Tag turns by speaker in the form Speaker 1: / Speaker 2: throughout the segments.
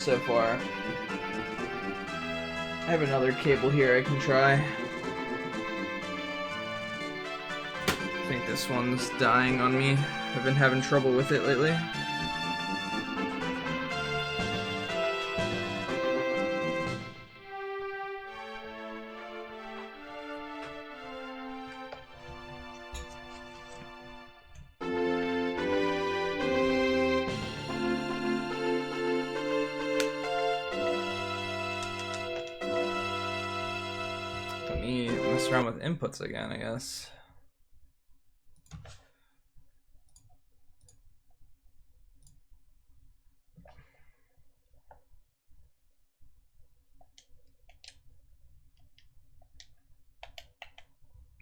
Speaker 1: so far. I have another cable here I can try. I think this one's dying on me. I've been having trouble with it lately. Let me mess around with inputs again, I guess.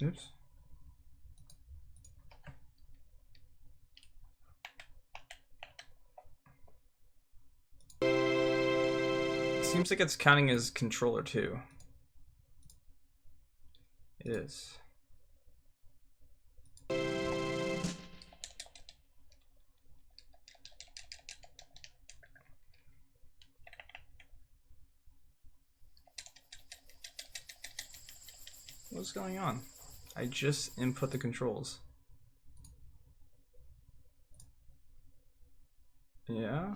Speaker 1: Oops. Seems like it's counting as controller too. It is. What's going on? I just input the controls. Yeah.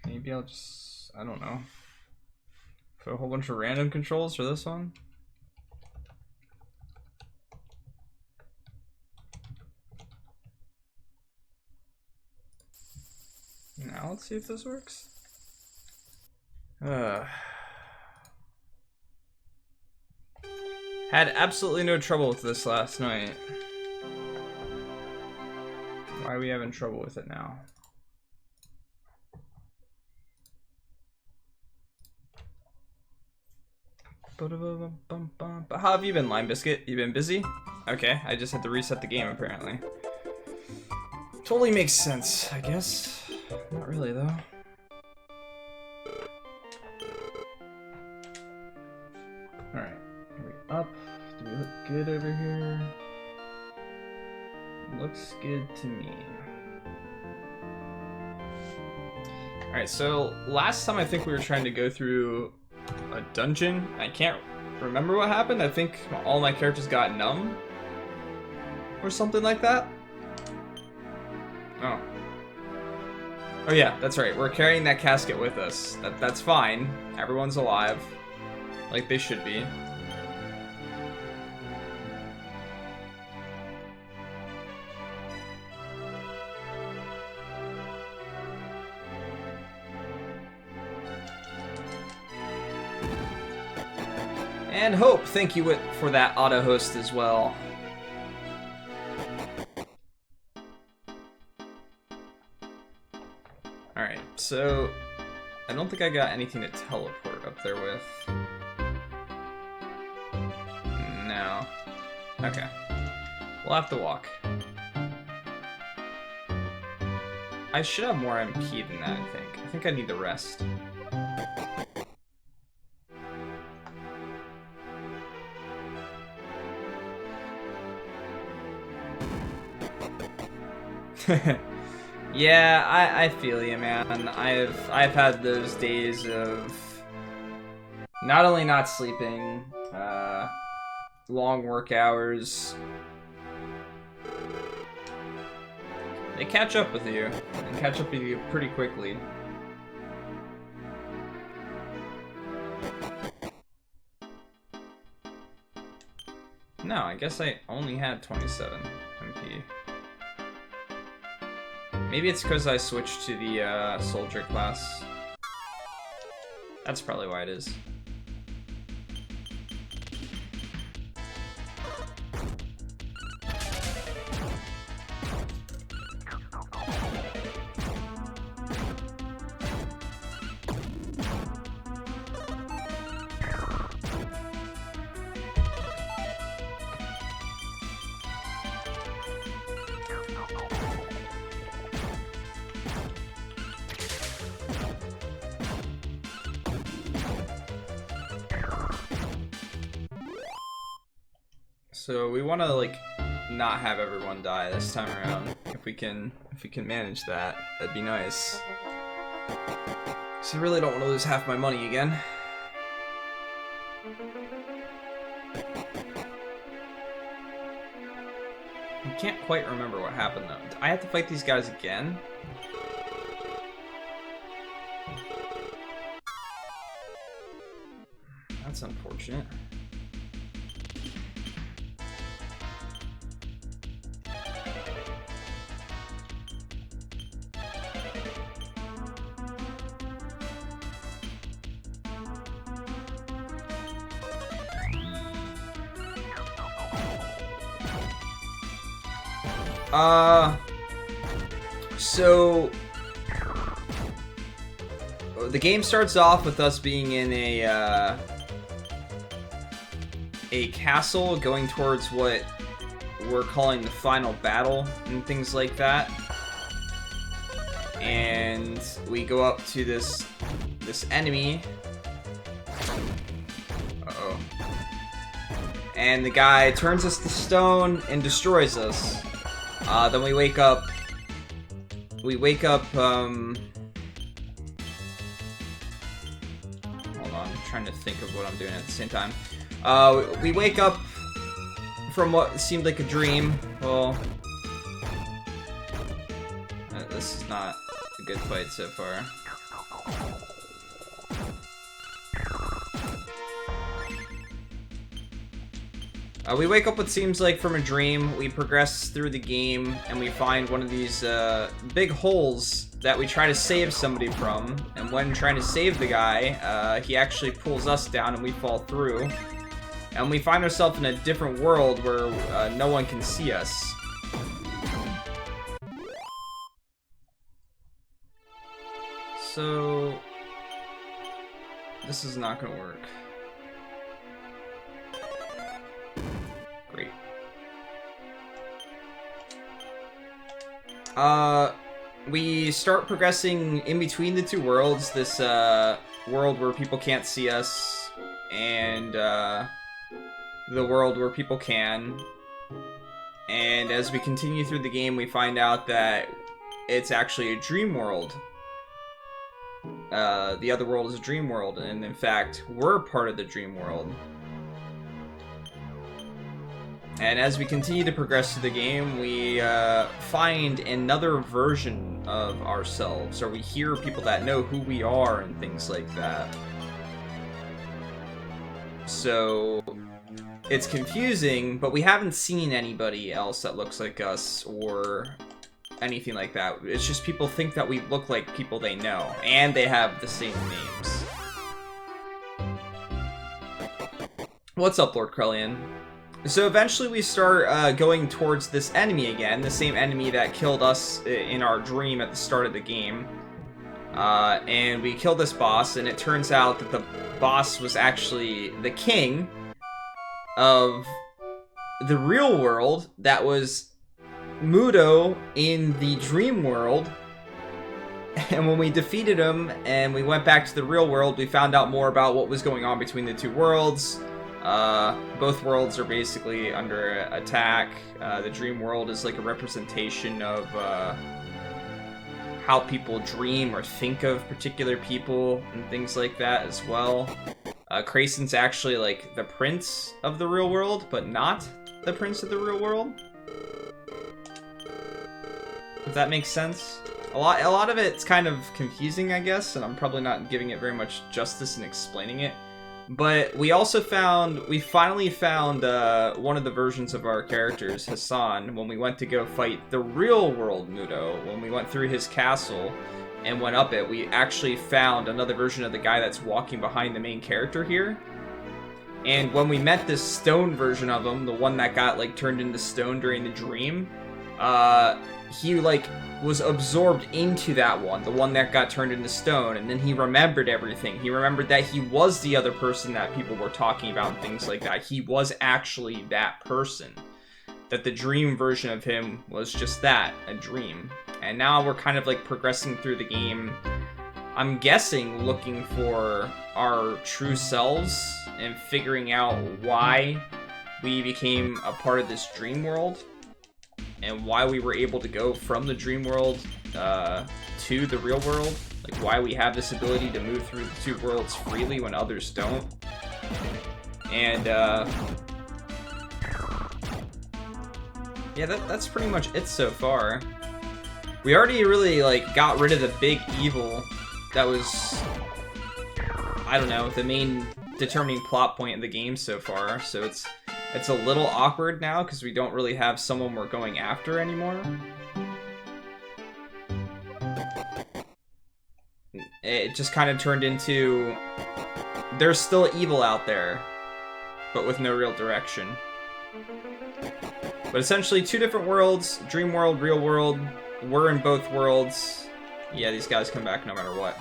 Speaker 1: Maybe I'll just, I don't know, put a whole bunch of random controls for this one. Now let's see if this works. Had absolutely no trouble with this last night. Why are we having trouble with it now? How have you been, Lime Biscuit? You been busy? Okay, I just had to reset the game apparently. Totally makes sense, I guess. Not really though. Alright, are we up? Do we look good over here? Looks good to me. Alright, so last time I think we were trying to go through a dungeon. I can't remember what happened. I think all my characters got numb or something like that. Oh. Oh yeah, that's right. We're carrying that casket with us. That's fine. Everyone's alive. Like they should be. And Hope, thank you for that auto host as well. Alright, so I don't think I got anything to teleport up there with. No. Okay. We'll have to walk. I should have more MP than that, I think. I think I need the rest. Yeah, I feel you, man. I've had those days of not only not sleeping, long work hours. They catch up with you, and catch up with you pretty quickly. No, I guess I only had 27 MP. Maybe it's because I switched to the soldier class. That's probably why it is. So we want to like not have everyone die this time around. If we can manage that, that'd be nice. So I really don't want to lose half my money again. I can't quite remember what happened though. I have to fight these guys again? That's unfortunate. So the game starts off with us being in a castle going towards what we're calling the final battle and things like that. And we go up to this enemy. Uh-oh. And the guy turns us to stone and destroys us. Then we wake up. Hold on, I'm trying to think of what I'm doing at the same time. We wake up from what seemed like a dream. Well, this is not a good fight so far. We wake up what seems like from a dream. We progress through the game, and we find one of these big holes that we try to save somebody from. And when trying to save the guy, he actually pulls us down and we fall through. And we find ourselves in a different world where no one can see us. So this is not gonna work. Great. We start progressing in between the two worlds. This world where people can't see us, and the world where people can. And as we continue through the game, we find out that it's actually a dream world. The other world is a dream world, and in fact, we're part of the dream world. And as we continue to progress through the game, we find another version of ourselves, or we hear people that know who we are and things like that. So it's confusing, but we haven't seen anybody else that looks like us or anything like that. It's just people think that we look like people they know, and they have the same names. What's up, Lord Krellian? So eventually we start going towards this enemy again, the same enemy that killed us in our dream at the start of the game. And we kill this boss, and it turns out that the boss was actually the king of the real world that was Mudo in the dream world. And when we defeated him and we went back to the real world, we found out more about what was going on between the two worlds. Both worlds are basically under attack. The dream world is like a representation of how people dream or think of particular people and things like that as well. Krasen's actually like the prince of the real world, but not the prince of the real world. If that makes sense. A lot of it's kind of confusing, I guess, and I'm probably not giving it very much justice in explaining it. But we finally found one of the versions of our characters, Hassan, when we went to go fight the real world Mudo. When we went through his castle and went up it, we actually found another version of the guy that's walking behind the main character here. And when we met this stone version of him, the one that got like turned into stone during the dream, he like was absorbed into that one, the one that got turned into stone, and then he remembered everything. He remembered that he was the other person that people were talking about and things like that. He was actually that person. That the dream version of him was just that, a dream. And now we're kind of like progressing through the game, I'm guessing looking for our true selves and figuring out why we became a part of this dream world, and why we were able to go from the dream world to the real world. Like, why we have this ability to move through the two worlds freely when others don't. And, yeah, that's pretty much it so far. We already really, like, got rid of the big evil that was, I don't know, the main determining plot point in the game so far. So it's a little awkward now, because we don't really have someone we're going after anymore. It just kind of turned into, there's still evil out there, but with no real direction. But essentially, two different worlds, dream world, real world. We're in both worlds. Yeah, these guys come back no matter what.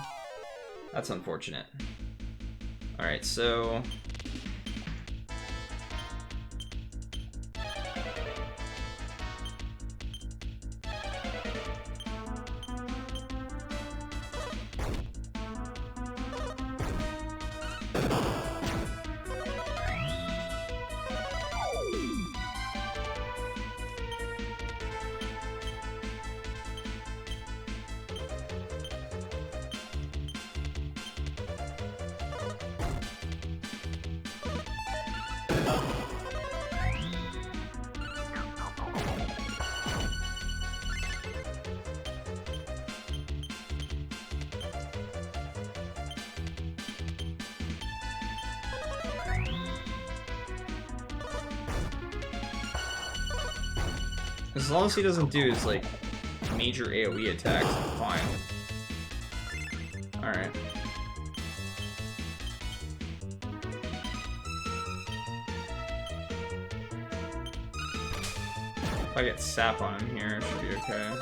Speaker 1: That's unfortunate. Alright, so... as long as he doesn't do his, like, major AoE attacks, I'm fine. Alright. If I get sap on him here, it should be okay.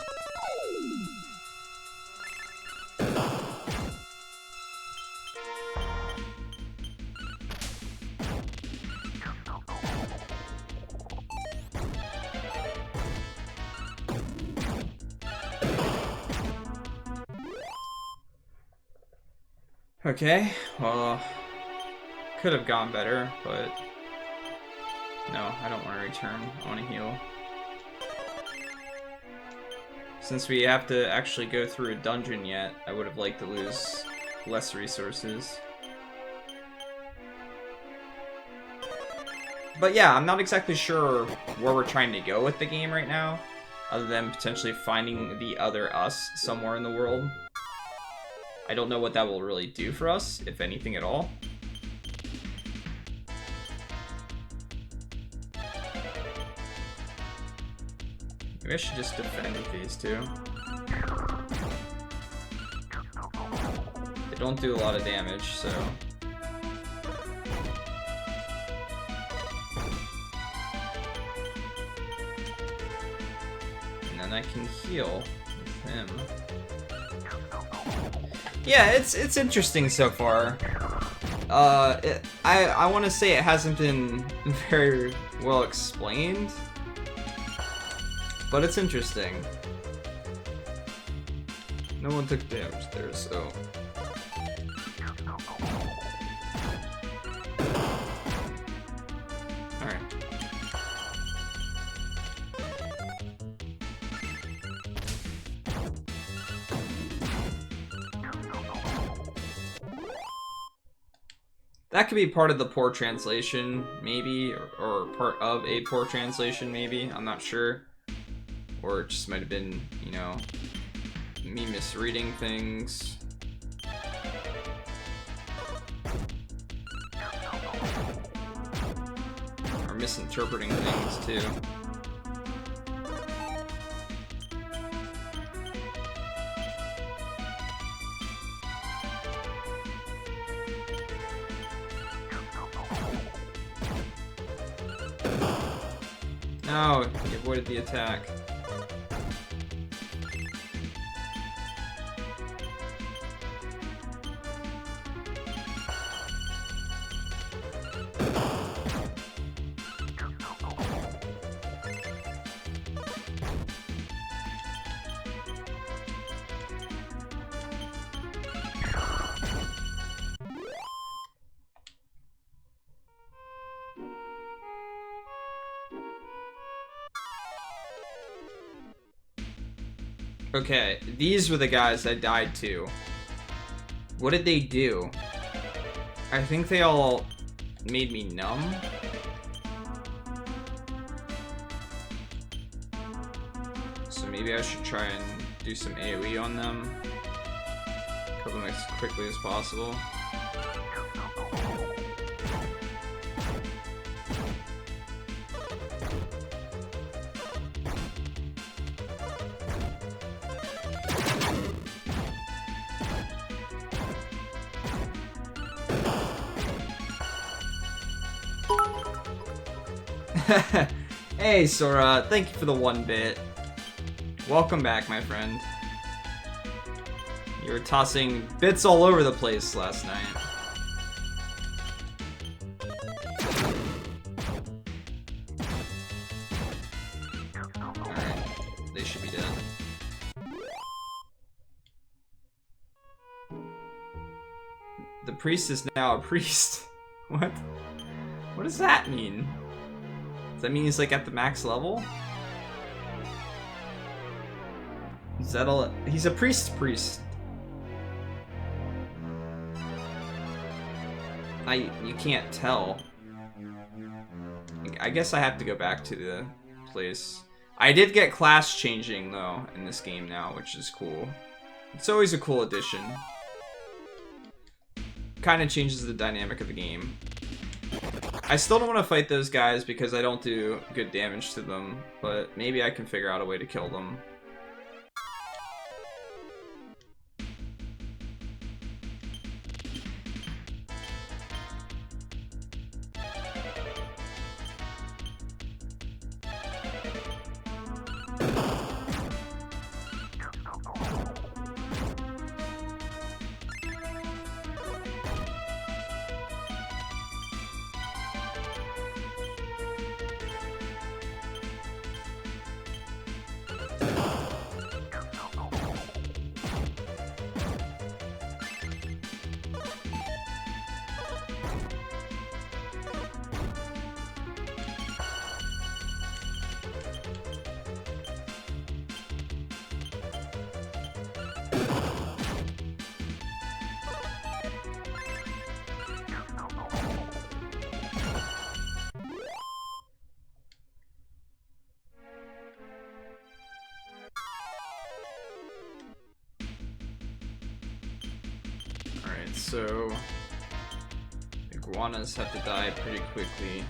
Speaker 1: Okay, well, could have gone better, but no, I don't want to return. I want to heal. Since we have to actually go through a dungeon yet, I would have liked to lose less resources. But yeah, I'm not exactly sure where we're trying to go with the game right now, other than potentially finding the other us somewhere in the world. I don't know what that will really do for us, if anything at all. Maybe I should just defend phase 2. They don't do a lot of damage, so... And then I can heal with him. Yeah, it's interesting so far. I want to say it hasn't been very well explained, but it's interesting. No one took damage there, so... Alright. That could be part of the poor translation, maybe, or part of a poor translation, maybe. I'm not sure. Or it just might have been, you know, me misreading things. Or misinterpreting things, too. No, he avoided the attack. Okay, these were the guys I died to. What did they do? I think they all made me numb. So maybe I should try and do some AoE on them. Kill them as quickly as possible. Hey Sora, thank you for the 1 bit. Welcome back, my friend. You were tossing bits all over the place last night. Alright, they should be dead. The priest is now a priest. What? What does that mean? Does that mean he's like at the max level? Is that all? He's a priest. You can't tell. I guess I have to go back to the place. I did get class changing though in this game now, which is cool. It's always a cool addition. Kind of changes the dynamic of the game. I still don't want to fight those guys because I don't do good damage to them, but maybe I can figure out a way to kill them. So iguanas have to die pretty quickly.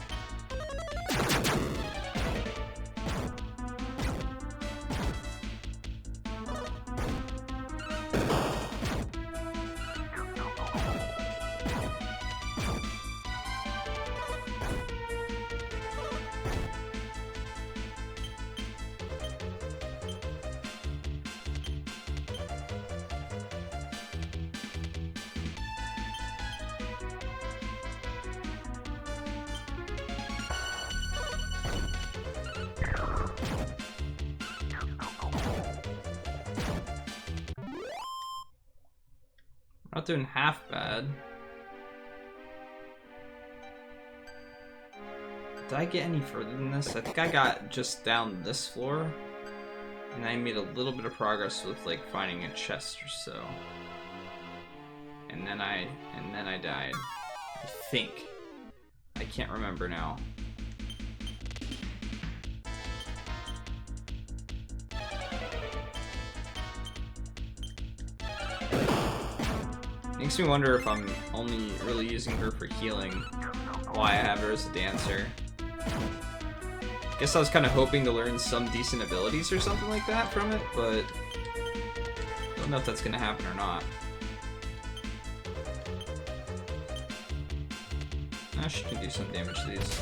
Speaker 1: Not doing half bad. Did I get any further than this? I think I got just down this floor, and I made a little bit of progress with like finding a chest or so. And then I died. I think. I can't remember now. Makes me wonder if I'm only really using her for healing, why I have her as a dancer. Guess I was kind of hoping to learn some decent abilities or something like that from it, but I don't know if that's gonna happen or not. She can do some damage to these.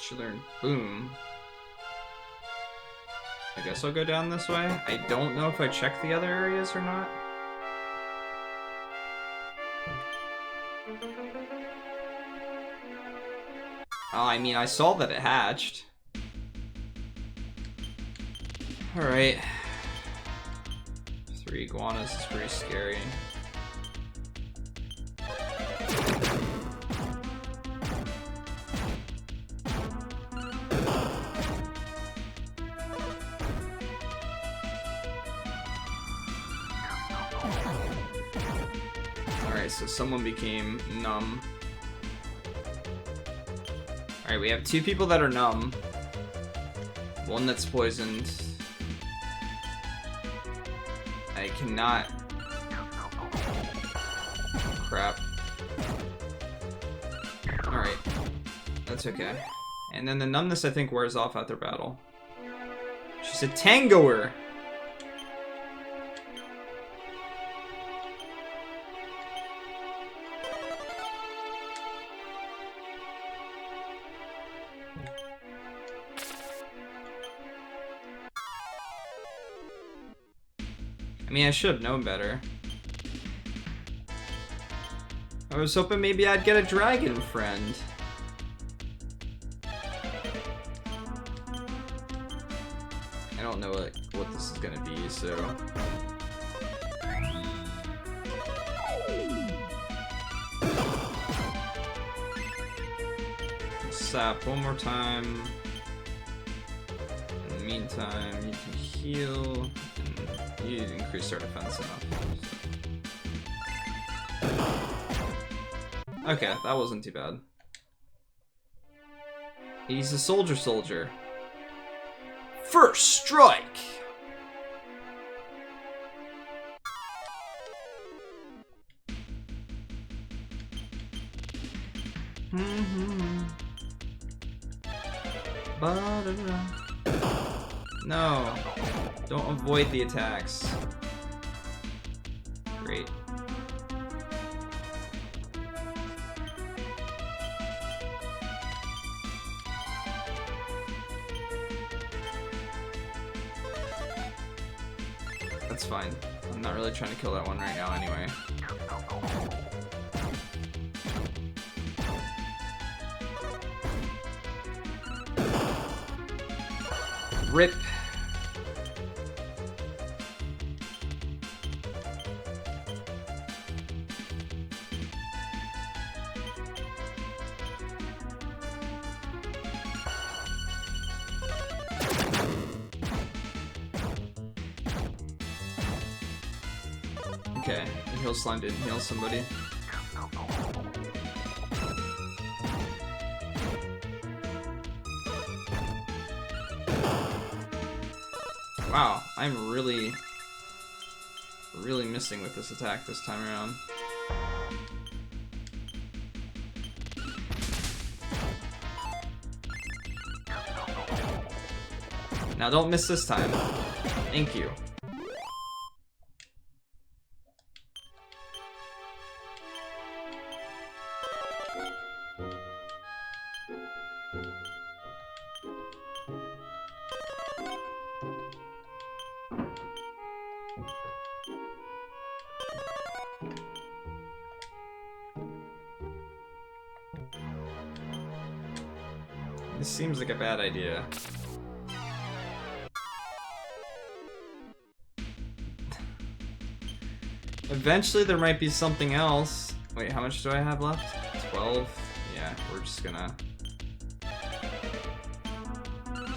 Speaker 1: Should learn boom. I guess I'll go down this way. I don't know if I checked the other areas or not. Oh, I mean, I saw that it hatched. Alright. 3 iguanas is pretty scary. Alright, so someone became numb. Alright, we have 2 people that are numb. 1 that's poisoned. I cannot... Crap. Alright. That's okay. And then the numbness, I think, wears off after battle. She's a tangoer! I mean, I should have known better. I was hoping maybe I'd get a dragon friend. I don't know what this is gonna be, so... Sap one more time. In the meantime, you can heal. And you increased our defense enough. Okay, that wasn't too bad. He's a soldier. First strike! No. Don't avoid the attacks. Great. That's fine. I'm not really trying to kill that one right now anyway. Rip. Okay, the heal slime didn't heal somebody. Wow, I'm really missing with this attack this time around. Now don't miss this time. Thank you. This seems like a bad idea. Eventually there might be something else. Wait, how much do I have left? 12? Yeah, we're just gonna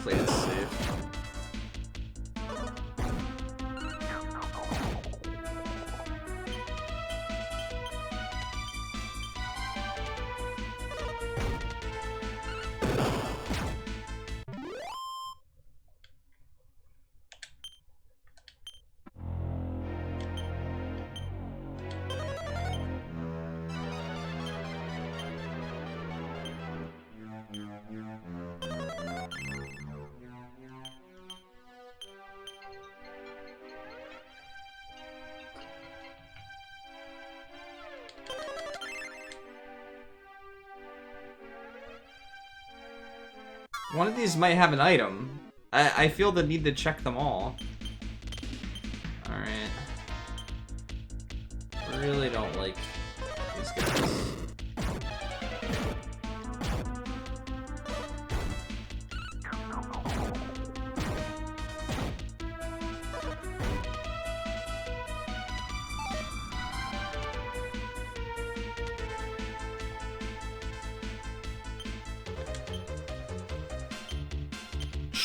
Speaker 1: play it safe. One of these might have an item. I feel the need to check them all. Alright. Really don't like these guys.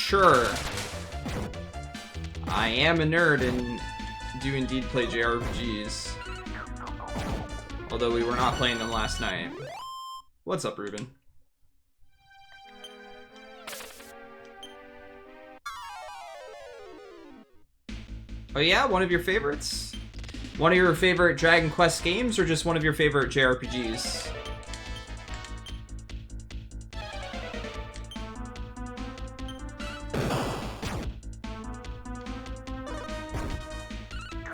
Speaker 1: sure. I am a nerd and do indeed play JRPGs. Although we were not playing them last night. What's up, Ruben? Oh yeah, one of your favorites? One of your favorite Dragon Quest games, or just one of your favorite JRPGs?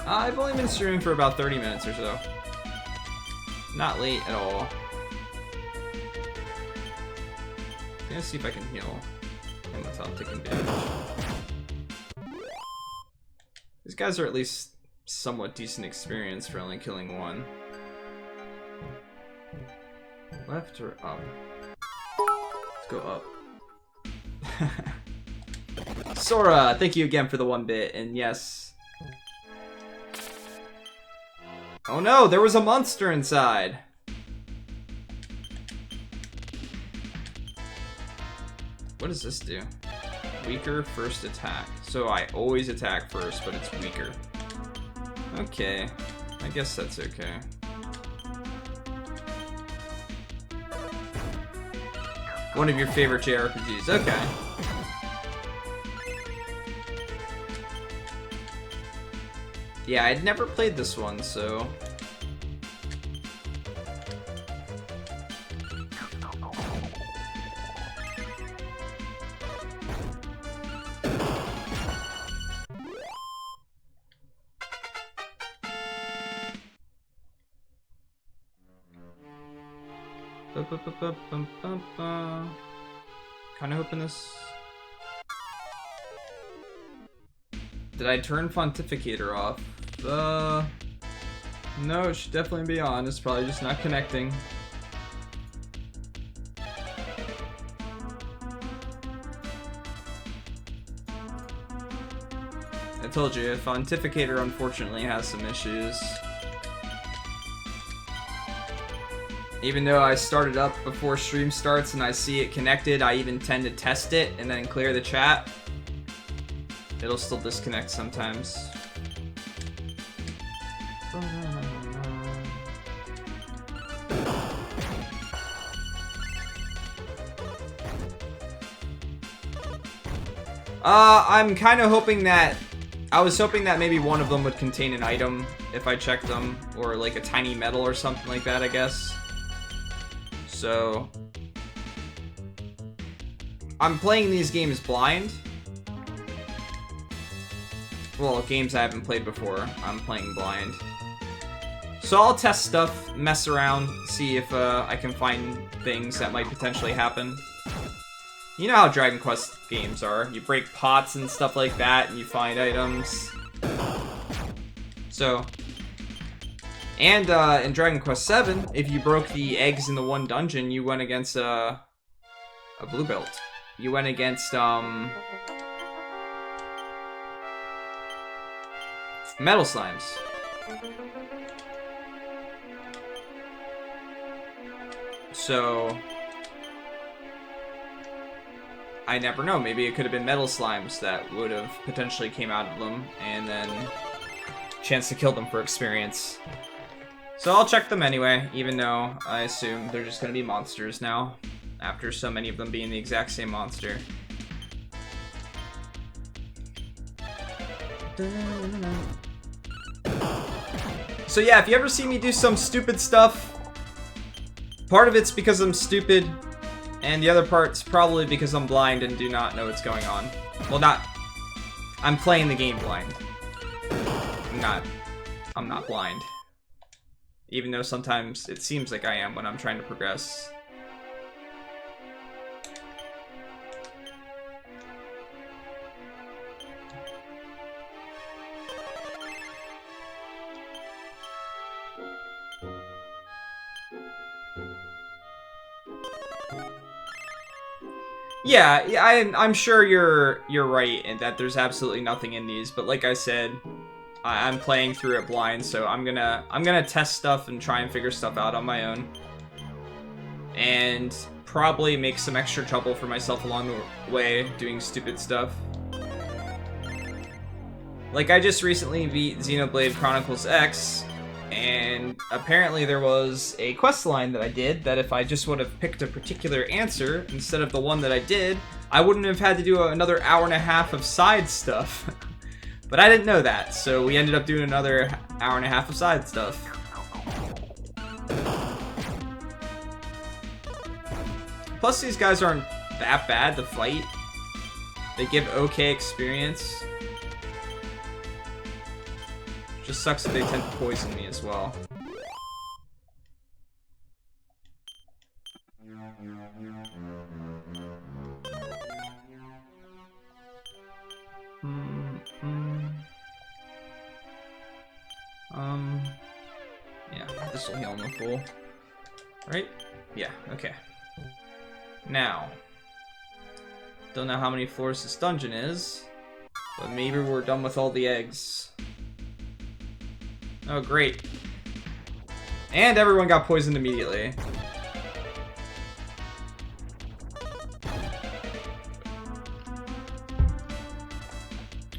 Speaker 1: I've only been streaming for about 30 minutes or so. Not late at all. I'm gonna see if I can heal him without taking damage. These guys are at least somewhat decent experience for only killing one. Left or up? Let's go up. Sora, thank you again for the 1 bit, and yes. Oh no, there was a monster inside! What does this do? Weaker first attack. So I always attack first, but it's weaker. Okay. I guess that's okay. One of your favorite JRPGs. Okay. Yeah, I'd never played this one, so... Kinda hoping this... Did I turn Pontificator off? No, it should definitely be on. It's probably just not connecting. I told you, Pontificator unfortunately has some issues. Even though I started up before stream starts and I see it connected, I even tend to test it and then clear the chat. It'll still disconnect sometimes. I'm kind of hoping that... I was hoping that maybe one of them would contain an item if I checked them, or like a tiny medal or something like that, I guess. So... I'm playing these games blind. Well, games I haven't played before, I'm playing blind. So I'll test stuff, mess around, see if I can find things that might potentially happen. You know how Dragon Quest games are. You break pots and stuff like that, and you find items. So... And in Dragon Quest VII, if you broke the eggs in the one dungeon, you went against a blue belt. You went against, metal slimes. So... I never know, maybe it could have been metal slimes that would have potentially came out of them, and then chance to kill them for experience. So I'll check them anyway, even though I assume they're just gonna be monsters now, after so many of them being the exact same monster. So yeah, if you ever see me do some stupid stuff, part of it's because I'm stupid, and the other part's probably because I'm blind and do not know what's going on. Well, I'm playing the game blind. I'm not blind. Even though sometimes it seems like I am when I'm trying to progress. Yeah, I'm sure you're right in that there's absolutely nothing in these, but like I said, I'm playing through it blind, so I'm gonna test stuff and try and figure stuff out on my own. And probably make some extra trouble for myself along the way doing stupid stuff. Like, I just recently beat Xenoblade Chronicles X, and apparently there was a quest line that I did that if I just would have picked a particular answer instead of the one that I did, I wouldn't have had to do another hour and a half of side stuff. But I didn't know that, so we ended up doing another hour and a half of side stuff. Plus, these guys aren't that bad to fight. They give okay experience. Just sucks that they tend to poison me as well. Yeah, this will heal him full. Right? Yeah, okay. Now, don't know how many floors this dungeon is, but maybe we're done with all the eggs. Oh, great. And everyone got poisoned immediately.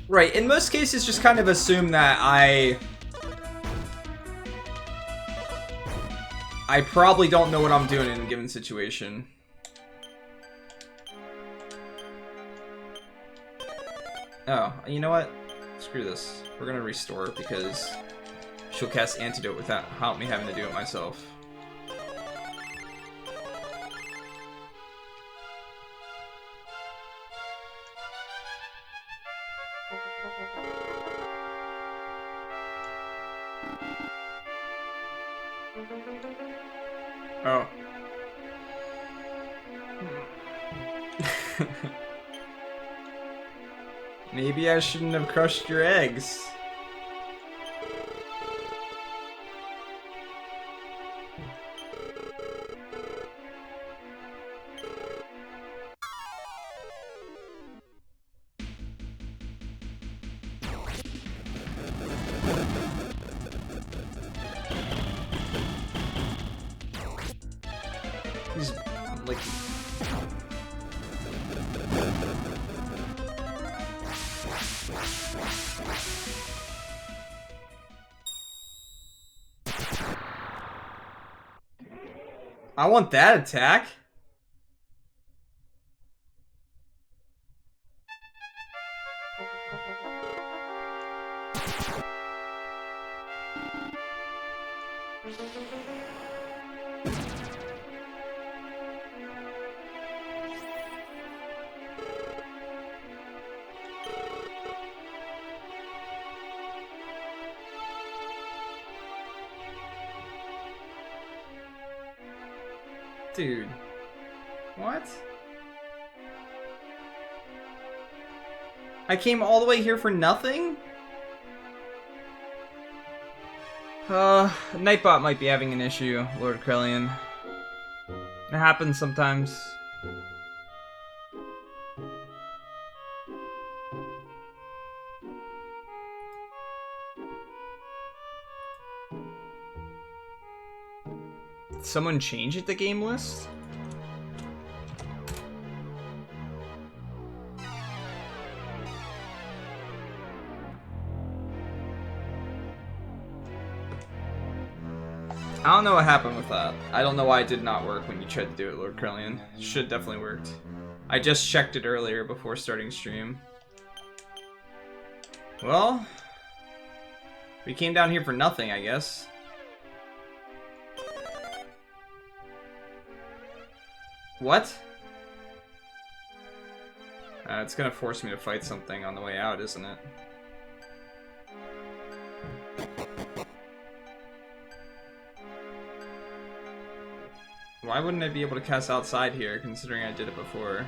Speaker 1: Right, in most cases, just kind of assume that I probably don't know what I'm doing in a given situation. Oh, you know what? Screw this. We're gonna restore because she'll cast Antidote without me having to do it myself. Oh. Maybe I shouldn't have crushed your eggs. He's like... I want that attack. Dude. What? I came all the way here for nothing? Nightbot might be having an issue, Lord Krellian. It happens sometimes. Did someone change it to game list? I don't know what happened with that. I don't know why it did not work when you tried to do it, Lord Krellian. Should definitely worked. I just checked it earlier before starting stream. Well, we came down here for nothing, I guess. What? It's gonna force me to fight something on the way out, isn't it? Why wouldn't I be able to cast outside here, considering I did it before?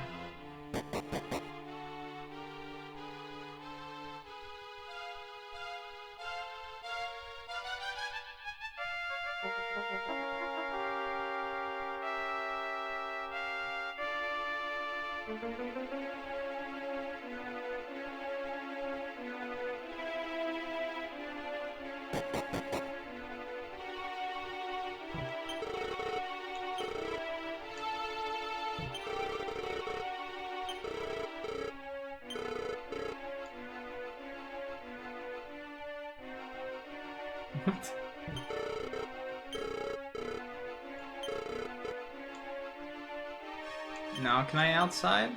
Speaker 1: Now, can I outside?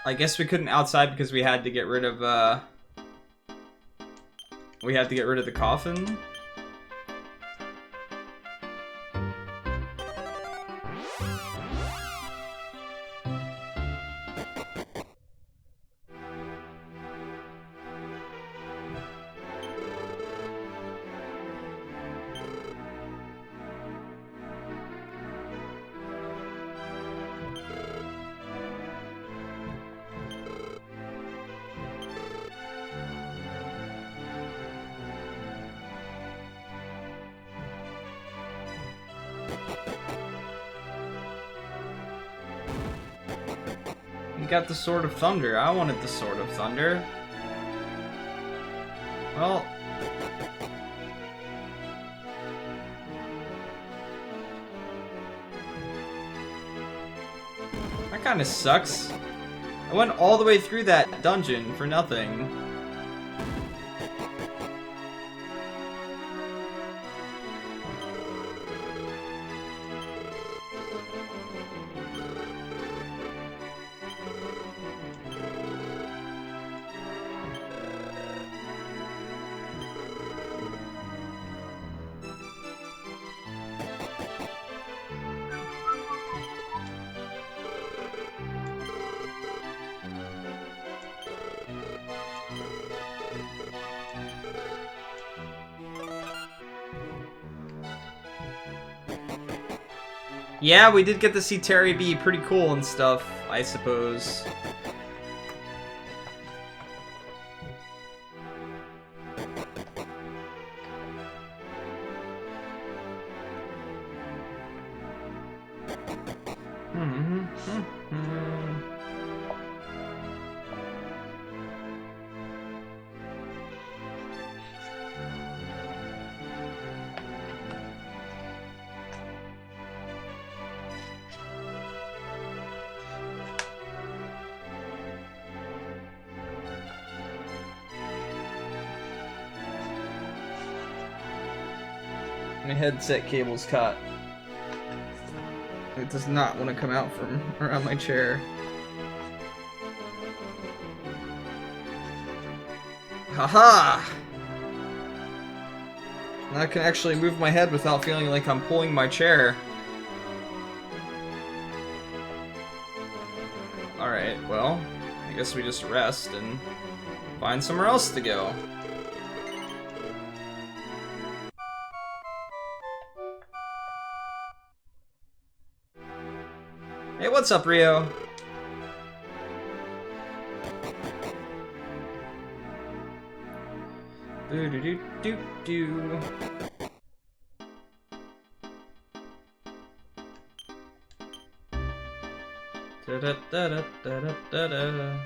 Speaker 1: I guess we couldn't outside because we had to get rid of, we had to get rid of the coffin. You got the Sword of Thunder. I wanted the Sword of Thunder. Well... that kinda sucks. I went all the way through that dungeon for nothing. Yeah, we did get to see Terry be pretty cool and stuff, I suppose. My headset cable's caught. It does not want to come out from around my chair. Haha! Now I can actually move my head without feeling like I'm pulling my chair. Alright, well, I guess we just rest and find somewhere else to go. Hey, what's up, Rio? Do do do do do. Da da da da da da da.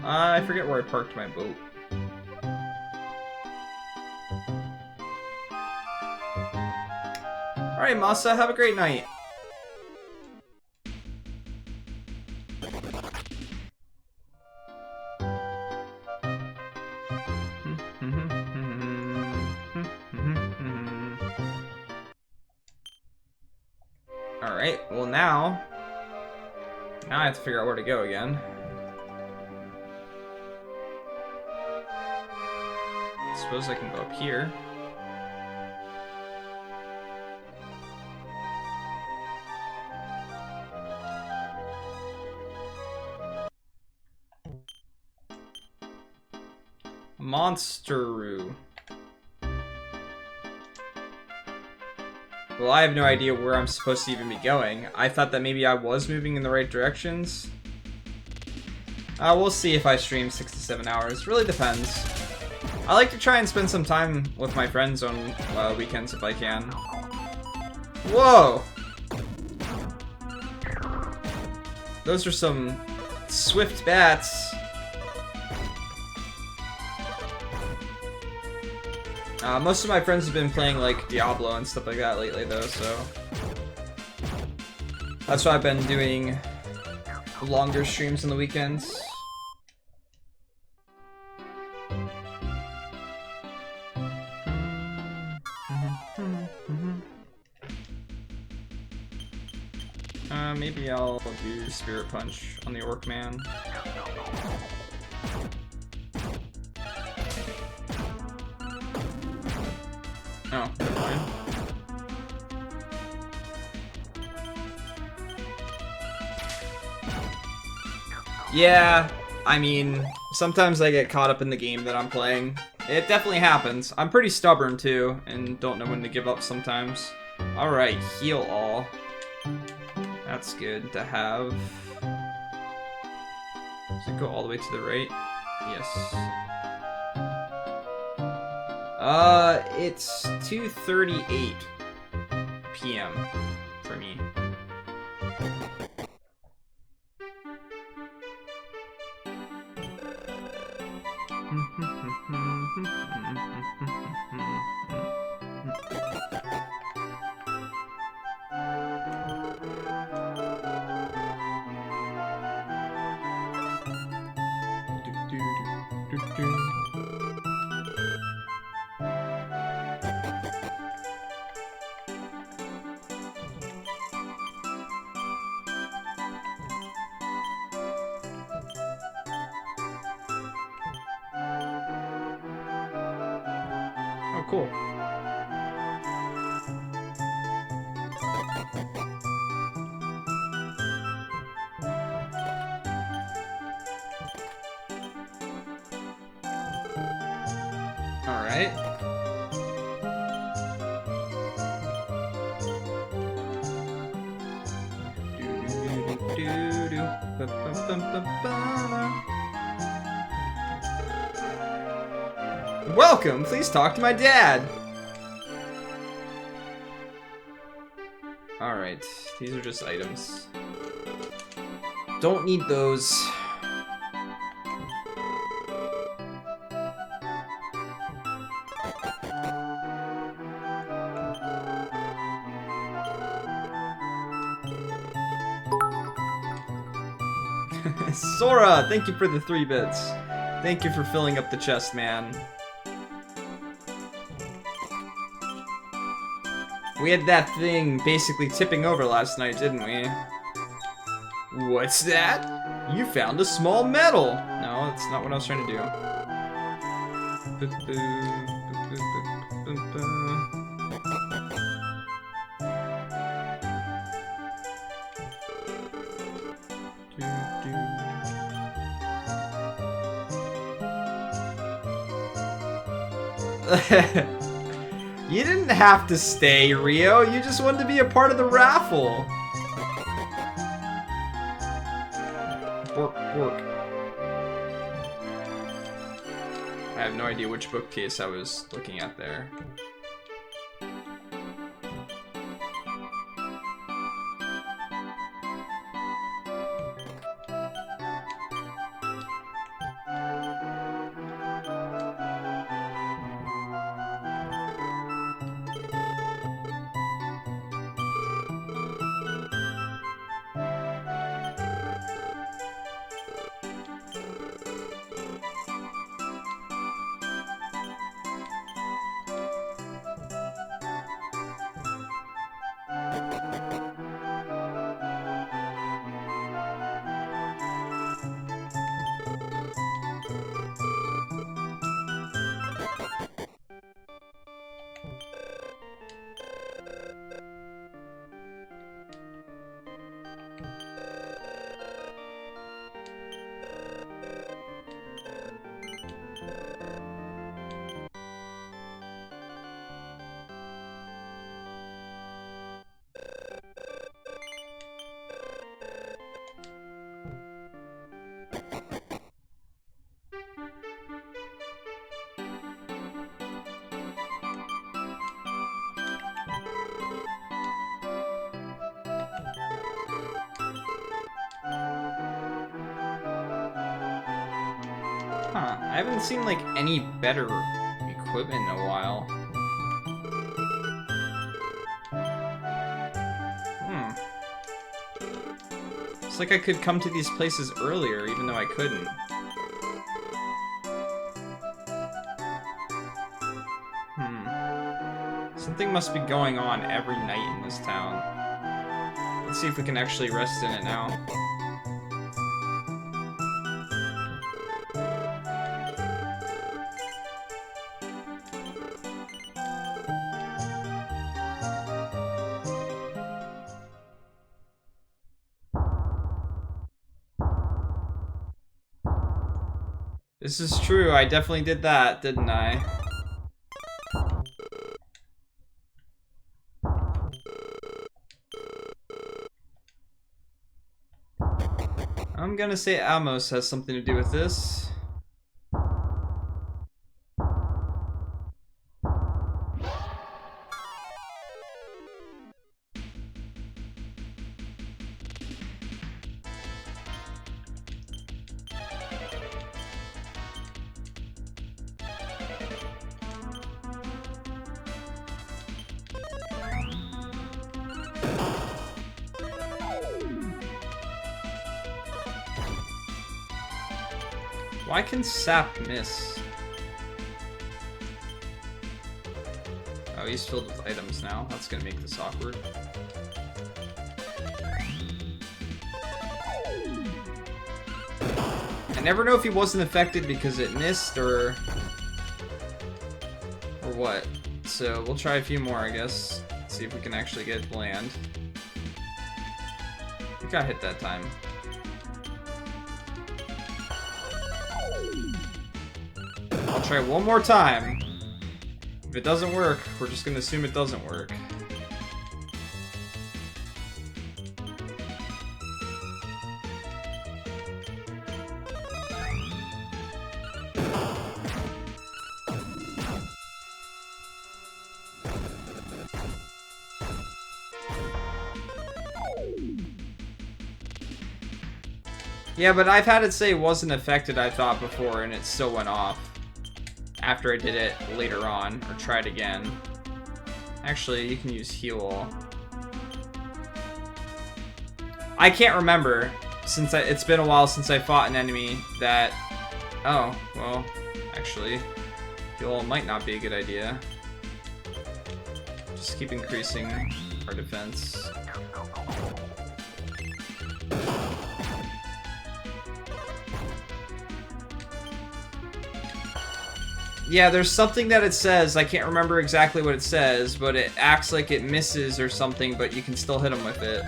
Speaker 1: I forget where I parked my boat. Alright, Masa, have a great night. Alright, well now I have to figure out where to go again. Suppose I can go up here. Monsteroo. Well, I have no idea where I'm supposed to even be going. I thought that maybe I was moving in the right directions. We'll see if I stream 6 to 7 hours. Really depends. I like to try and spend some time with my friends on weekends if I can. Whoa! Those are some swift bats. Most of my friends have been playing like Diablo and stuff like that lately though, so that's why I've been doing longer streams on the weekends. Maybe I'll do Spirit Punch on the Orc Man. Oh, never mind. Yeah, I mean, sometimes I get caught up in the game that I'm playing. It definitely happens. I'm pretty stubborn too, and don't know when to give up sometimes. Alright, heal all. That's good to have. Does it go all the way to the right? Yes. It's 2:38 p.m. for me. Oh, cool. All right. Welcome, please talk to my dad. Alright, these are just items. Don't need those. Sora, thank you for the 3 bits. Thank you for filling up the chest, man. We had that thing basically tipping over last night, didn't we? What's that? You found a small medal! No, that's not what I was trying to do. You didn't have to stay, Rio. You just wanted to be a part of the raffle. Bork, bork. I have no idea which bookcase I was looking at there. Huh, I haven't seen like any better equipment in a while. It's like I could come to these places earlier, even though I couldn't. Something must be going on every night in this town. Let's see if we can actually rest in it now. This is true, I definitely did that, didn't I? I'm gonna say Amos has something to do with this. Why can Sap miss? Oh, he's filled with items now. That's gonna make this awkward. I never know if he wasn't affected because it missed or what. So we'll try a few more, I guess. See if we can actually get it to land. We got hit that time. I'll try one more time. If it doesn't work, we're just gonna assume it doesn't work. Yeah, but I've had it say it wasn't affected, I thought, before, and it still went off. After I did it later on, or tried again. Actually, you can use heal. I can't remember, since it's been a while since I fought an enemy that... Oh, well, actually, heal might not be a good idea. Just keep increasing our defense. Yeah, there's something that it says. I can't remember exactly what it says, but it acts like it misses or something, but you can still hit them with it.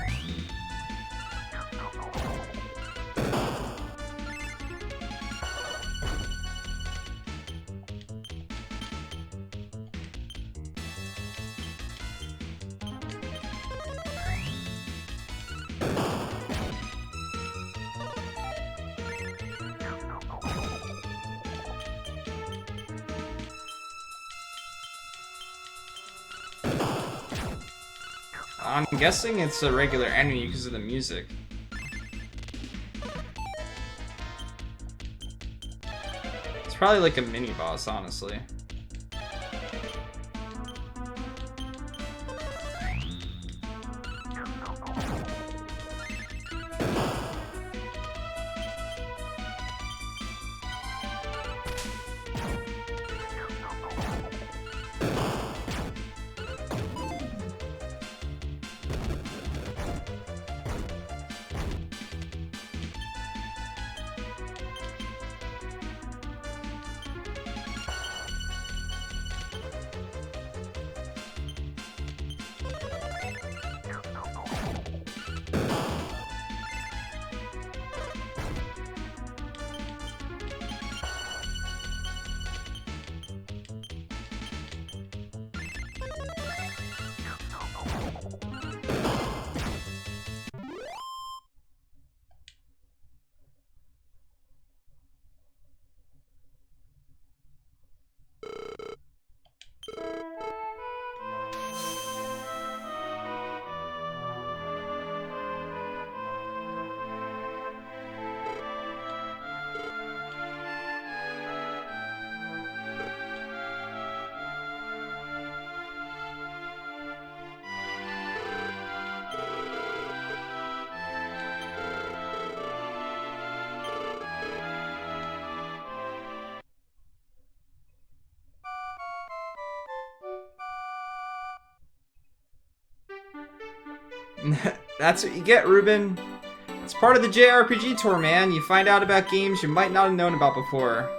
Speaker 1: I'm guessing it's a regular enemy because of the music. It's probably like a mini boss, honestly. That's what you get, Ruben. It's part of the JRPG tour, man. You find out about games you might not have known about before.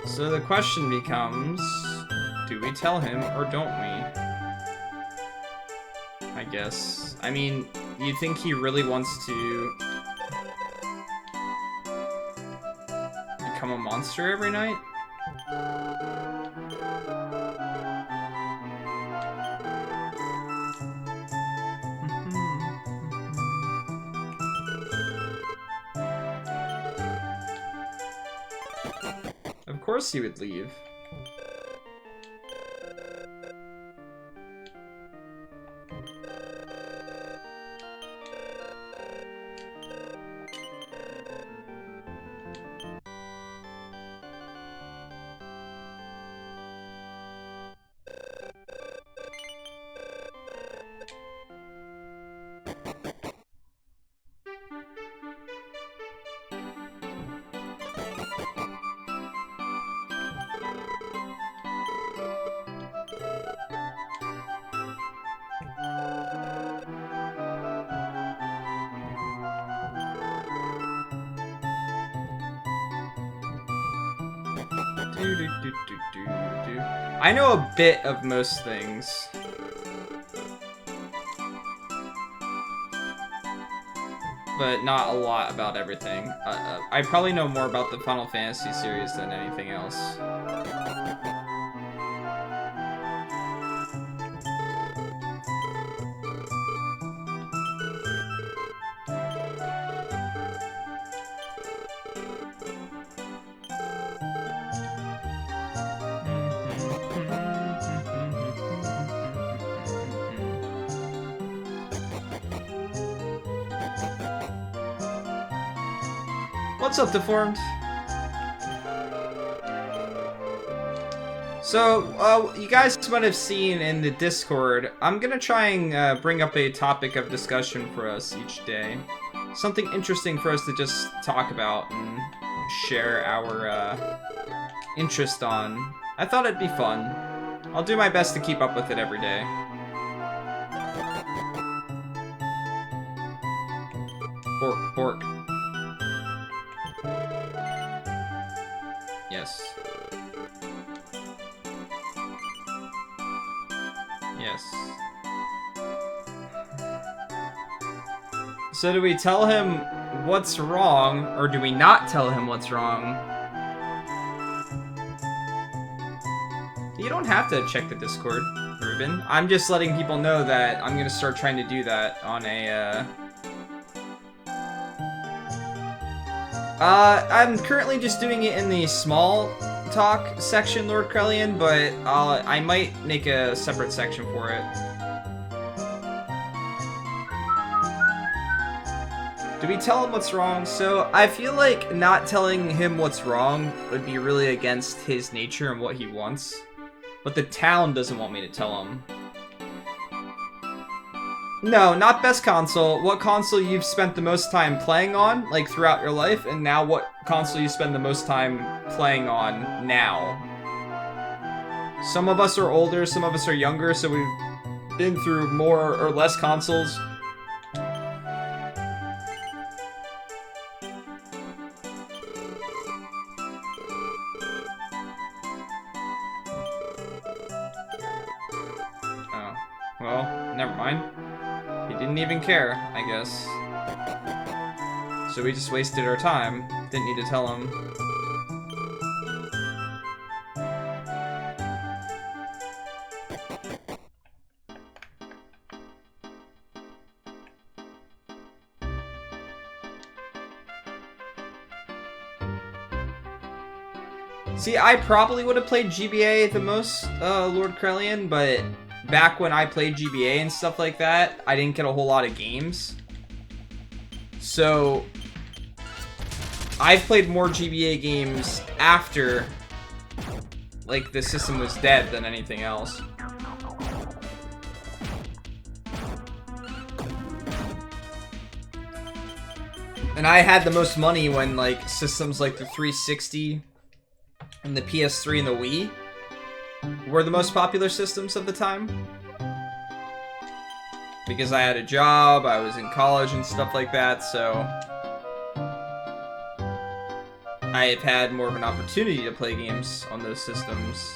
Speaker 1: So the question becomes, do we tell him or don't we? I guess. I mean, you think he really wants to become a monster every night? Of course he would leave. I know a bit of most things. But not a lot about everything. I probably know more about the Final Fantasy series than anything else. What's up, Deformed? So, you guys might have seen in the Discord, I'm gonna try and bring up a topic of discussion for us each day. Something interesting for us to just talk about and share our interest on. I thought it'd be fun. I'll do my best to keep up with it every day. Bork, bork. Yes. Yes. So do we tell him what's wrong, or do we not tell him what's wrong? You don't have to check the Discord, Ruben. I'm just letting people know that I'm gonna start trying to do that on a, I'm currently just doing it in the small talk section, Lord Krellian, but I might make a separate section for it. Do we tell him what's wrong? So, I feel like not telling him what's wrong would be really against his nature and what he wants. But the town doesn't want me to tell him. No, not best console. What console you've spent the most time playing on, like, throughout your life, and now what console you spend the most time playing on now. Some of us are older, some of us are younger, so we've been through more or less consoles. Oh, well, never mind. He didn't even care, I guess. So we just wasted our time. Didn't need to tell him. See, I probably would have played GBA the most, Lord Krellian, but back when I played GBA and stuff like that, I didn't get a whole lot of games. So, I've played more GBA games after, like, the system was dead than anything else. And I had the most money when like systems like the 360 and the PS3 and the Wii were the most popular systems of the time. Because I had a job, I was in college and stuff like that, so I have had more of an opportunity to play games on those systems.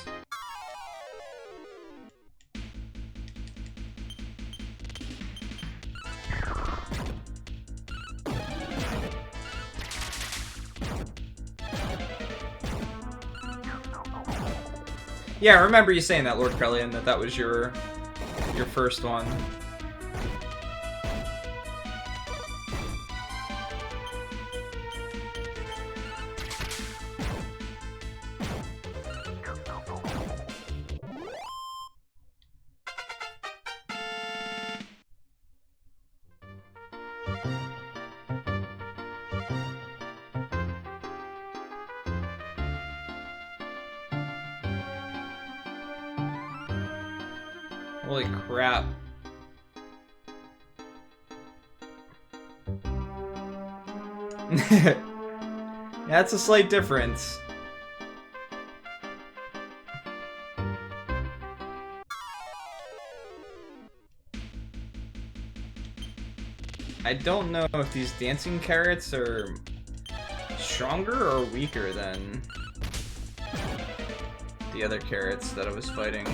Speaker 1: Yeah, I remember you saying that, Lord Krellian, that was your first one. Holy crap. That's a slight difference. I don't know if these dancing carrots are stronger or weaker than the other carrots that I was fighting.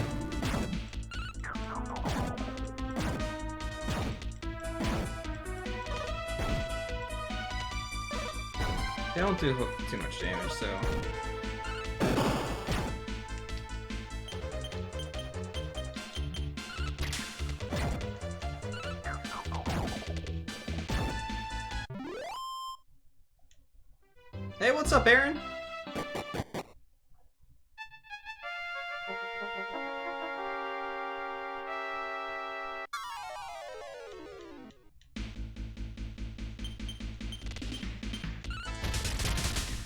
Speaker 1: They don't do too much damage, so... Hey, what's up, Aaron?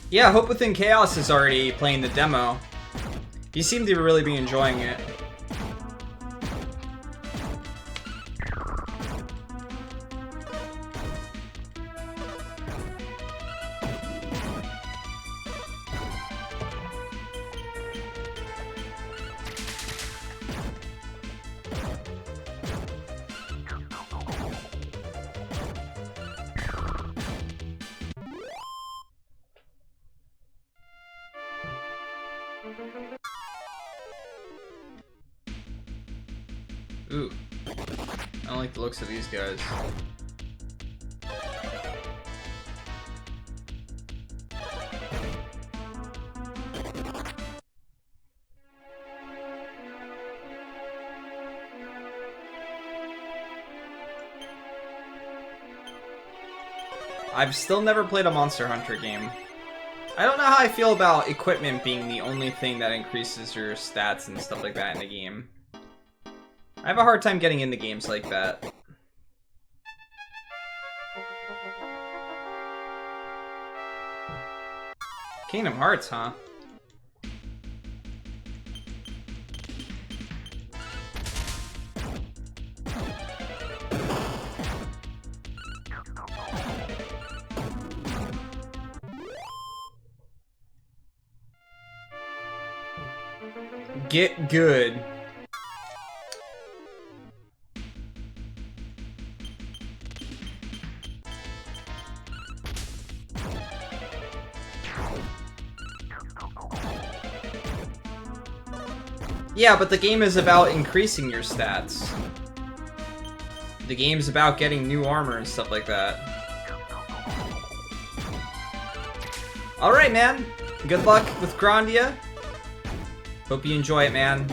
Speaker 1: Yeah, Hope Within Chaos is already playing the demo. He seemed to really be enjoying it. Ooh. I don't like the looks of these guys. I've still never played a Monster Hunter game. I don't know how I feel about equipment being the only thing that increases your stats and stuff like that in the game. I have a hard time getting into games like that. Kingdom Hearts, huh? Get good. Yeah, but the game is about increasing your stats. The game's about getting new armor and stuff like that. Alright, man. Good luck with Grandia. Hope you enjoy it, man.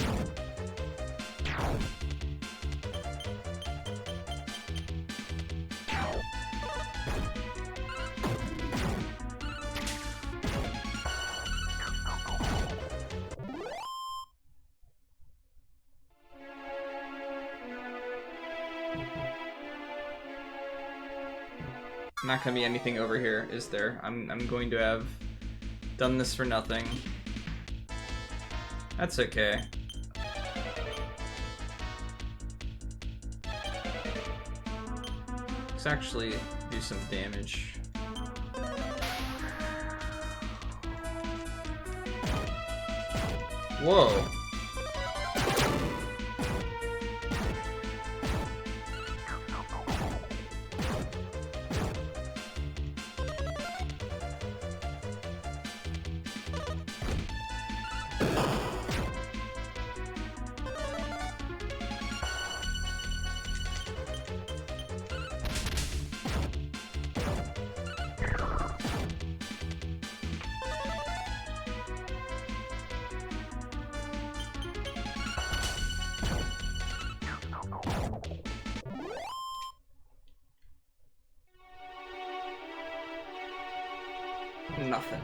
Speaker 1: Not gonna be anything over here, is there? I'm going to have done this for nothing. That's okay. Let's actually do some damage. Whoa. Nothing.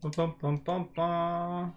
Speaker 1: Bum, bum, bum, bum, bum.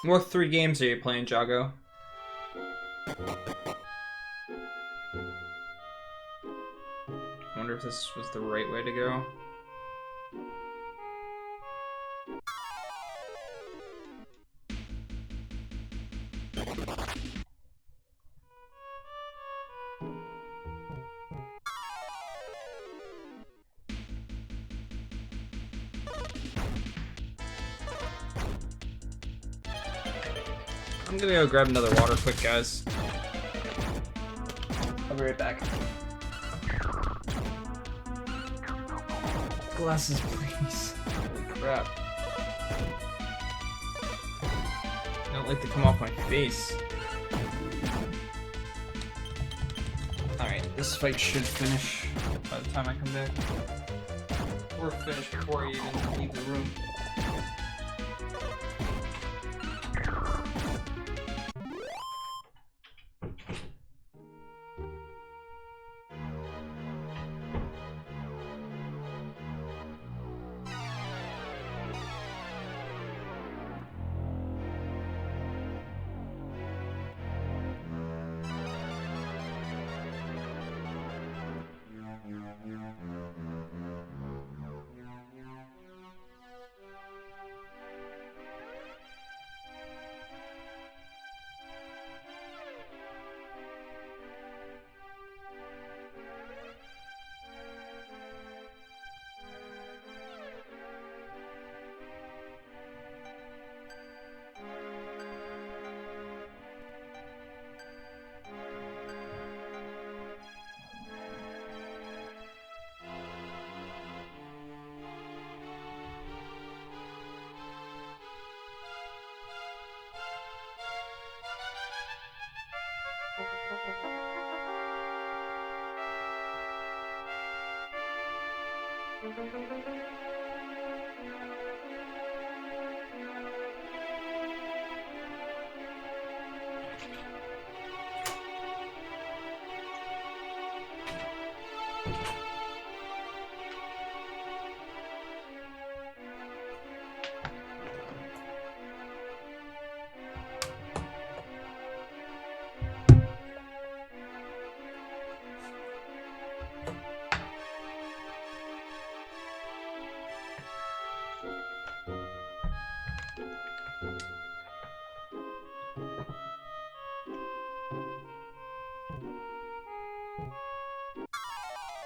Speaker 1: What 3 games are you playing, Jago? I wonder if this was the right way to go. I'm gonna go grab another water quick, guys. I'll be right back. Glasses, please. Holy crap. I don't like to come off my face. Alright, this fight should finish by the time I come back. Or finish before I even leave the room.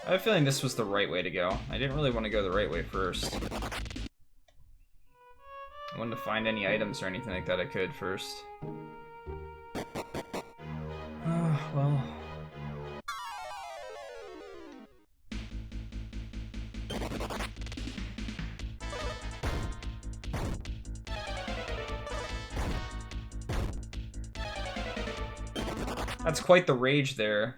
Speaker 1: I have a feeling this was the right way to go. I didn't really want to go the right way first. I wanted to find any items or anything like that I could first. Well. That's quite the rage there.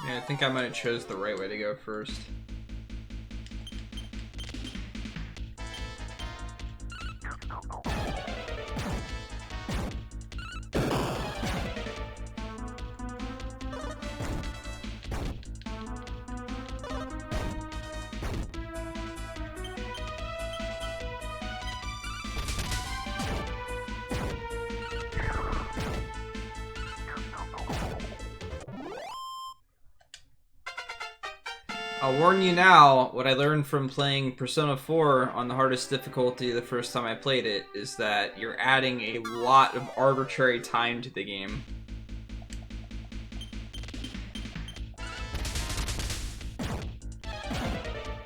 Speaker 1: Yeah, I think I might have chose the right way to go first. I'll warn you now, what I learned from playing Persona 4 on the hardest difficulty the first time I played it is that you're adding a lot of arbitrary time to the game.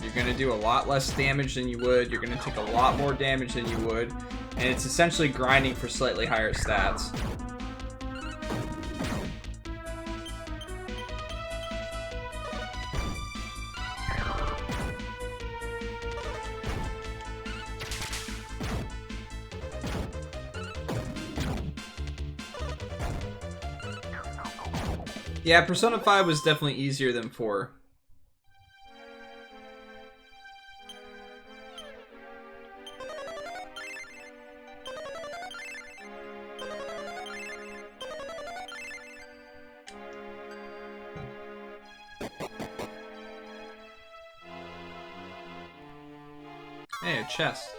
Speaker 1: You're going to do a lot less damage than you would, you're going to take a lot more damage than you would, and it's essentially grinding for slightly higher stats. Yeah, Persona 5 was definitely easier than 4. Hey, a chest.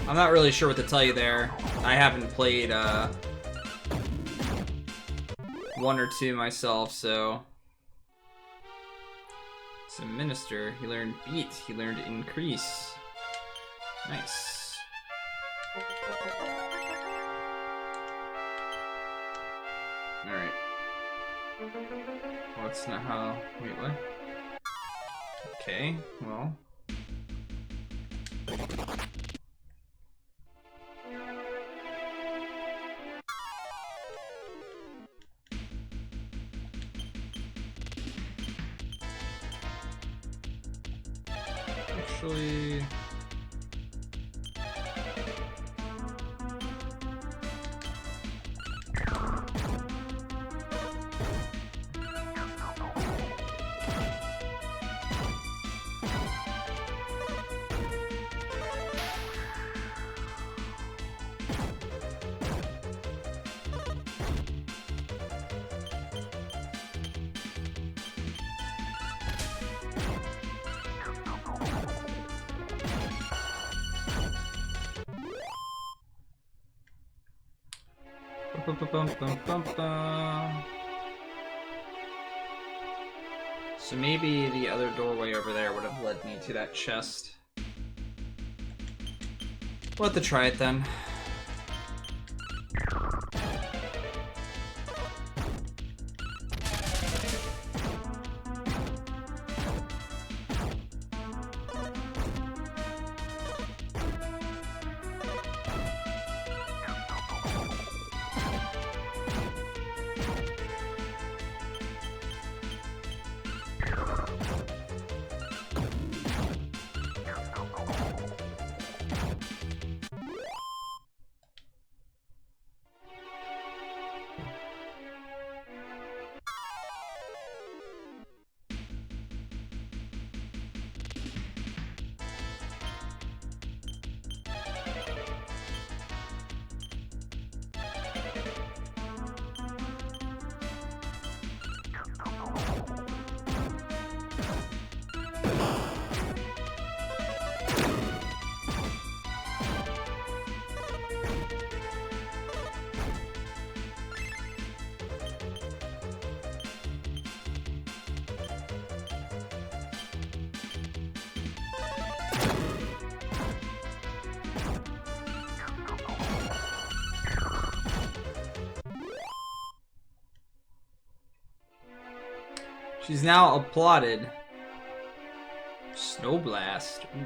Speaker 1: I'm not really sure what to tell you there. I haven't played 1 or 2 myself, so... It's a minister. He learned beat. He learned increase. Nice. Alright. Well, that's not how... Wait, what? Okay, well... Actually... So maybe the other doorway over there would have led me to that chest. We'll have to try it then. She's now applauded. Snow Blast. Ooh.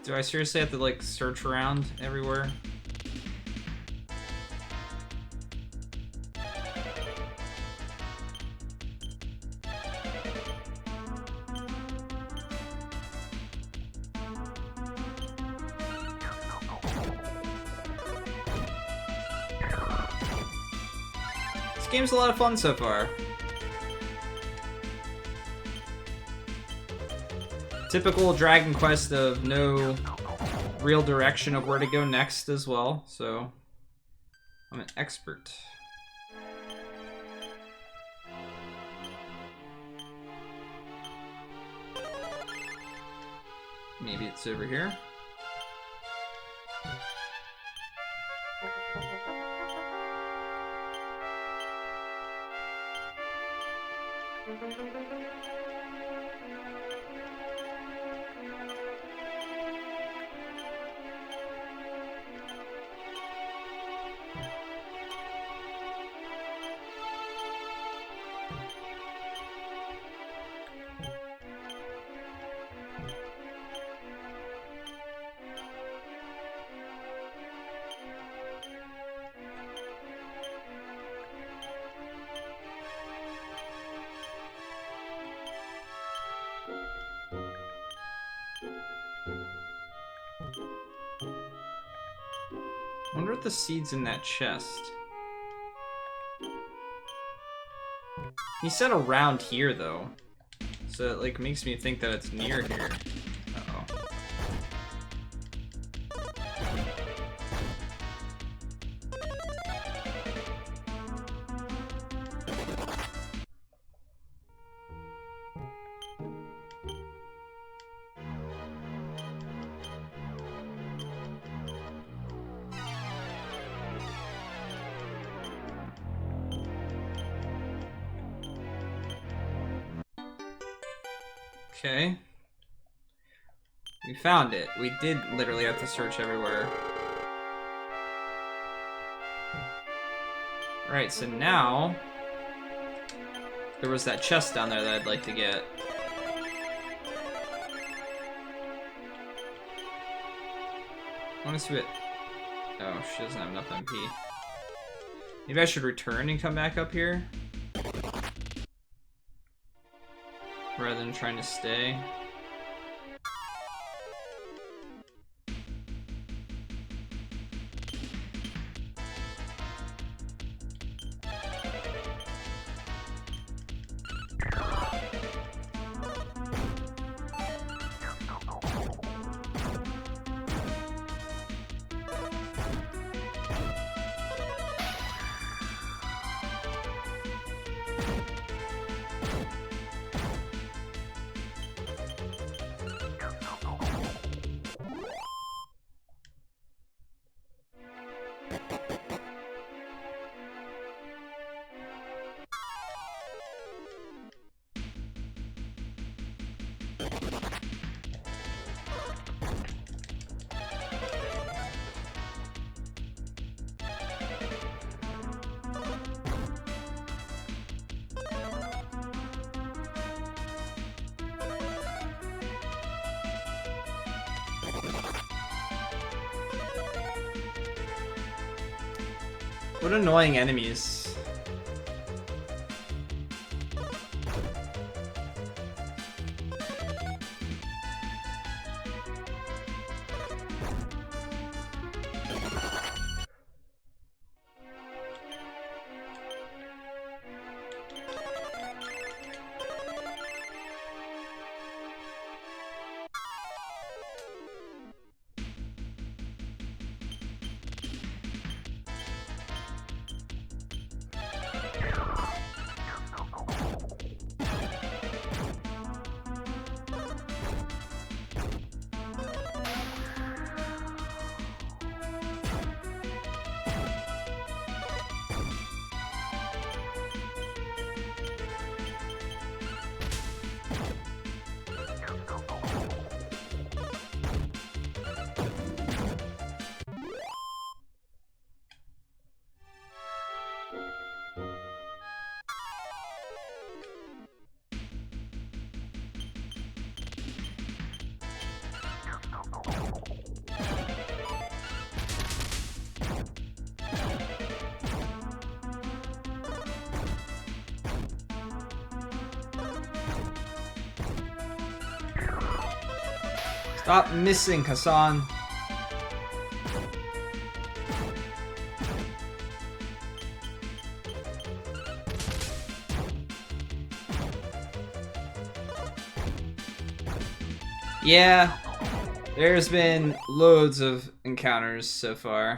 Speaker 1: Do I seriously have to, like, search around everywhere? This game's a lot of fun so far. Typical Dragon Quest of no real direction of where to go next as well, so I'm an expert. Maybe it's over here. I wonder what the seed's in that chest. He said around here, though. So it, like, makes me think that it's near here. Uh-oh. Okay. We found it. We did literally have to search everywhere. Alright, so now... there was that chest down there that I'd like to get. I want to see what... oh, she doesn't have enough MP. Maybe I should return and come back up here? Rather than trying to stay. What annoying enemies. Stop missing, Hassan. Yeah, there's been loads of encounters so far.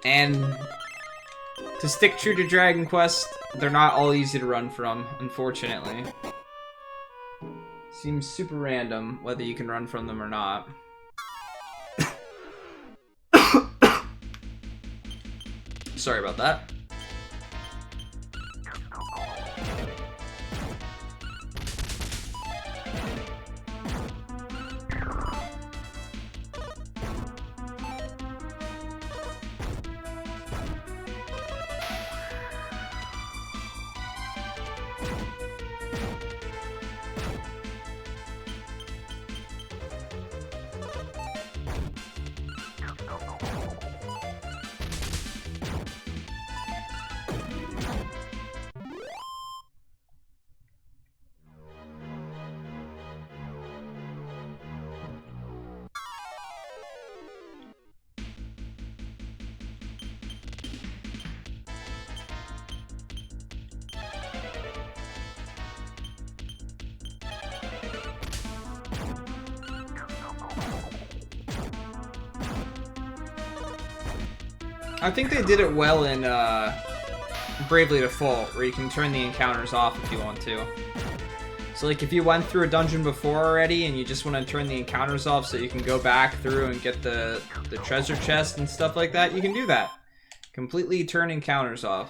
Speaker 1: And to stick true to Dragon Quest, they're not all easy to run from, unfortunately. Seems super random whether you can run from them or not. Sorry about that. I think they did it well in Bravely Default, where you can turn the encounters off if you want to. So like if you went through a dungeon before already and you just want to turn the encounters off so you can go back through and get the treasure chest and stuff like that, you can do that. Completely turn encounters off.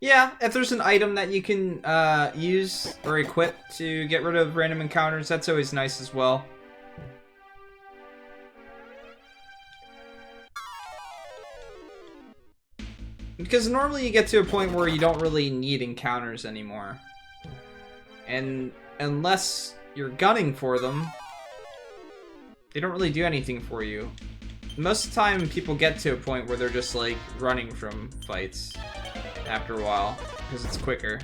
Speaker 1: Yeah, if there's an item that you can use or equip to get rid of random encounters, that's always nice as well. Because normally you get to a point where you don't really need encounters anymore. And unless you're gunning for them, they don't really do anything for you. Most of the time people get to a point where they're just like running from fights after a while, because it's quicker.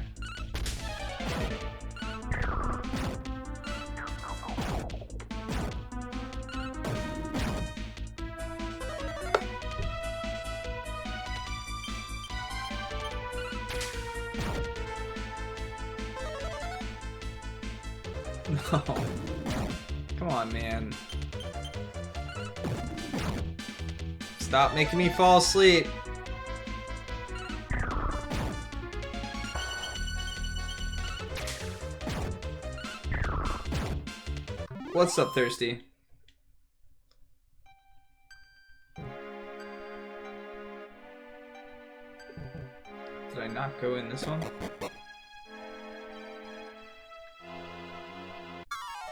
Speaker 1: No. Come on, man. Stop making me fall asleep. What's up, Thirsty? Did I not go in this one?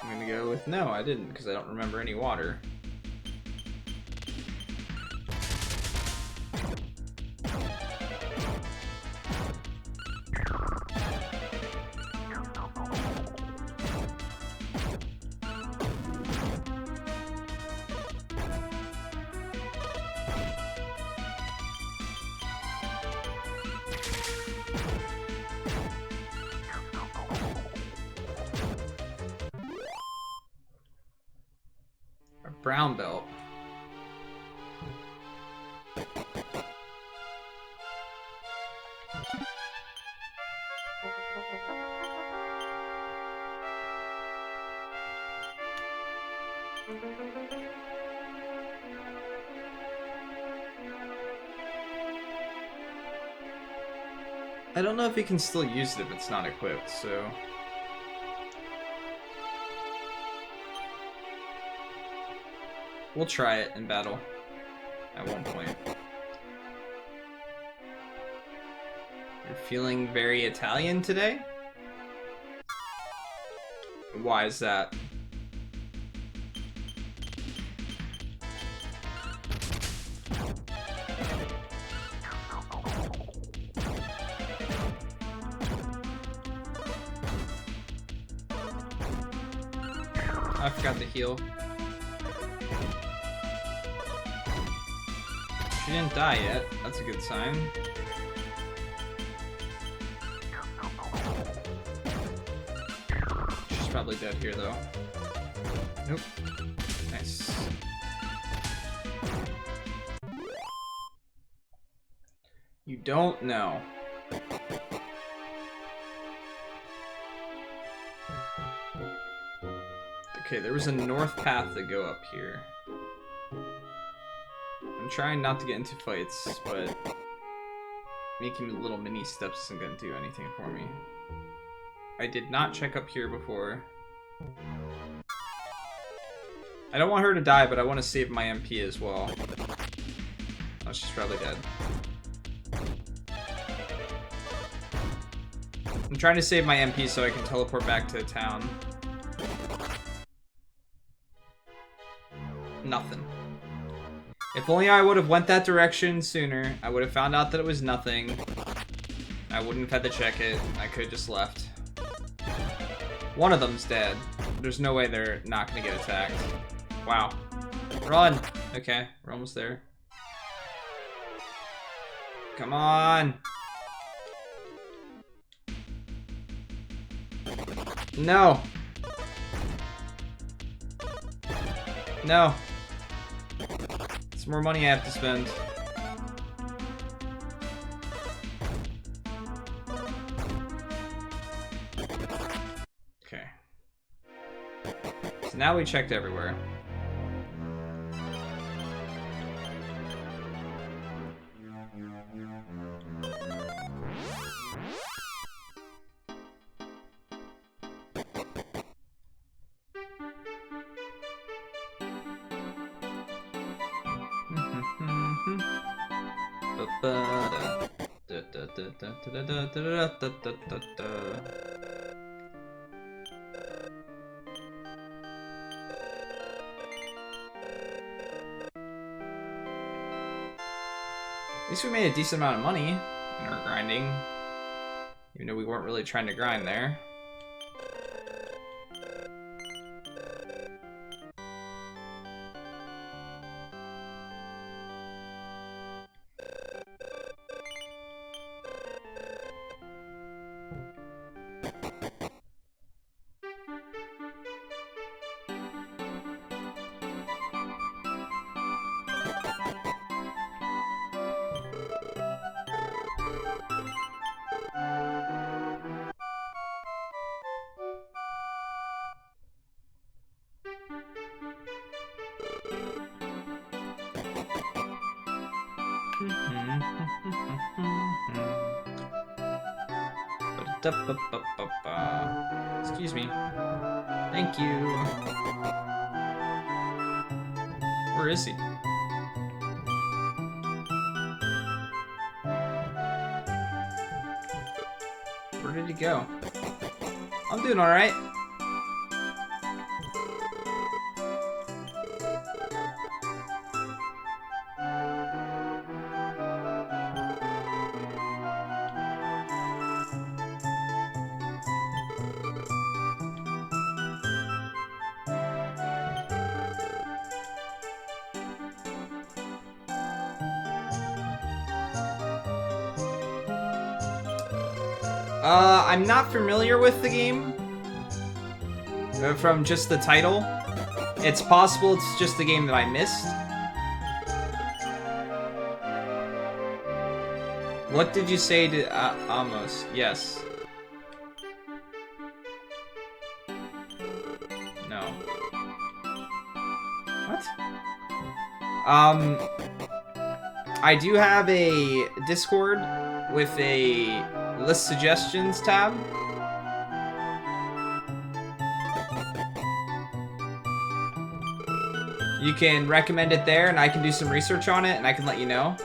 Speaker 1: I'm gonna go with no, I didn't, because I don't remember any water. Brown belt. I don't know if you can still use it if it's not equipped, so... We'll try it in battle at one point. You're feeling very Italian today? Why is that? I forgot to heal. She didn't die yet. That's a good sign. She's probably dead here, though. Nope. Nice. You don't know. Okay, there was a north path to go up here. I'm trying not to get into fights, but making little mini steps isn't going to do anything for me. I did not check up here before. I don't want her to die, but I want to save my MP as well. Oh, she's probably dead. I'm trying to save my MP so I can teleport back to the town. nothing. If only I would have went that direction sooner, I would have found out that it was nothing. I wouldn't have had to check it. I could have just left. One of them's dead. There's no way they're not gonna get attacked. Wow. Run! Okay, we're almost there. Come on! No! No! It's more money I have to spend. Okay. So now we checked everywhere. At least we made a decent amount of money in our grinding, even though we weren't really trying to grind there. Excuse me. Thank you. Where is he? Where did he go? I'm doing alright. I'm not familiar with the game from just the title. It's possible it's just the game that I missed. What did you say to Amos? Yes. No. What? I do have a Discord with a list suggestions tab. You can recommend it there and I can do some research on it and I can let you know.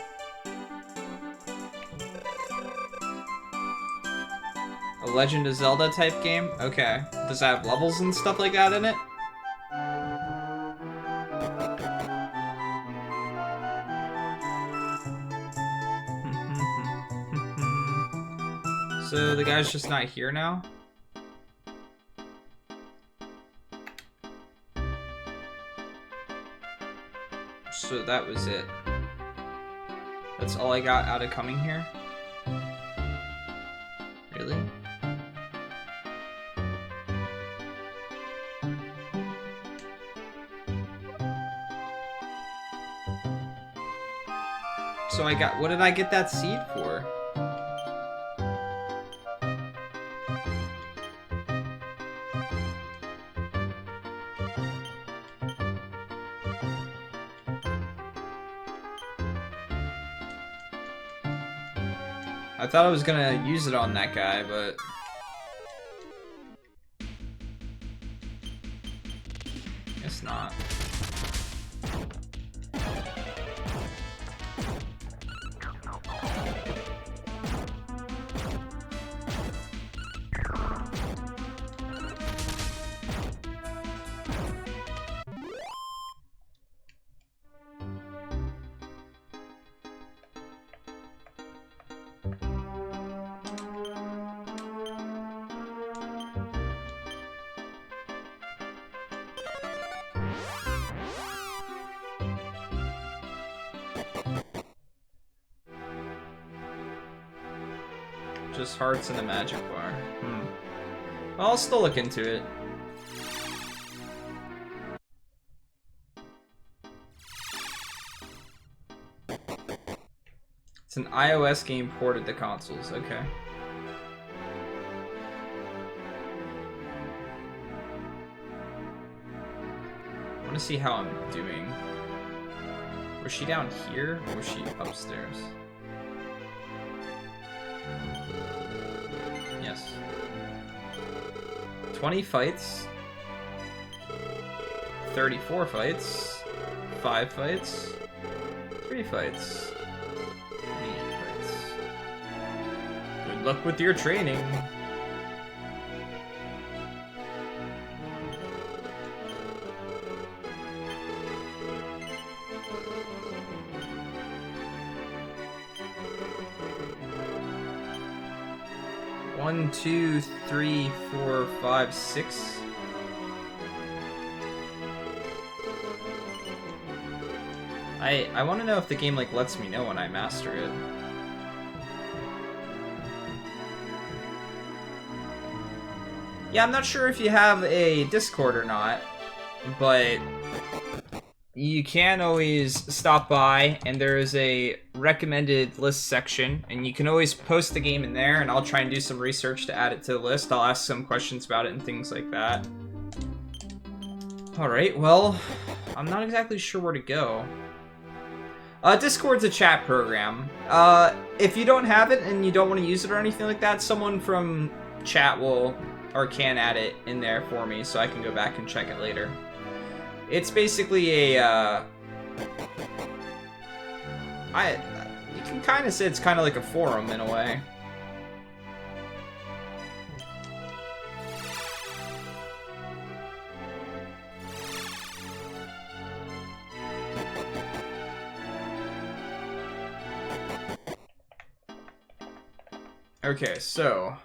Speaker 1: A Legend of Zelda type game? Okay. Does it have levels and stuff like that in it? So the guy's just not here now? So that was it. That's all I got out of coming here? Really? So I got, what did I get that seed for? I thought I was gonna use it on that guy, but... guess not. just hearts and a magic bar. Well, I'll still look into it. It's an iOS game ported to consoles. Okay. I want to see how I'm doing. Was she down here or was she upstairs? Yes. 20 fights. 34 fights. 5 fights. 3 fights. 8 fights. Good luck with your training. One, two, three, four, five, six. I want to know if the game like lets me know when I master it. Yeah, I'm not sure if you have a Discord or not, but you can always stop by, and there is a recommended list section, and you can always post the game in there, and I'll try and do some research to add it to the list. I'll ask some questions about it and things like that. Alright, well, I'm not exactly sure where to go. Discord's a chat program. If you don't have it and you don't want to use it or anything like that, someone from chat will, or can add it in there for me so I can go back and check it later. It's basically a, you can kind of say it's kind of like a forum in a way. Okay, so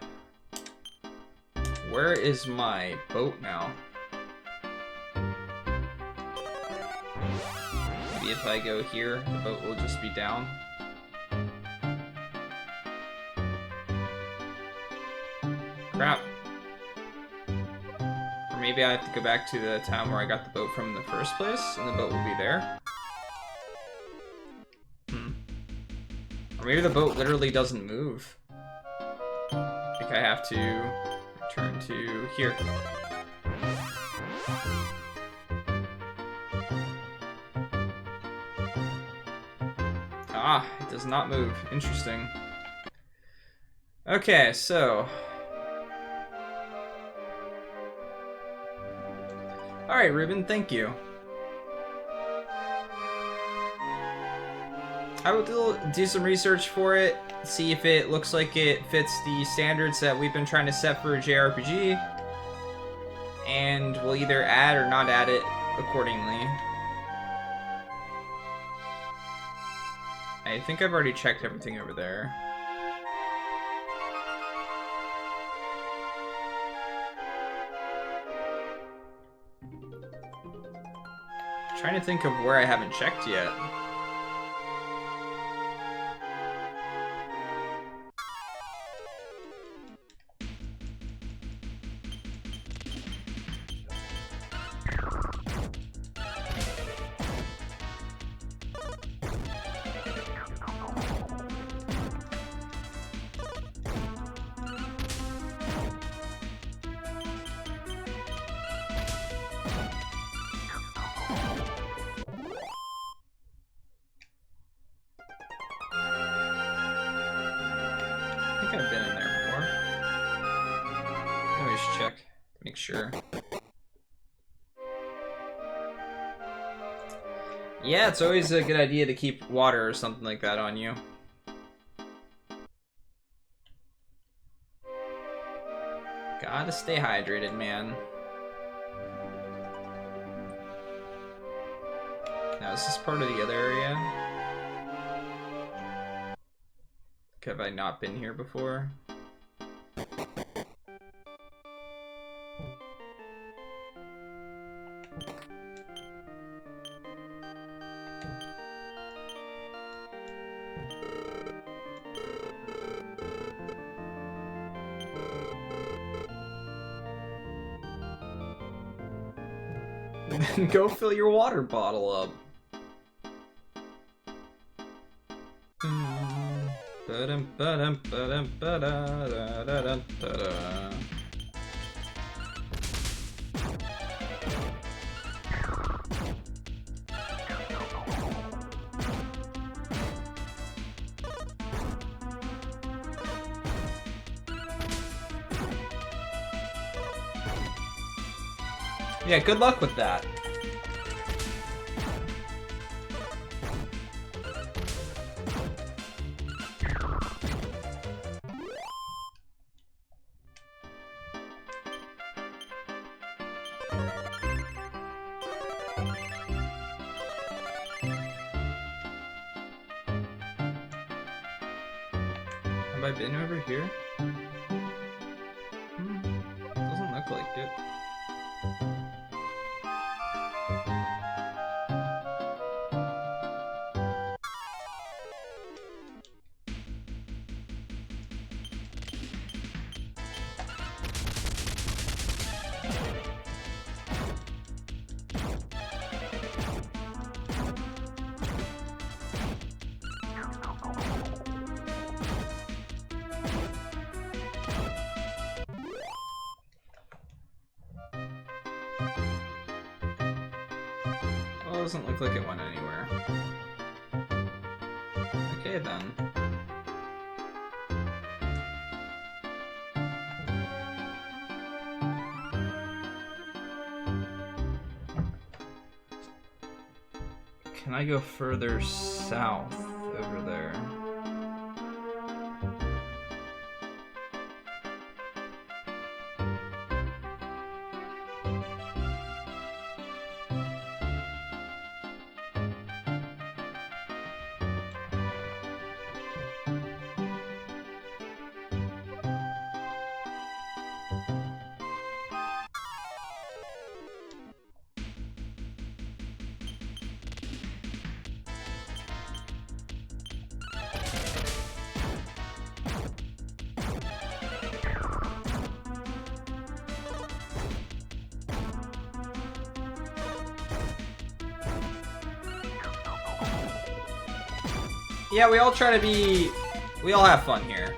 Speaker 1: where is my boat now? Maybe if I go here, the boat will just be down. Crap. Or maybe I have to go back to the town where I got the boat from in the first place, and the boat will be there. Or maybe the boat literally doesn't move. I think I have to return to here. Ah, it does not move. Interesting. Okay, so... Alright, Ruben, thank you. I will do some research for it, see if it looks like it fits the standards that we've been trying to set for a JRPG, and we'll either add or not add it accordingly. I think I've already checked everything over there. I'm trying to think of where I haven't checked yet. I think I've been in there before. I always check to make sure. Yeah, it's always a good idea to keep water or something like that on you. Gotta stay hydrated, man. Now, is this part of the other area? Have I not been here before? Then go fill your water bottle up. Yeah, good luck with that. Have I been over here? Doesn't look like it. Well, it doesn't look like it went anywhere. Okay then. Can I go further south over there? Yeah, we all try to be... We all have fun here.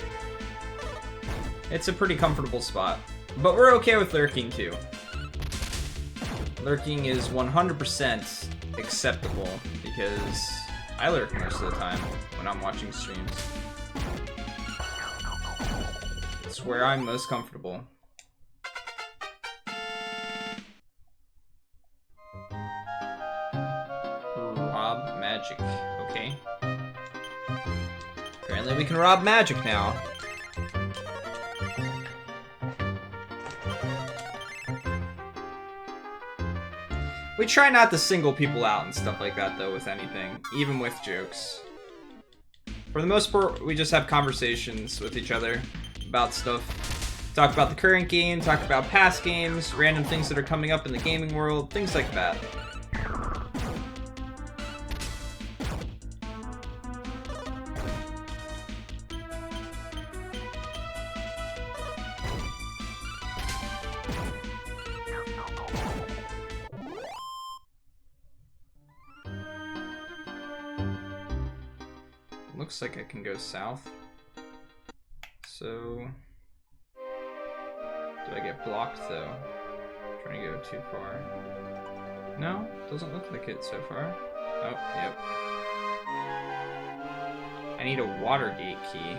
Speaker 1: It's a pretty comfortable spot. But we're okay with lurking, too. Lurking is 100% acceptable, because I lurk most of the time when I'm watching streams. It's where I'm most comfortable. Rob magic. Okay. Apparently we can rob magic now. We try not to single people out and stuff like that, though, with anything, even with jokes. For the most part, we just have conversations with each other about stuff. Talk about the current game, talk about past games, random things that are coming up in the gaming world, things like that. Looks like I can go south. So... do I get blocked, though? I'm trying to go too far. No, doesn't look like it so far. Oh, yep. I need a Watergate key.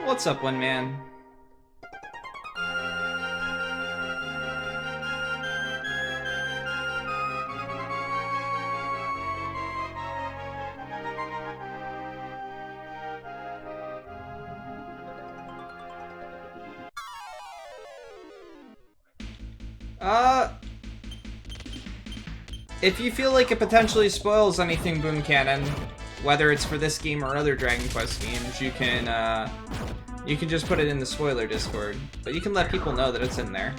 Speaker 1: What's up, one man? if you feel like it potentially spoils anything Boom Cannon, whether it's for this game or other Dragon Quest games, you can just put it in the spoiler Discord. But you can let people know that it's in there.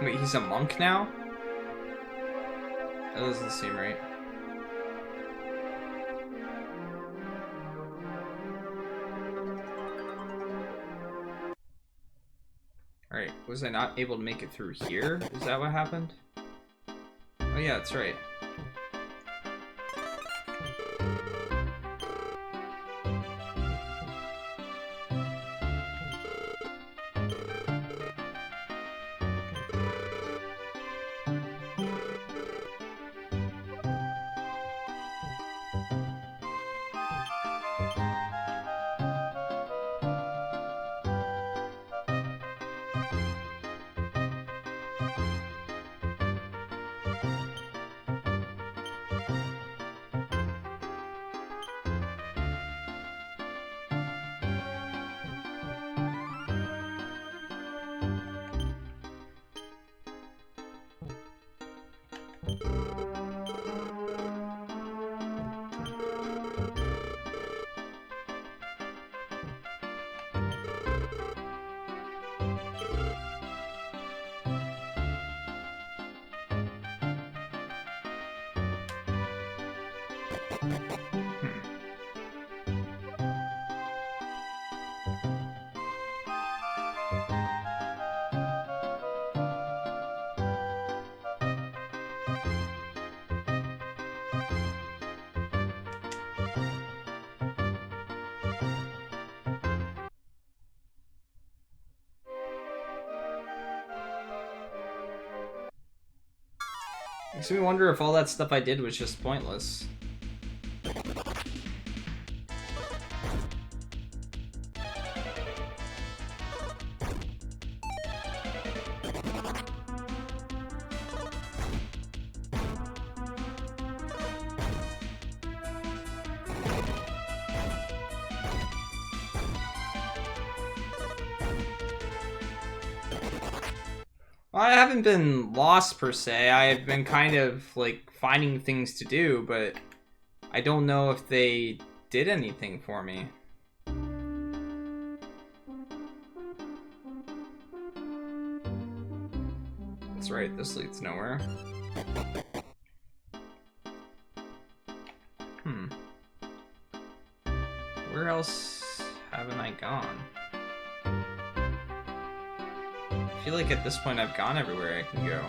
Speaker 1: Wait, he's a monk now? That doesn't seem right. Alright, was I not able to make it through here? Is that what happened? Oh yeah, that's right. Makes me wonder if all that stuff I did was just pointless. I haven't been lost per se. I've been kind of like finding things to do, but I don't know if they did anything for me. That's right, this leads nowhere. Where else haven't I gone? I feel like at this point I've gone everywhere I can go.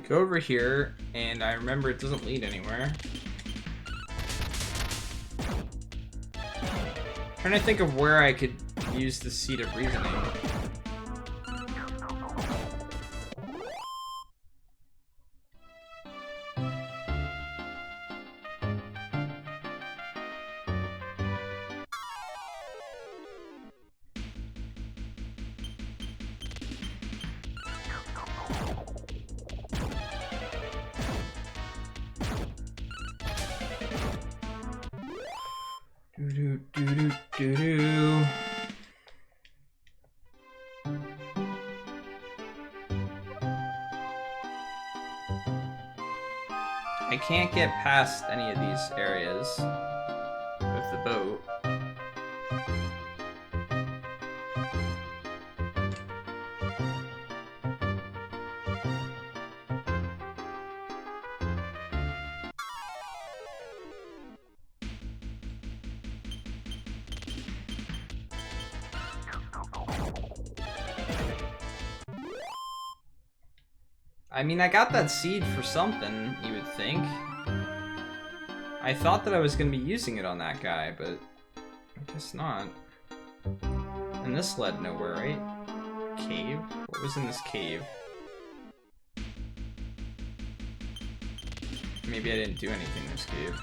Speaker 1: Go over here, and I remember it doesn't lead anywhere. I'm trying to think of where I could use the seat of reasoning. Do-do-do-do-do-do. I can't get past any of these areas with the boat. I mean, I got that seed for something, you would think. I thought that I was going to be using it on that guy, but I guess not. And this led nowhere, right? Cave? What was in this cave? Maybe I didn't do anything in this cave.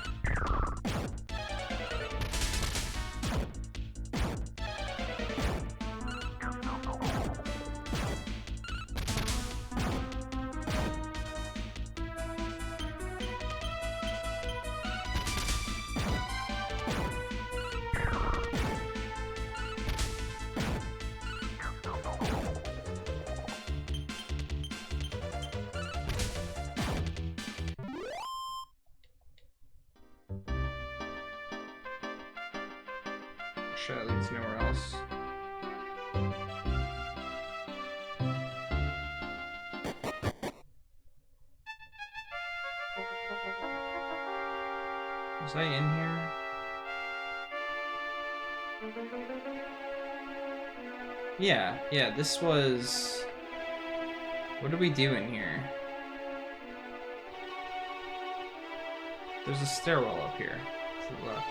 Speaker 1: Sure, that leads nowhere else. Was I in here? Yeah, this was... What did we do in here? There's a stairwell up here to the left.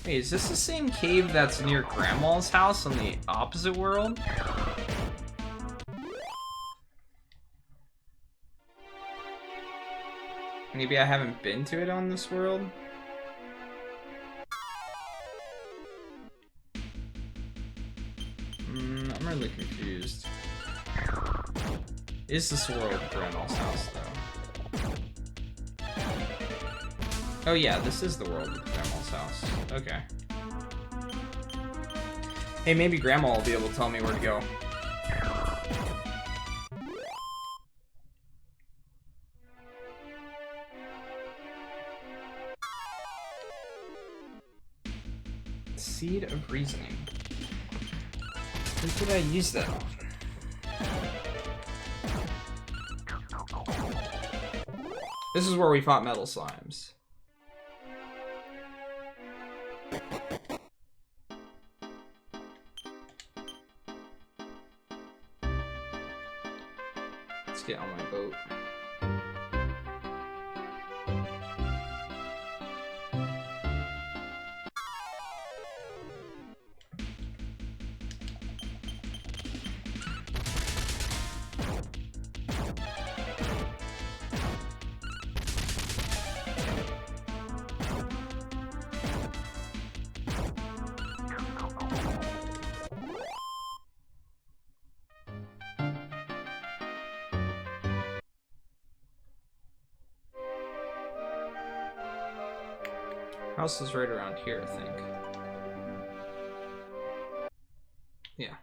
Speaker 1: Hey, is this the same cave that's near Grandma's house on the opposite world? Maybe I haven't been to it on this world? I'm really confused. Is this world Grandma's house, though? Oh yeah, this is the world of Grandma's house. Okay. Hey, maybe Grandma will be able to tell me where to go. Seed of Reasoning. Who did I use that on? This is where we fought metal slimes. Let's get on my boat. House is right around here, I think. Yeah.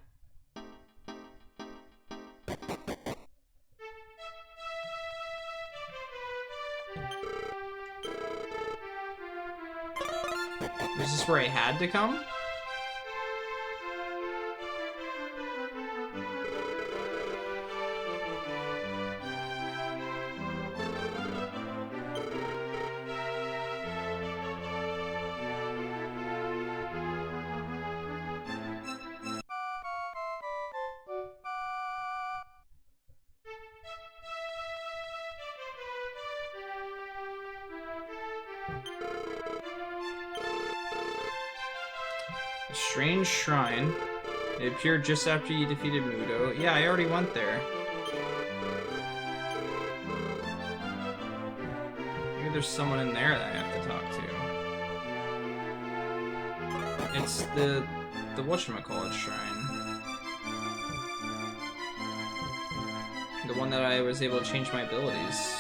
Speaker 1: Is this where I had to come? A strange shrine. It appeared just after you defeated Mudo. Yeah, I already went there. Maybe there's someone in there that I have to talk to. It's the whatchamacallit shrine. The one that I was able to change my abilities.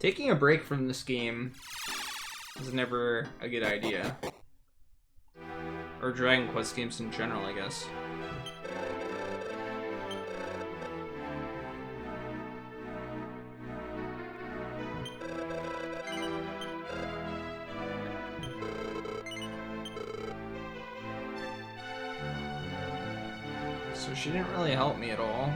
Speaker 1: Taking a break from this game is never a good idea. Or Dragon Quest games in general, I guess. So she didn't really help me at all.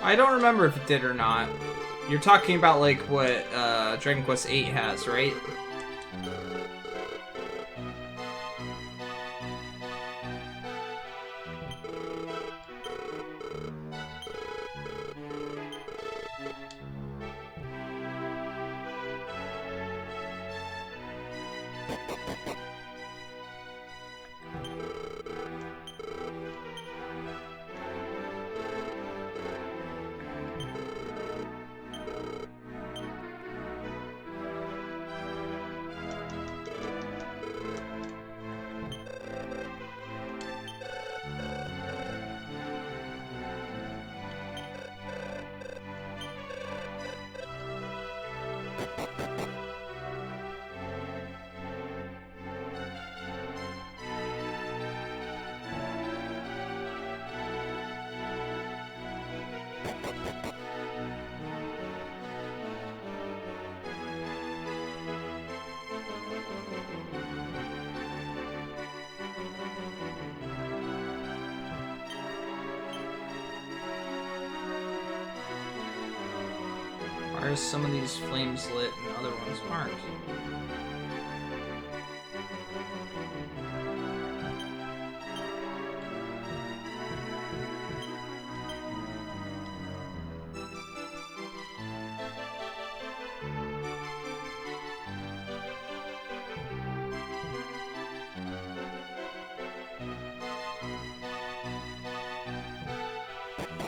Speaker 1: I don't remember if it did or not. You're talking about like what Dragon Quest VIII has, right? Why are some of these flames lit and other ones aren't?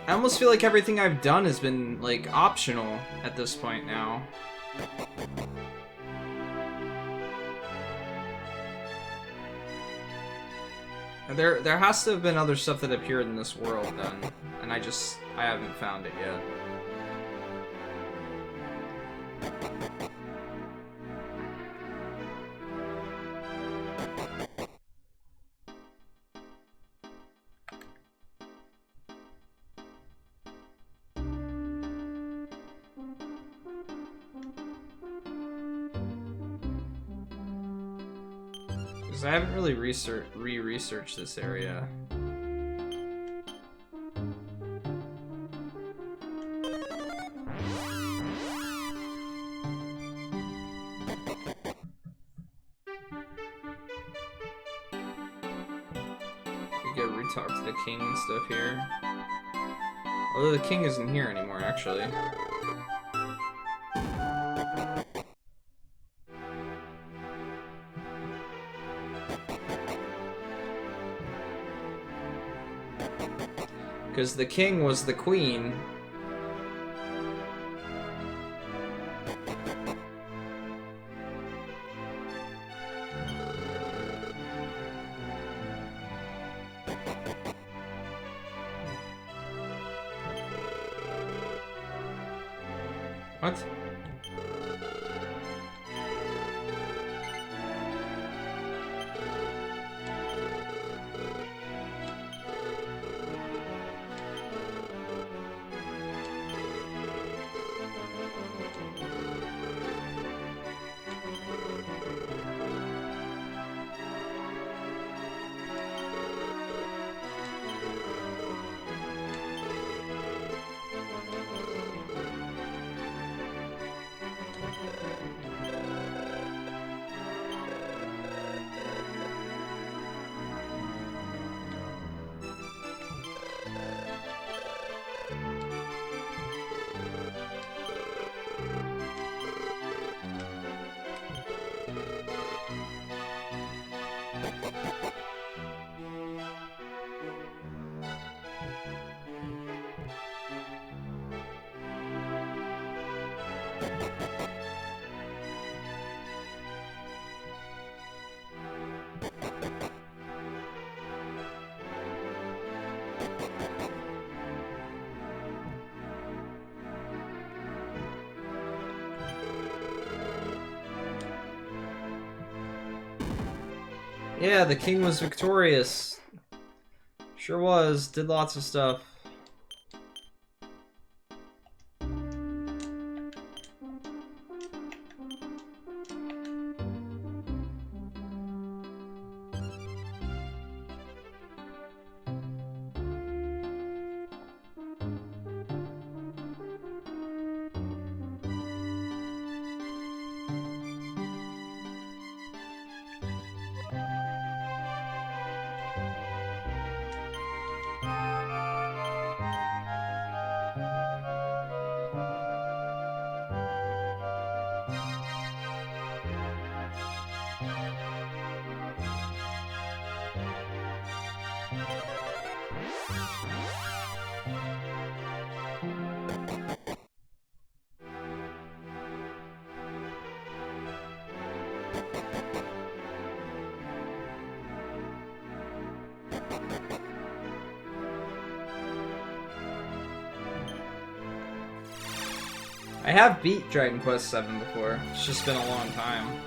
Speaker 1: I almost feel like everything I've done has been, like, optional at this point now. There has to have been other stuff that appeared in this world then, and I haven't found it yet. Because I haven't really re-researched this area. We go re-talk to the king and stuff here. Although the king isn't here anymore, actually. Because the king was the queen. What? Yeah, the king was victorious. Sure was. Did lots of stuff. I have beat Dragon Quest VII before. It's just been a long time.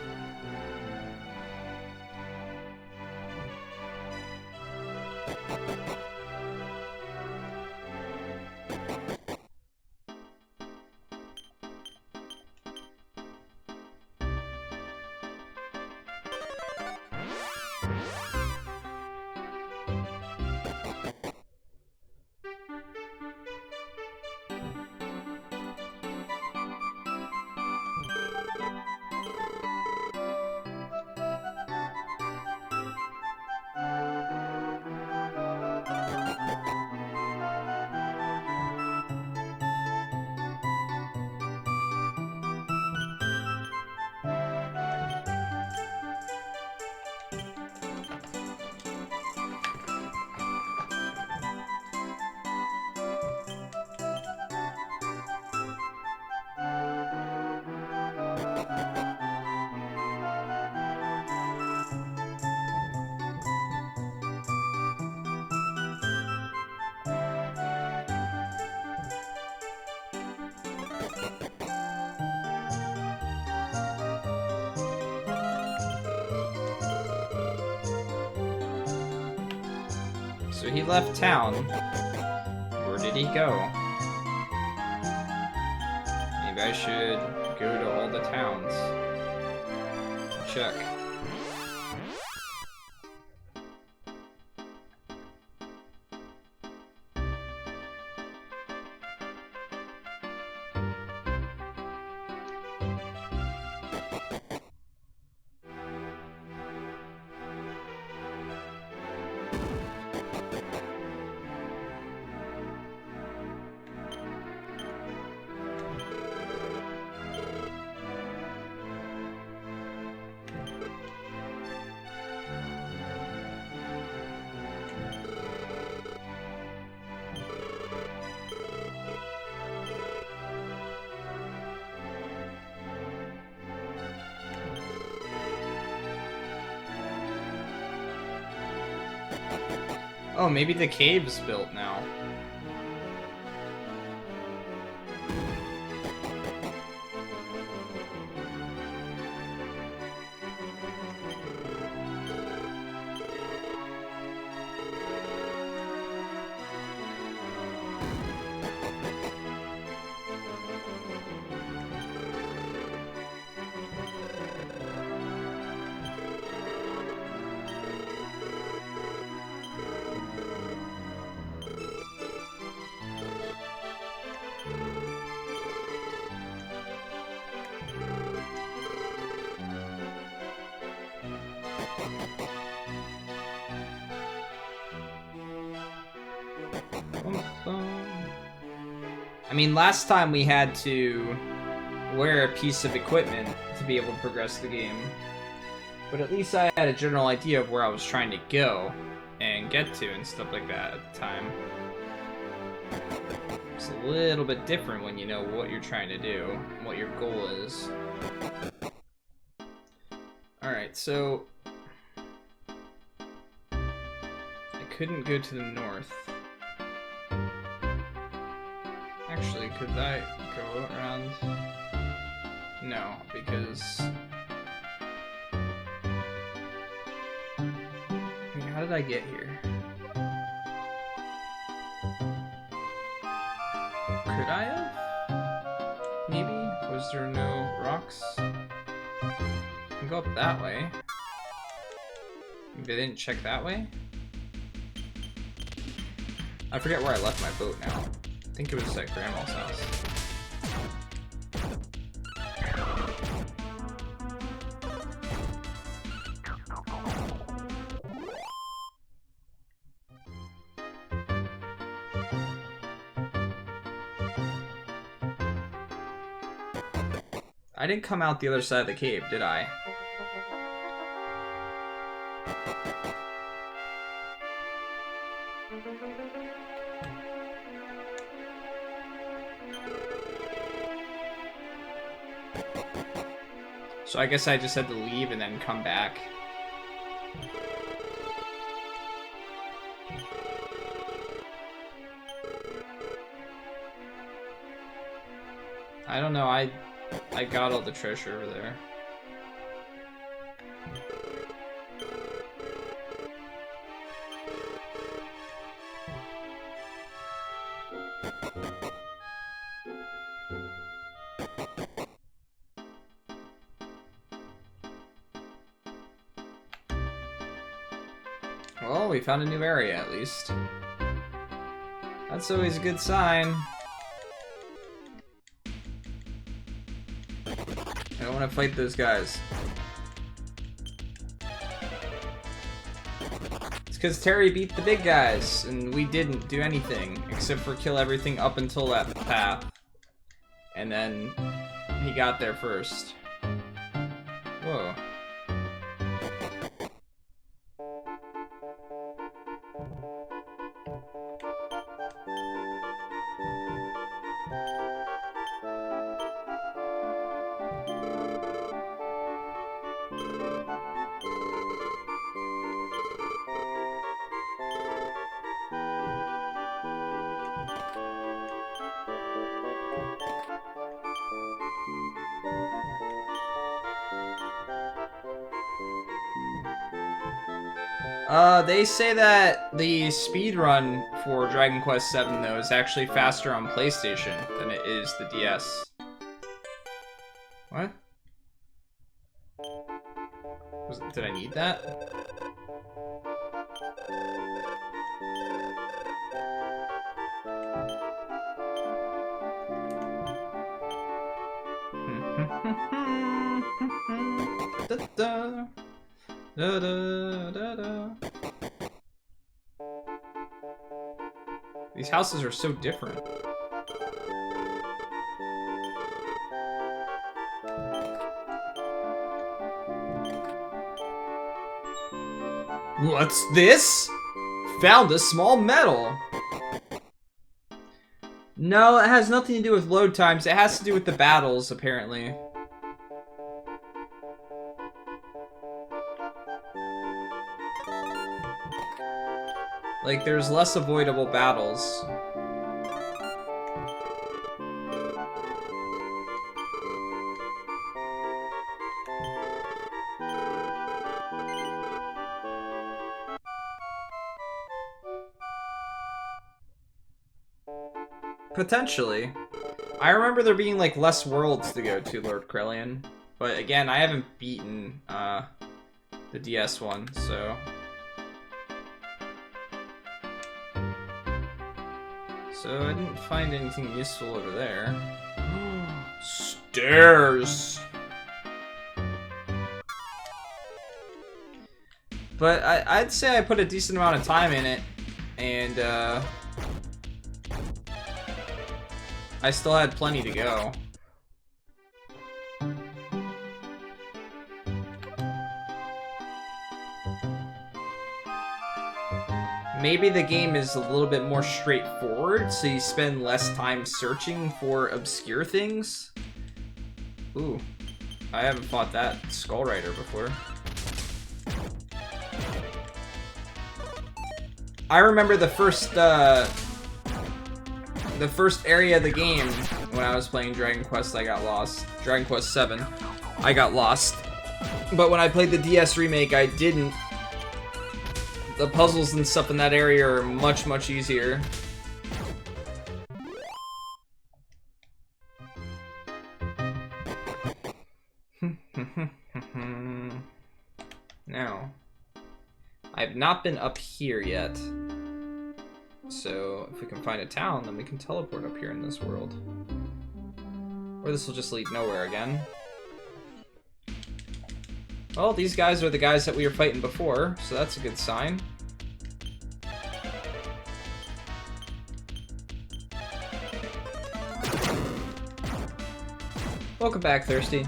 Speaker 1: So he left town. Where did he go? Maybe I should go to all the towns. Check. Oh, maybe the cave's built now. I mean, last time we had to wear a piece of equipment to be able to progress the game. But at least I had a general idea of where I was trying to go and get to and stuff like that at the time. It's a little bit different when you know what you're trying to do and what your goal is. Alright, so I couldn't go to the north. Actually, could I go around? No, because How did I get here? Could I have? Maybe? Was there no rocks? I can go up that way. Maybe they didn't check that way? I forget where I left my boat now. I think it was at Grandma's house. I didn't come out the other side of the cave, did I? So I guess I just had to leave and then come back. I don't know, I got all the treasure over there. Well, we found a new area at least. That's always a good sign. I don't want to fight those guys. It's because Terry beat the big guys, and we didn't do anything except for kill everything up until that path. And then he got there first. Whoa. They say that the speedrun for Dragon Quest VII, though, is actually faster on PlayStation than it is the DS. What? Did I need that? Da, da, da, da. These houses are so different. What's this? Found a small medal. No, it has nothing to do with load times. It has to do with the battles, apparently. Like, there's less avoidable battles. Potentially. I remember there being, like, less worlds to go to, Lord Krellian. But again, I haven't beaten, the DS one, so... So I didn't find anything useful over there. Stairs! But I'd say I put a decent amount of time in it, and I still had plenty to go. Maybe the game is a little bit more straightforward, so you spend less time searching for obscure things. Ooh, I haven't fought that Skull Rider before. I remember the first area of the game when I was playing Dragon Quest, I got lost. Dragon Quest VII, I got lost. But when I played the DS remake, I didn't. the puzzles and stuff in that area are much easier. Now, I've not been up here yet. So if we can find a town, then we can teleport up here in this world. Or this will just lead nowhere again. Well, these guys are the guys that we were fighting before, so that's a good sign. Welcome back, Thirsty.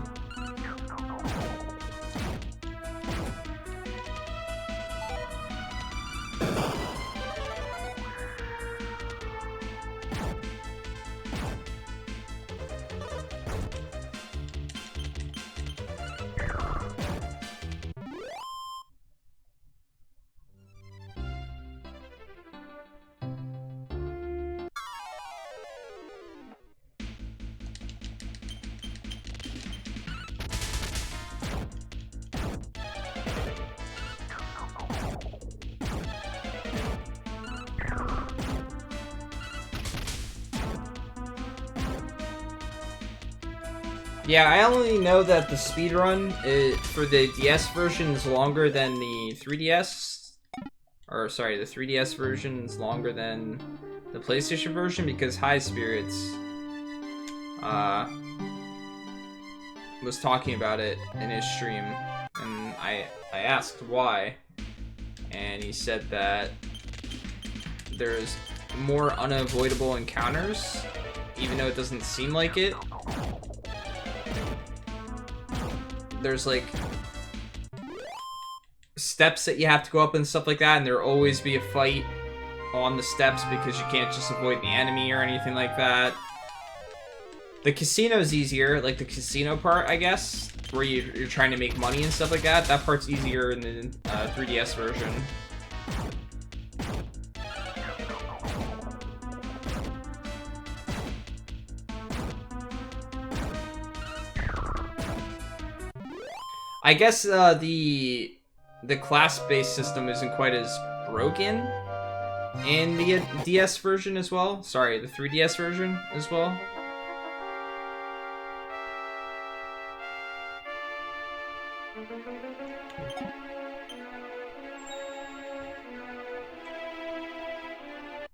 Speaker 1: Yeah, I only know that the speedrun for the DS version is longer than the 3DS. Or, sorry, the 3DS version is longer than the PlayStation version because High Spirits was talking about it in his stream. And I asked why. And he said that there's more unavoidable encounters, even though it doesn't seem like it. There's like steps that you have to go up and stuff like that, and there'll always be a fight on the steps because you can't just avoid the enemy or anything like that. The casino's easier, like the casino part, I guess, where you're trying to make money and stuff like that. That part's easier in the 3DS version. I guess the class-based system isn't quite as broken in the DS version as well. Sorry, the 3DS version as well.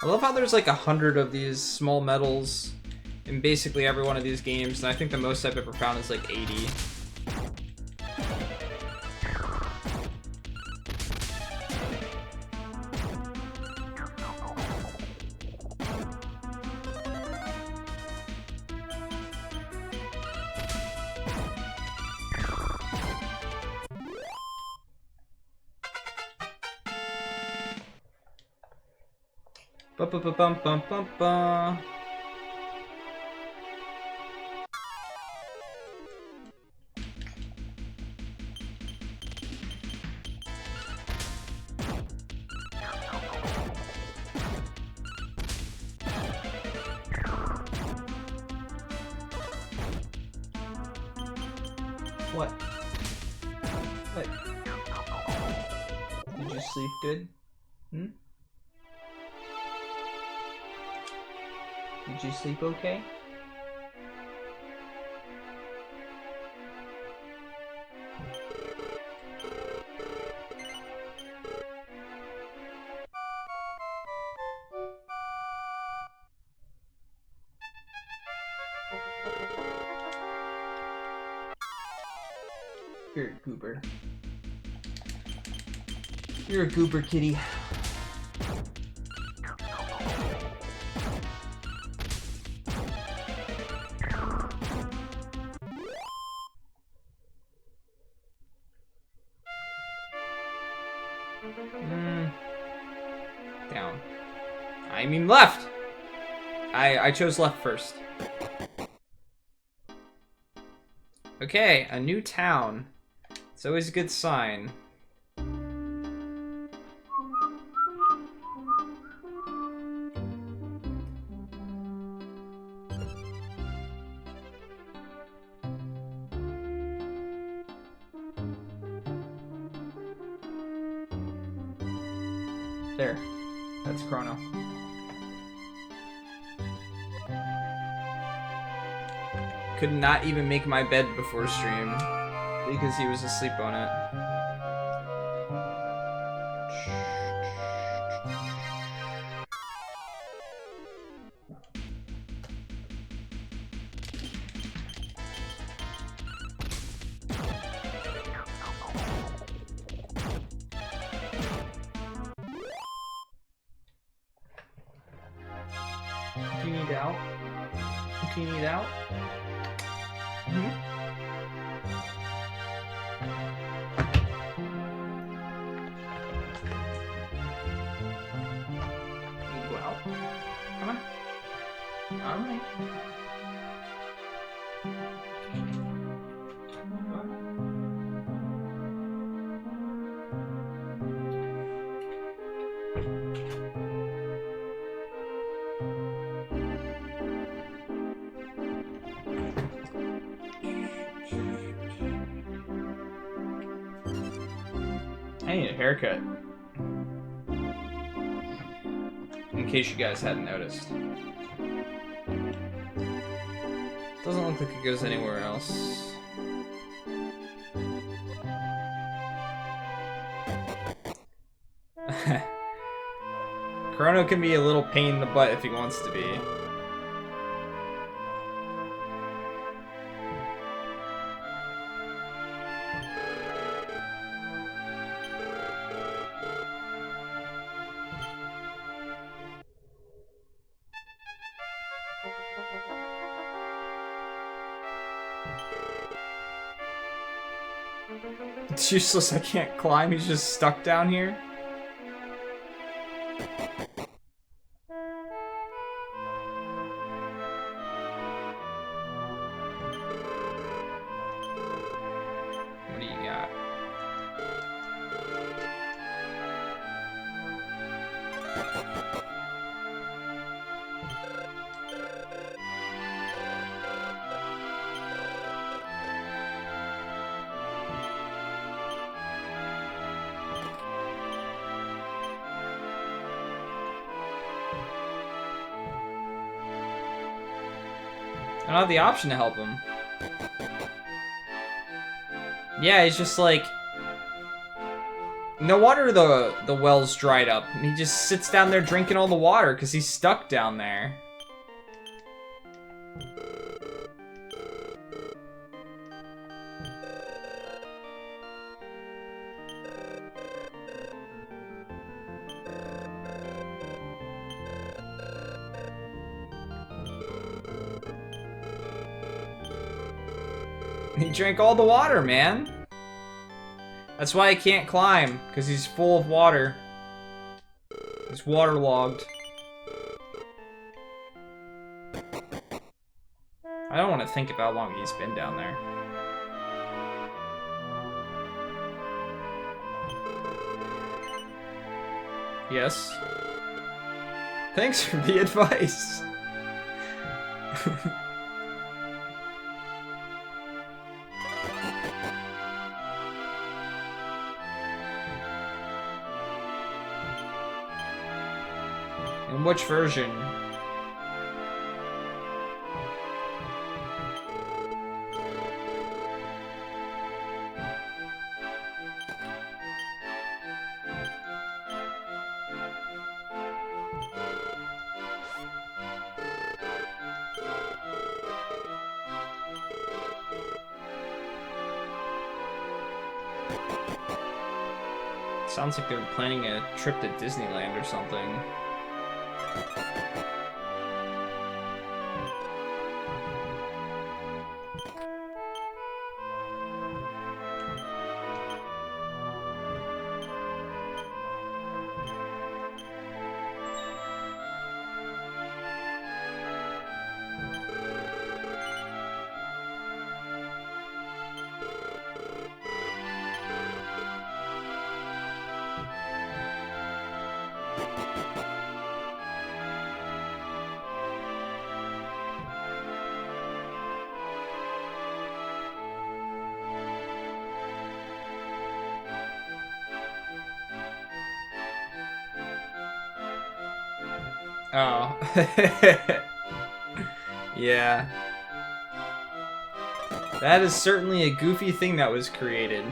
Speaker 1: I love how there's like 100 of these small medals in basically every one of these games, and I think the most I've ever found is like 80. Ba-ba-ba-bum-bum-bum-bum. What? What? Did you sleep good? Hmm? Did you sleep okay? You're a goober. You're a goober, kitty. Down. I mean left! I chose left first. Okay, a new town. It's always a good sign. There. That's Chrono. Could not even make my bed before stream because he was asleep on it. Do you need out? Do you need out? Go out. Come on. Alright. I need a haircut. In case you guys hadn't noticed. Doesn't look like it goes anywhere else. Chrono can be a little pain in the butt if he wants to be. It's useless, I can't climb, he's just stuck down here. What do you got? I don't have the option to help him. Yeah, he's just like... No wonder the well's dried up. And he just sits down there drinking all the water because he's stuck down there. He drank all the water, man. That's why he can't climb, because he's full of water. He's waterlogged. I don't want to think about how long he's been down there. Yes. Thanks for the advice. In which version? Sounds like they're planning a trip to Disneyland or something. Oh. Yeah. That is certainly a goofy thing that was created.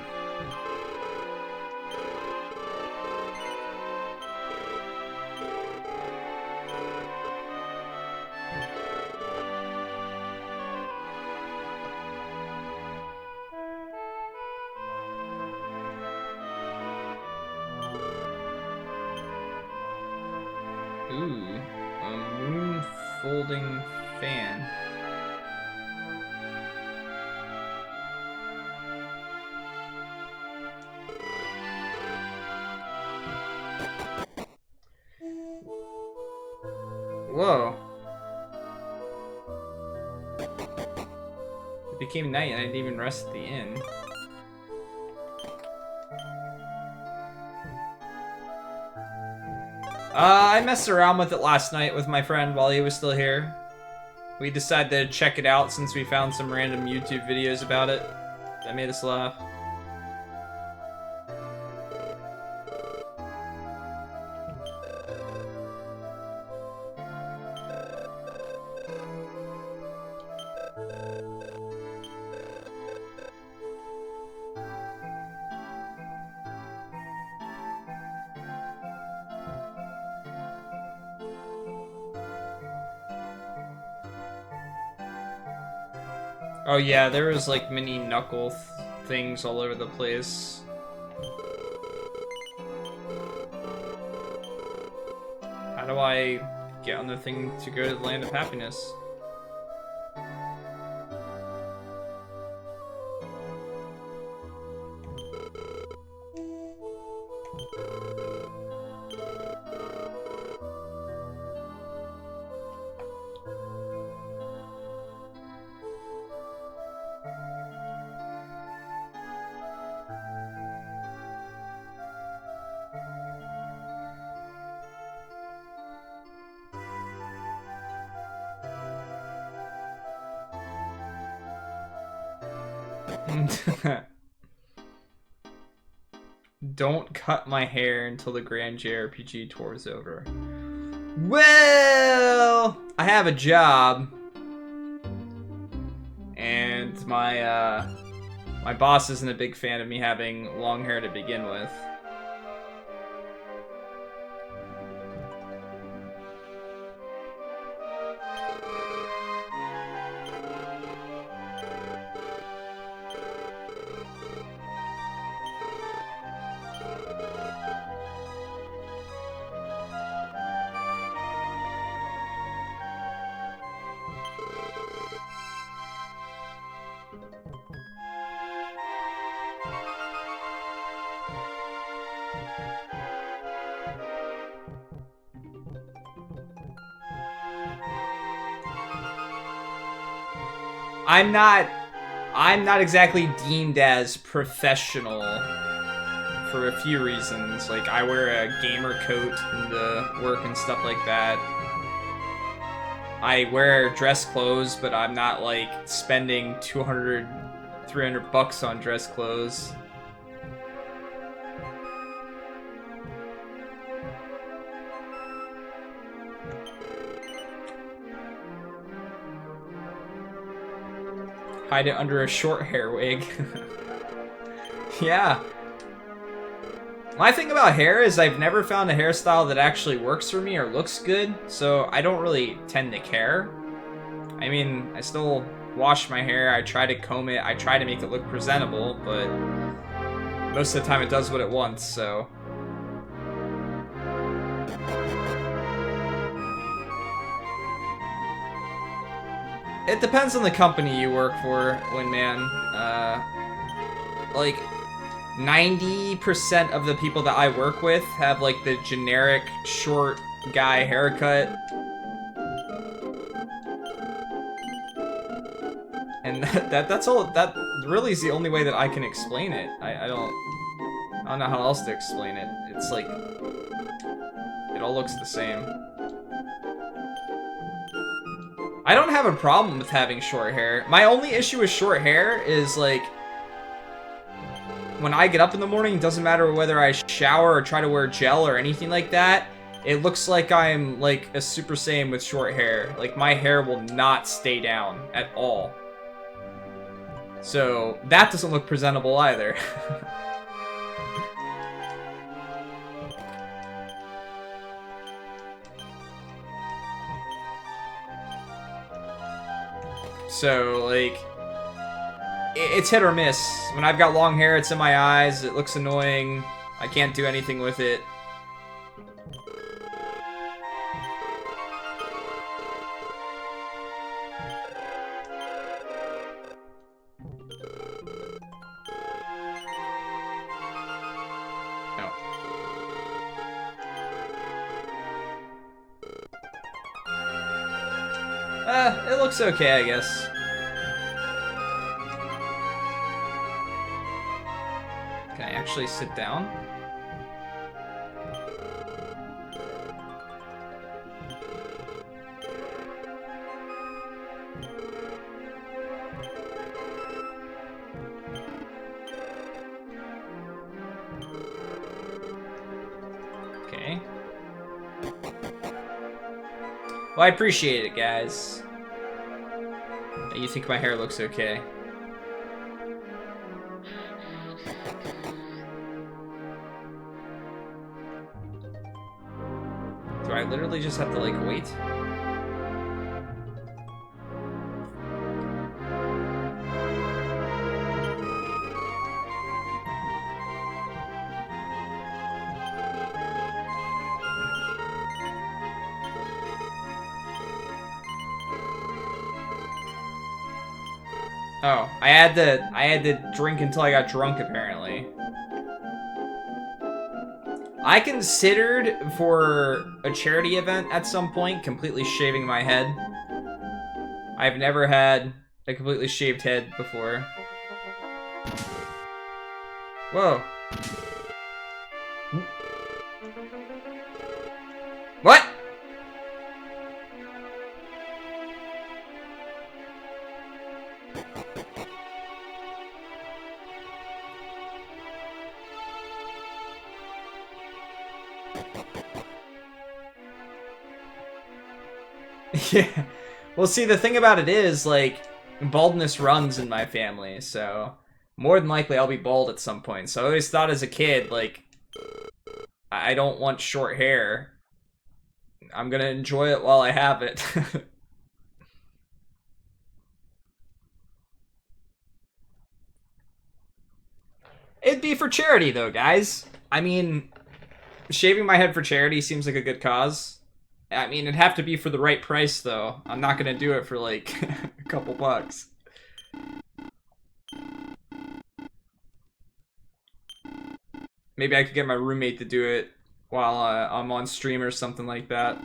Speaker 1: Ooh, a moon folding fan. Whoa. It became night and I didn't even rest at the inn. I messed around with it last night with my friend while he was still here. We decided to check it out since we found some random YouTube videos about it. That made us laugh. Oh yeah, there was like mini knuckle things all over the place. How do I get on the thing to go to the land of happiness? Don't cut my hair until the Grand JRPG tour is over. Well, I have a job, and my boss isn't a big fan of me having long hair to begin with. I'm not exactly deemed as professional for a few reasons. Like, I wear a gamer coat into work and stuff like that. I wear dress clothes, but I'm not like spending 200, 300 bucks on dress clothes. Hide it under a short hair wig. Yeah. My thing about hair is I've never found a hairstyle that actually works for me or looks good, so I don't really tend to care. I mean, I still wash my hair, I try to comb it, I try to make it look presentable, but most of the time it does what it wants, so... It depends on the company you work for, Windman. Like, 90% of the people that I work with have, like, the generic short guy haircut. And that's all, that really is the only way that I can explain it. I don't know how else to explain it. It's like, it all looks the same. I don't have a problem with having short hair. My only issue with short hair is, like, when I get up in the morning, it doesn't matter whether I shower or try to wear gel or anything like that, it looks like I'm like a Super Saiyan with short hair. Like my hair will not stay down at all. So that doesn't look presentable either. So like, it's hit or miss. When I've got long hair, it's in my eyes, it looks annoying, I can't do anything with it. No. It looks okay, I guess. Can I actually sit down? Okay. Well, I appreciate it, guys. You think my hair looks okay? Do I literally just have to, like, wait? Oh, I had to drink until I got drunk, apparently. I considered, for a charity event at some point, completely shaving my head. I've never had a completely shaved head before. Whoa. What? Yeah. Well, see, the thing about it is, like, baldness runs in my family, so more than likely I'll be bald at some point. So I always thought as a kid, like, I don't want short hair. I'm gonna enjoy it while I have it. It'd be for charity, though, guys. I mean, shaving my head for charity seems like a good cause. I mean, it'd have to be for the right price, though. I'm not gonna do it for, like, a couple bucks. Maybe I could get my roommate to do it while I'm on stream or something like that.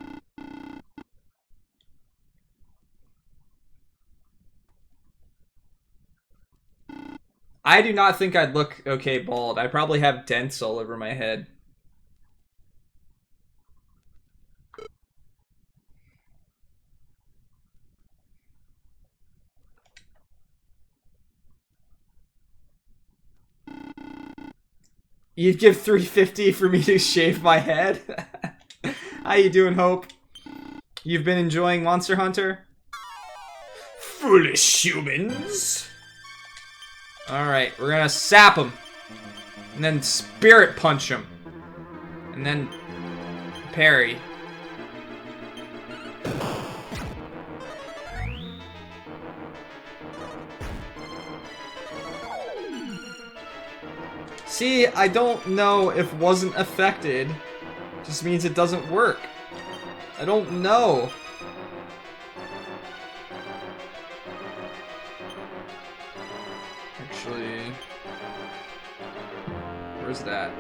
Speaker 1: I do not think I'd look okay bald. I probably have dents all over my head. You'd give $3.50 for me to shave my head? How you doing, Hope? You've been enjoying Monster Hunter? Foolish humans! Alright, we're gonna sap him. And then spirit punch him. And then parry. See, I don't know if wasn't affected just means it doesn't work. I don't know. Actually, where's that?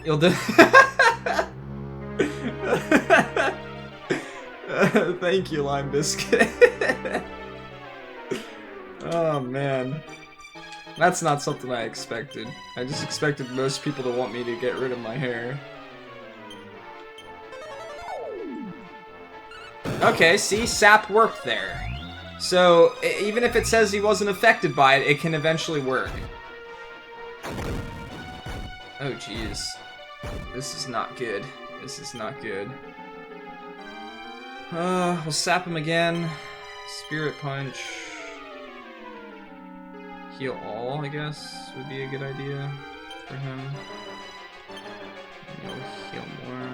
Speaker 1: You'll do. Thank you, Lime Biscuit. Oh man, that's not something I expected. I just expected most people to want me to get rid of my hair. Okay, see? Sap worked there. So, even if it says he wasn't affected by it, it can eventually work. Oh, jeez. This is not good. This is not good. We'll sap him again. Spirit Punch. Heal all, I guess, would be a good idea for him. Maybe he'll heal more.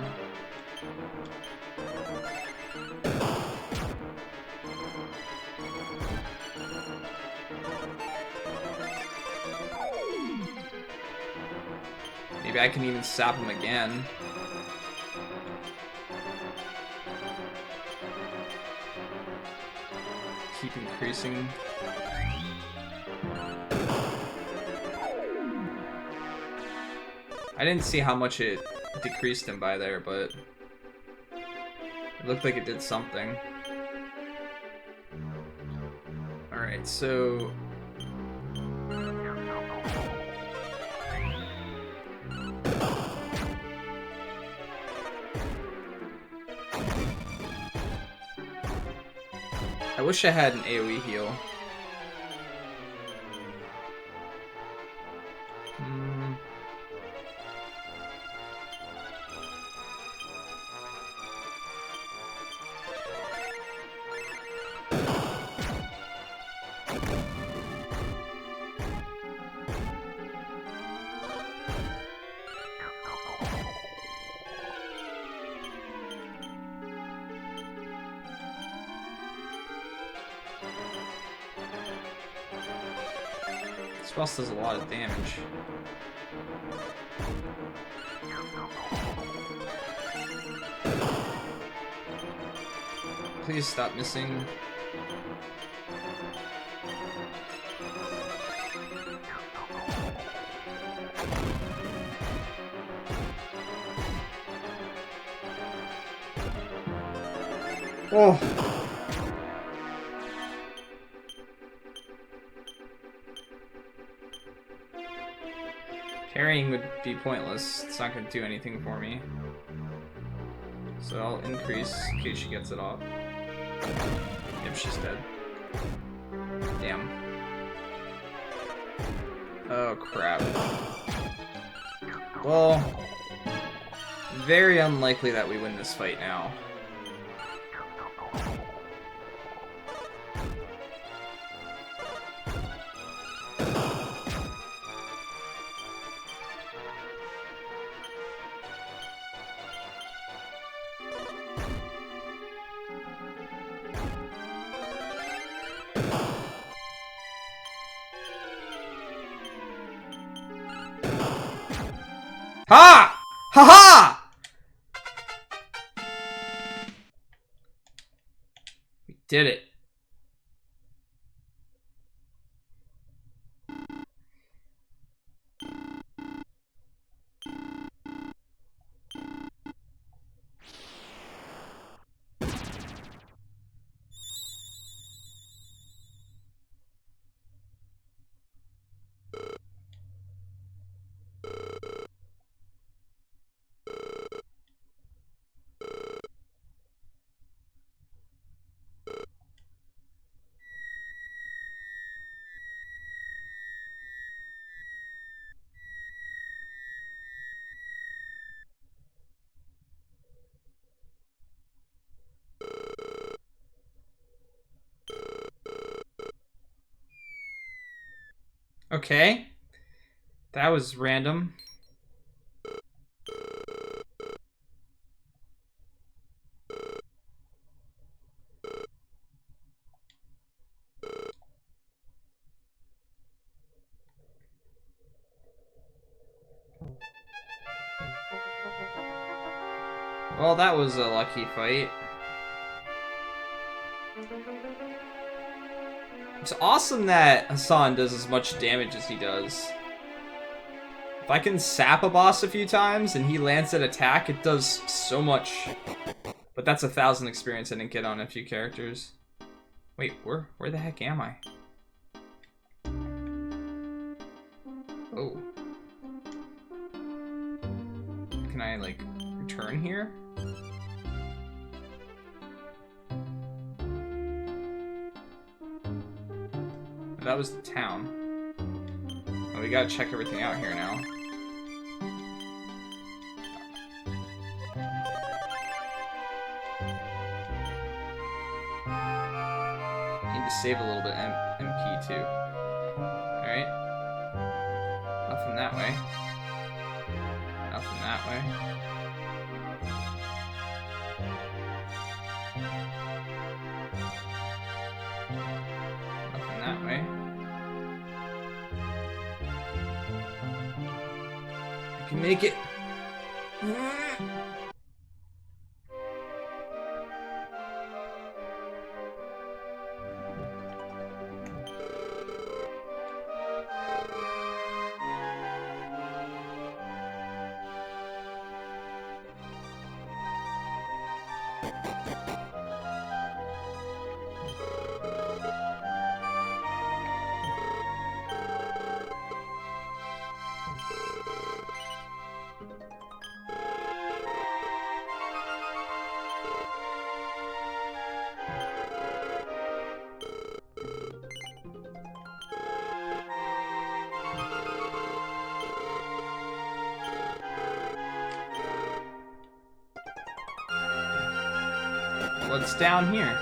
Speaker 1: Maybe I can even sap him again. Keep increasing. I didn't see how much it decreased him by there, but it looked like it did something. Alright, so... I wish I had an AoE heal. This boss does a lot of damage. Please stop missing. Oh. Parrying would be pointless. It's not going to do anything for me. So I'll increase in case she gets it off. Yep, she's dead. Damn. Oh, crap. Well, very unlikely that we win this fight now. Ha! Ha ha! We did it. Okay. That was random. Well, that was a lucky fight. It's awesome that Hassan does as much damage as he does. If I can sap a boss a few times and he lands an attack, it does so much. But that's 1,000 experience I didn't get on a few characters. Wait, where the heck am I? Oh. Can I, like, return here? that was the town. Well, we gotta check everything out here now. Need to save a little bit MP too. Alright. Nothing that way. Nothing that way. Nothing that way. I can make it. What's down here?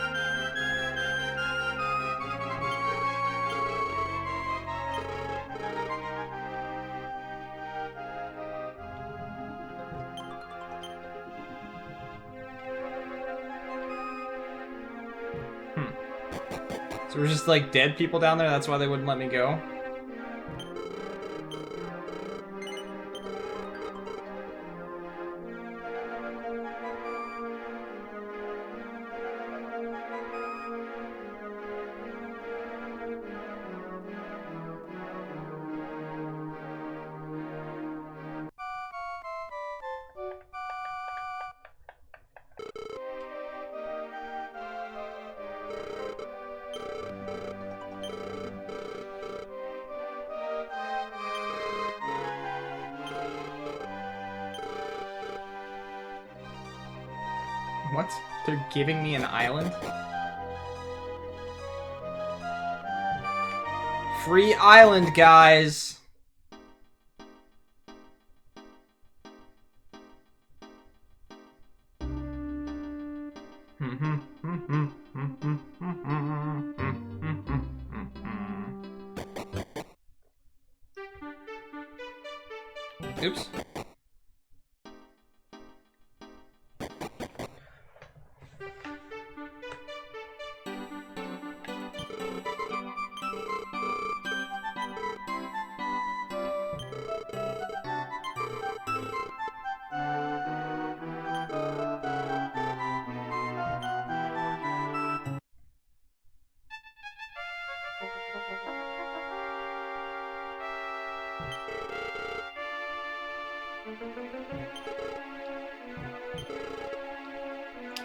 Speaker 1: So we're just like dead people down there, that's why they wouldn't let me go? What? They're giving me an island? Free island, guys! Oops.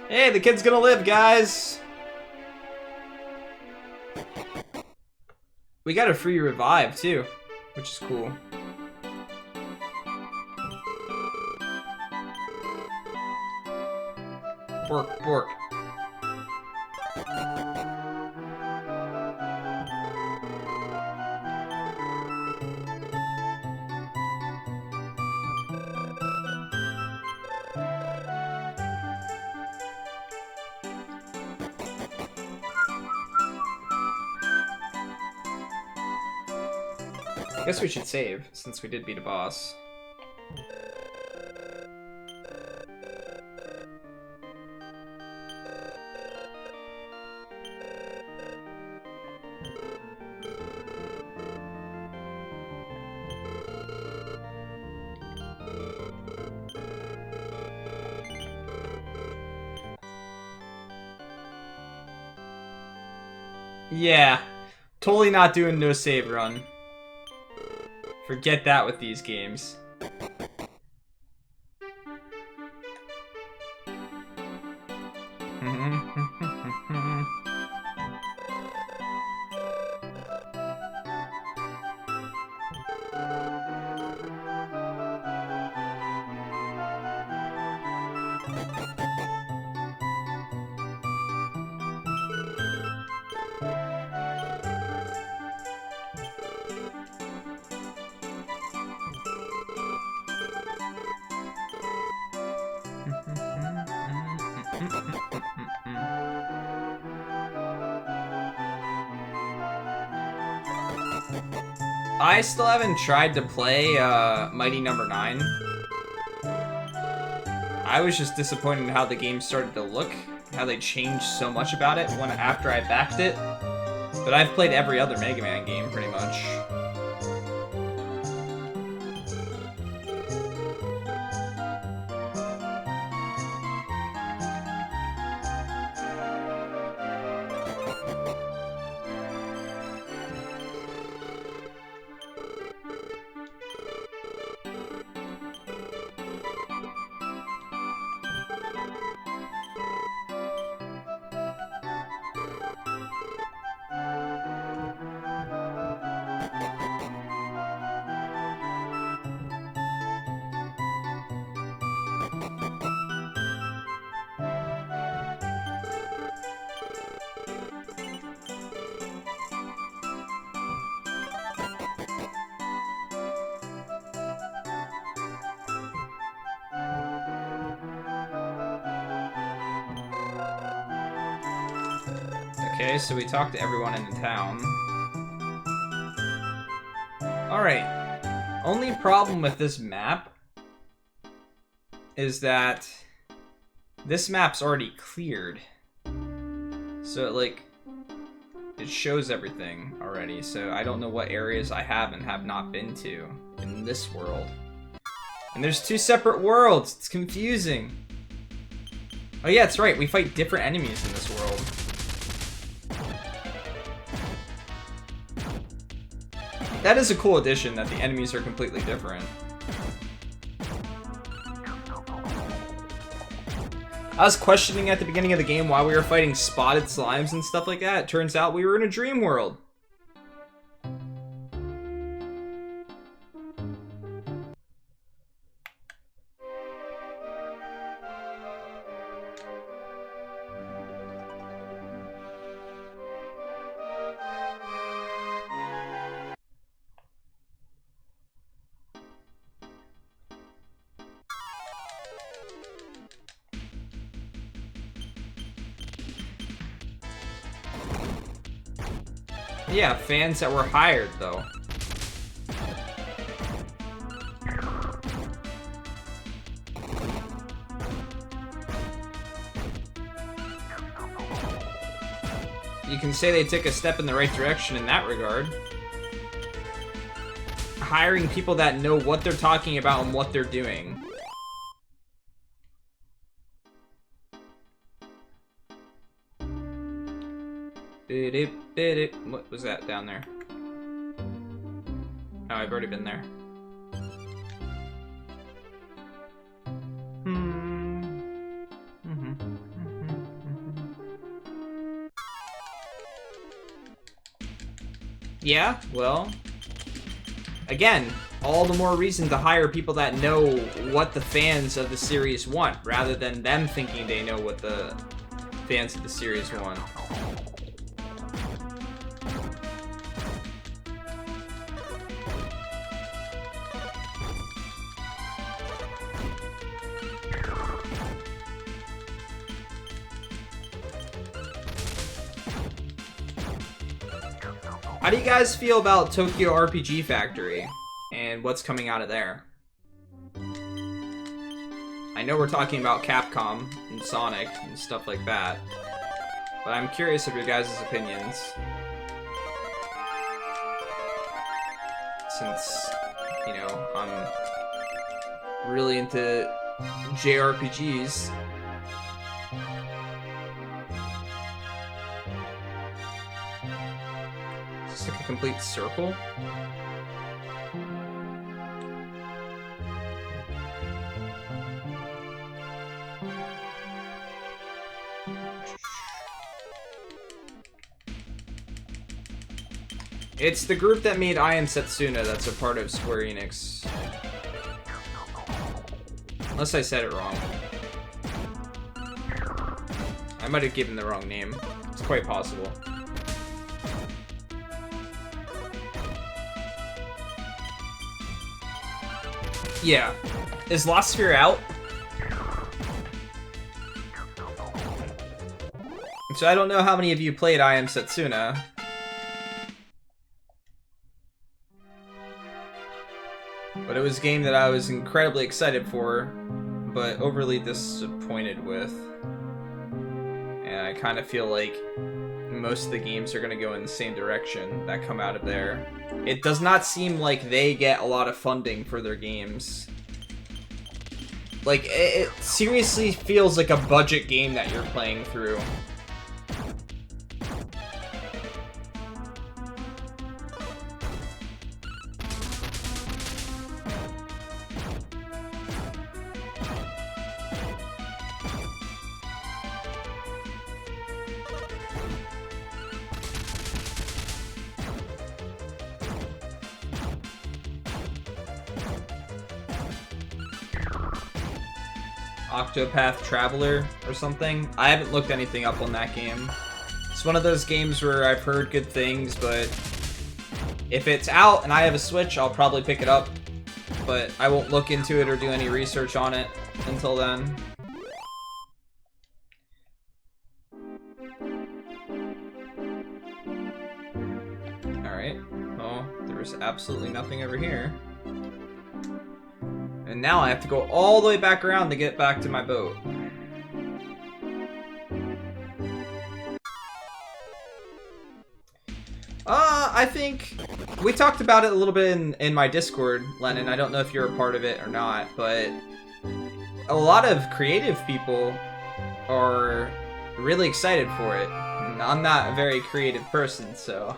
Speaker 1: Hey, the kid's gonna live, guys! We got a free revive, too, which is cool. Bork, bork. I guess we should save, since we did beat a boss. Yeah, totally not doing no save run. Forget that with these games. I still haven't tried to play Mighty Number 9. I was just disappointed in how the game started to look, how they changed so much about it after I backed it. But I've played every other Mega Man game pretty much. Okay, so we talked to everyone in the town. Alright. Only problem with this map is that this map's already cleared. So, like, it shows everything already, so I don't know what areas I have and have not been to in this world. And there's two separate worlds! It's confusing! Oh yeah, it's right, we fight different enemies in this world. That is a cool addition, that the enemies are completely different. I was questioning at the beginning of the game why we were fighting spotted slimes and stuff like that. It turns out we were in a dream world. Yeah, fans that were hired, though. You can say they took a step in the right direction in that regard. Hiring people that know what they're talking about and what they're doing. What was that down there? Oh, I've already been there. Yeah, well, again, all the more reason to hire people that know what the fans of the series want, rather than them thinking they know what the fans of the series want. How do you guys feel about Tokyo RPG Factory and what's coming out of there? I know we're talking about Capcom and Sonic and stuff like that, but I'm curious of your guys' opinions. Since, you know, I'm really into JRPGs. Like a complete circle. It's the group that made I Am Setsuna that's a part of Square Enix. Unless I said it wrong. I might have given the wrong name. It's quite possible. Yeah. Is Lost Sphere out? So I don't know how many of you played I Am Setsuna. But it was a game that I was incredibly excited for, but overly disappointed with. And I kind of feel like most of the games are going to go in the same direction that come out of there. It does not seem like they get a lot of funding for their games. Like, it seriously feels like a budget game that you're playing through. Octopath Traveler or something. I haven't looked anything up on that game. It's one of those games where I've heard good things, but if it's out and I have a Switch, I'll probably pick it up. But I won't look into it or do any research on it until then. Alright, well, there's absolutely nothing over here. And now I have to go all the way back around to get back to my boat. I think we talked about it a little bit in my Discord, Lennon. I don't know if you're a part of it or not, but a lot of creative people are really excited for it. I'm not a very creative person, so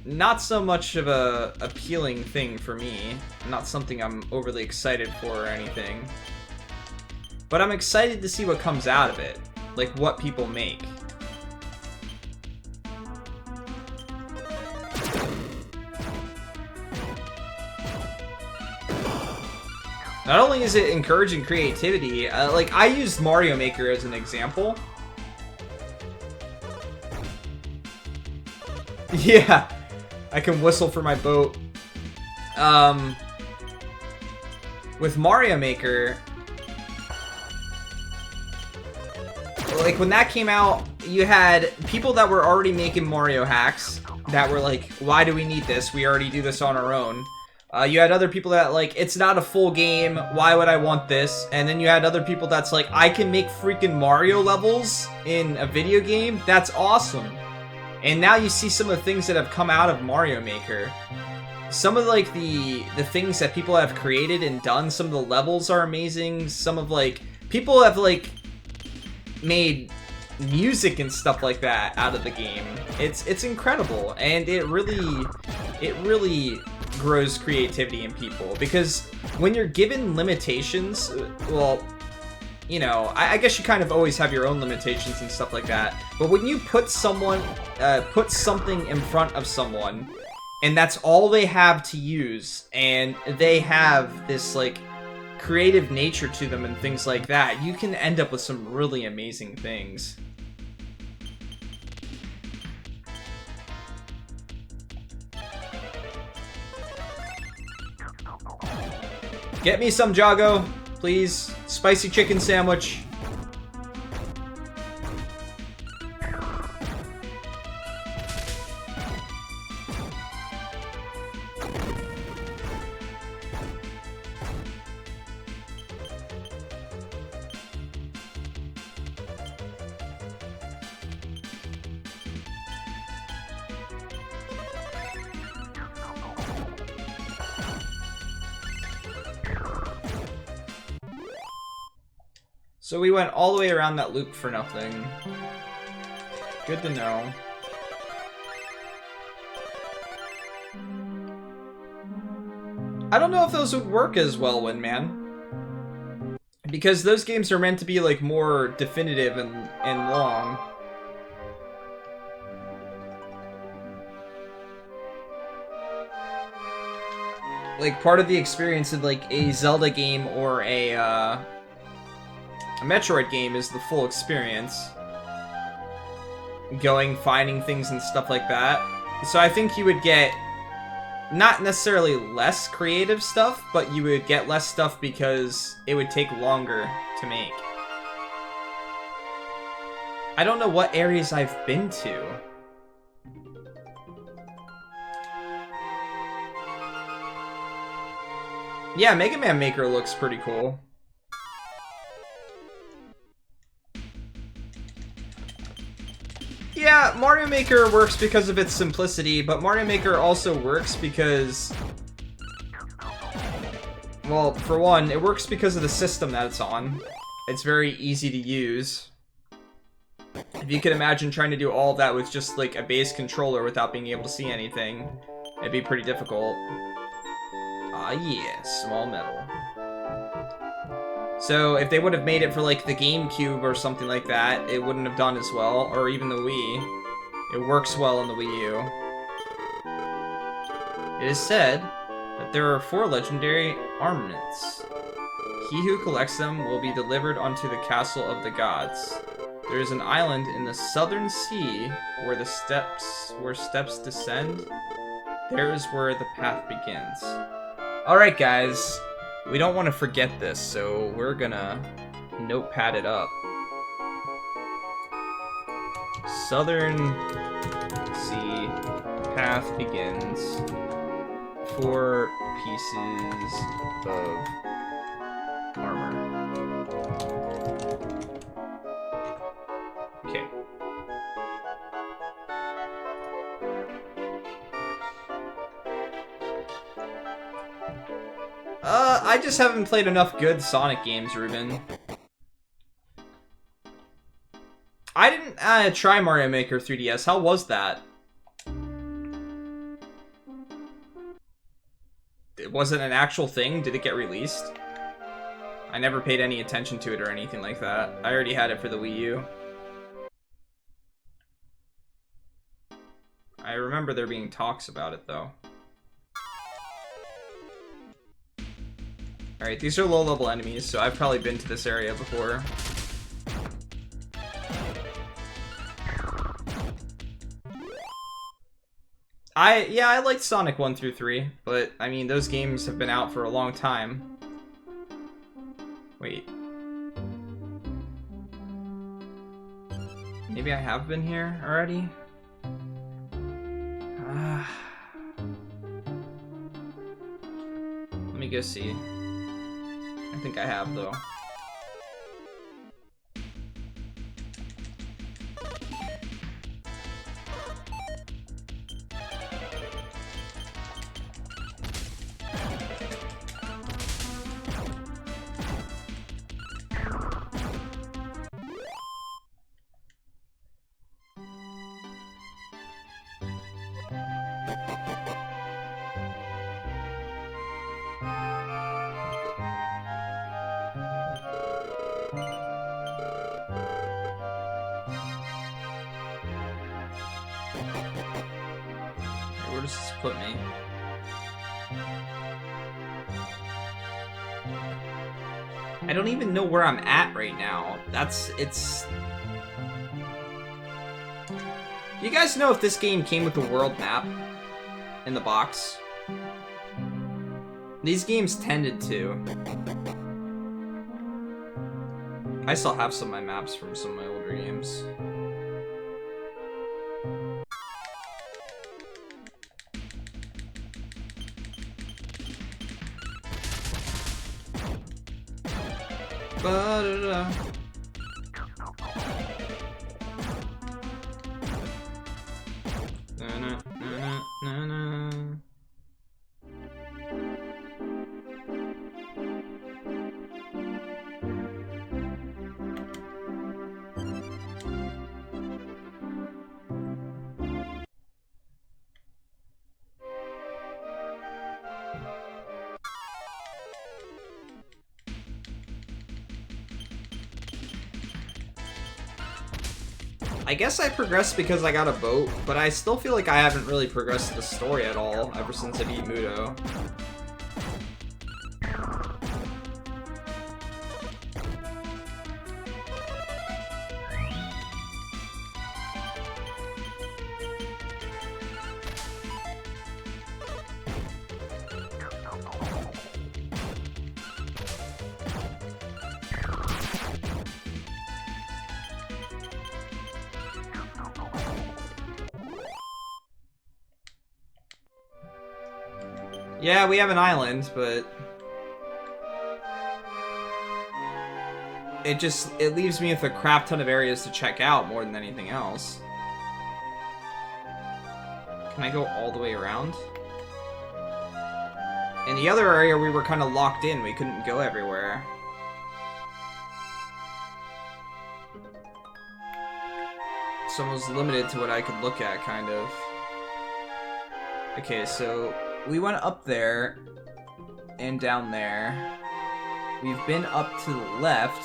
Speaker 1: not so much of a appealing thing for me. Not something I'm overly excited for or anything. But I'm excited to see what comes out of it. Like, what people make. Not only is it encouraging creativity, like, I used Mario Maker as an example. Yeah, I can whistle for my boat. With Mario Maker, like, when that came out, you had people that were already making Mario hacks that were like, why do we need this? We already do this on our own. You had other people that, like, it's not a full game, why would I want this? And then you had other people that's like, I can make freaking Mario levels in a video game? That's awesome. And now you see some of the things that have come out of Mario Maker. Some of, like, the things that people have created and done, some of the levels are amazing. Some of, like, people have, like, made music and stuff like that out of the game. It's incredible, and it really grows creativity in people, because when you're given limitations, well, you know, I guess you kind of always have your own limitations and stuff like that, but when you put something in front of someone and that's all they have to use, and they have this, like, creative nature to them and things like that, you can end up with some really amazing things. Get me some, Jago, please. Spicy chicken sandwich. So we went all the way around that loop for nothing. Good to know. I don't know if those would work as well, Windman. Because those games are meant to be, like, more definitive and long. Like, part of the experience in, like, a Zelda game or a Metroid game is the full experience. Going, finding things and stuff like that. So I think you would get not necessarily less creative stuff, but you would get less stuff because it would take longer to make. I don't know what areas I've been to. Yeah, Mega Man Maker looks pretty cool. Yeah, Mario Maker works because of its simplicity, but Mario Maker also works because... Well, for one, it works because of the system that it's on. It's very easy to use. If you could imagine trying to do all of that with just, like, a base controller without being able to see anything, it'd be pretty difficult. Ah, yeah, small metal. So, if they would have made it for, like, the GameCube or something like that, it wouldn't have done as well, or even the Wii. It works well in the Wii U. It is said that there are 4 legendary armaments. He who collects them will be delivered unto the castle of the gods. There is an island in the southern sea where steps descend. There is where the path begins. Alright guys, we don't want to forget this, so we're gonna notepad it up. Southern sea, path begins. 4 pieces of armor. Okay. I just haven't played enough good Sonic games, Ruben. I didn't try Mario Maker 3DS. How was that? Was it an actual thing? Did it get released? I never paid any attention to it or anything like that. I already had it for the Wii U. I remember there being talks about it, though. Alright, these are low-level enemies, so I've probably been to this area before. I liked Sonic 1 through 3, but, I mean, those games have been out for a long time. Wait. Maybe I have been here already? Let me go see. I think I have, though. Where does this put me? I don't even know where I'm at right now. It's... Do you guys know if this game came with a world map in the box? These games tended to. I still have some of my maps from some of my older games. Ba-da-da. Na-na-na-na-na. I guess I progressed because I got a boat, but I still feel like I haven't really progressed the story at all ever since I beat Muto. Yeah, we have an island, but it leaves me with a crap ton of areas to check out more than anything else. Can I go all the way around? In the other area, we were kind of locked in. We couldn't go everywhere. So I was limited to what I could look at, kind of. Okay, so we went up there and down there. We've been up to the left.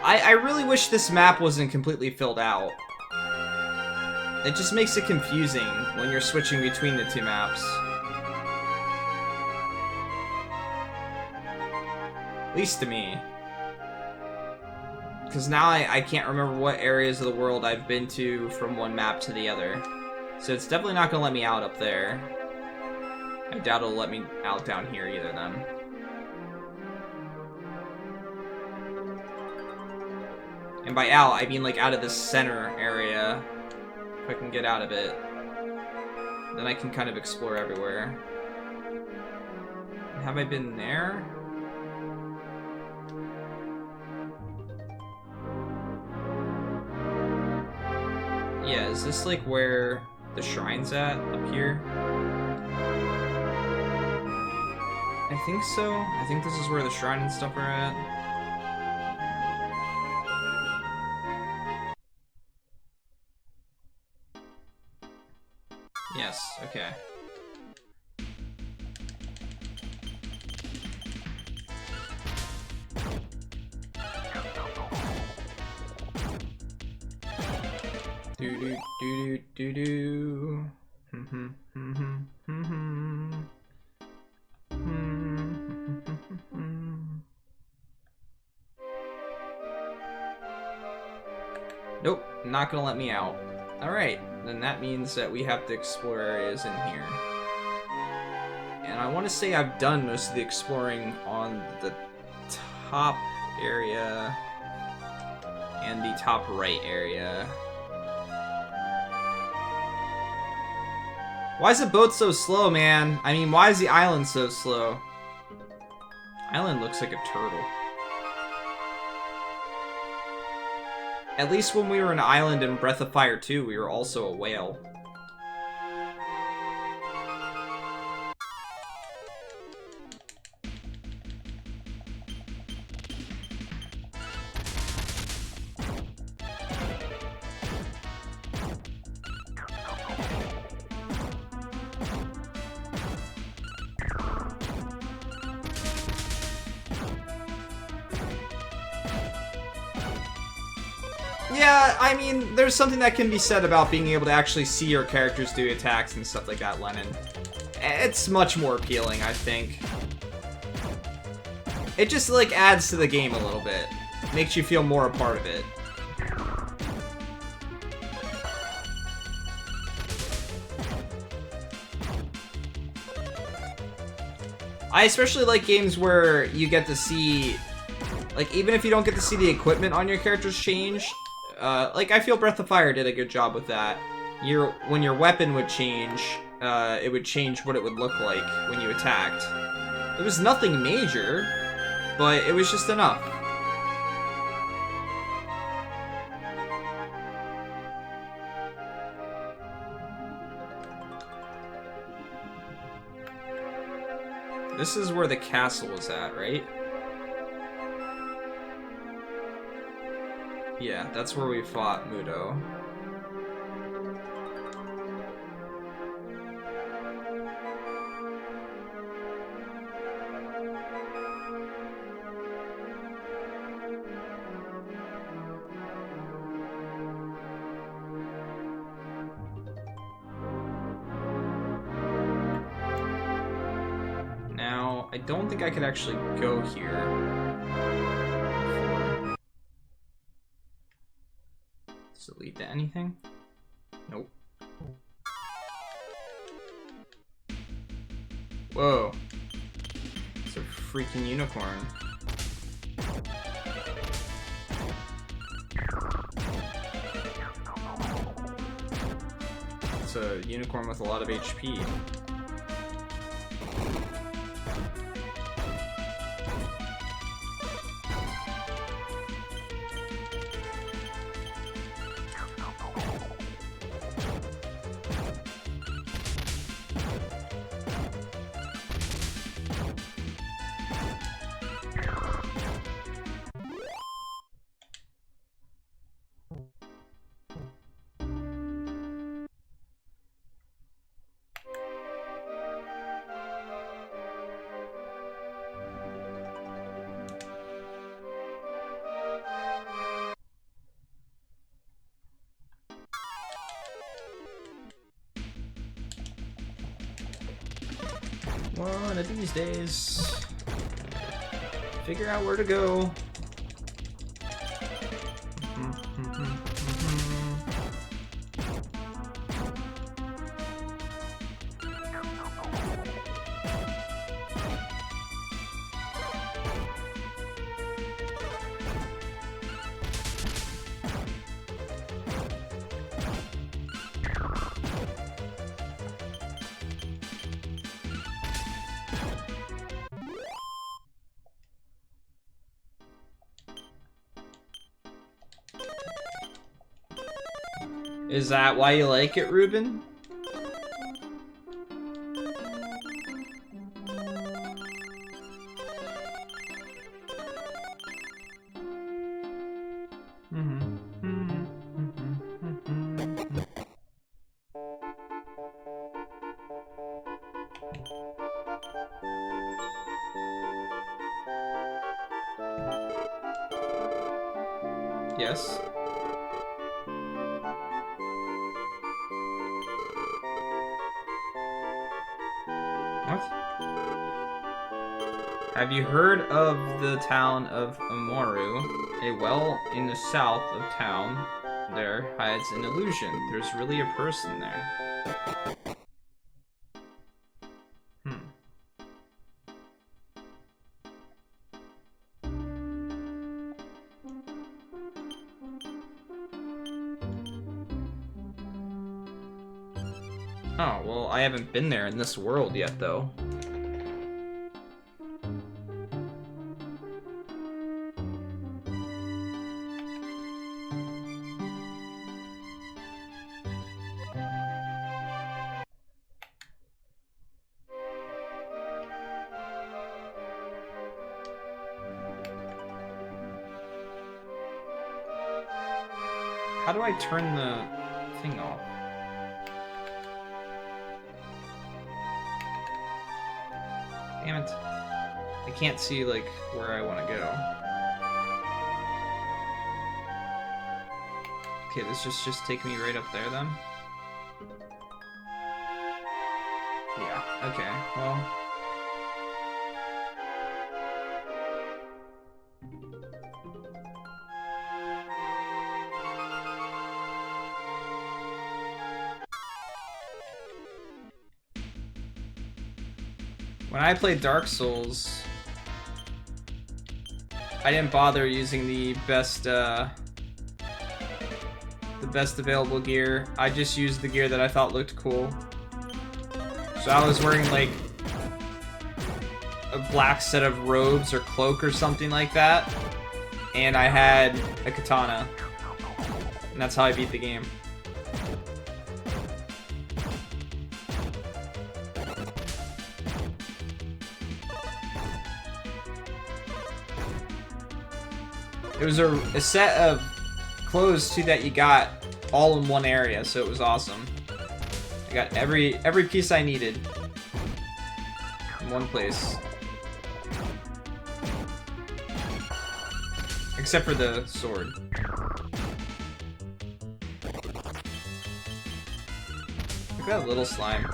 Speaker 1: I really wish this map wasn't completely filled out. It just makes it confusing when you're switching between the two maps. At least to me. Because now I can't remember what areas of the world I've been to from one map to the other. So it's definitely not going to let me out up there. I doubt it'll let me out down here either then. And by out, I mean like out of this center area. If I can get out of it, then I can kind of explore everywhere. Have I been there? Yeah, is this like where the shrine's at, up here? I think so. I think this is where the shrine and stuff are at. Yes, okay. Do do do do do. Nope, not gonna let me out. Alright, then that means that we have to explore areas in here. And I want to say I've done most of the exploring on the top area and the top right area. Why is the boat so slow, man? I mean, why is the island so slow? Island looks like a turtle. At least when we were an island in Breath of Fire 2, we were also a whale. Yeah, I mean, there's something that can be said about being able to actually see your characters do attacks and stuff like that, Lennon. It's much more appealing, I think. It just, like, adds to the game a little bit. Makes you feel more a part of it. I especially like games where you get to see, like, even if you don't get to see the equipment on your characters change, like, I feel Breath of Fire did a good job with that. When your weapon would change, it would change what it would look like when you attacked. It was nothing major, but it was just enough. This is where the castle was at, right? Yeah, that's where we fought Mudo. Now, I don't think I could actually go here. Does it lead to anything? Nope. Whoa. It's a freaking unicorn. It's a unicorn with a lot of HP. One of these days, figure out where to go. Is that why you like it, Ruben? Yes. What? Have you heard of the town of Amoru? A well in the south of town there hides an illusion. There's really a person there. Oh, well, I haven't been there in this world yet, though. How do I turn the thing off? Damn it. I can't see, like, where I want to go. Okay, this just take me right up there, then? Yeah, okay, well... When I played Dark Souls, I didn't bother using the best available gear. I just used the gear that I thought looked cool. So I was wearing like a black set of robes or cloak or something like that, and I had a katana, and that's how I beat the game. It was a set of clothes too that you got all in one area, so it was awesome. I got every piece I needed in one place. Except for the sword. Look at that little slime.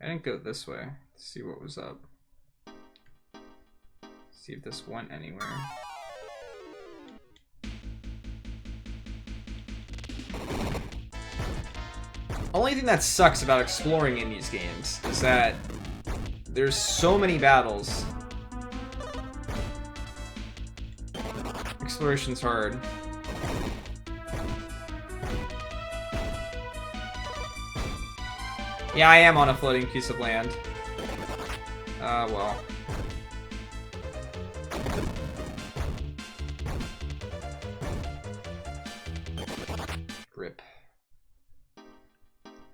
Speaker 1: I didn't go this way to see what was up. See if this went anywhere. Only thing that sucks about exploring in these games is that there's so many battles. Exploration's hard. Yeah, I am on a floating piece of land. Well. Rip.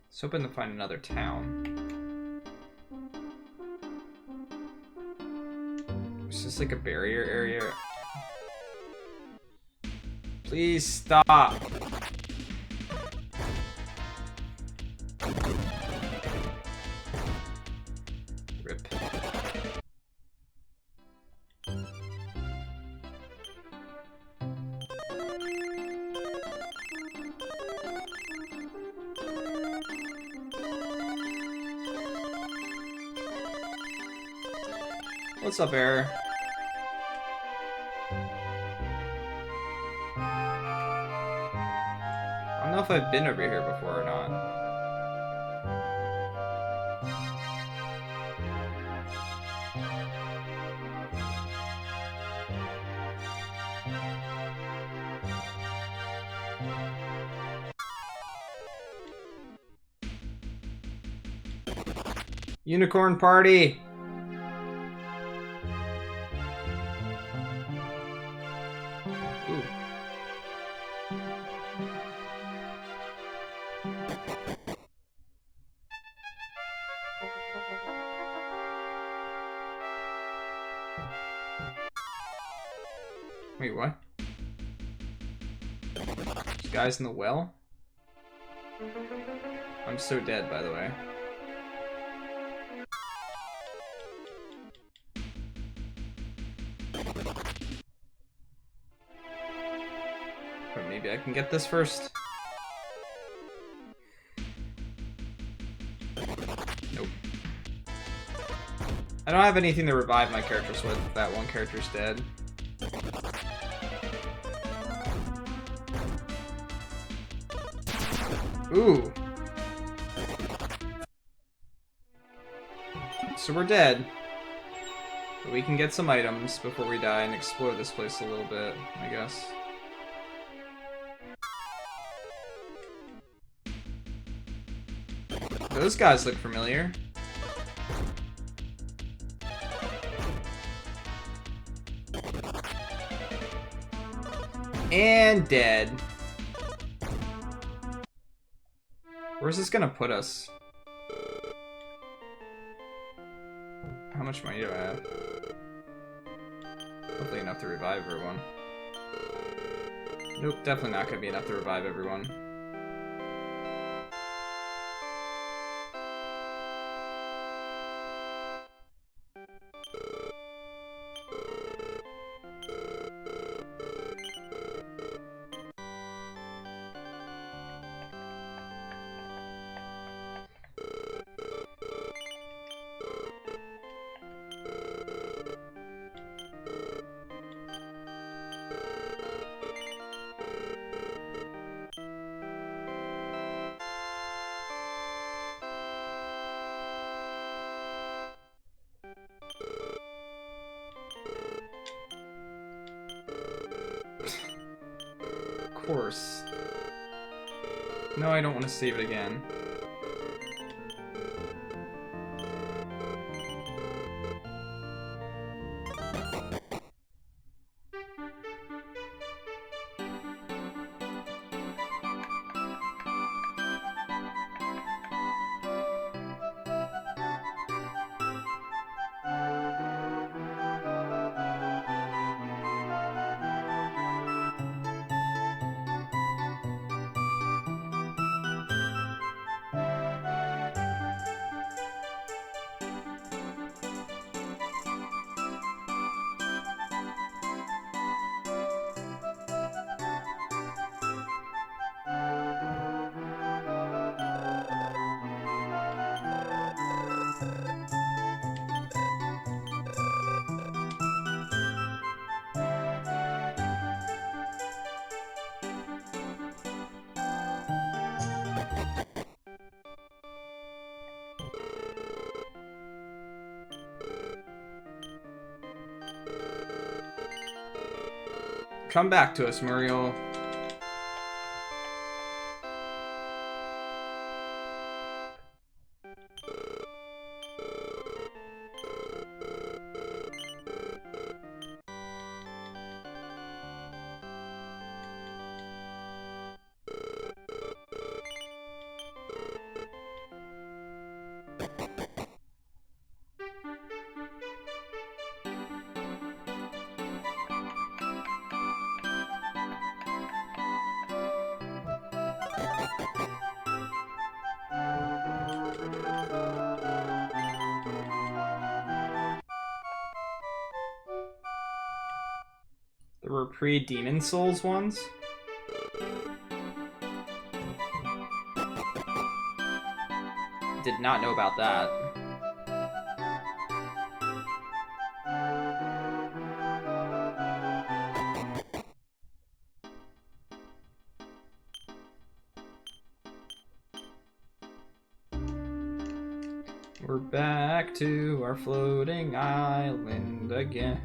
Speaker 1: Let's hoping to find another town. Is this like a barrier area? Please stop. Rip. What's up, Error? I don't know if I've been over here before or not. Unicorn party! Ooh. Wait, what? These guys in the well? I'm so dead, by the way. But maybe I can get this first. Nope. I don't have anything to revive my characters with if that one character's dead. Ooh. So we're dead. But we can get some items before we die and explore this place a little bit, I guess. Those guys look familiar. And dead. Where's this gonna put us? How much money do I have? Hopefully enough to revive everyone. Nope, definitely not gonna be enough to revive everyone. Of course. No, I don't want to save it again. Come back to us, Muriel. There were pre-Demon Souls ones? Did not know about that. We're back to our floating island again.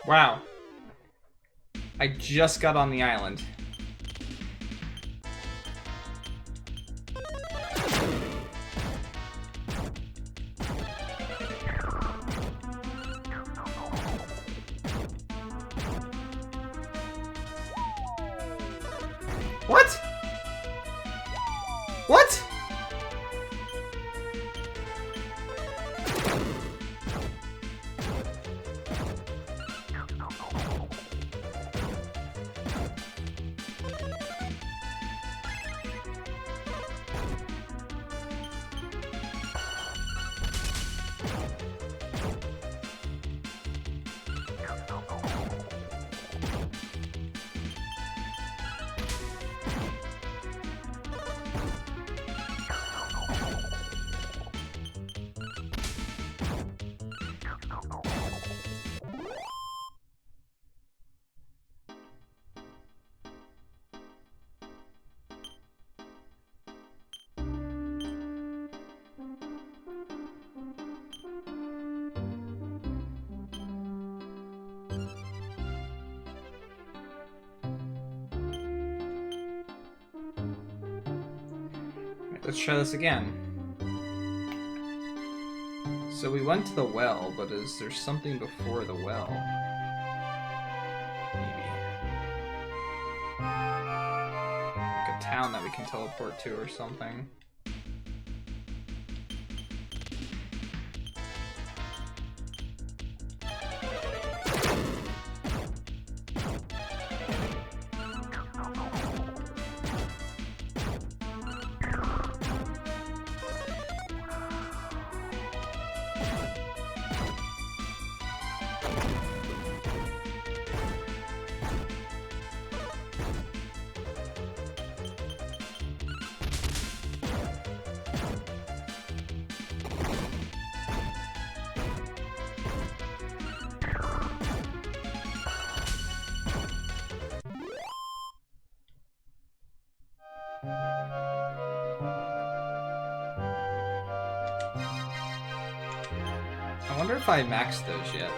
Speaker 1: Wow. I just got on the island. What? What? Let's try this again. So we went to the well, but is there something before the well? Maybe. Like a town that we can teleport to or something. I wonder if I maxed those yet.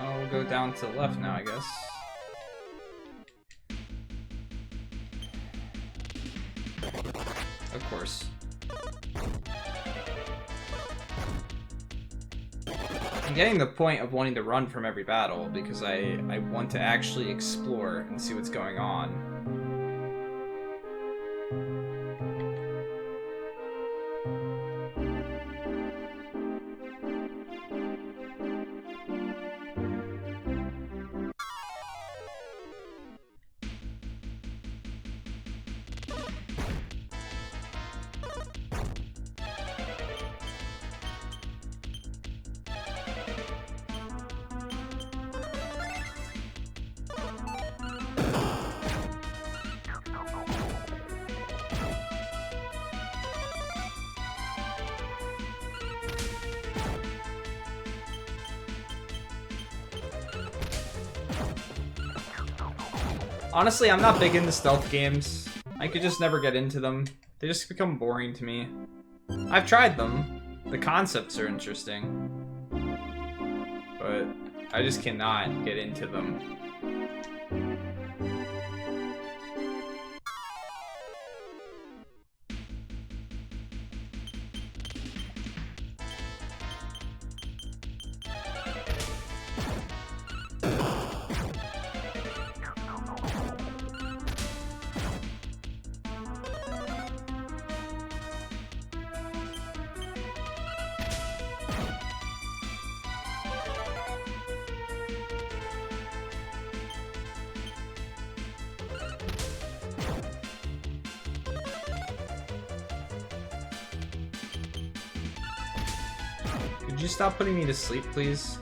Speaker 1: Oh, we'll go down to the left now, I guess. Of course. I'm getting the point of wanting to run from every battle because I want to actually explore and see what's going on. Honestly, I'm not big into stealth games. I could just never get into them. They just become boring to me. I've tried them. The concepts are interesting. But I just cannot get into them. Could you stop putting me to sleep, please?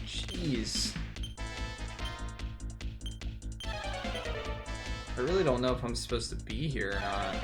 Speaker 1: Jeez. I really don't know if I'm supposed to be here or not.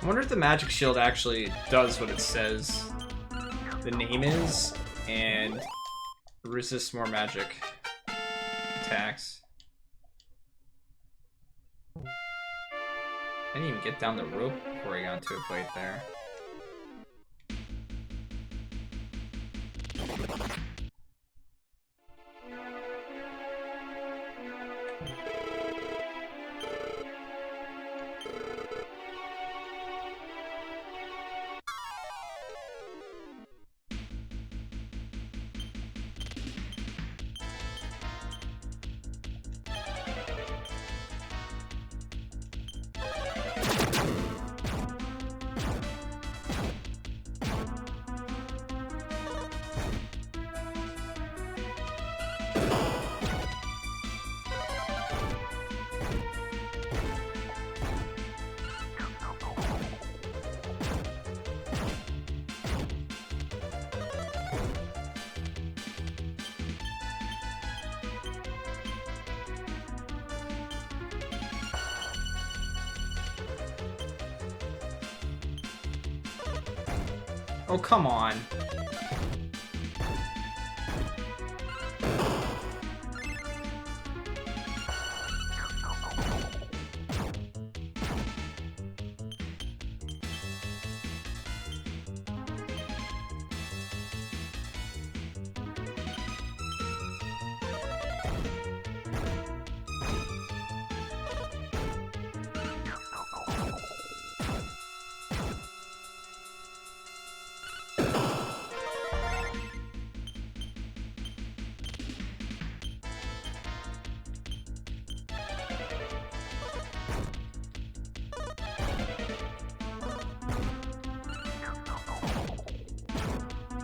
Speaker 1: I wonder if the magic shield actually does what it says the name is and resists more magic attacks. I didn't even get down the rope before I got into a fight there. Oh, come on.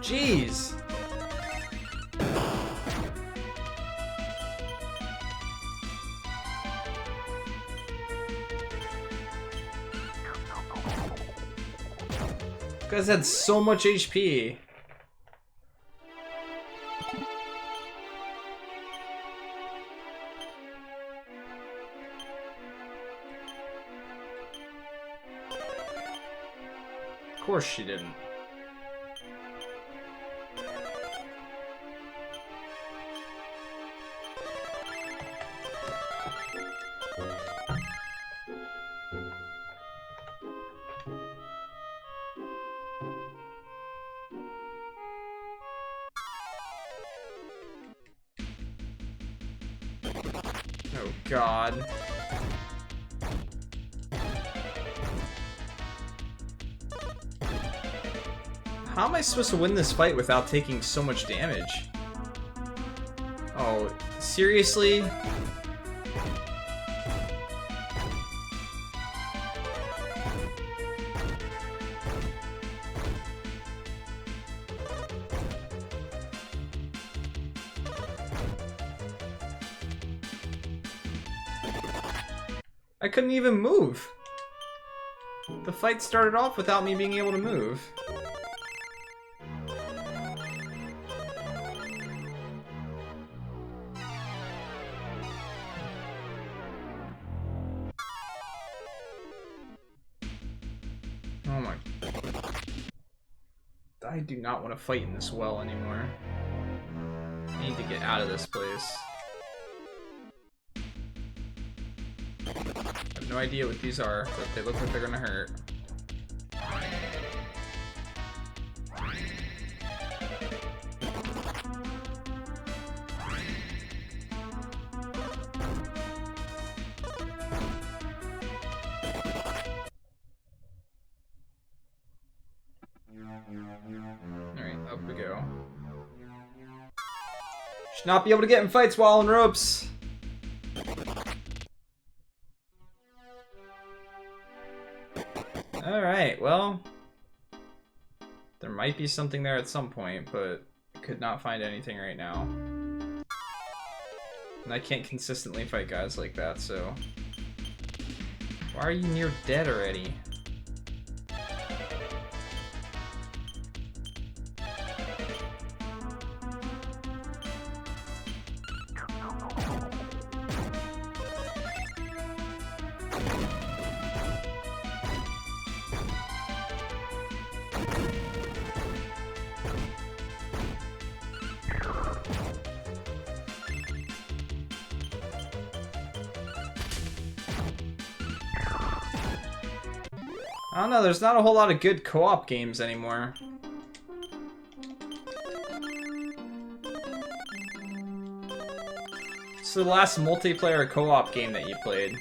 Speaker 1: Jeez. You guys had so much HP. Of course she didn't. Oh God. How am I supposed to win this fight without taking so much damage? Oh, seriously? I couldn't even move. The fight started off without me being able to move. Oh my... I do not want to fight in this well anymore. I need to get out of this place. I have no idea what these are, but they look like they're gonna hurt. Alright, up we go. Should not be able to get in fights while in ropes. Alright, well, there might be something there at some point, but could not find anything right now. And I can't consistently fight guys like that, so... Why are you near dead already? I don't know, there's not a whole lot of good co-op games anymore. So the last multiplayer co-op game that you played?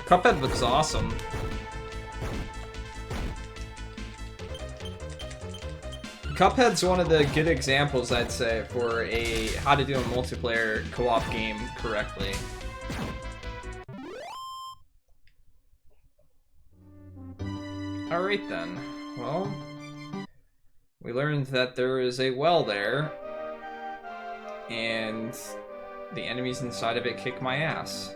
Speaker 1: Cuphead looks awesome. Cuphead's one of the good examples, I'd say, for a how to do a multiplayer co-op game correctly. Alright then. Well, We learned that there is a well there, and the enemies inside of it kick my ass.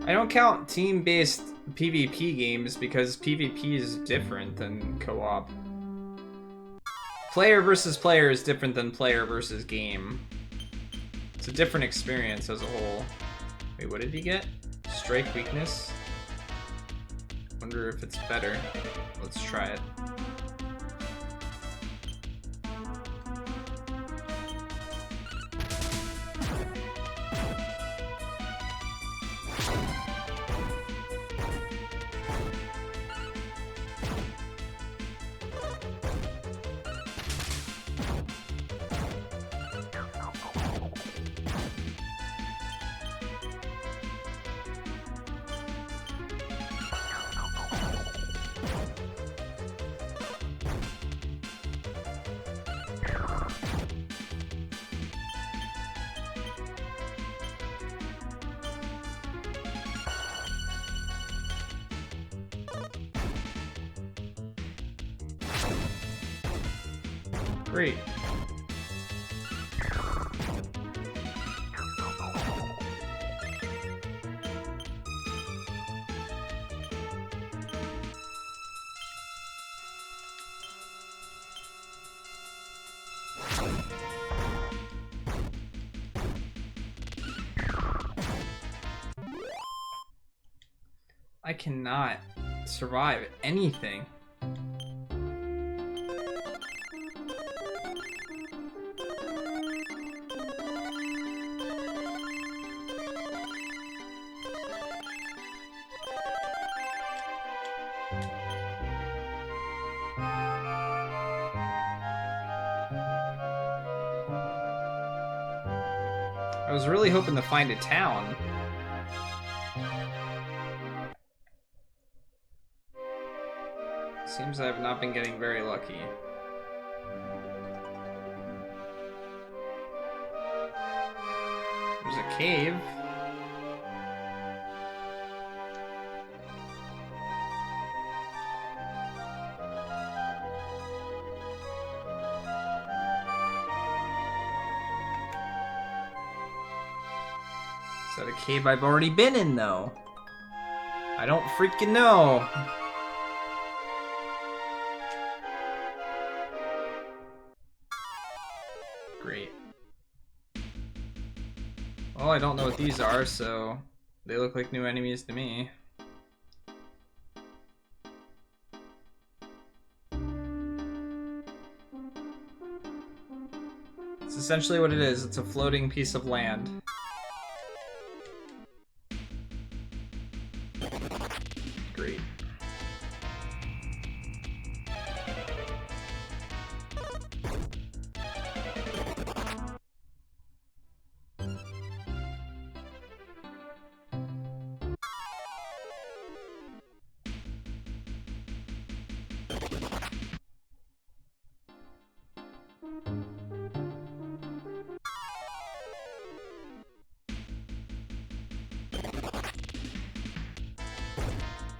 Speaker 1: I don't count team-based PvP games because PvP is different than co-op. Player versus player is different than player versus game. It's a different experience as a whole. Wait, what did he get? Strike weakness? Wonder if it's better. Let's try it. Great. I cannot survive anything. I was really hoping to find a town. Seems I have not been getting very lucky. There's a cave. Is that a cave I've already been in, though? I don't freaking know. Great. Well, I don't know what these are, so they look like new enemies to me. It's essentially what it is. It's a floating piece of land. Great.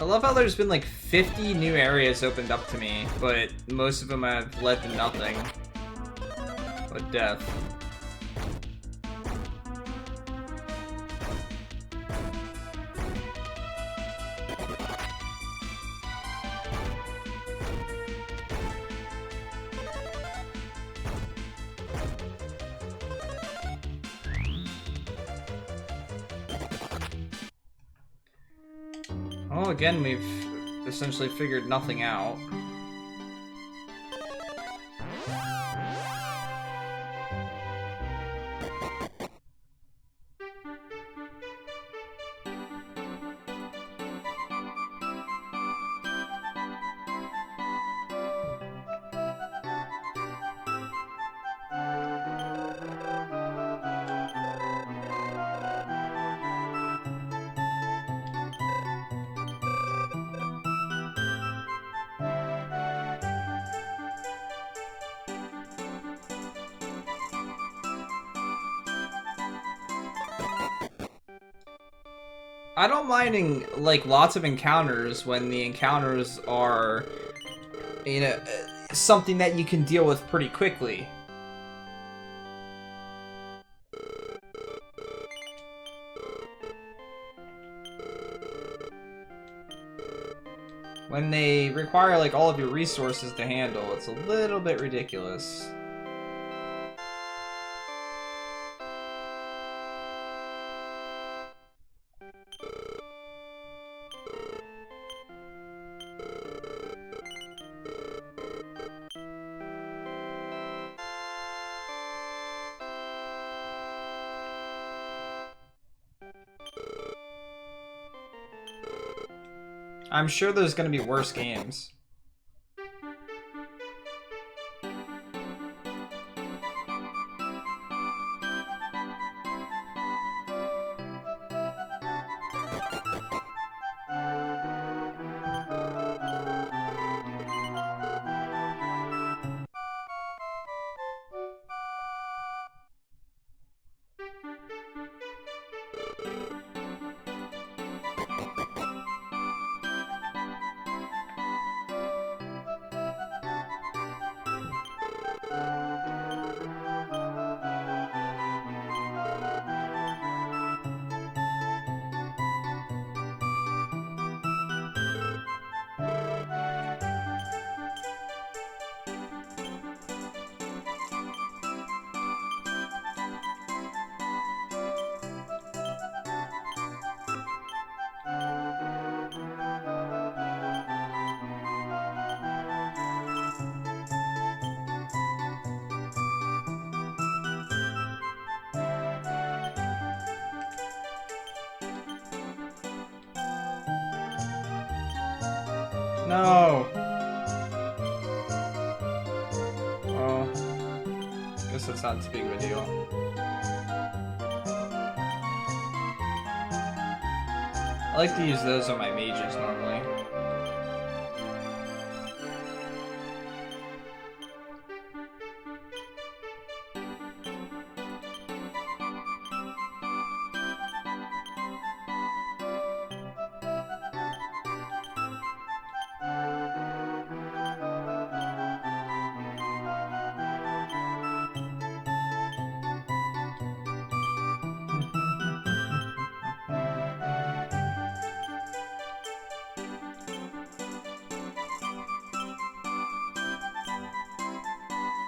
Speaker 1: I love how there's been like 50 new areas opened up to me, but most of them have led to nothing but death. Well, again, we've essentially figured nothing out. I don't mind like lots of encounters when the encounters are, you know, something that you can deal with pretty quickly. When they require like all of your resources to handle, it's a little bit ridiculous. I'm sure there's gonna be worse games. No. Well, guess that's not too big of a deal. I like to use those on my mages normally.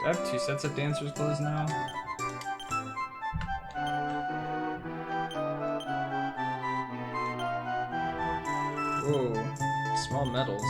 Speaker 1: Do I have 2 sets of dancer's clothes now? Whoa, small medals.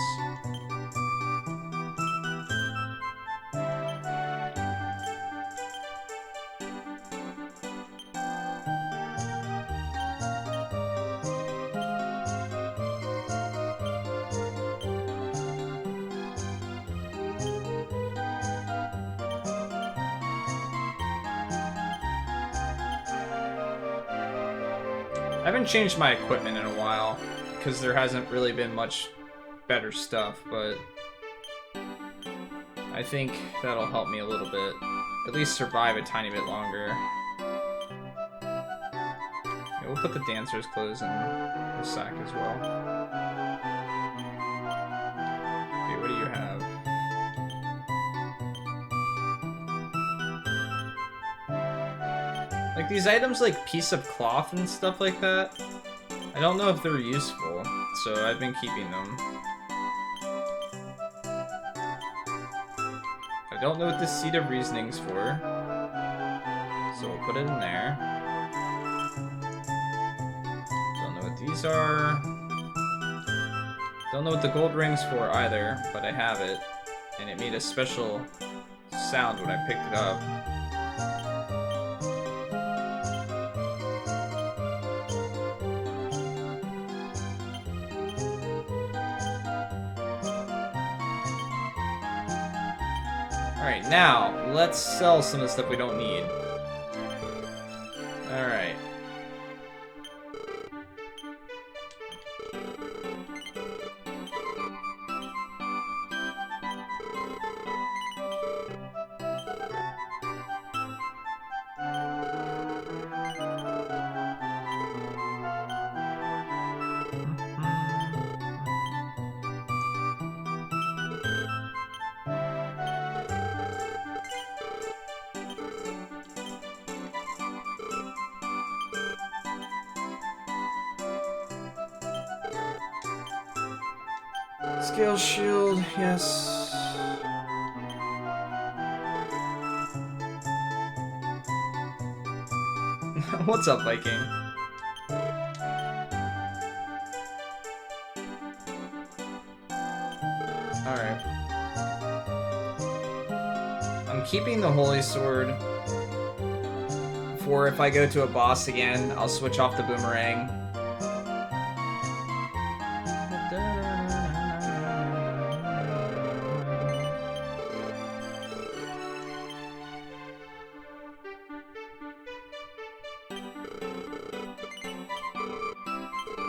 Speaker 1: I haven't changed my equipment in a while, because there hasn't really been much better stuff, but I think that'll help me a little bit. At least survive a tiny bit longer. Yeah, we'll put the dancer's clothes in the sack as well. Okay, what do you have? Like these items like piece of cloth and stuff like that, I don't know if they're useful, so I've been keeping them. I don't know what this seed of reasoning's for, so we'll put it in there. Don't know what these are. Don't know what the gold ring's for either, but I have it. And it made a special sound when I picked it up. Alright, now, let's sell some of the stuff we don't need. Alright. Scale shield, yes. What's up, Viking? Alright. I'm keeping the Holy Sword for if I go to a boss again, I'll switch off the boomerang.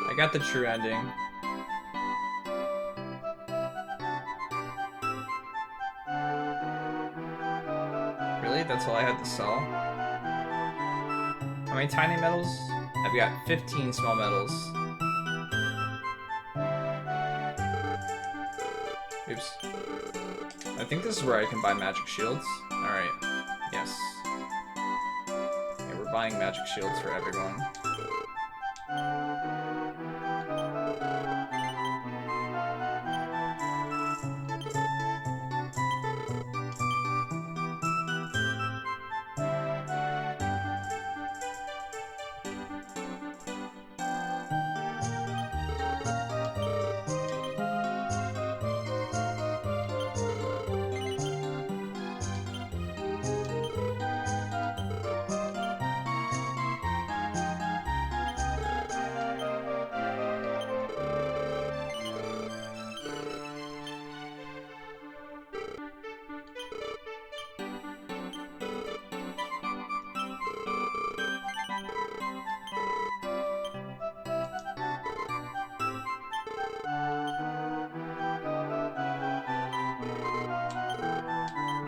Speaker 1: I got the true ending. Really? That's all I had to sell? How many tiny metals? I've got 15 small metals. Oops. I think this is where I can buy magic shields. Alright. Yes. Yeah, we're buying magic shields for everyone.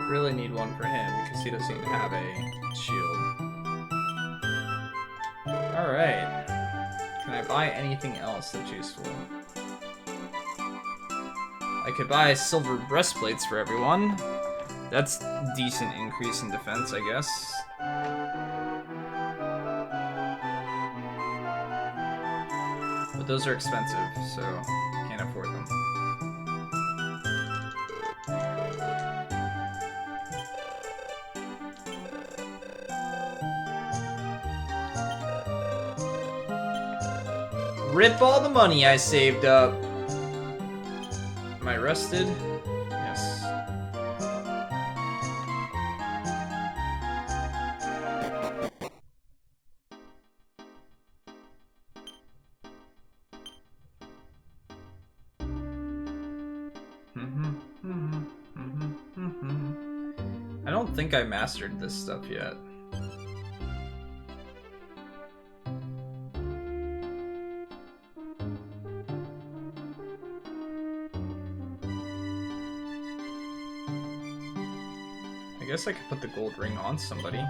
Speaker 1: Really need one for him because he doesn't have a shield. Alright. Can I buy anything else that's useful? I could buy silver breastplates for everyone. That's a decent increase in defense, I guess. But those are expensive, so can't afford them. Rip all the money I saved up. Am I rested? Yes. I don't think I mastered this stuff yet. I guess I could put the gold ring on somebody.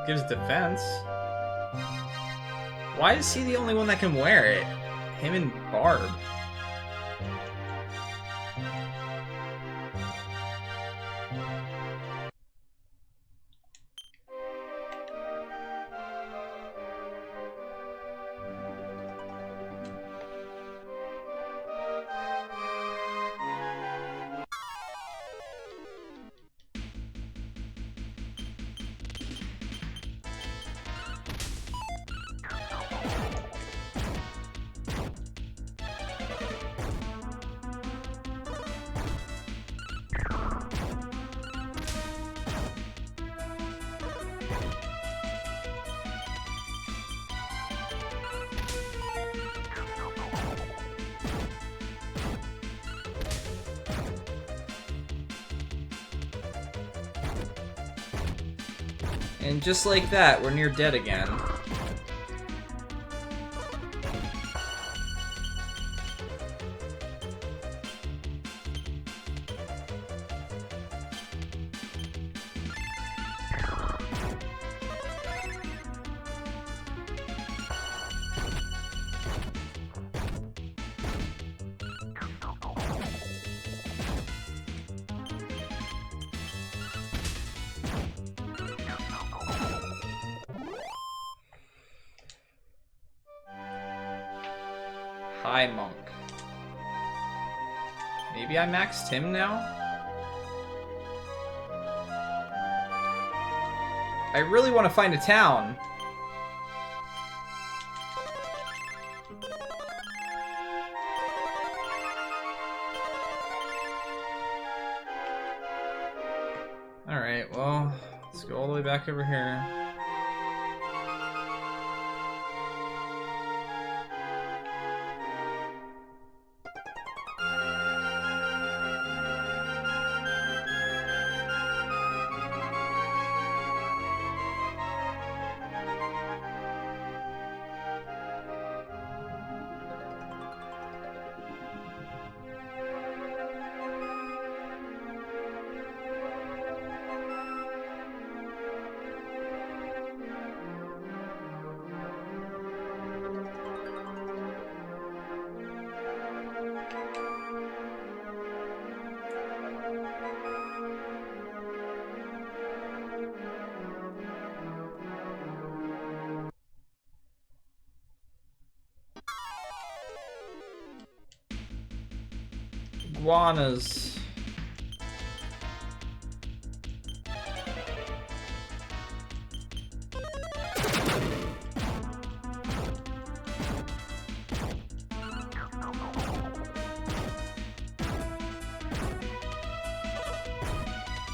Speaker 1: Gives defense. Why is he the only one that can wear it? Him and Barb. And just like that, we're near dead again. Hi, Monk. Maybe I maxed him now? I really want to find a town. Alright, well, let's go all the way back over here. Iguanas.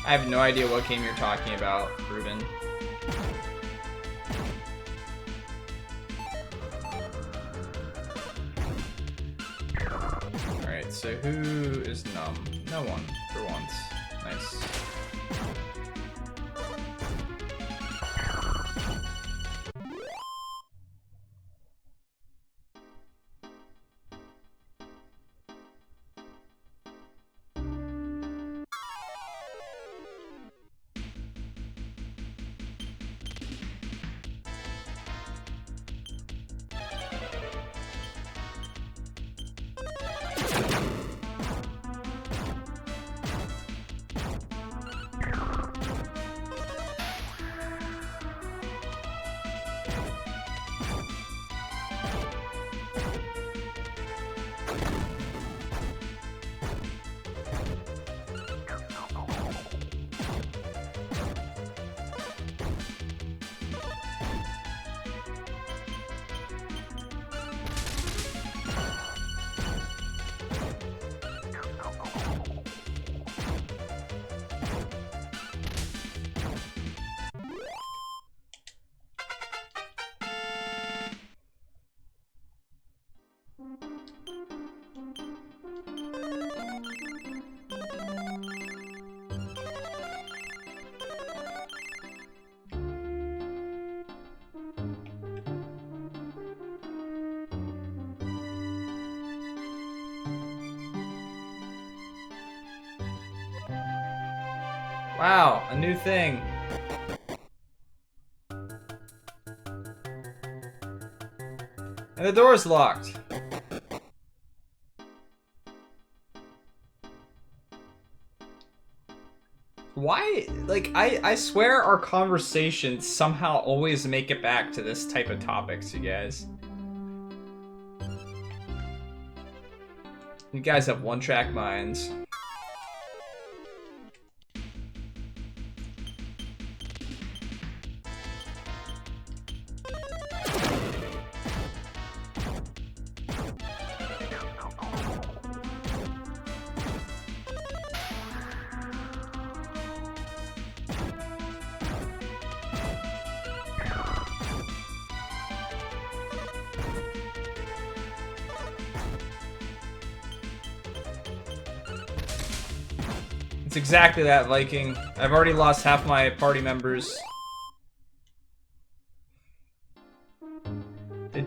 Speaker 1: I have no idea what game you're talking about, Ruben. Alright, so who is numb? No one, for once. Nice. Wow, a new thing. And the door's locked. Why? Like, I swear our conversations somehow always make it back to this type of topics, you guys. You guys have one-track minds. It's exactly that, Viking. I've already lost half my party members.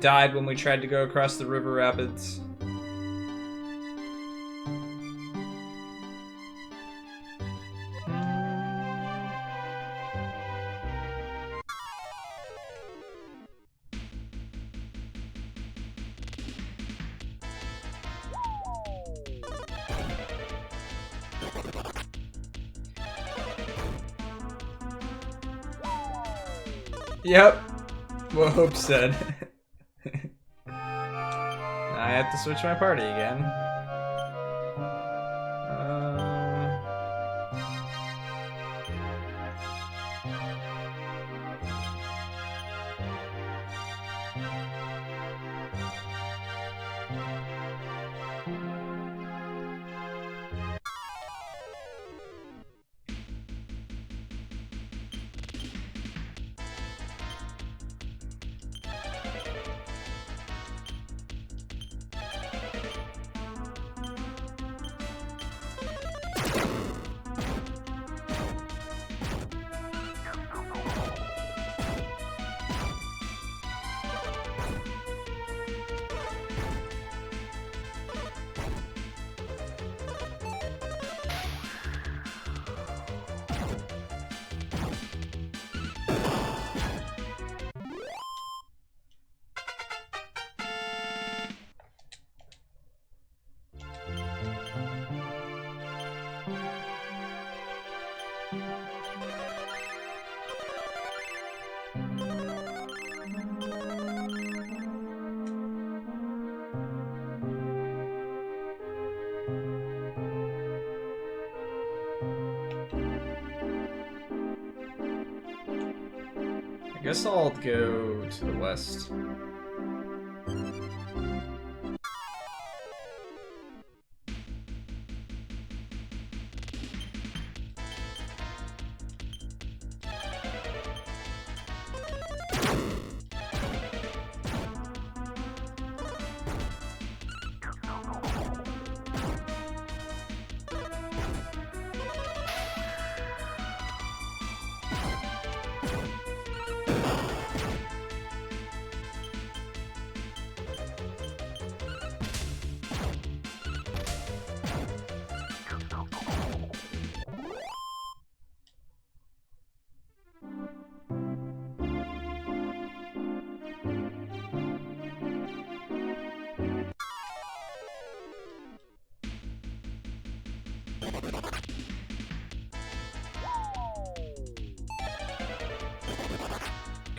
Speaker 1: died when we tried to go across the river rapids. Yep. What Hope said. I have to switch my party again. I guess I'll go to the west.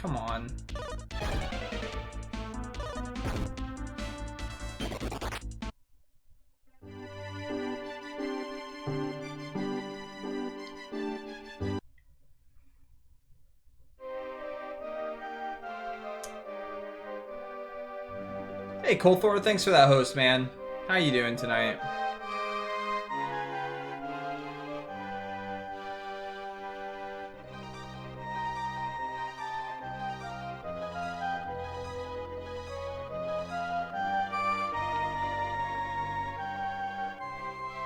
Speaker 1: Come on. Hey, Colthor, thanks for that host, man. How you doing tonight?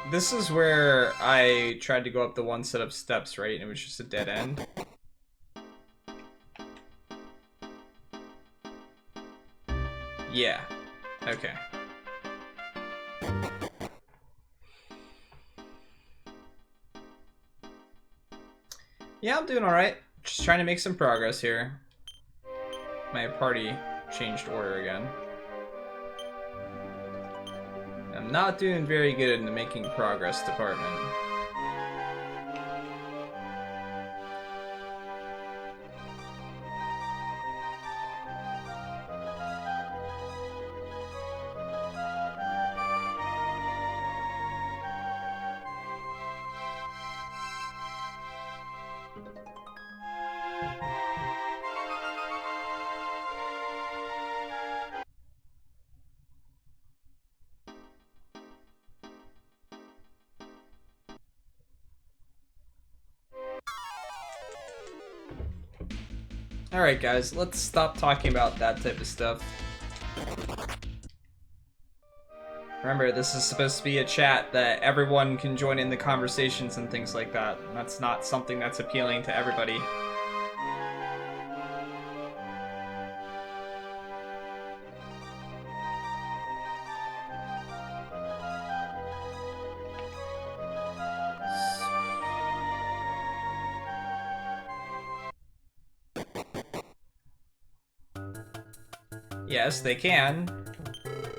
Speaker 1: This is where I tried to go up the one set of steps, right? And it was just a dead end. Yeah. Okay. Yeah, I'm doing alright. Just trying to make some progress here. My party changed order again. I'm not doing very good in the making progress department. Alright guys, let's stop talking about that type of stuff. Remember, this is supposed to be a chat that everyone can join in the conversations and things like that. That's not something that's appealing to everybody. Yes, they can,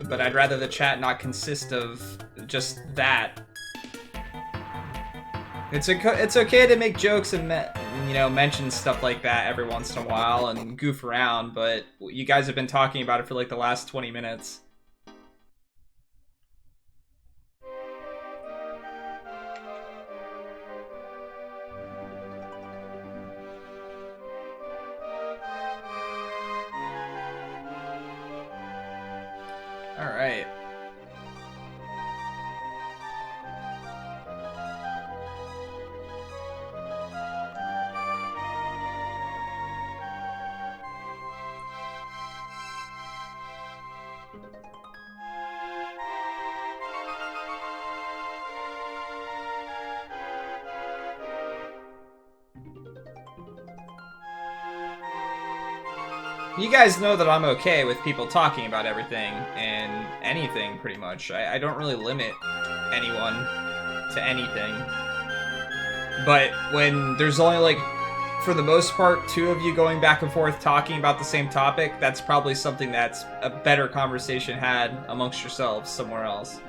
Speaker 1: but I'd rather the chat not consist of just that. It's okay to make jokes and mention stuff like that every once in a while and goof around, but you guys have been talking about it for like the last 20 minutes. All right. You guys know that I'm okay with people talking about everything and anything, pretty much. I don't really limit anyone to anything. But when there's only, like, for the most part, two of you going back and forth talking about the same topic, that's probably something that's a better conversation had amongst yourselves somewhere else.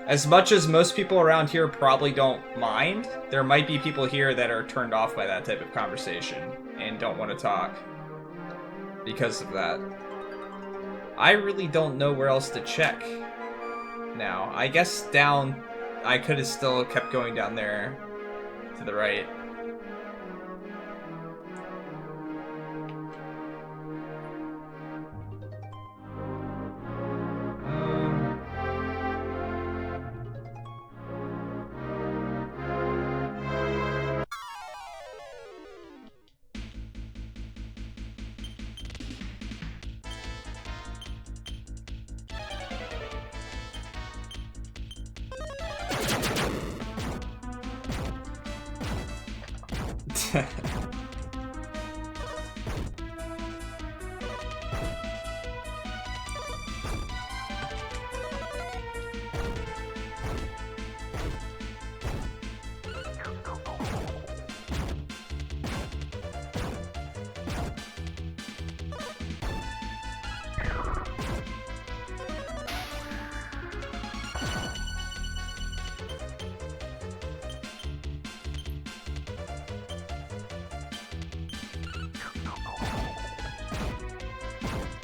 Speaker 1: As much as most people around here probably don't mind, there might be people here that are turned off by that type of conversation and don't want to talk because of that. I really don't know where else to check now. I guess down... I could have still kept going down there to the right.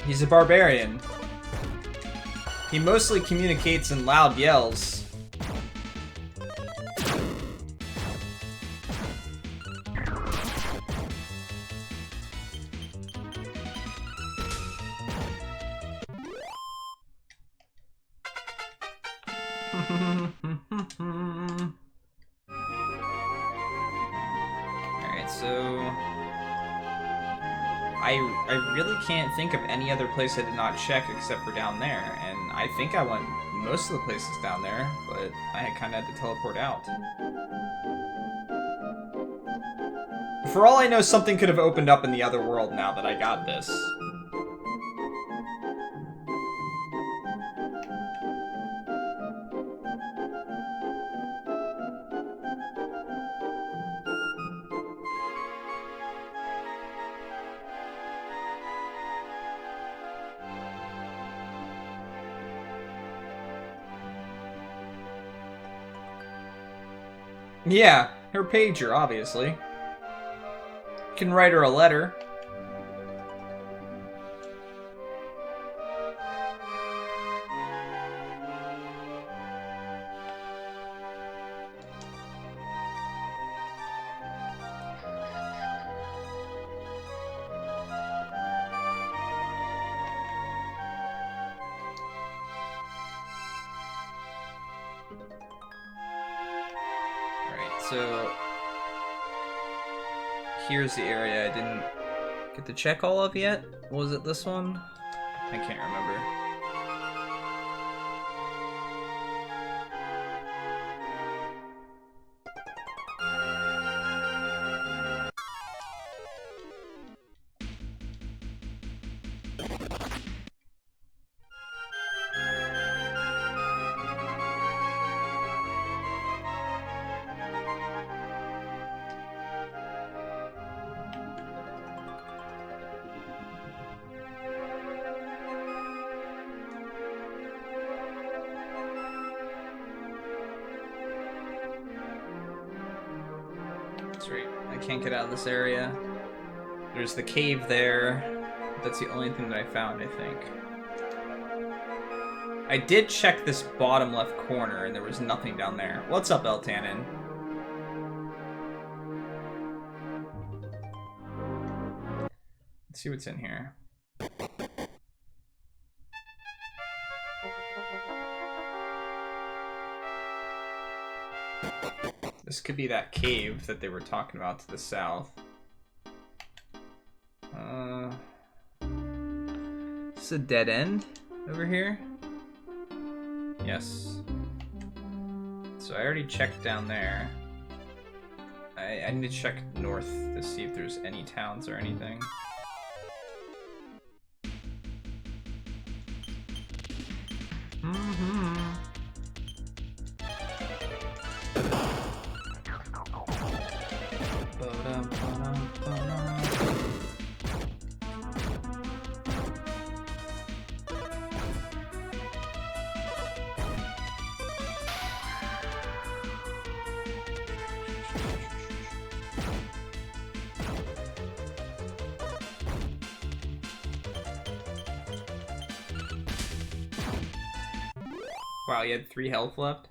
Speaker 1: He's a barbarian. He mostly communicates in loud yells. Alright, so... I really can't think of any other place I did not check except for down there, and I think I went most of the places down there, but I kind of had to teleport out. For all I know, something could have opened up in the other world now that I got this. Yeah, her pager, obviously. Can write her a letter. So, here's the area I didn't get to check all of yet. Was it this one? I can't remember. I can't get out of this area. There's the cave there. That's the only thing that I found, I think. I did check this bottom left corner, and there was nothing down there. What's up, Eltanin? Let's see what's in here. This could be that cave that they were talking about to the south. Is this a dead end over here? Yes. So I already checked down there. I need to check north to see if there's any towns or anything. Wow, you had 3 health left?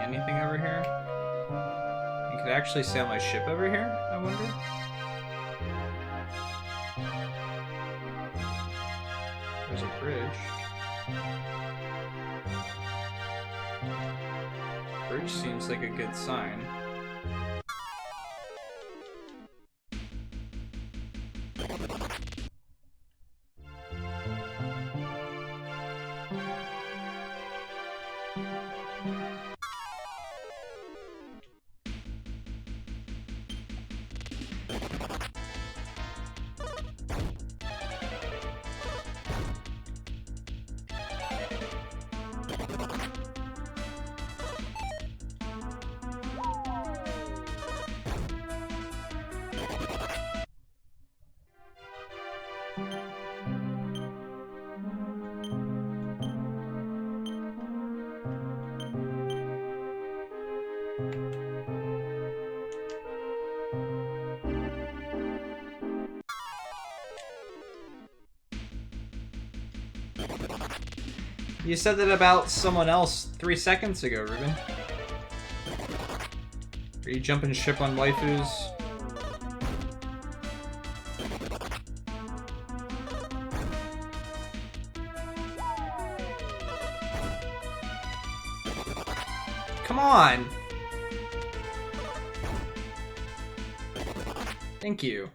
Speaker 1: Anything over here? You could actually sail my ship over here, I wonder? There's a bridge. Bridge seems like a good sign. You said that about someone else 3 seconds ago, Ruben. Are you jumping ship on waifus? Come on! Thank you.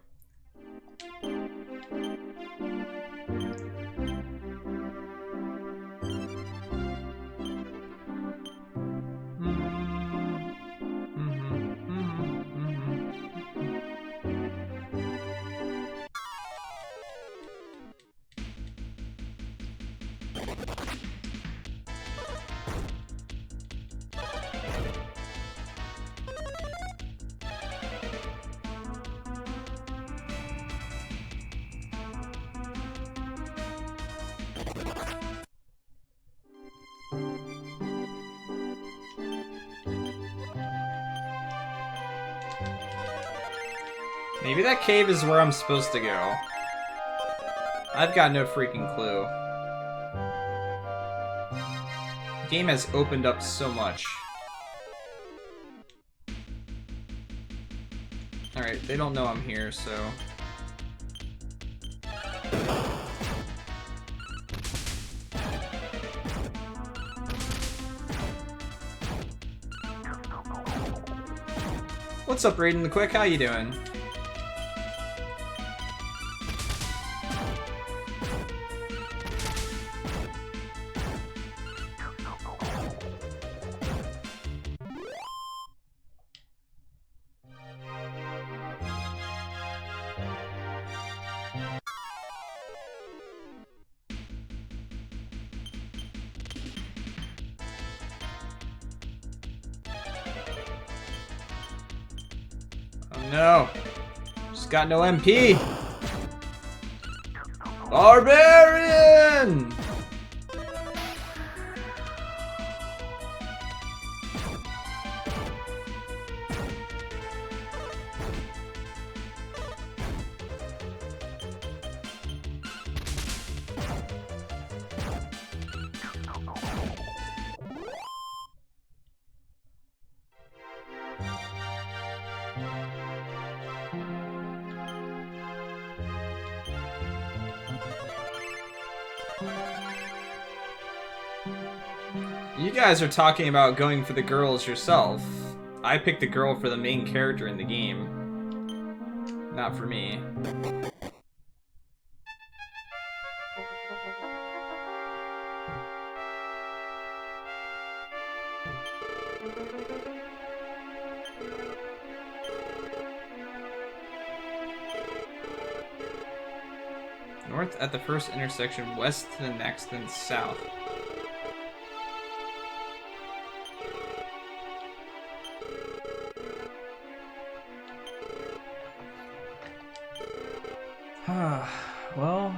Speaker 1: Maybe that cave is where I'm supposed to go. I've got no freaking clue. The game has opened up so much. Alright, they don't know I'm here, so... What's up, Raiden the Quick? How you doing? No. Just got no MP. Barbarian! You guys are talking about going for the girls yourself. I picked the girl for the main character in the game. Not for me. North at the first intersection, west to the next, then south. Well...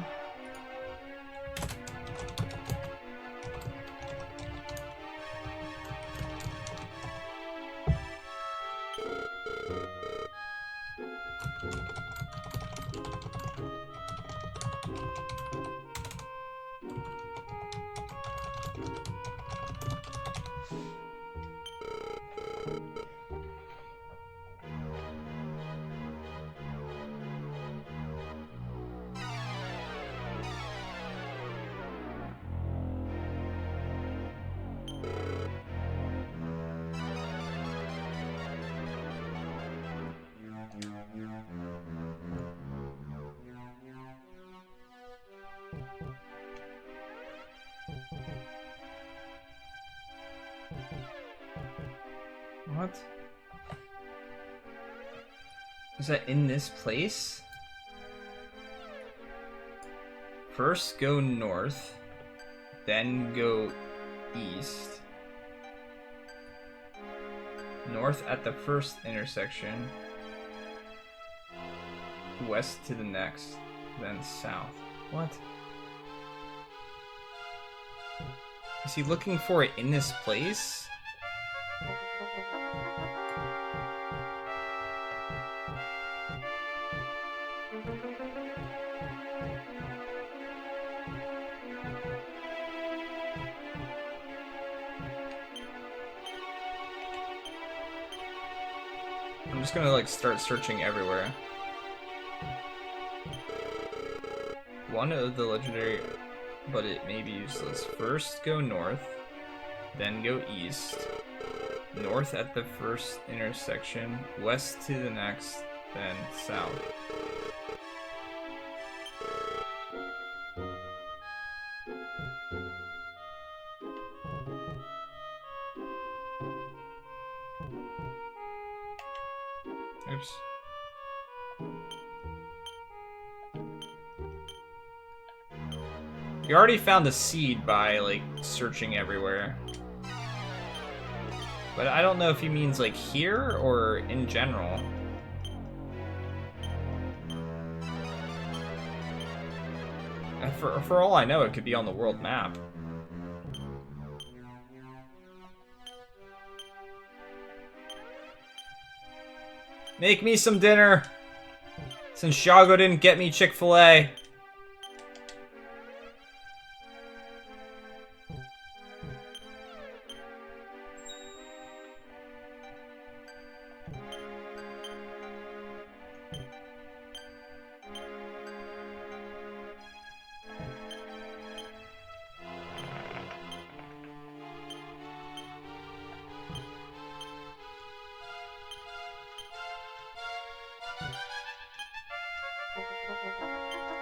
Speaker 1: What? Is that in this place? First go north, then go east. North at the first intersection. West to the next, then south. What? Is he looking for it in this place? I'm just gonna like start searching everywhere. One of the legendary, but it may be useless. First go north, then go east. North at the first intersection, west to the next, then south. Oops. You already found the seed by, like, searching everywhere. But I don't know if he means, like, here or in general. And for all I know, it could be on the world map. Make me some dinner! Since Shago didn't get me Chick-fil-A.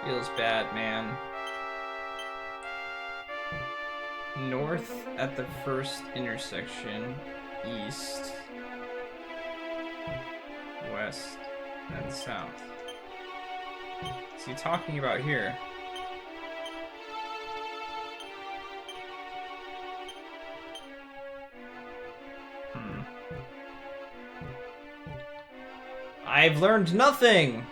Speaker 1: Feels bad, man. North at the first intersection, east, west, and south. What's he talking about here? I've learned nothing!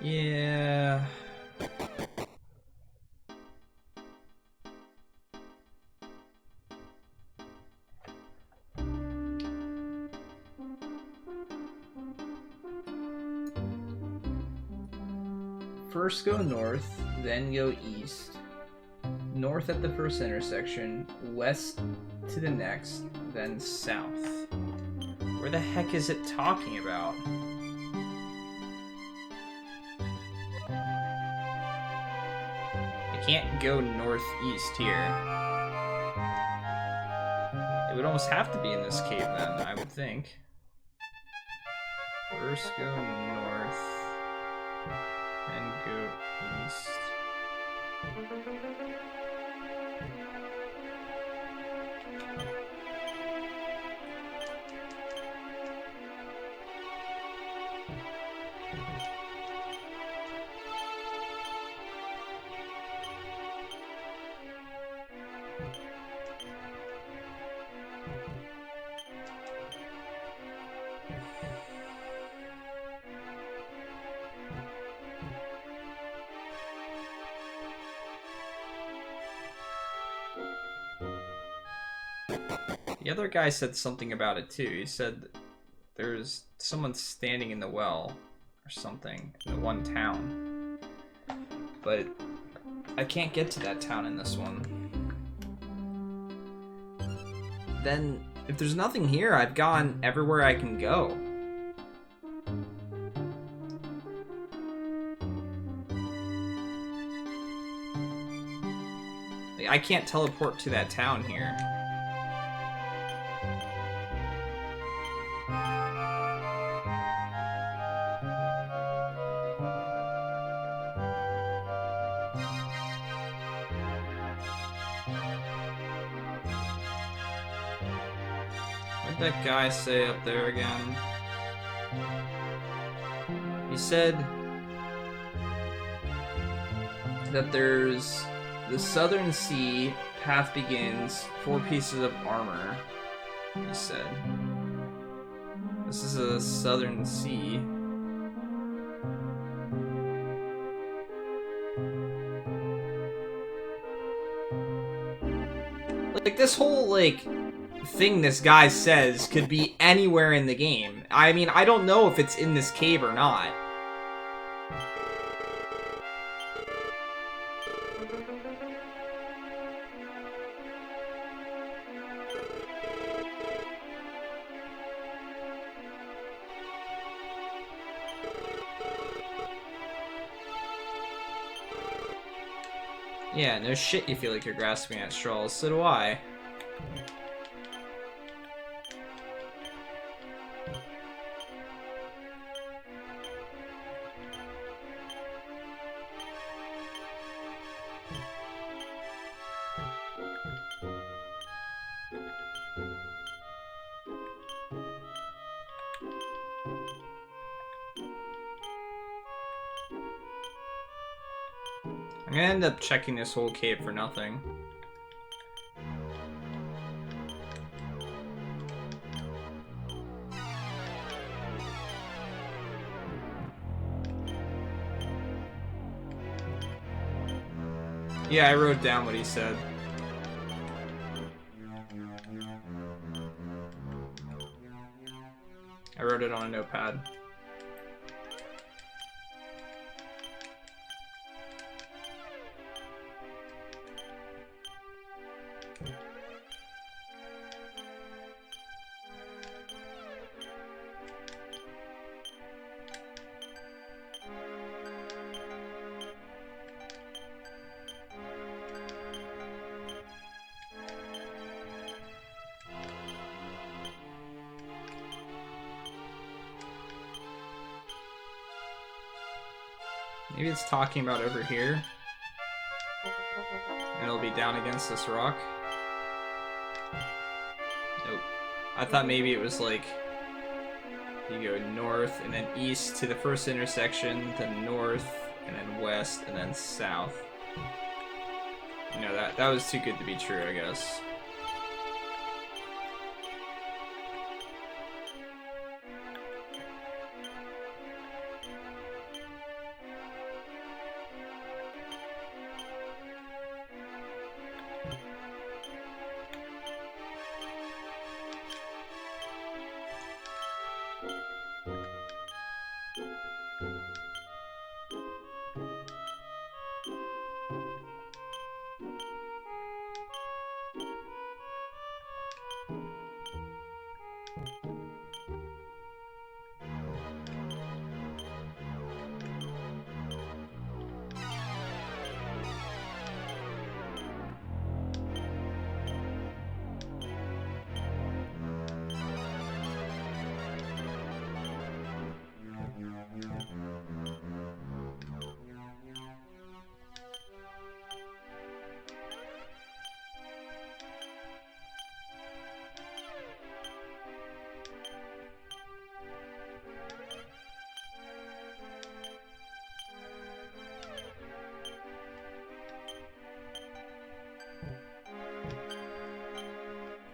Speaker 1: Yeah. First go north, then go east. North at the first intersection, west to the next, then south. Where the heck is it talking about? I can't go northeast here. It would almost have to be in this cave then, I would think. First go north, then go east. The other guy said something about it too. He said there's someone standing in the well or something in the one town. But I can't get to that town in this one. Then, if there's nothing here, I've gone everywhere I can go. Like, I can't teleport to that town here. What did that guy say up there again? He said that there's the Southern Sea, path begins, 4 pieces of armor, he said. This is a Southern Sea. Like, this whole, like, thing this guy says could be anywhere in the game. I mean, I don't know if it's in this cave or not. Yeah, no shit you feel like you're grasping at straws, so do I. I'm gonna end up checking this whole cave for nothing. Yeah, I wrote down what he said. I wrote it on a notepad. Maybe it's talking about over here. And it'll be down against this rock. Nope. I thought maybe it was like you go north and then east to the first intersection, then north and then west and then south. You know, that was too good to be true, I guess.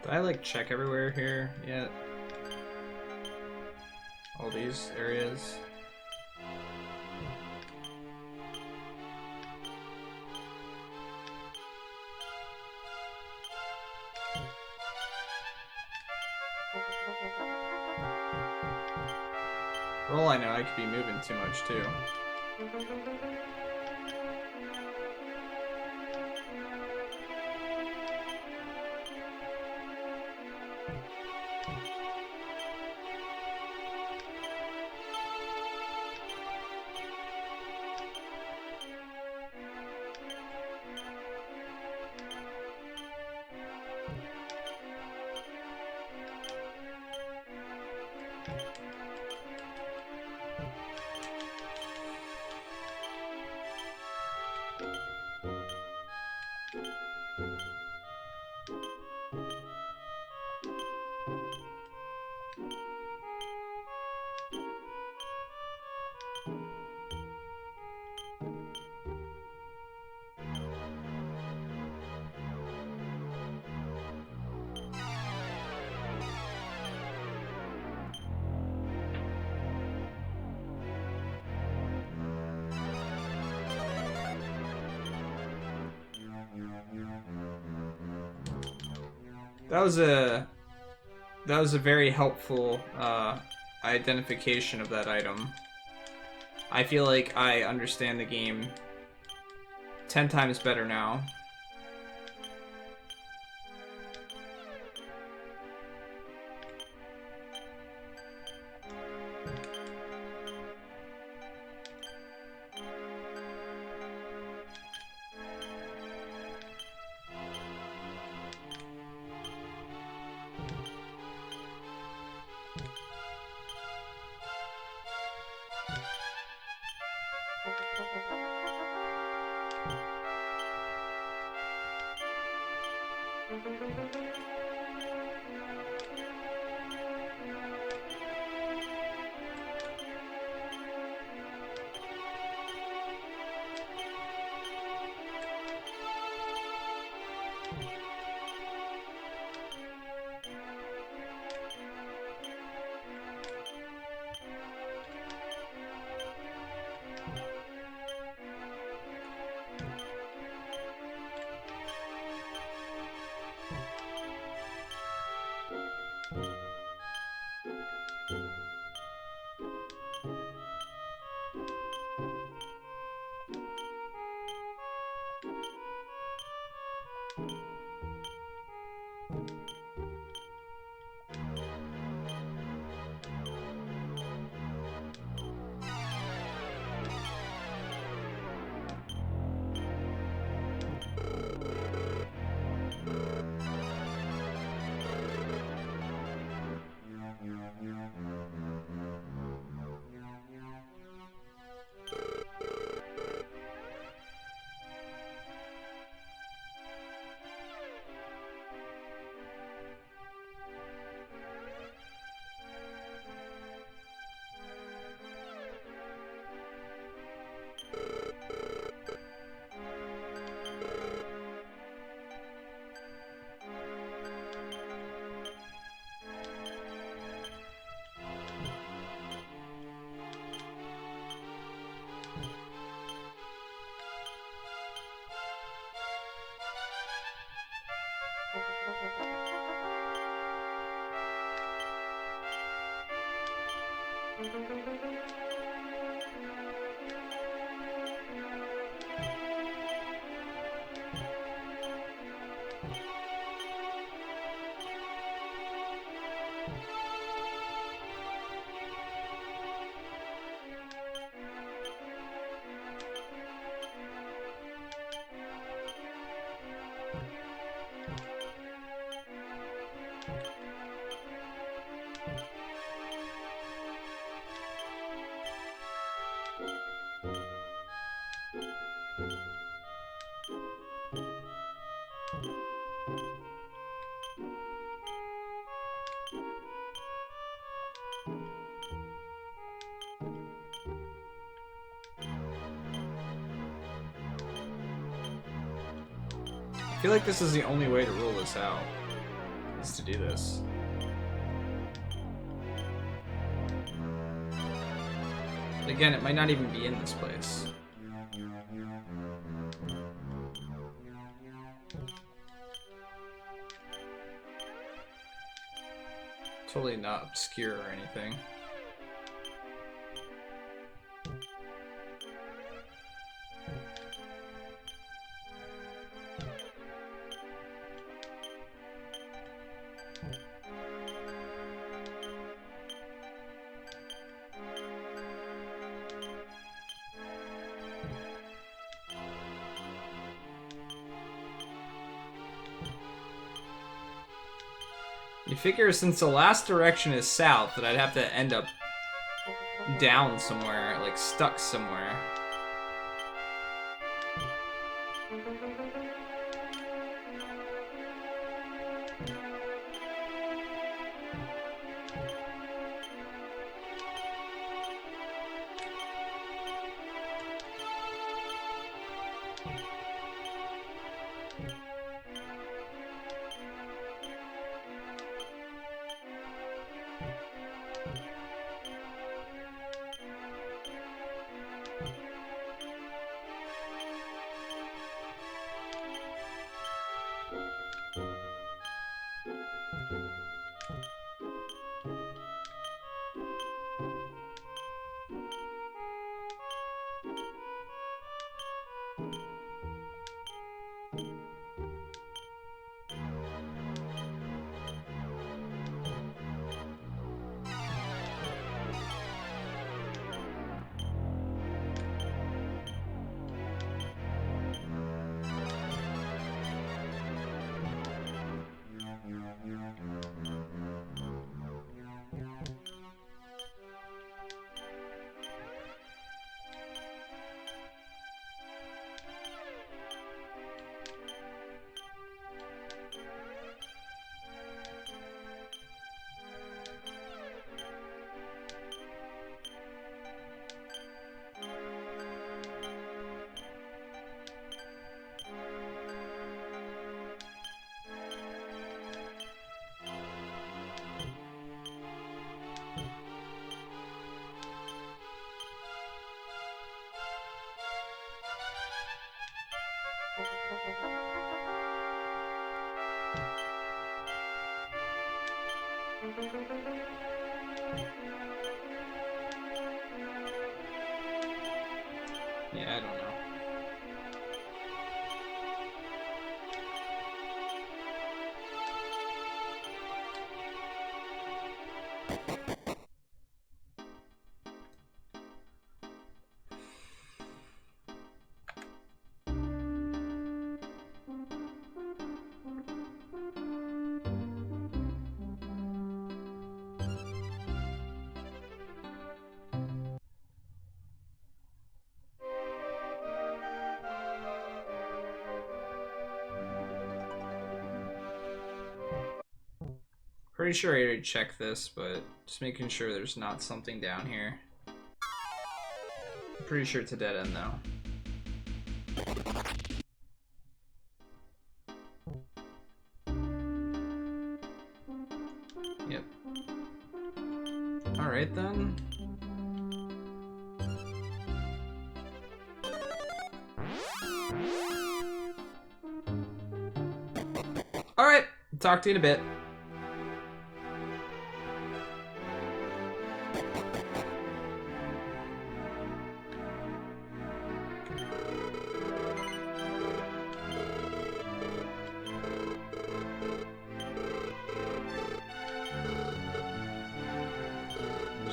Speaker 1: Did I like check everywhere here yet? All these areas? For all I know, I could be moving too much too. That was a very helpful identification of that item. I feel like I understand the game 10 times better now. I feel like this is the only way to rule this out, is to do this. But again, it might not even be in this place. Totally not obscure or anything. You figure since the last direction is south that I'd have to end up down somewhere, like stuck somewhere. Yeah, I don't know. Pretty sure I already checked this, but just making sure there's not something down here. Pretty sure it's a dead end though. Yep. Alright then. Alright, talk to you in a bit.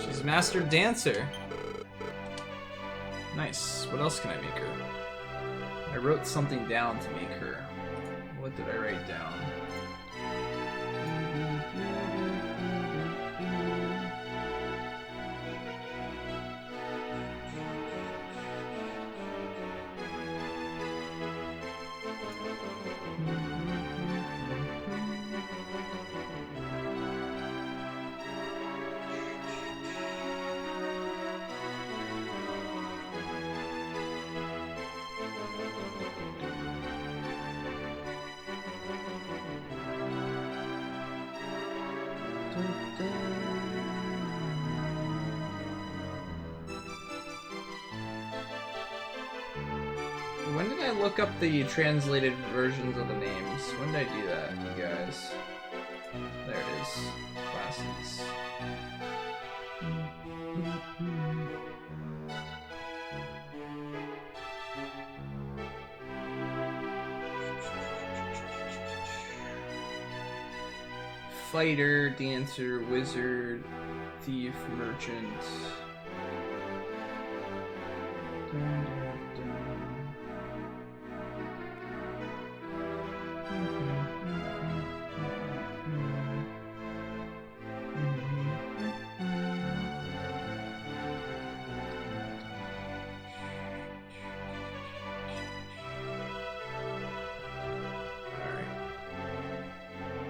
Speaker 1: She's Master Dancer. Nice. What else can I make her? I wrote something down to make her. What did I write down? When did I look up the translated versions of the names? When did I do that, you guys? There it is. Classes. Fighter, dancer, wizard, thief, merchant.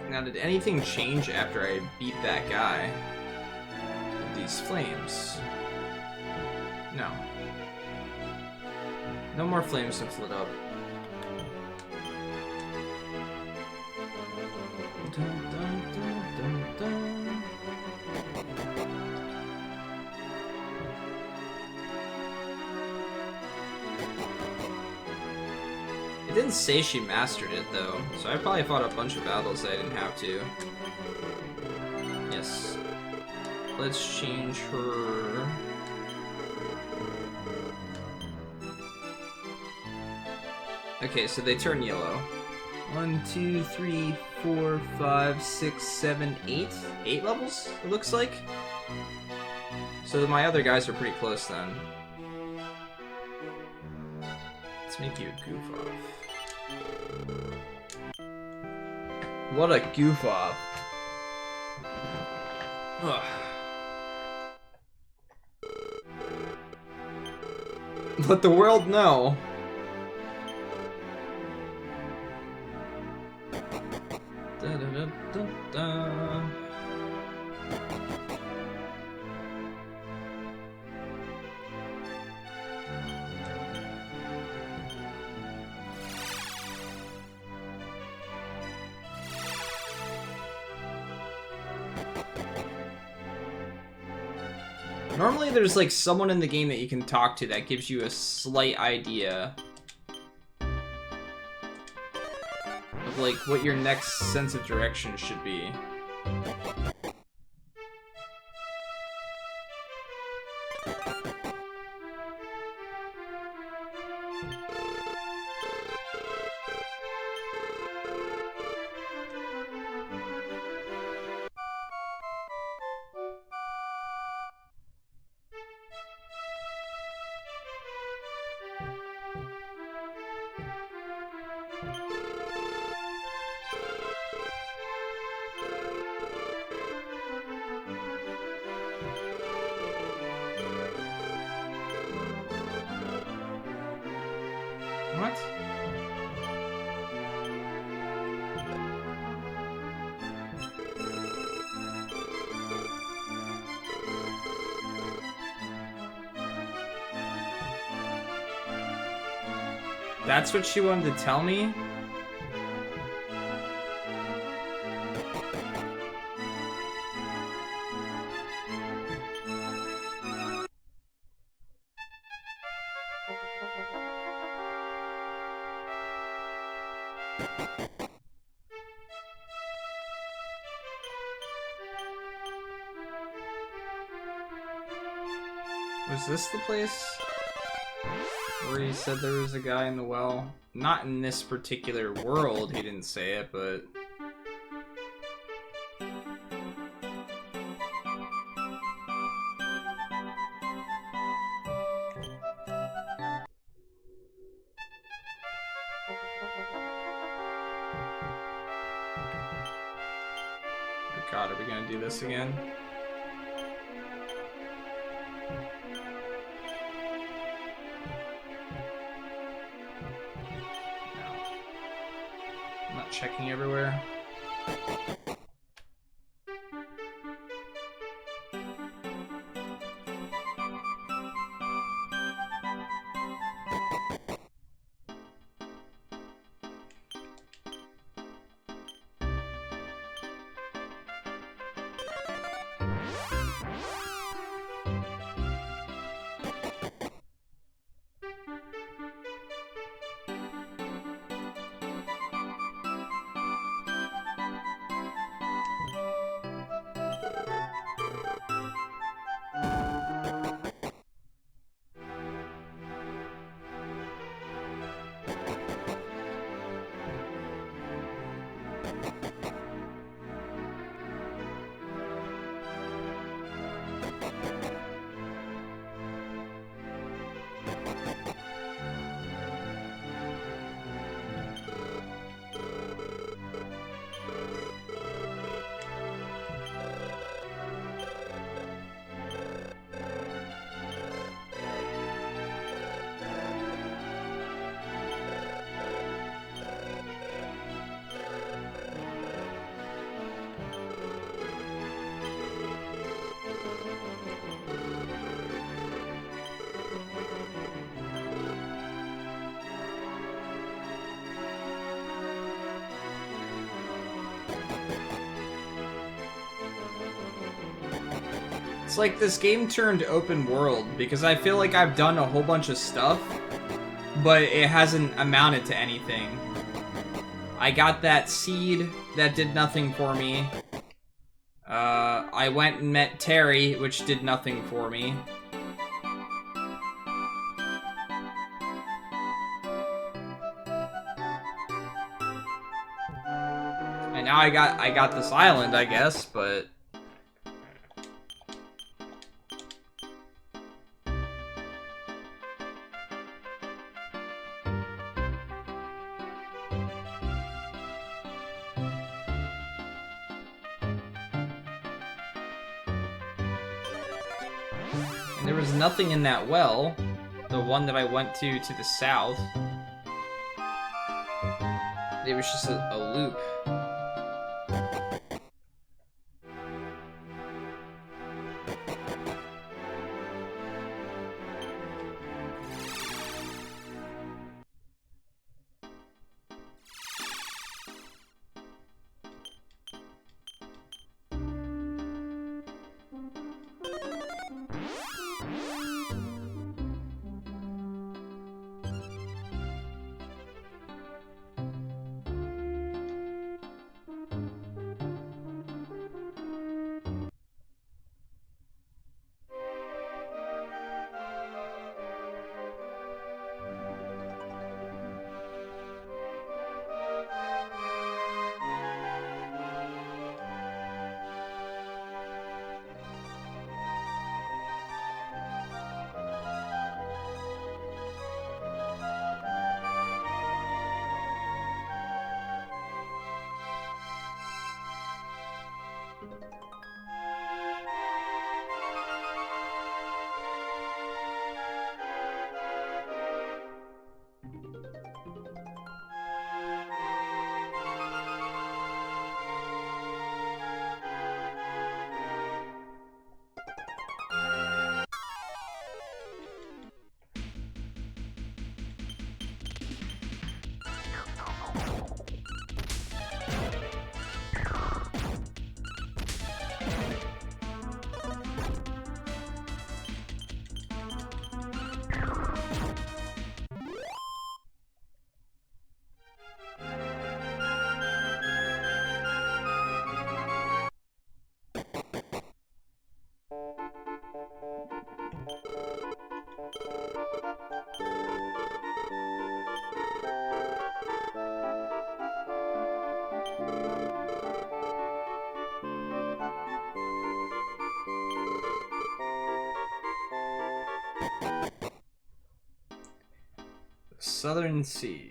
Speaker 1: Now, did anything change after I beat that guy? These flames. No. No more flames have lit up. Dun, dun, dun, dun, dun. It didn't say she mastered it, though, so I probably fought a bunch of battles that I didn't have to. Yes. Let's change her... Okay, so they turn yellow. 1, 2, 3, 4, 5, 6, 7, 8? 8 levels, it looks like? So my other guys are pretty close then. Let's make you a goof off. What a goof off. Ugh. Let the world know. Da, da, da, da, da. Normally there's like someone in the game that you can talk to that gives you a slight idea of like what your next sense of direction should be. What? That's what she wanted to tell me? Was this the place where he said there was a guy in the well? Not in this particular world, he didn't say it, but... Oh god, are we gonna do this again? Checking everywhere. It's like this game turned open world because I feel like I've done a whole bunch of stuff, but it hasn't amounted to anything. I got that seed that did nothing for me. I went and met Terry, which did nothing for me. And now I got this island, I guess, but... And there was nothing in that well, the one that I went to the south. It was just a loop. Southern Sea.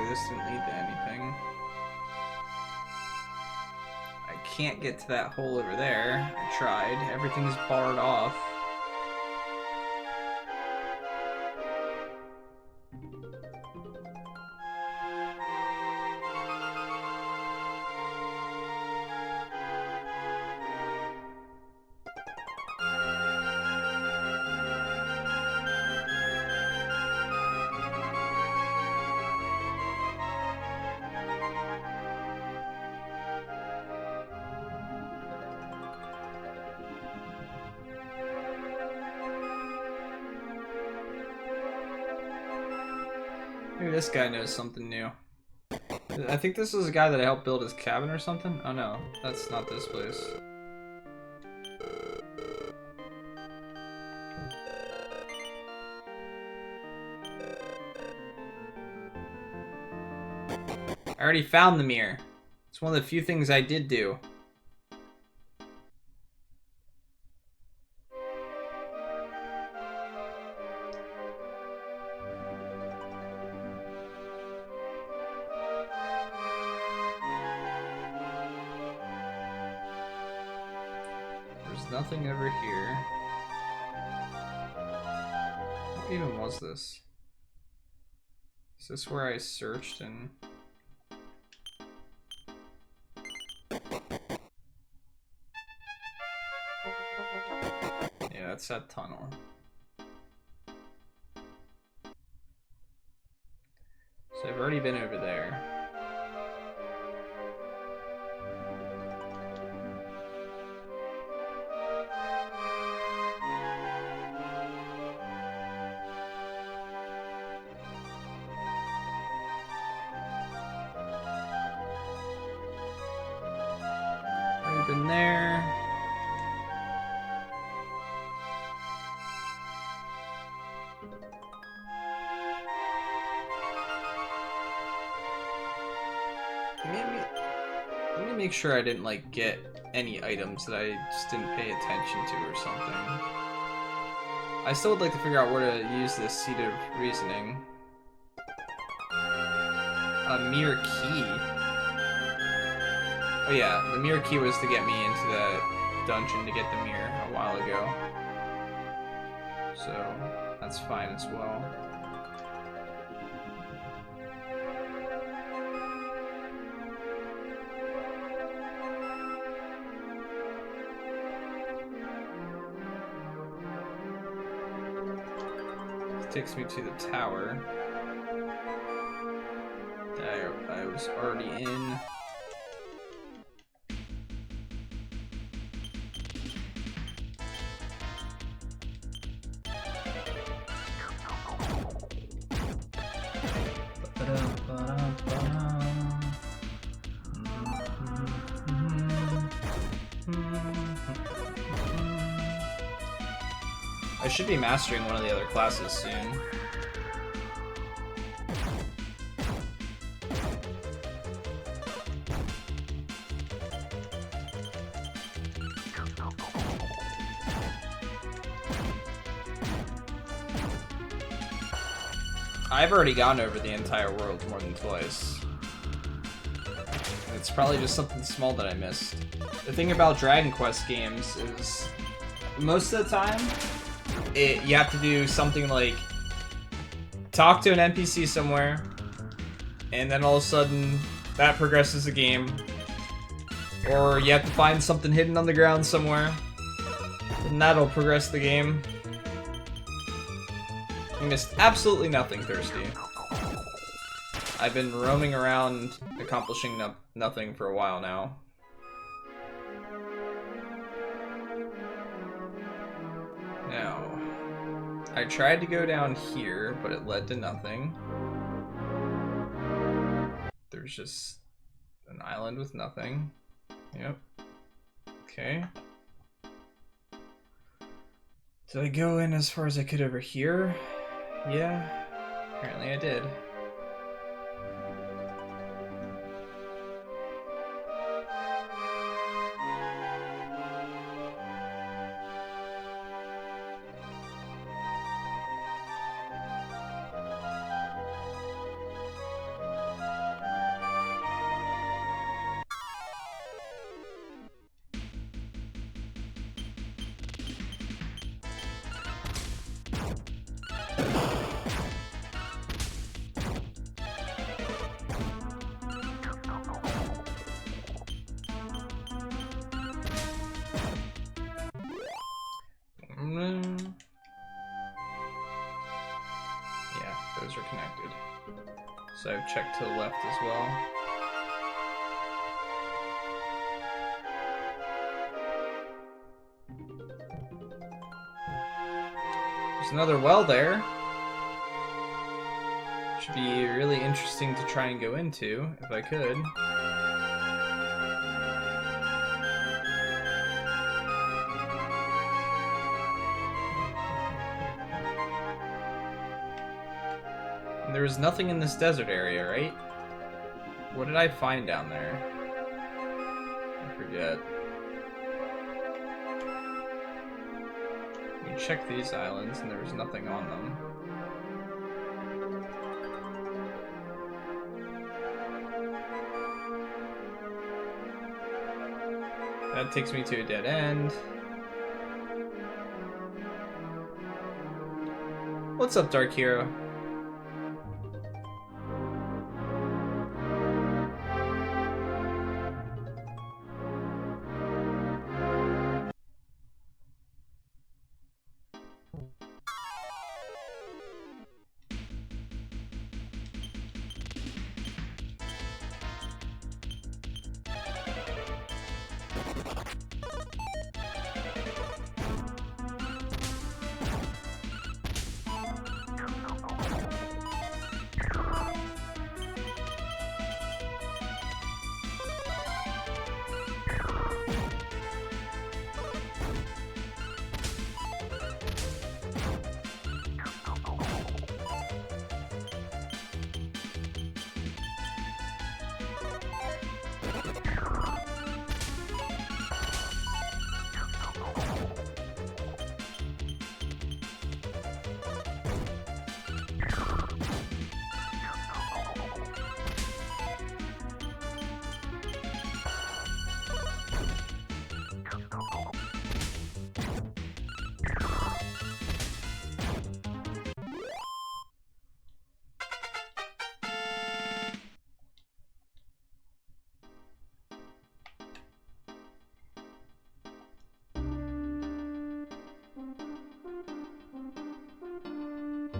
Speaker 1: This didn't lead to anything. I can't get to that hole over there. I tried. Everything's barred off. Maybe this guy knows something new. I think this is a guy that I helped build his cabin or something. Oh no, that's not this place. I already found the mirror. It's one of the few things I did do. Nothing over here. What even was this? Is this where I searched and... Yeah, that's that tunnel. So I've already been over there. Been there. Let me make sure I didn't like get any items that I just didn't pay attention to or something. I still would like to figure out where to use this seed of reasoning. A mere key. Oh yeah, the mirror key was to get me into the dungeon to get the mirror a while ago. So, that's fine as well. This takes me to the tower that I was already in. I should be mastering one of the other classes soon. I've already gone over the entire world more than twice. It's probably just something small that I missed. The thing about Dragon Quest games is most of the time, you have to do something like talk to an NPC somewhere, and then all of a sudden that progresses the game. Or you have to find something hidden on the ground somewhere, and that'll progress the game. I missed absolutely nothing, Thirsty. I've been roaming around accomplishing nothing for a while now. Now, I tried to go down here, but it led to nothing. There's just an island with nothing. Yep. Okay. Did I go in as far as I could over here? Yeah. Apparently I did. Yeah, those are connected. So I've checked to the left as well. There's another well there. Should be really interesting to try and go into, if I could. And there was nothing in this desert area, right? What did I find down there? I forget. We checked these islands and there was nothing on them. That takes me to a dead end. What's up, Dark Hero?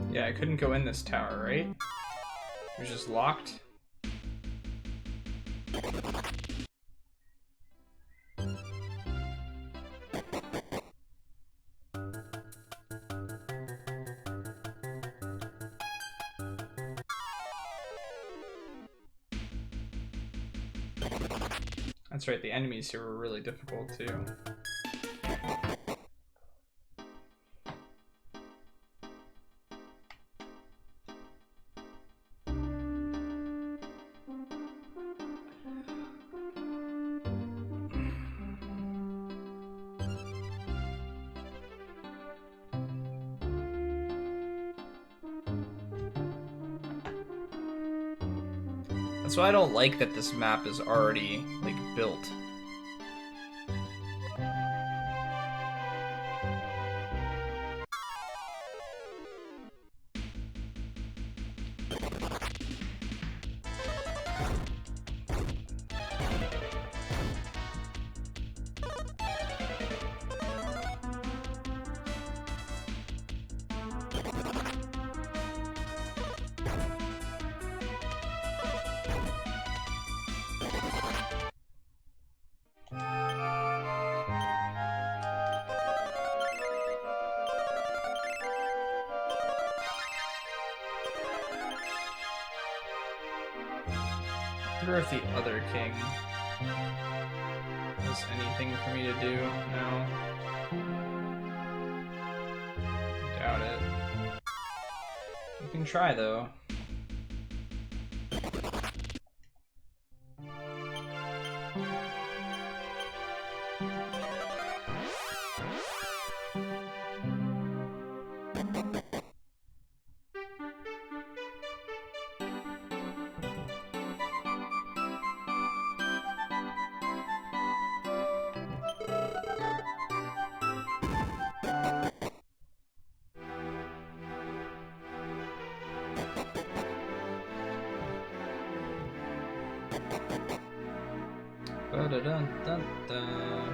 Speaker 1: Yeah, I couldn't go in this tower, right? It was just locked. That's right, the enemies here were really difficult too. That's why I don't like that this map is already, like, built. I wonder if the other king Is anything for me to do? No. Doubt it. You can try though. Ba-da-dun-dun-dun.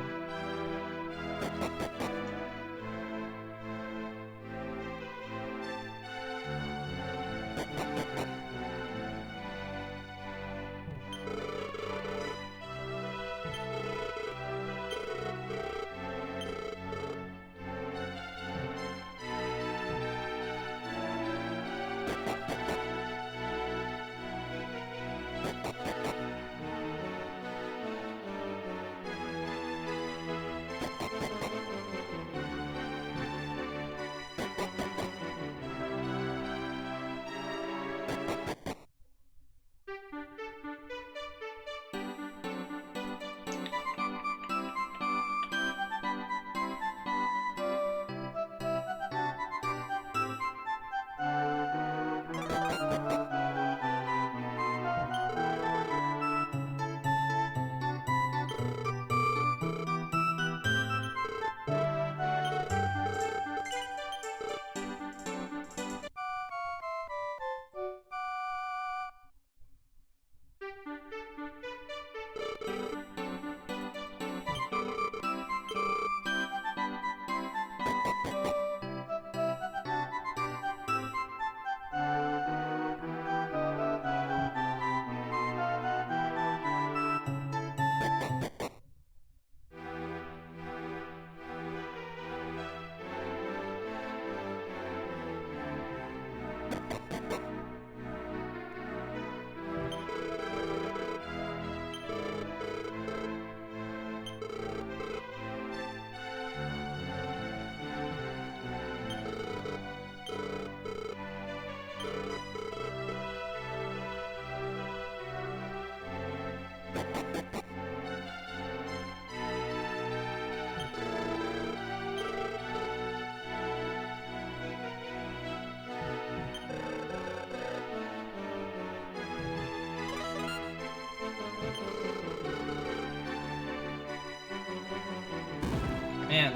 Speaker 1: Man,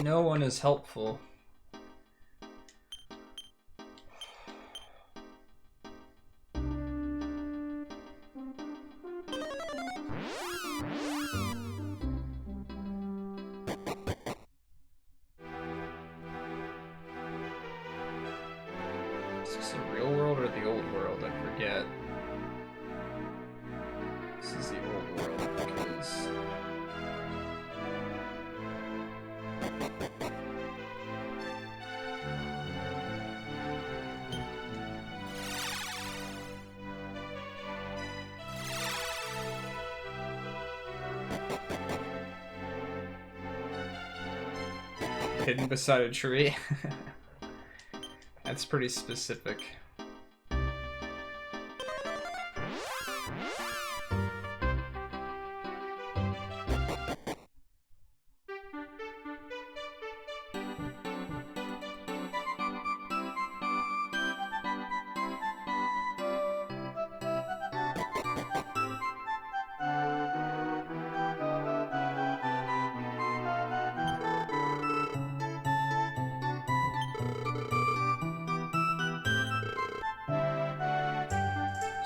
Speaker 1: no one is helpful. Is this the real world or the old world? I forget. This is the old world because... hidden beside a tree. That's pretty specific.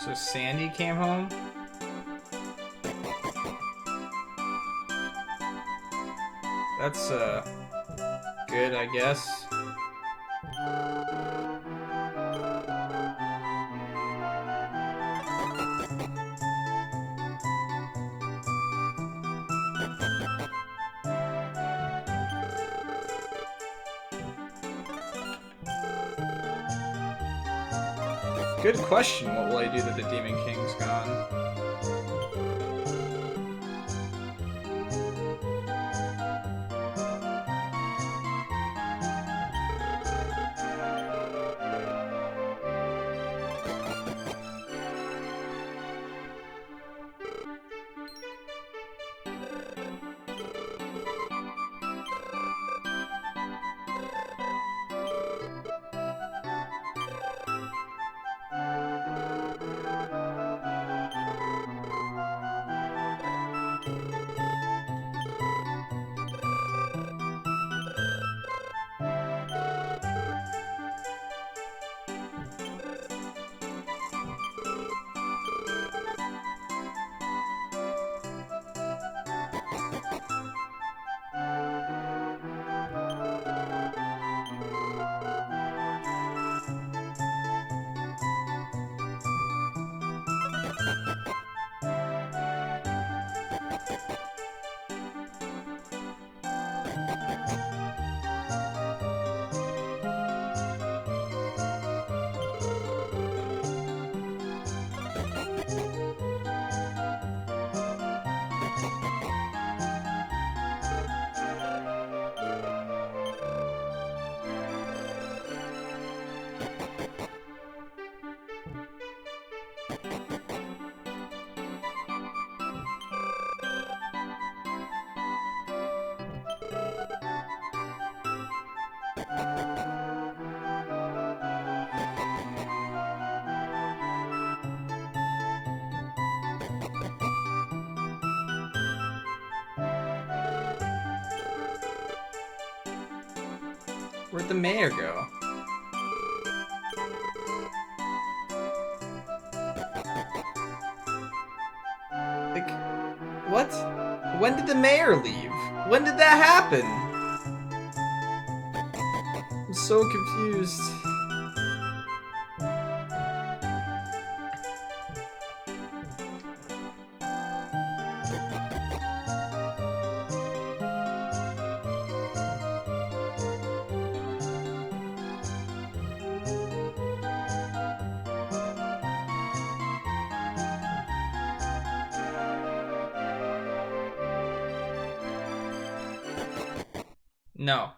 Speaker 1: So Sandy came home? That's, good, I guess. Good question, what will I do that the Demon King's gone? Where'd the mayor go? Like, what? When did the mayor leave? When did that happen? I'm so confused. No.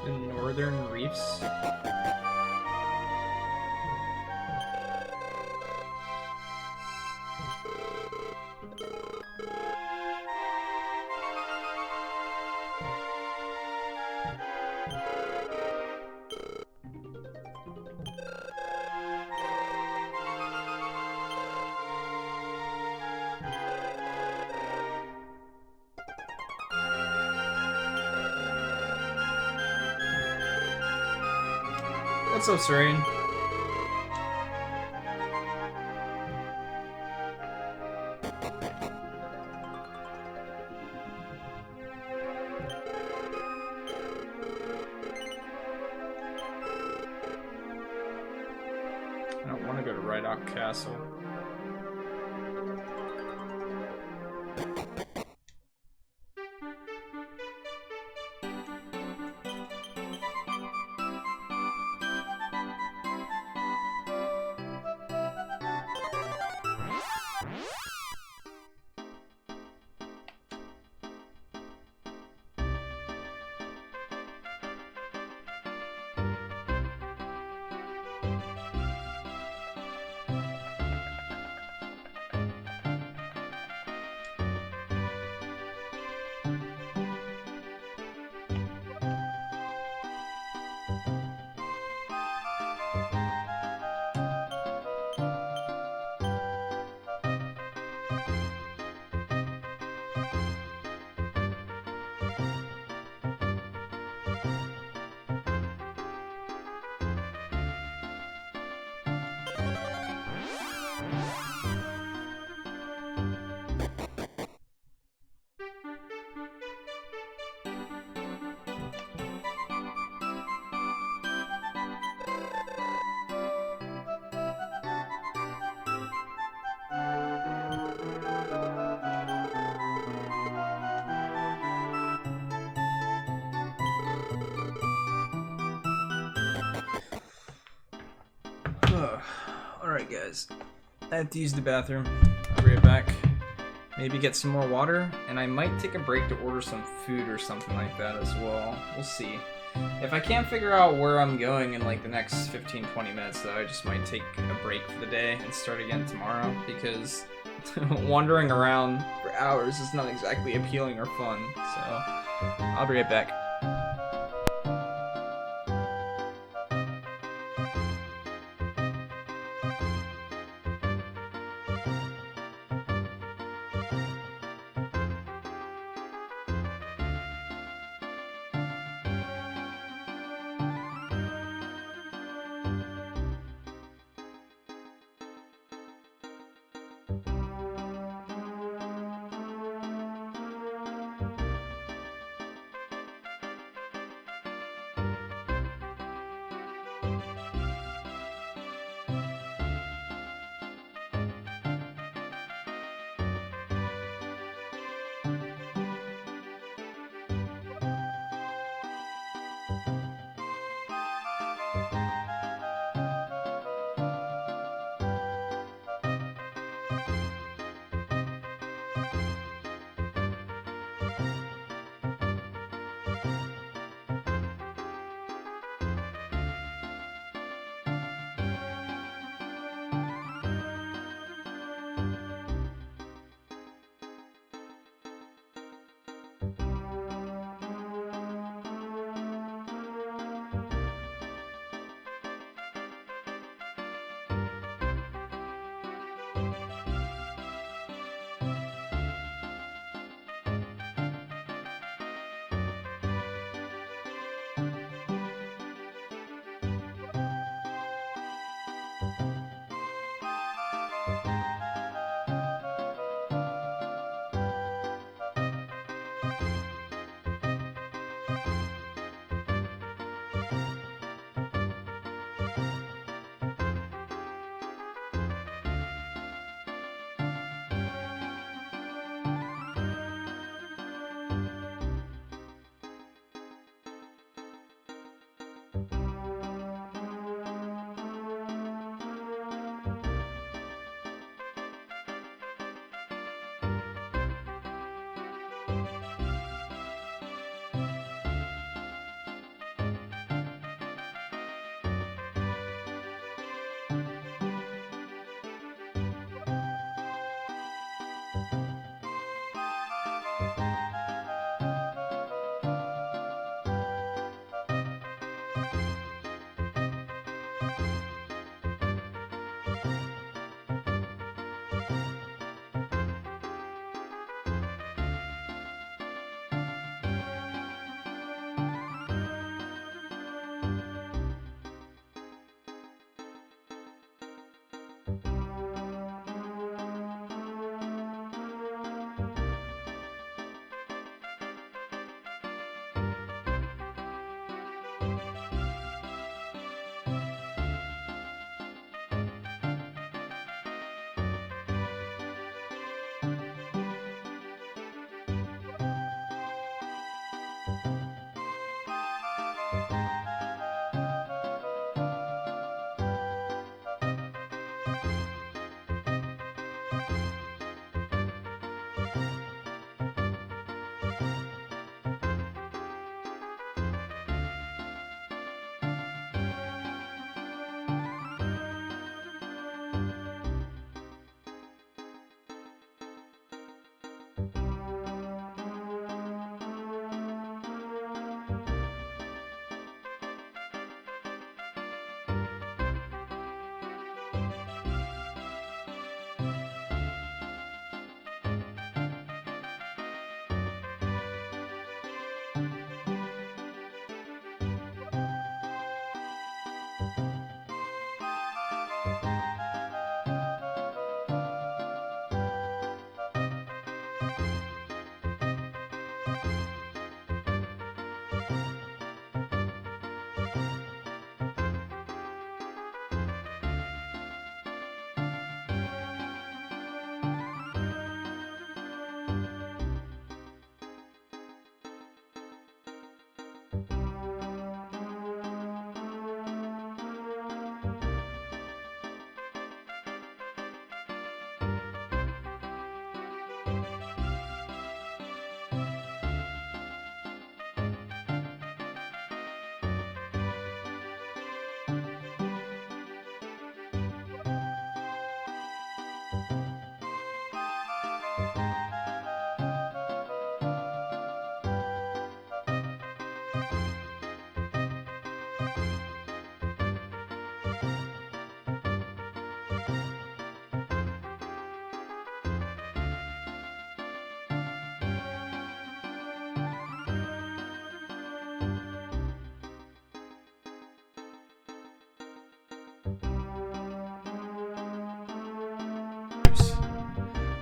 Speaker 1: The Northern Reefs? What's up, Serene? I don't want to go to Rydok Castle. Alright, guys. I have to use the bathroom. I'll be right back. Maybe get some more water, and I might take a break to order some food or something like that as well. We'll see. If I can't figure out where I'm going in like the next 15-20 minutes, though, I just might take a break for the day and start again tomorrow, because wandering around for hours is not exactly appealing or fun. So, I'll be right back.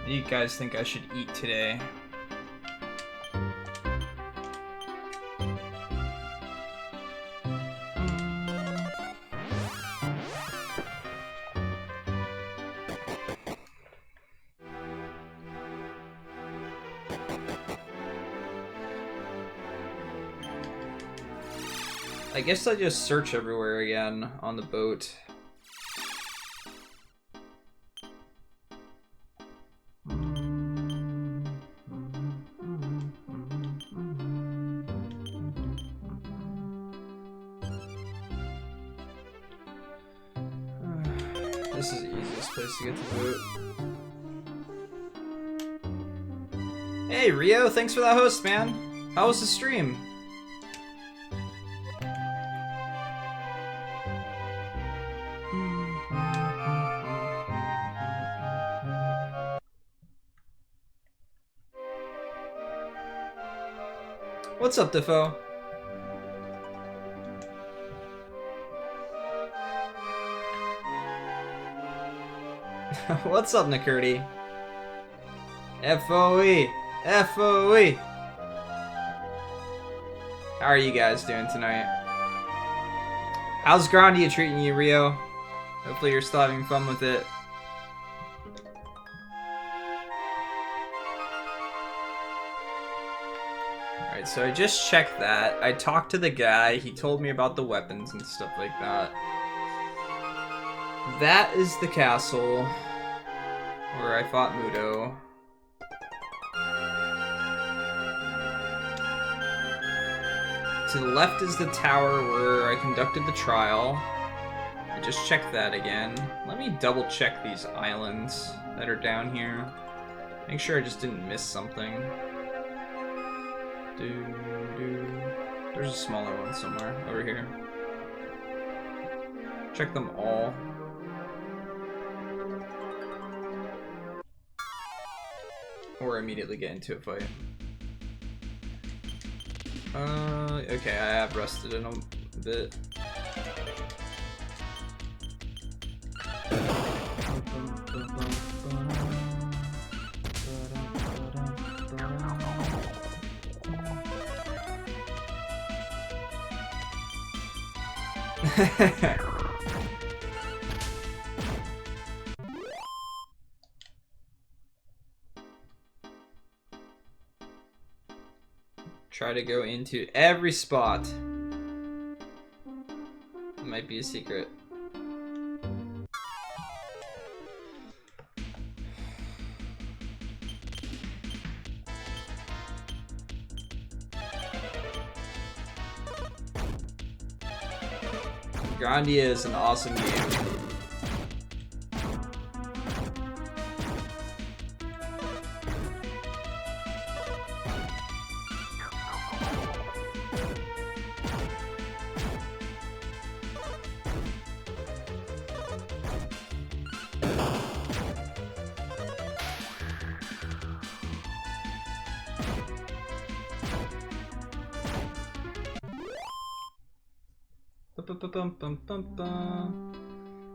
Speaker 1: What do you guys think I should eat today? I guess I just search everywhere again on the boat. This is the easiest place to get to the boat. Hey Rio, thanks for that host, man. How was the stream? What's up, Defoe? What's up, Nakurti? FOE! FOE! How are you guys doing tonight? How's Grandia treating you, Rio? Hopefully you're still having fun with it. Alright, so I just checked that. I talked to the guy, he told me about the weapons and stuff like that. That is the castle where I fought Mudo. To the left is the tower where I conducted the trial. I just checked that again. Let me double check these islands that are down here. Make sure I just didn't miss something. There's a smaller one somewhere over here. Check them all. Or immediately get into a fight. Okay, I have rested in a bit. Try to go into every spot. It might be a secret. Grandia is an awesome game.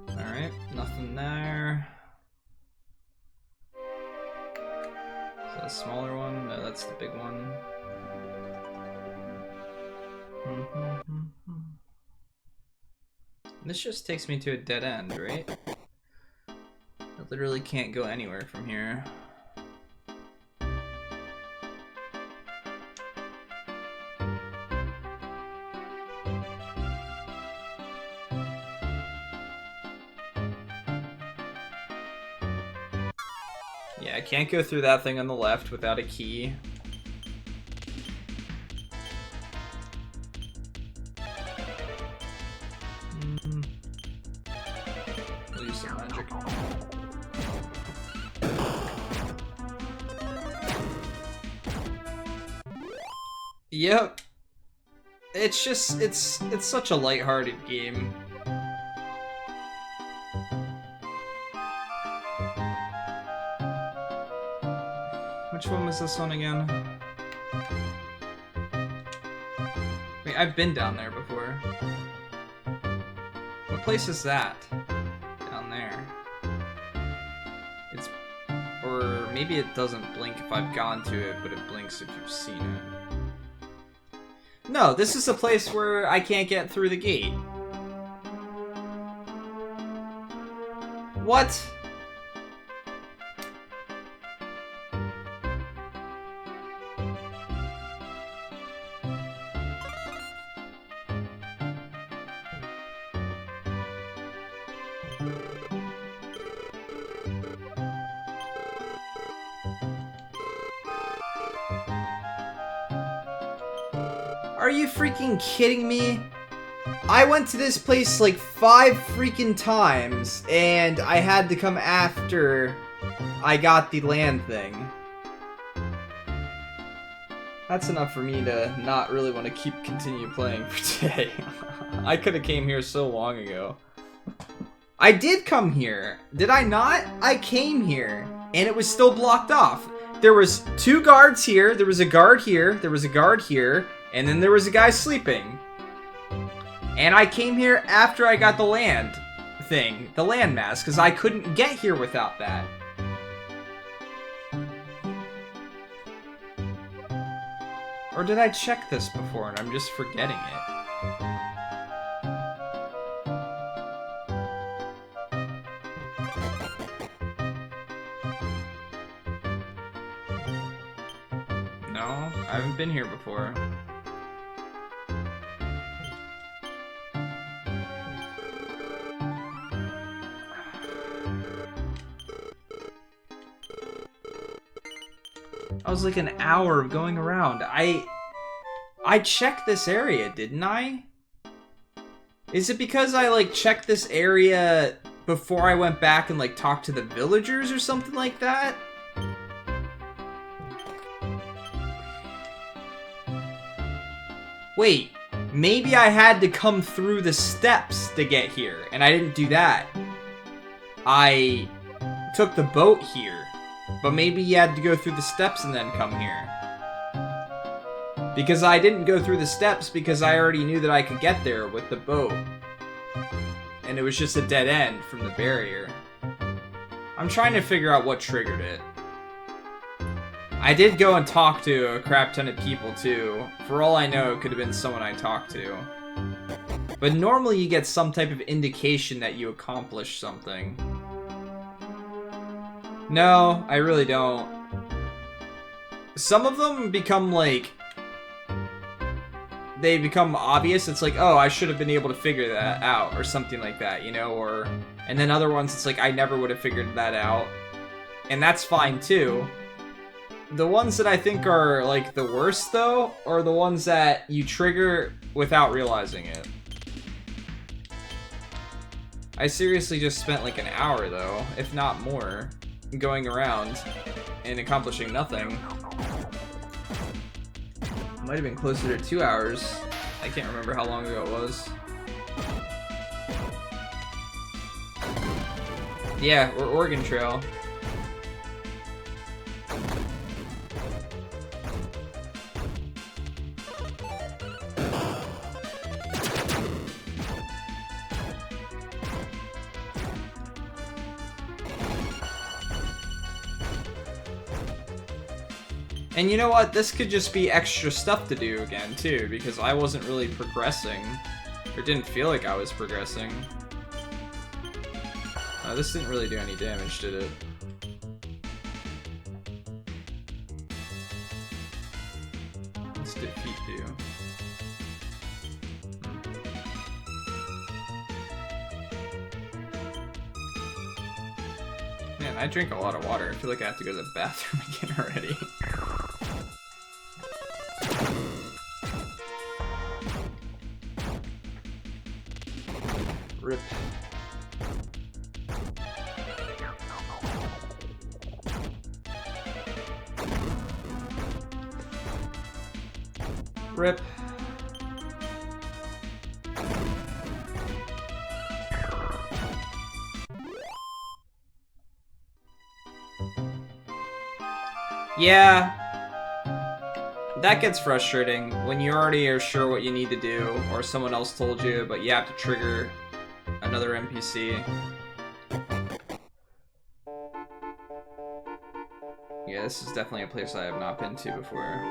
Speaker 1: Alright, nothing there. Is that a smaller one? No, that's the big one. This just takes me to a dead end, right? I literally can't go anywhere from here. Yeah, I can't go through that thing on the left without a key. We'll use some magic. Yep. It's just, it's such a lighthearted game. Which one was this one again? Wait, I've been down there before. What place is that? Down there. It's... or Or maybe it doesn't blink if I've gone to it, but it blinks if you've seen it. No, this is a place where I can't get through the gate. What? Are you freaking kidding me? I went to this place like 5 freaking times, and I had to come after I got the land thing. That's enough for me to not really want to continue playing for today. I could have came here so long ago. I did come here. Did I not? I came here, and it was still blocked off. There was 2 guards here, there was a guard here, there was a guard here, and then there was a guy sleeping. And I came here after I got the land thing, the land mask, because I couldn't get here without that. Or did I check this before and I'm just forgetting it? No, I haven't been here before. I was like an hour of going around. I checked this area, didn't I? Is it because I like checked this area before I went back and like talked to the villagers or something like that? Wait, maybe I had to come through the steps to get here, and I didn't do that. I took the boat here, but maybe you had to go through the steps and then come here. Because I didn't go through the steps because I already knew that I could get there with the boat. And it was just a dead end from the barrier. I'm trying to figure out what triggered it. I did go and talk to a crap ton of people too. For all I know, it could have been someone I talked to. But normally you get some type of indication that you accomplished something. No, I really don't. Some of them become like... they become obvious. It's like, oh, I should have been able to figure that out, or something like that, you know, or... and then other ones, it's like, I never would have figured that out. And that's fine, too. The ones that I think are, like, the worst, though, are the ones that you trigger without realizing it. I seriously just spent, like, an hour, though, if not more, going around and accomplishing nothing. Might have been closer to 2 hours. I can't remember how long ago it was. Yeah, or Oregon Trail. And you know what? This could just be extra stuff to do again, too, because I wasn't really progressing. Or didn't feel like I was progressing. This didn't really do any damage, did it? What's defeat do? Man, I drink a lot of water. I feel like I have to go to the bathroom again already. Rip. Rip. Yeah. That gets frustrating when you already are sure what you need to do, or someone else told you, but you have to trigger another NPC. Yeah, this is definitely a place I have not been to before.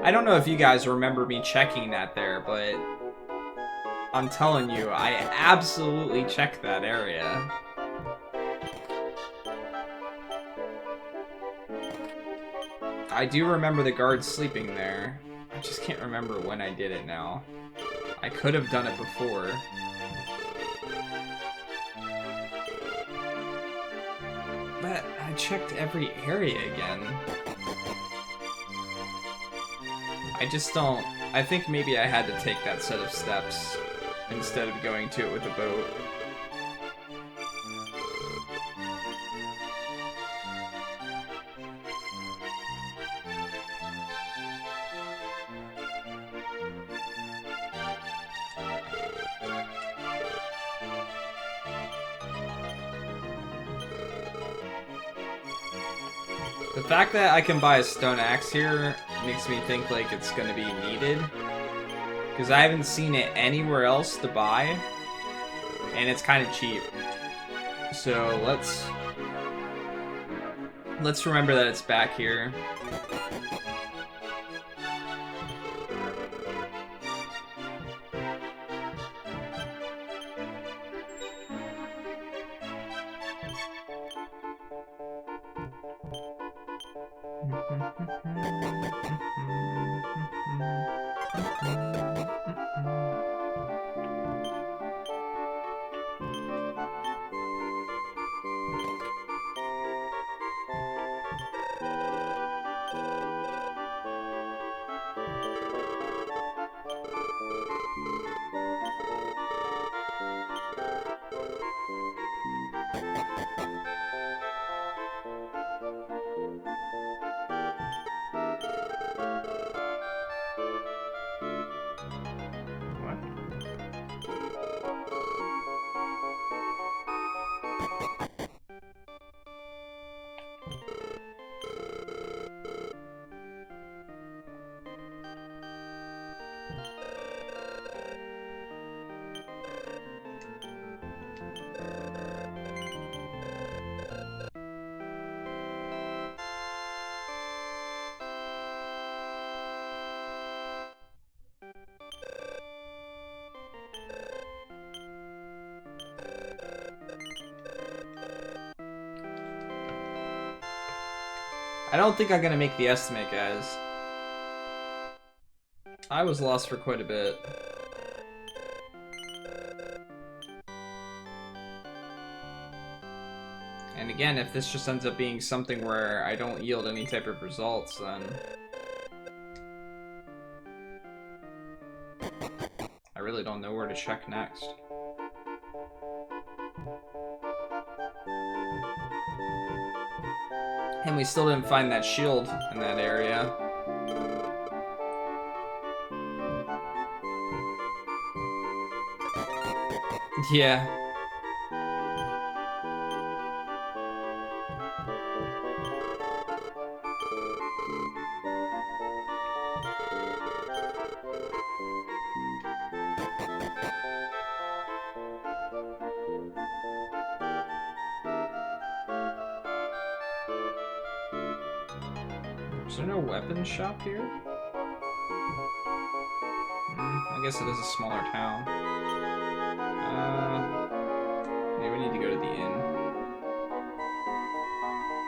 Speaker 1: I don't know if you guys remember me checking that there, but I'm telling you, I absolutely checked that area. I do remember the guards sleeping there. I just can't remember when I did it now. I could have done it before. But I checked every area again. I just don't... I think maybe I had to take that set of steps instead of going to it with a boat. The fact that I can buy a stone axe here makes me think like it's gonna be needed, because I haven't seen it anywhere else to buy, and it's kind of cheap. So let's remember that it's back here. I don't think I'm gonna make the estimate, guys. I was lost for quite a bit. And again, if this just ends up being something where I don't yield any type of results, then I really don't know where to check next. And we still didn't find that shield in that area. Yeah. Is there no weapons shop here? I guess it is a smaller town. Maybe we need to go to the inn.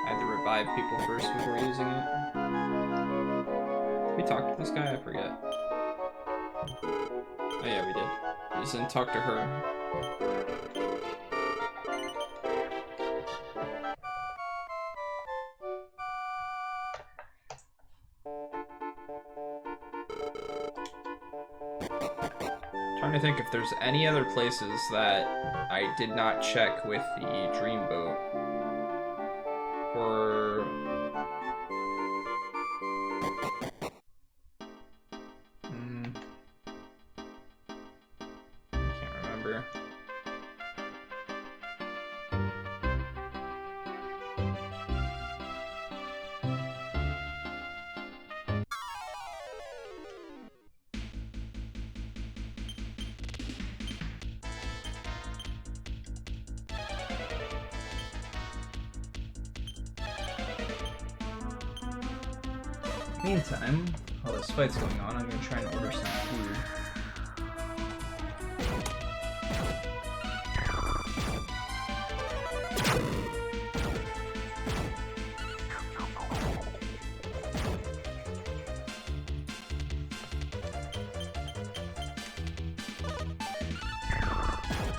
Speaker 1: I had to revive people first before using it. Did we talk to this guy? I forget. Oh yeah, we did. We just didn't talk to her. Trying to think if there's any other places that I did not check with the dreamboat. Or... Can't remember. Meantime, while this fight's going on, I'm gonna try and order some food.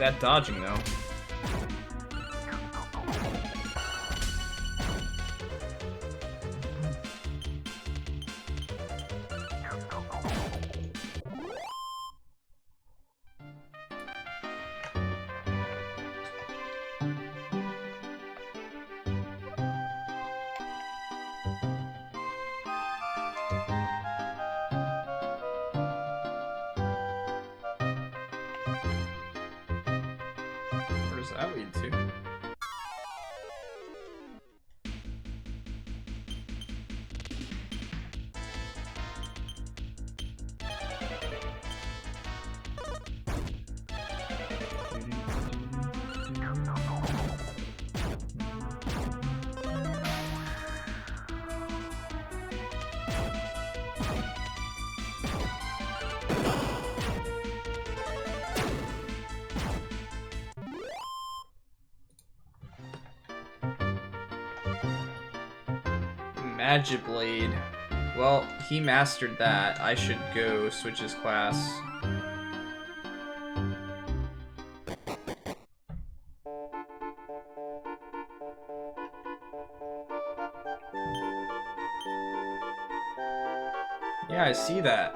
Speaker 1: Bad dodging though. Where does that lead to? Magiblade. Well, he mastered that. I should go switch his class. Yeah, I see that.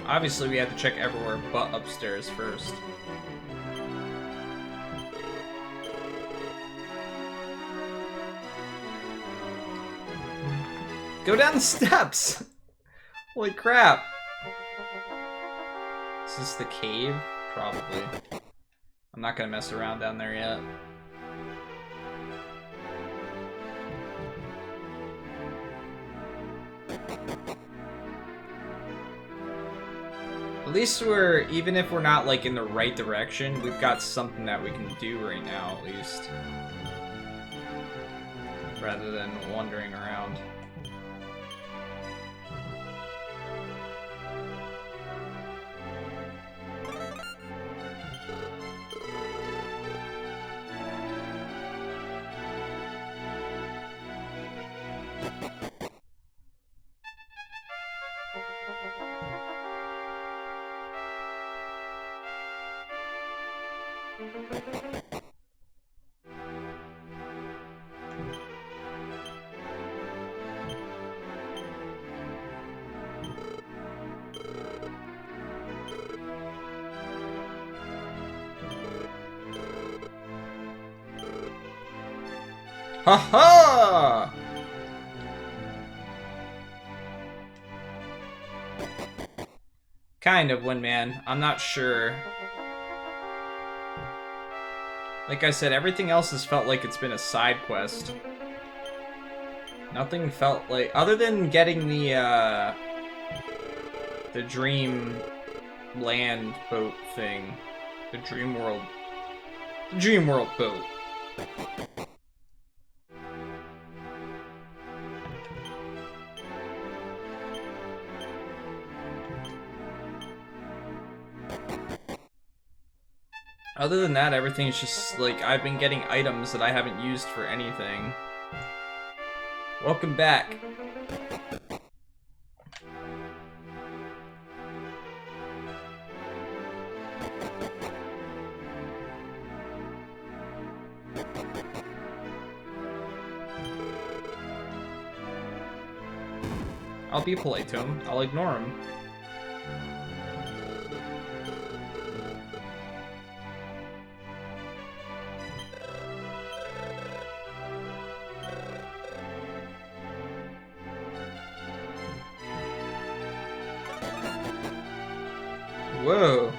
Speaker 1: Obviously, we have to check everywhere but upstairs first. Go down the steps! Holy crap! Is this the cave? Probably. I'm not gonna mess around down there yet. At least we're, even if we're not like in the right direction, we've got something that we can do right now, at least. Rather than wandering around. Ha-ha! Kind of, Windman. I'm not sure. Like I said, everything else has felt like it's been a side quest. Nothing felt like, other than getting the dream land boat thing, the dream world boat. Other than that, everything's just like I've been getting items that I haven't used for anything. Welcome back. I'll be polite to him. I'll ignore him. Whoa.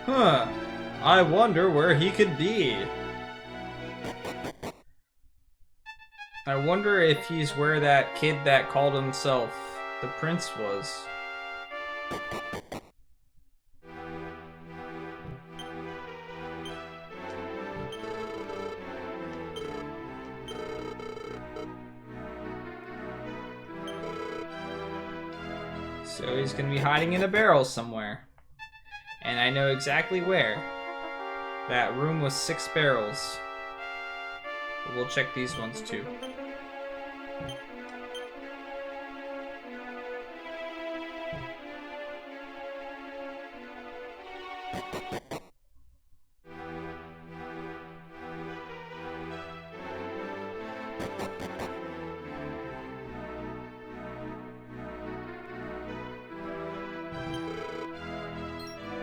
Speaker 1: Huh. I wonder where he could be. I wonder if he's where that kid that called himself the prince was. So he's gonna be hiding in a barrel somewhere. And I know exactly where. That room was 6 barrels. But we'll check these ones too.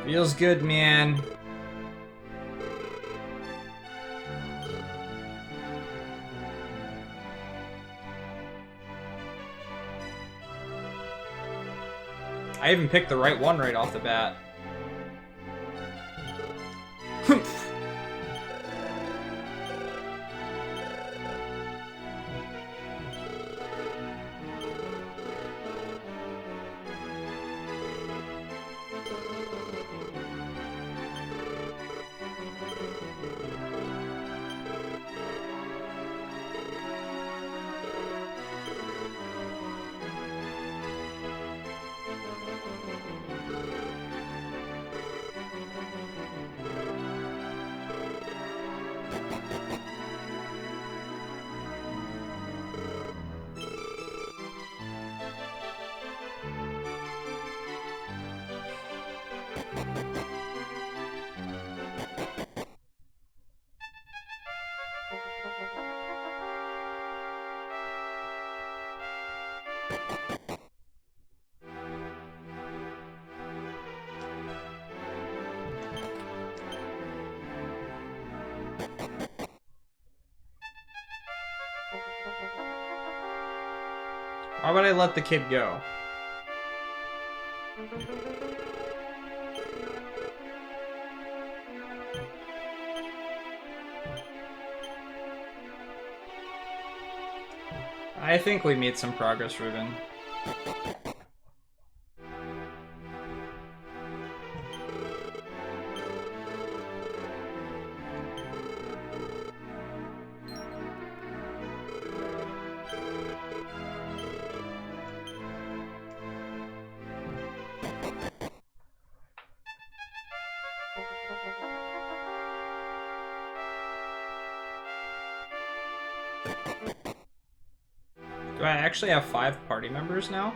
Speaker 1: Feels good, man. I even picked the right one right off the bat. Why would I let the kid go? I think we made some progress, Ruben. Do I actually have 5 party members now?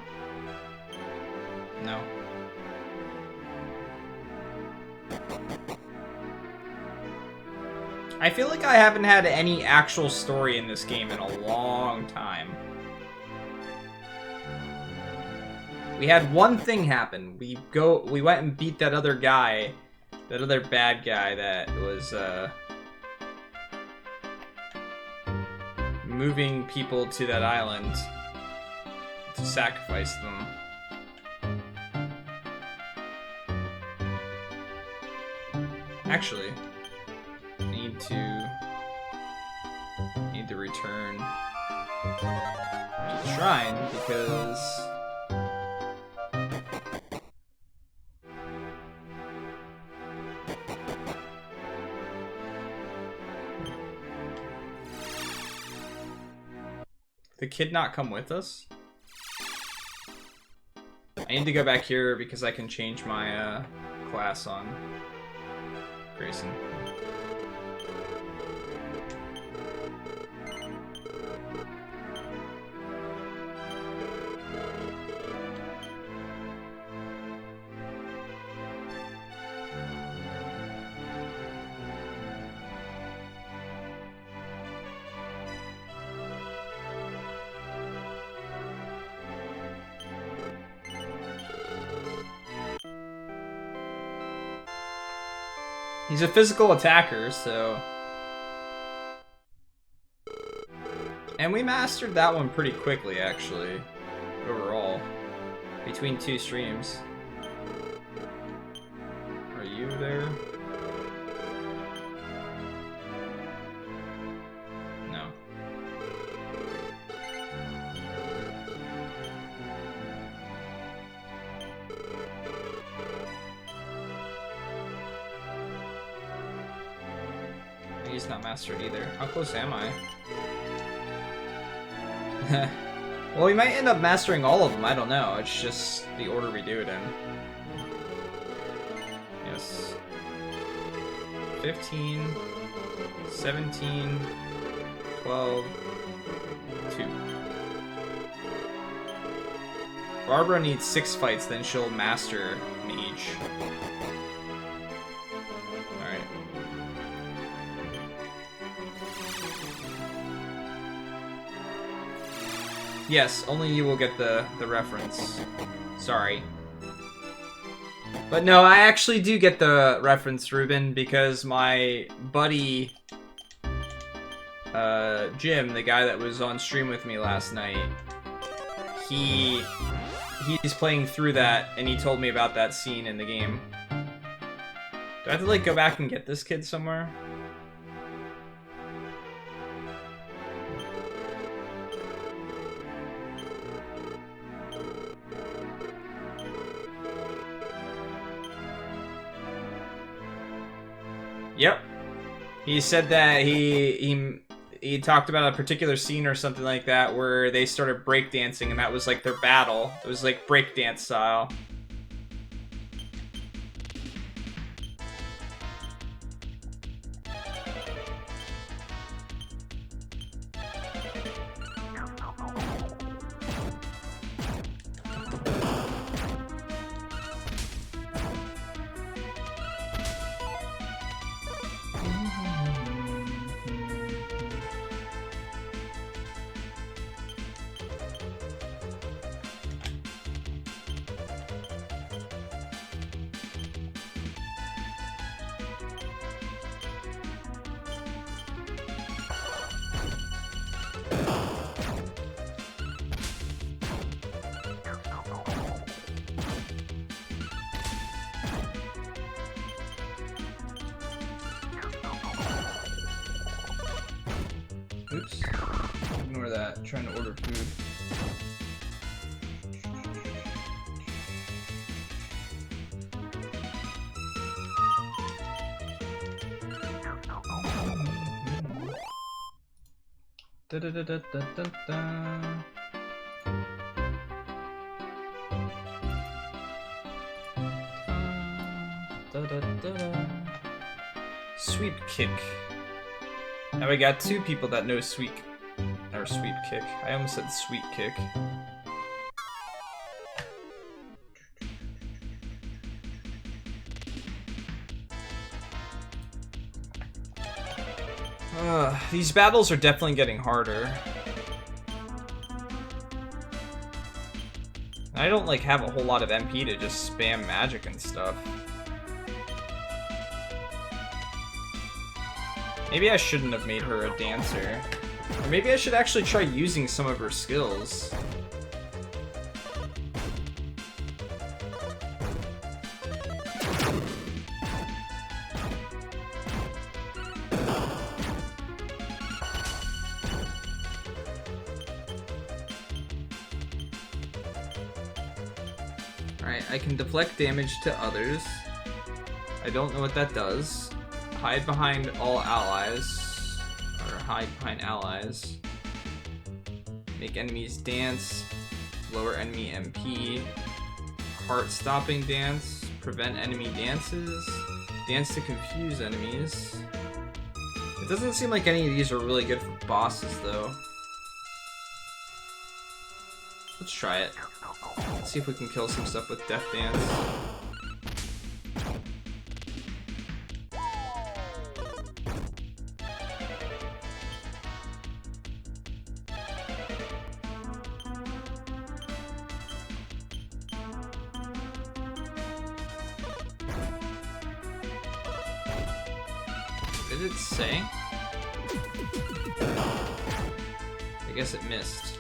Speaker 1: No. I feel like I haven't had any actual story in this game in a long time. We had one thing happen. We went and beat that other guy, that other bad guy that was moving people to that island to sacrifice them. Actually, need to return to the shrine because the kid not come with us? I need to go back here because I can change my class on Grayson. He's a physical attacker, so... And we mastered that one pretty quickly, actually, overall, between 2 streams. Are you there? No. He's not mastered either. How close am I? Well, we might end up mastering all of them. I don't know. It's just the order we do it in. Yes. 15, 17, 12, 2. Barbara needs 6 fights, then she'll master Mage. Yes, only you will get the reference. Sorry. But no, I actually do get the reference, Ruben, because my buddy, Jim, the guy that was on stream with me last night, he's playing through that, and he told me about that scene in the game. Do I have to, like, go back and get this kid somewhere? Yep. He said that he talked about a particular scene or something like that where they started breakdancing and that was like their battle. It was like breakdance style. Oops. Ignore that. I'm trying to order food. Da da da da da da da. Da, da, da, da. Sweep kick. Now we got 2 people that know sweep kick. I almost said sweet kick. These battles are definitely getting harder. I don't like have a whole lot of MP to just spam magic and stuff. Maybe I shouldn't have made her a dancer. Or maybe I should actually try using some of her skills. Alright, I can deflect damage to others. I don't know what that does. Hide behind all allies. Or hide behind allies. Make enemies dance. Lower enemy MP. Heart stopping dance. Prevent enemy dances. Dance to confuse enemies. It doesn't seem like any of these are really good for bosses though. Let's try it. Let's see if we can kill some stuff with Death Dance. Did it say? I guess it missed.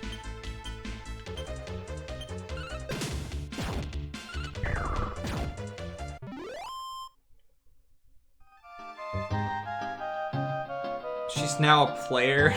Speaker 1: She's now a player.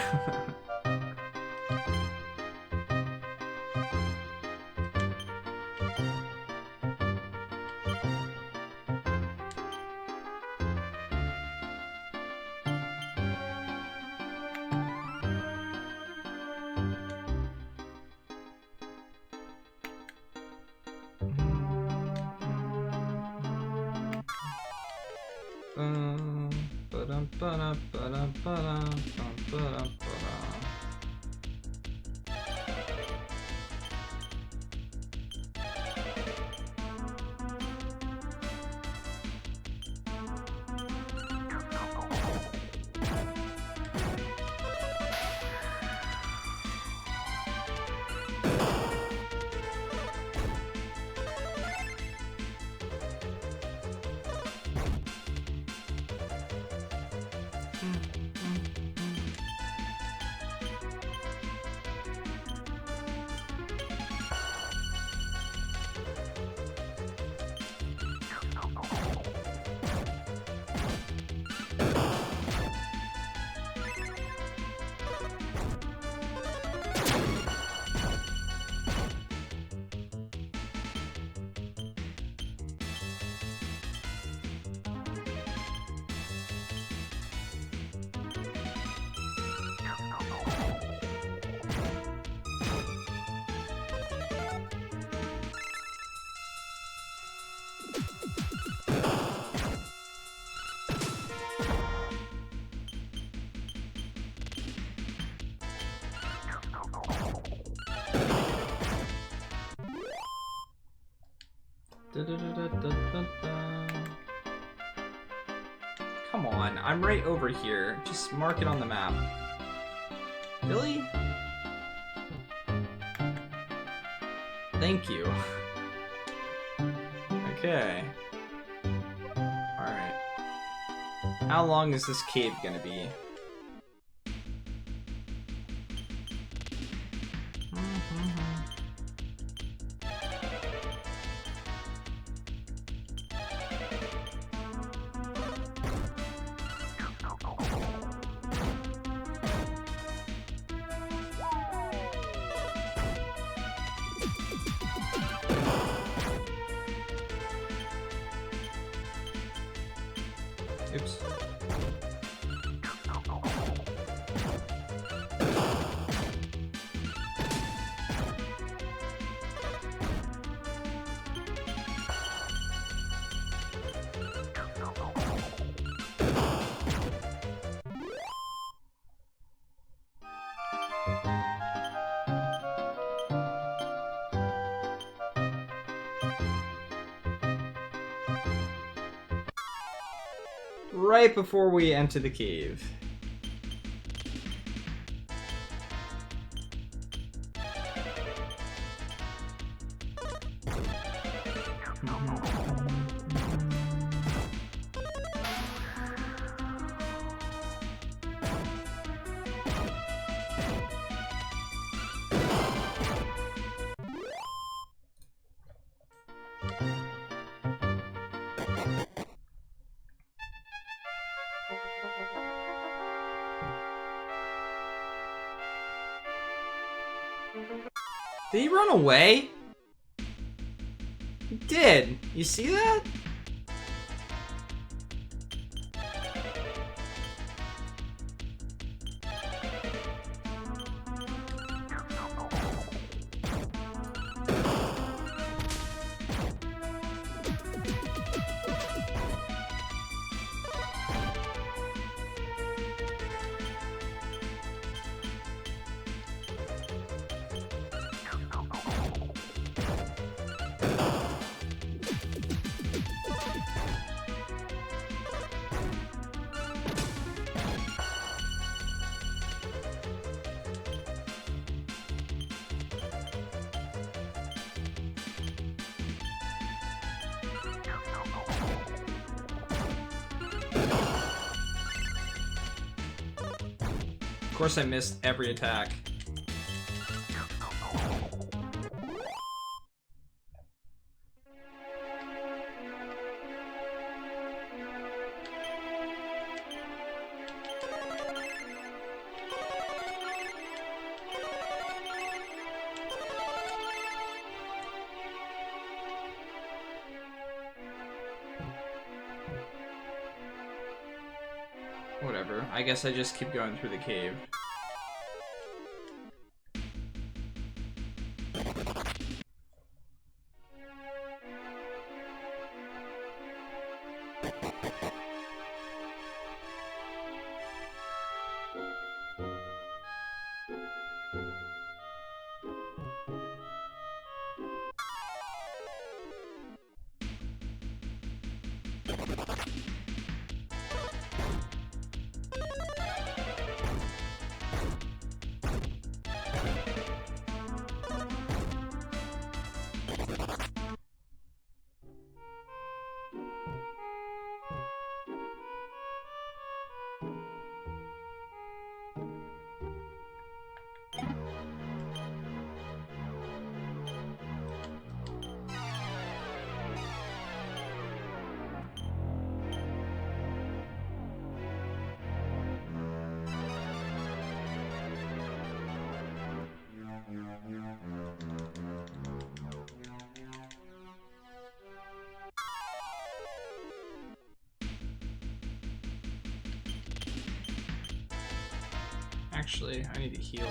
Speaker 1: Come on, I'm right over here. Just mark it on the map. Really? Thank you. Okay. Alright. How long is this cave gonna be? Oops. Right before we enter the cave. Did he run away? He did. You see that? Of course I missed every attack. Whatever. I guess I just keep going through the cave. Actually, I need to heal.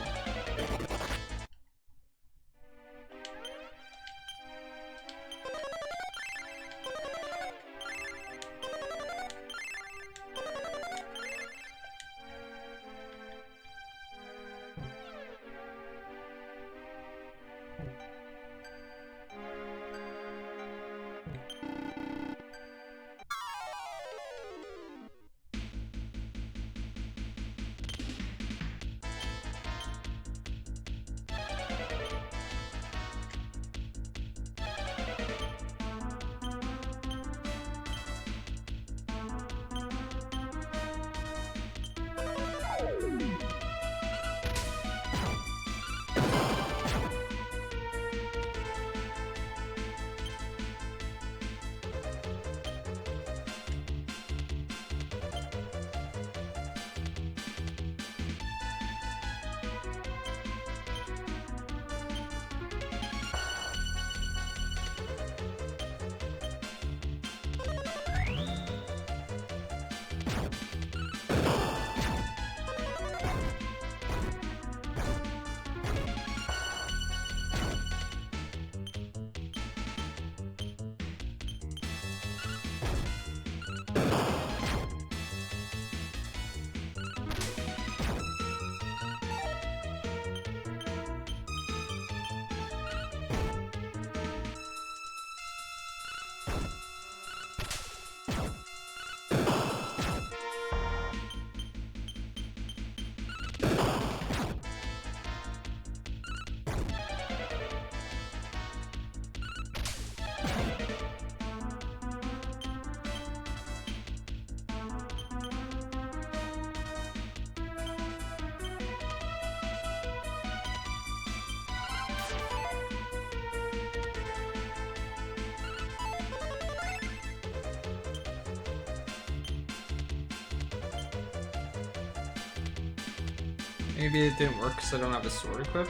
Speaker 1: Maybe it didn't work because I don't have a sword equipped.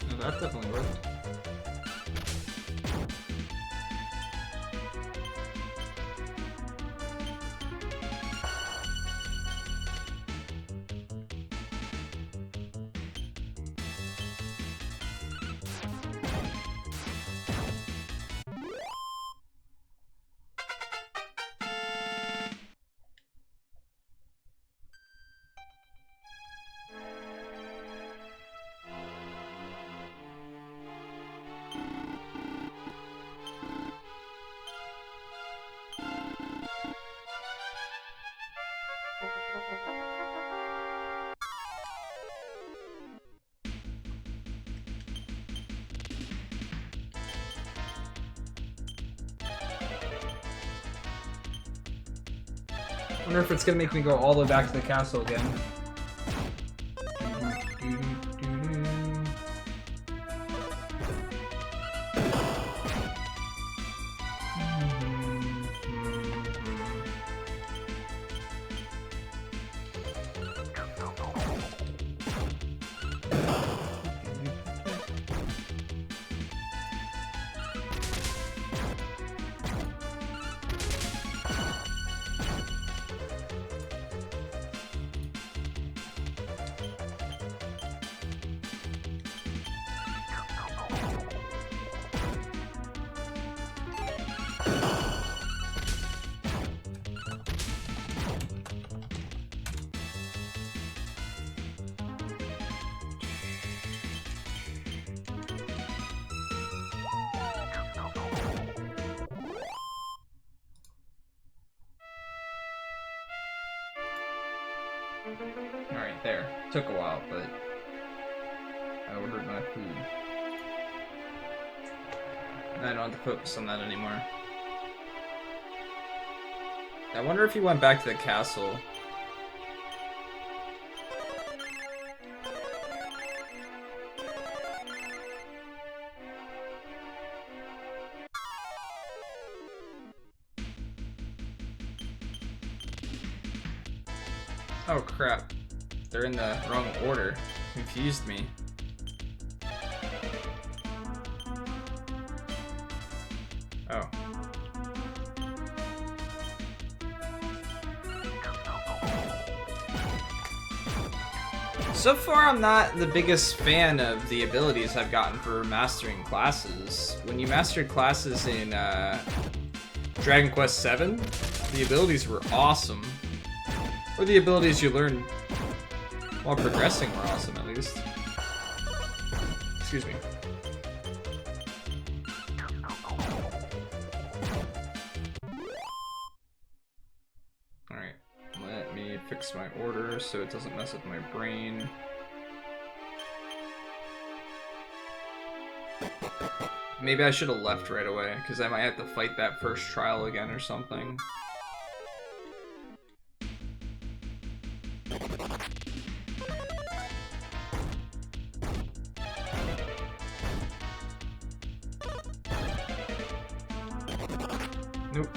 Speaker 1: No, that definitely worked. I wonder if it's gonna make me go all the way back to the castle again. Alright, there. Took a while, but I ordered my food. And I don't have to focus on that anymore. I wonder if he went back to the castle. Oh crap. They're in the wrong order. Confused me. Oh. So far, I'm not the biggest fan of the abilities I've gotten for mastering classes. When you mastered classes in Dragon Quest VII, the abilities were awesome. Or the abilities you learned while progressing were awesome, at least. Excuse me. Alright, let me fix my order so it doesn't mess with my brain. Maybe I should have left right away, because I might have to fight that first trial again or something. Nope.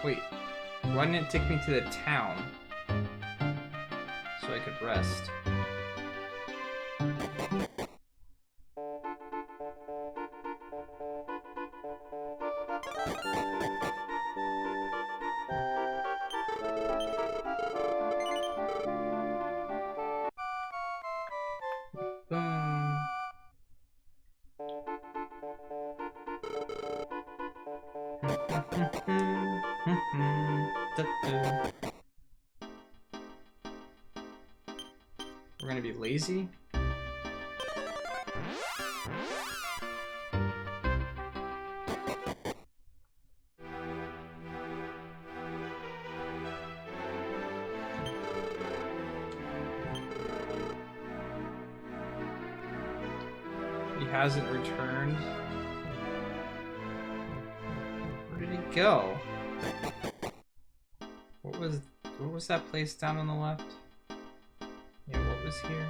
Speaker 1: Wait, why didn't it take me to the town? So I could rest. We're gonna to be lazy? He hasn't returned. Where did he go? What was that place down on the left? Yeah, what was here?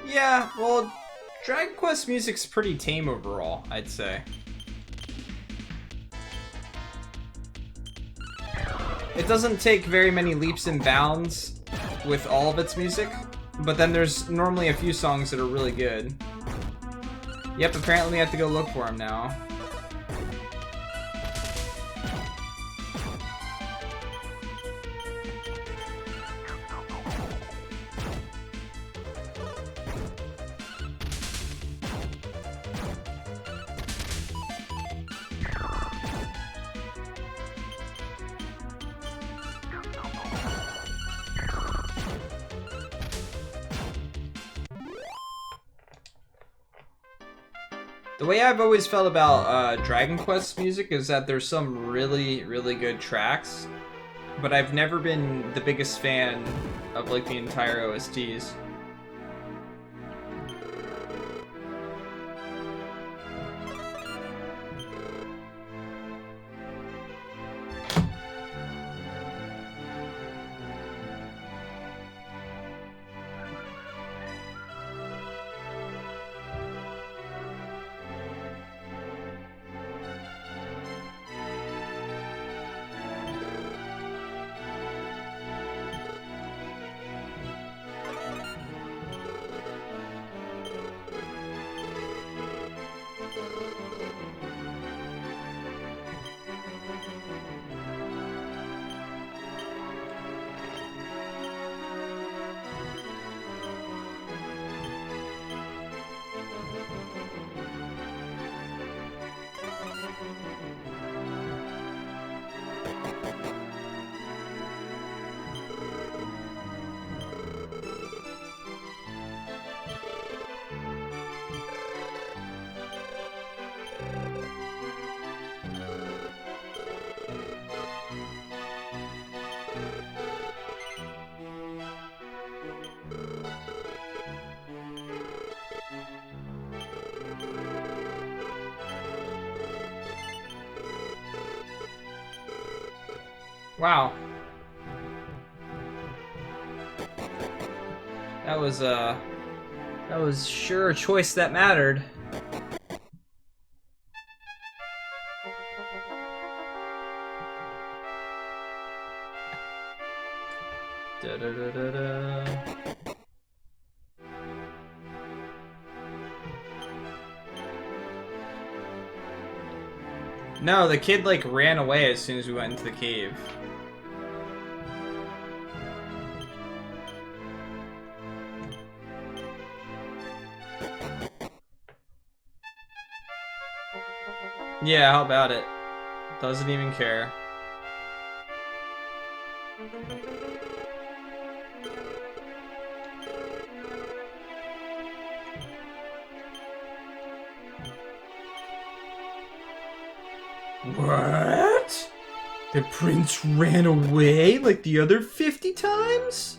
Speaker 1: Yeah, well, Dragon Quest music's pretty tame overall, I'd say. It doesn't take very many leaps and bounds with all of its music, but then there's normally a few songs that are really good. Yep, apparently we have to go look for them now. The way I've always felt about Dragon Quest music is that there's some really, really good tracks, but I've never been the biggest fan of like the entire OSTs. Wow. That was sure a choice that mattered. Da da da da da. No, the kid like ran away as soon as we went into the cave. Yeah, how about it? Doesn't even care. What? The prince ran away like the other 50 times?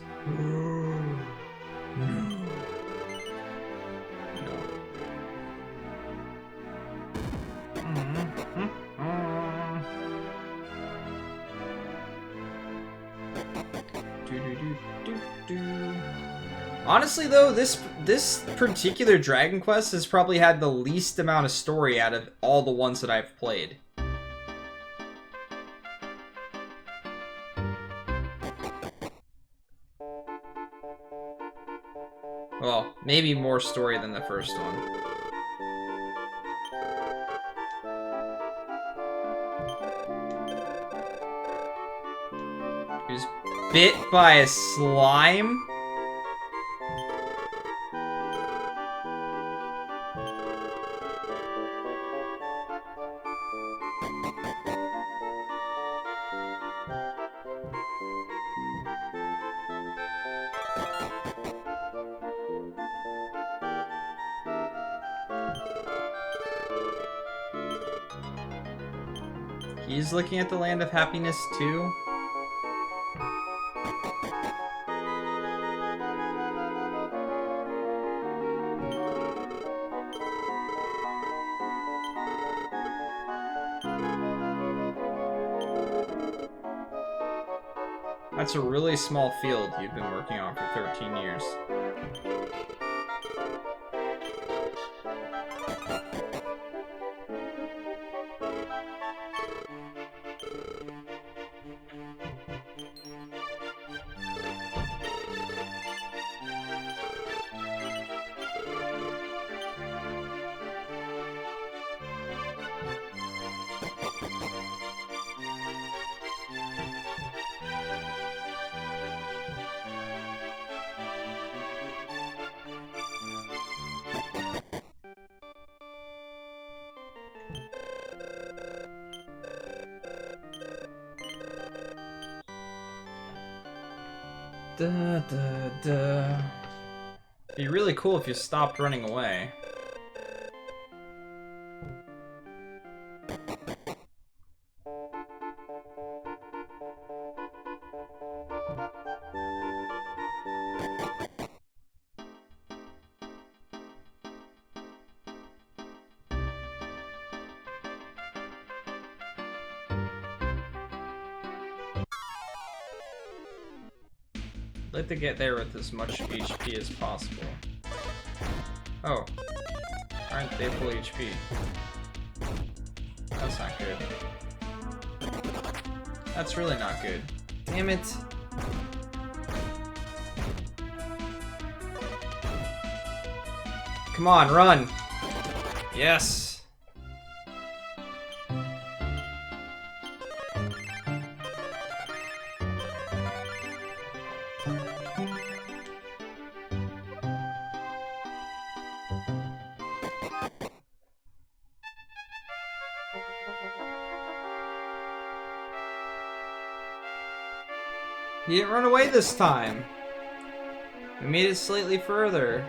Speaker 1: Honestly, though, this particular Dragon Quest has probably had the least amount of story out of all the ones that I've played. Well, maybe more story than the first one. He was bit by a slime? He's looking at the land of happiness too? That's a really small field you've been working on for 13 years. It'd be really cool if you stopped running away. I'd like to get there with as much HP as possible. Oh. Aren't they full HP? That's not good. That's really not good. Damn it. Come on, run! Yes! He didn't run away this time. We made it slightly further.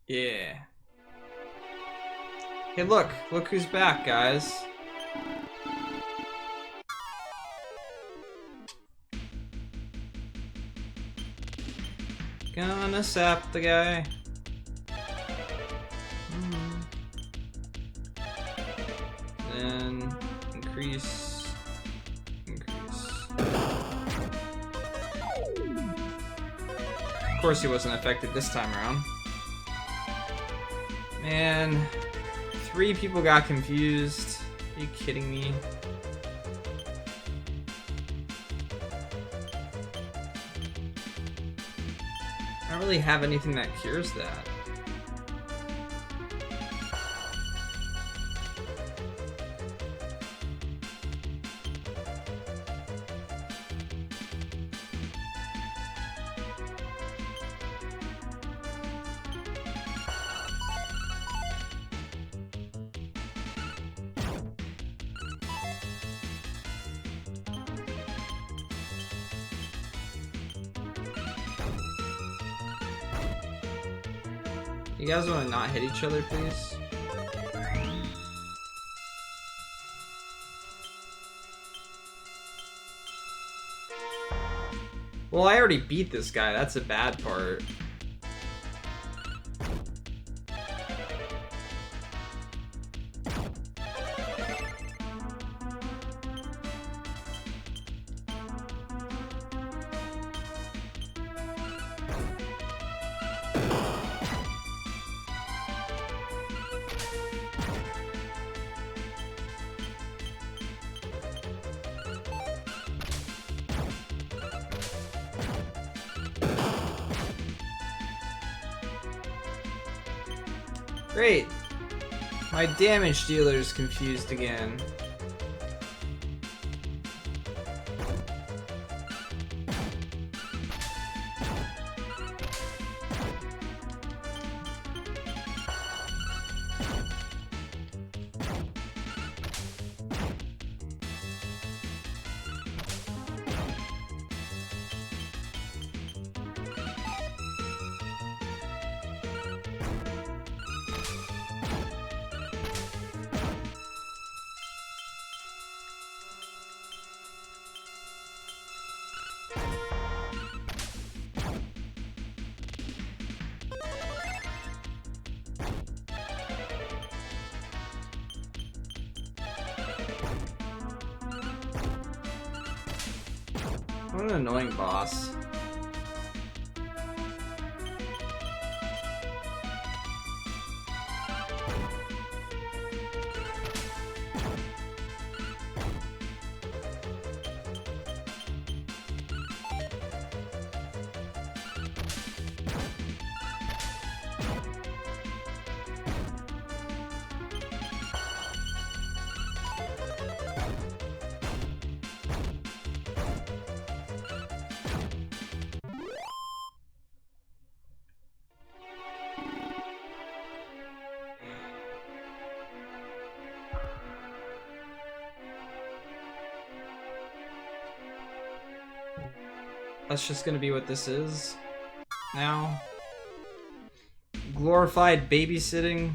Speaker 1: Yeah. Hey, look who's back, guys. Gonna sap the guy. Then increase. Of course he wasn't affected this time around. Man, 3 people got confused. Are you kidding me? I don't really have anything that cures that. You guys want to not hit each other, please? Well, I already beat this guy. That's a bad part. Great! My damage dealer's confused again. What an annoying boss. That's just gonna be what this is now. Glorified babysitting.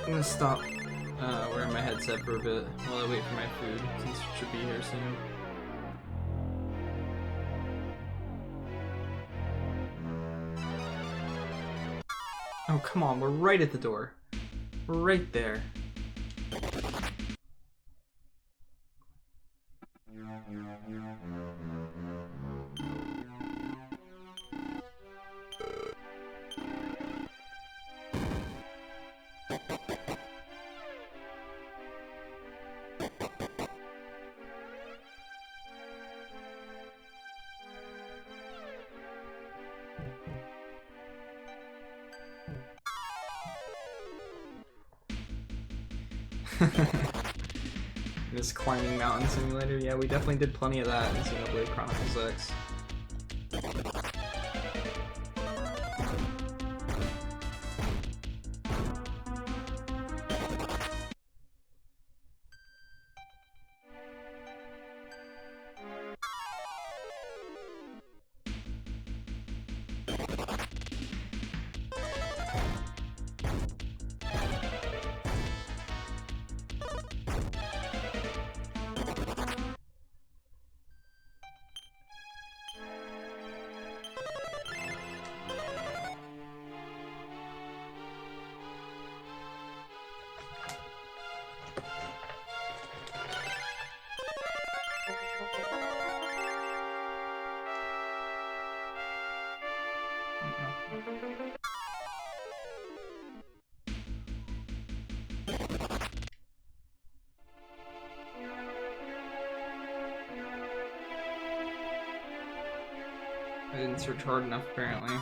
Speaker 1: I'm gonna stop wearing my headset for a bit while I wait for my food, since it should be here soon. Oh, come on, we're right at the door. We're right there. This climbing mountain simulator, yeah, we definitely did plenty of that in Xenoblade Chronicles X. I didn't search hard enough, apparently.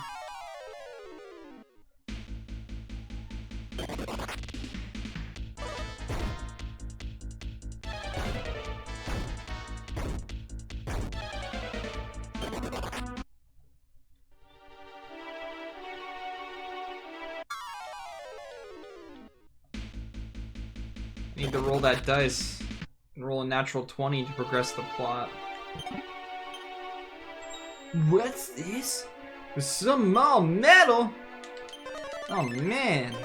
Speaker 1: Need to roll that dice and roll a natural 20 to progress the plot. What's this? Some more metal? Oh man.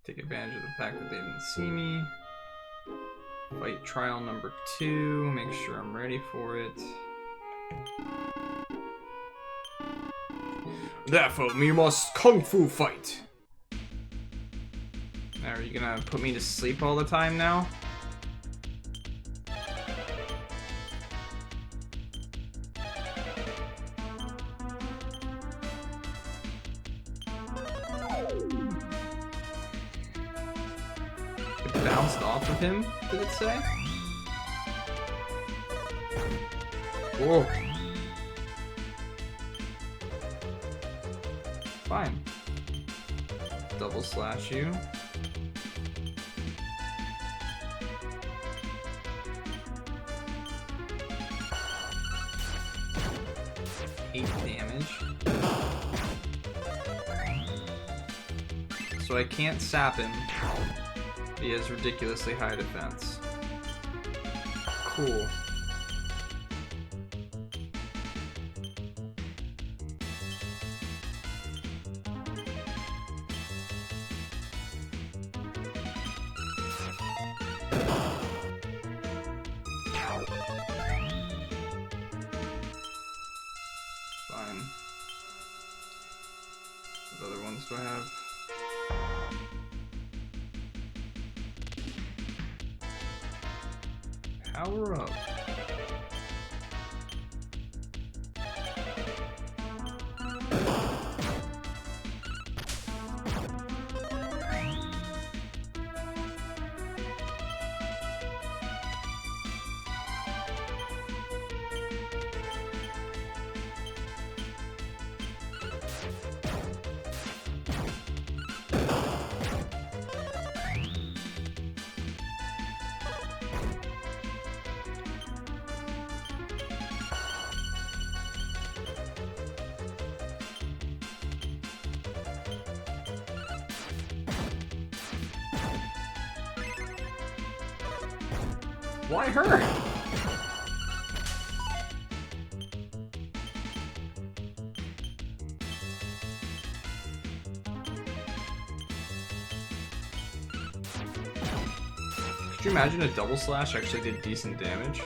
Speaker 2: Take advantage of the fact that they didn't see me. Fight trial number 2. Make sure I'm ready for it. Therefore, we must kung fu fight. Now, are you gonna put me to sleep all the time now? It bounced off of him, did it say? Whoa. Fine. Double slash you. 8 damage. So I can't sap him. He has ridiculously high defense. Cool. Fine. What other ones do I have? Power up. Why her? Could you imagine a double slash actually did decent damage?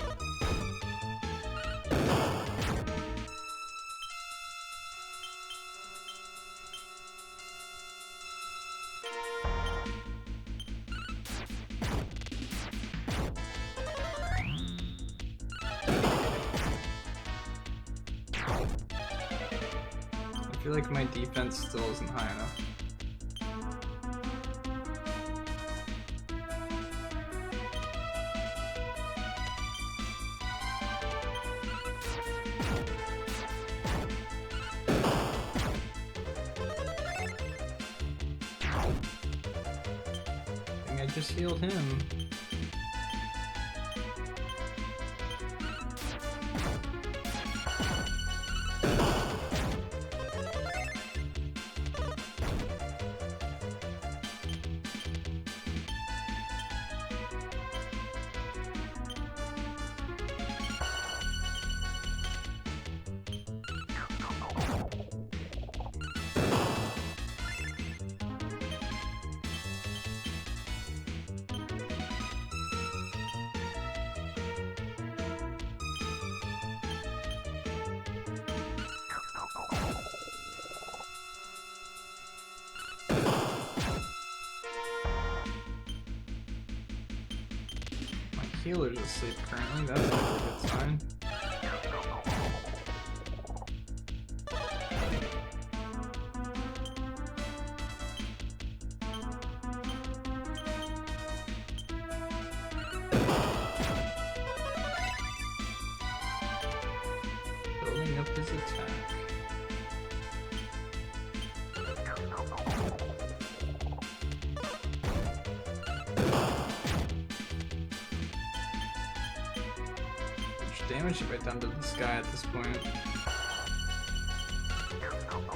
Speaker 2: I feel like my defense still isn't high enough. I think I just healed him. Healer's asleep currently, that's not a good sign. Building up his attack. Damage have I done to this guy at this point? There we go.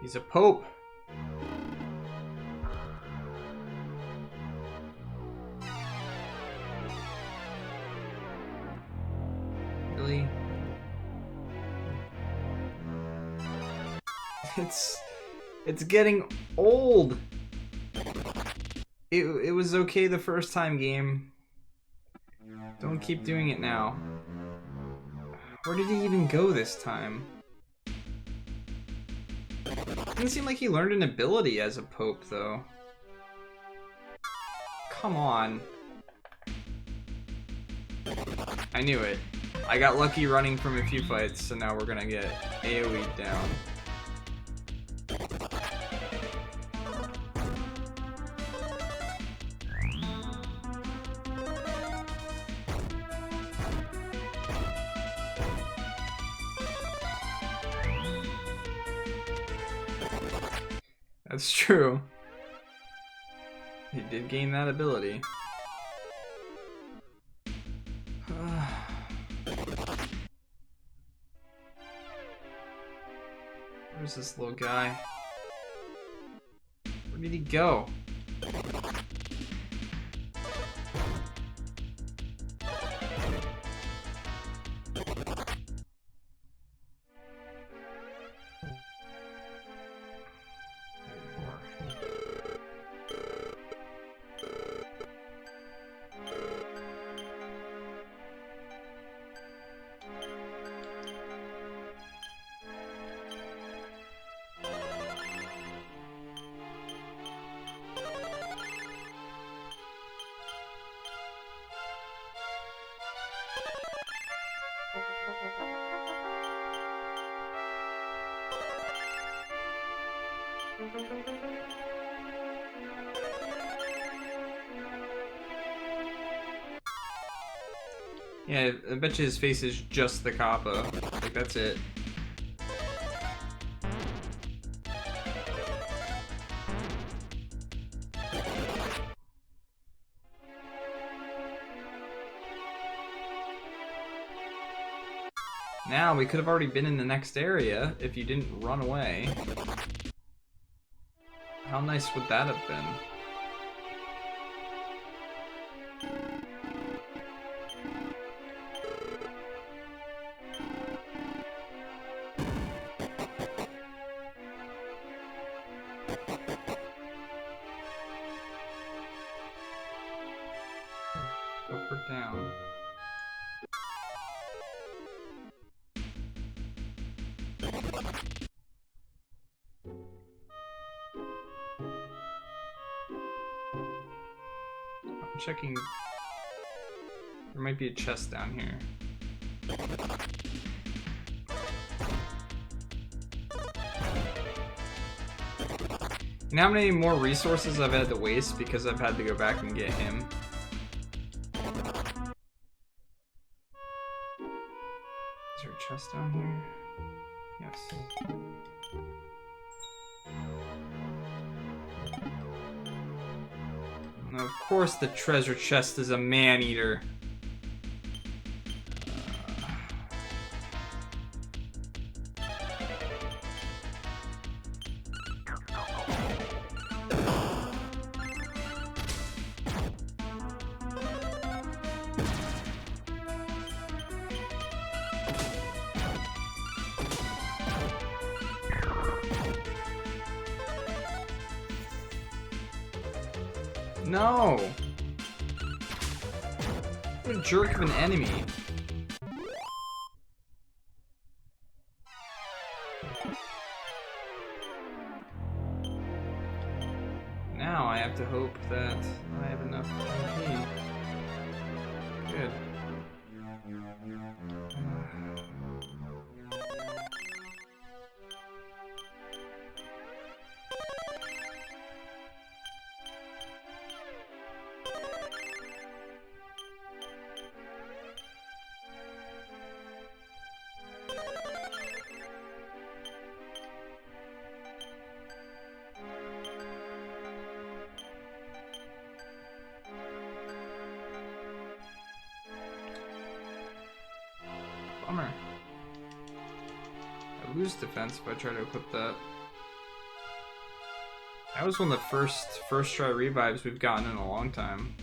Speaker 1: He's a pope. Really? It's getting old. It was okay the first time, game. Don't keep doing it now. Where did he even go this time? Didn't seem like he learned an ability as a pope, though. Come on. I knew it. I got lucky running from a few fights, so now we're gonna get AoE'd down. That's true. He did gain that ability. Where's this little guy? Where did he go? Yeah, I bet you his face is just the kappa. Like, that's it. Now, we could have already been in the next area if you didn't run away. How nice would that have been? Up or down? I'm checking. There might be a chest down here. You know how many more resources I've had to waste because I've had to go back and get him? Is there a chest down here? Yes. Now, of course the treasure chest is a man-eater. No! What a jerk of an enemy. Now I have to hope that I have enough MP. Good. Bummer. I lose defense if I try to equip that. That was one of the first try revives we've gotten in a long time.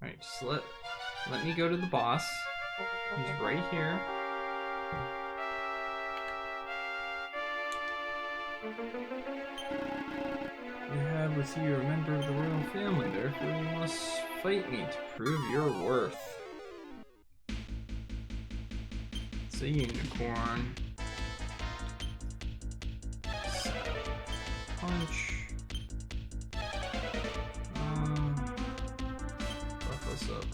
Speaker 1: Alright, just let me go to the boss. He's right here. You have with you a member of the royal family, therefore you must fight me to prove your worth. It's a unicorn. Punch. Buff us up.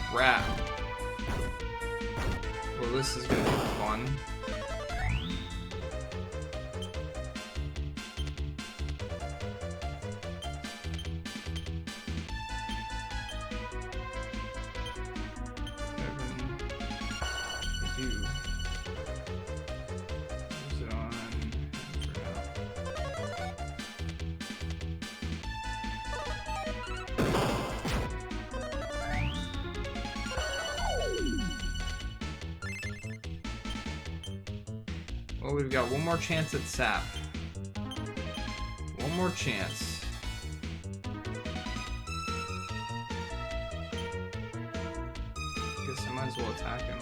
Speaker 1: Crap. Well, this is gonna be fun. Well, we've got one more chance at sap. One more chance. Guess I might as well attack him.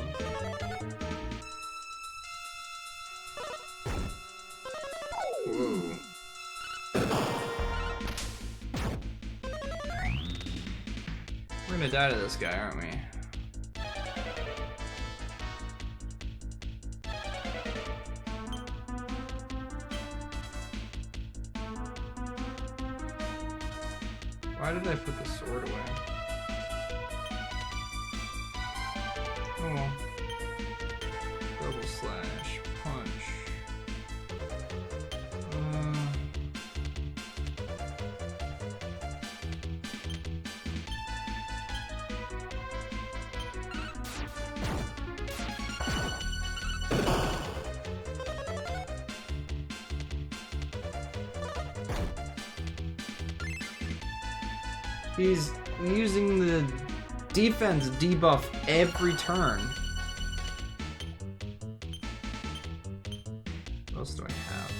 Speaker 1: Whoa. We're gonna die to this guy, aren't we? Why did I put the sword away? Oh well. Double slash, punch. He's using the defense debuff every turn. What else do I have?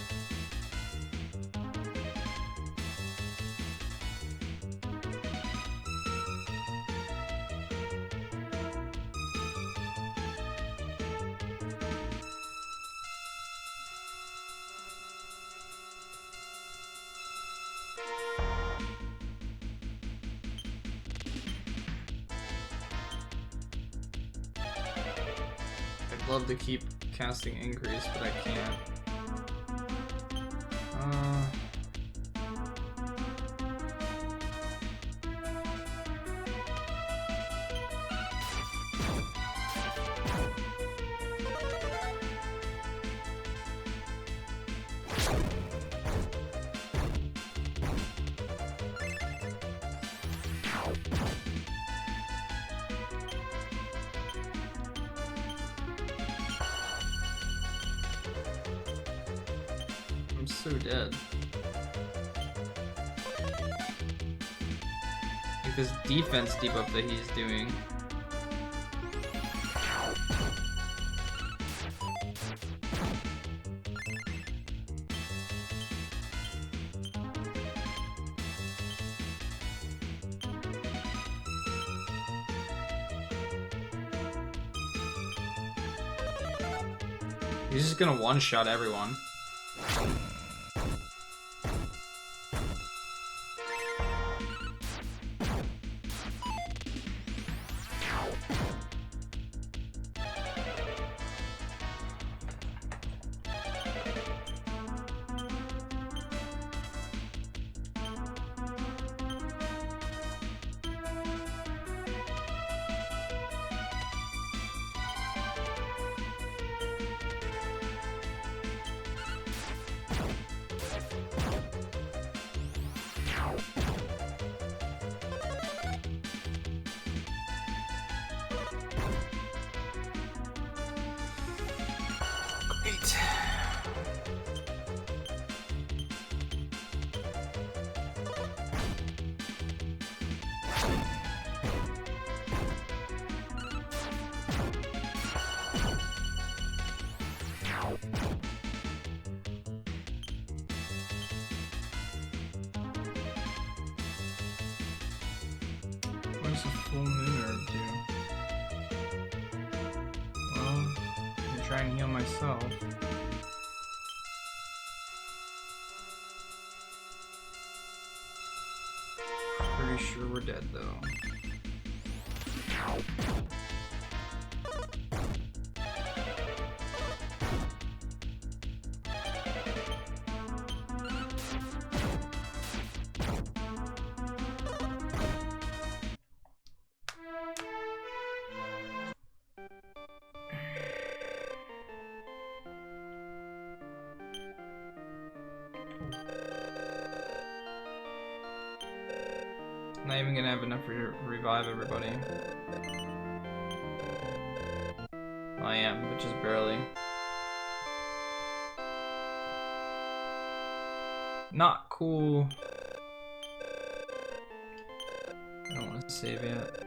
Speaker 1: I'd love to keep casting increase, but I can't. I'm so dead. Like this defense debuff that he's doing. He's just gonna one-shot everyone. Great. What does a full moon herb do? Well, I'm trying to heal myself. Pretty sure we're dead though. Not even gonna have enough to revive everybody. I am, but just barely. Not cool. I don't want to save yet.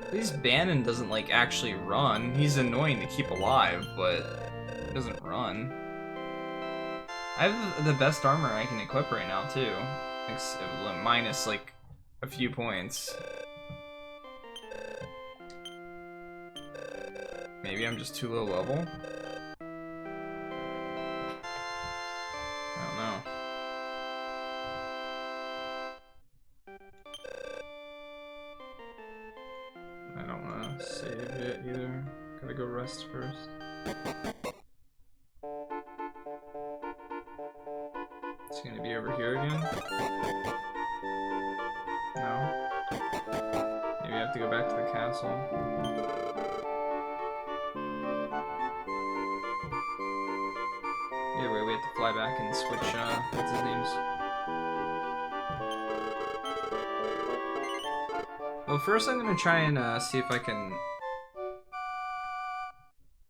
Speaker 1: At least Bannon doesn't like actually run. He's annoying to keep alive, but he doesn't run. I have the best armor I can equip right now too, minus like a few points. Maybe I'm just too low level? I don't know. I don't want to save it either. Gotta go rest first. It's gonna be over here again? No? Maybe I have to go back to the castle. Either way, we have to fly back and switch, what's his names? Well, first I'm gonna try and, see if I can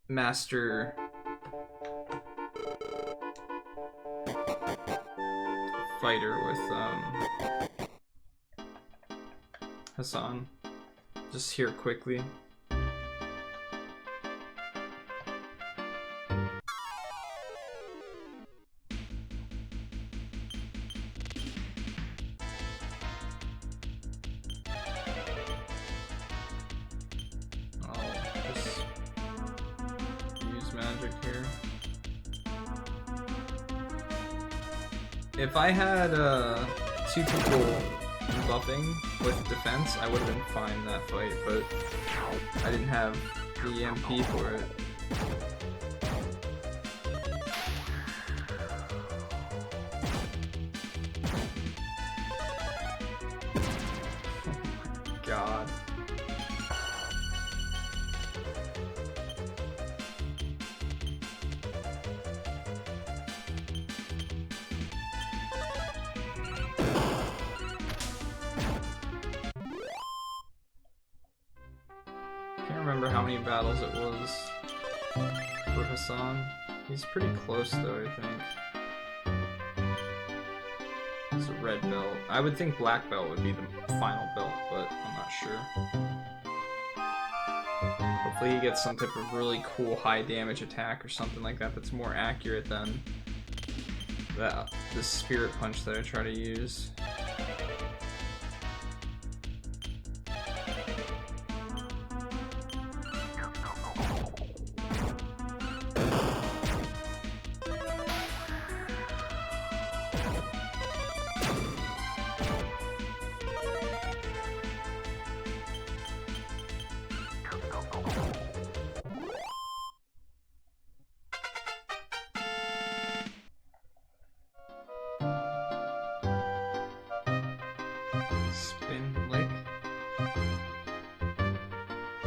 Speaker 1: master fighter with, Hassan. Just here quickly. If I had 2 people buffing with defense, I would have been fine in that fight, but I didn't have the EMP for it. God. How many battles it was for Hassan. He's pretty close though, I think. It's a red belt. I would think black belt would be the final belt, but I'm not sure. Hopefully he gets some type of really cool high damage attack or something like that that's more accurate than the spirit punch that I try to use.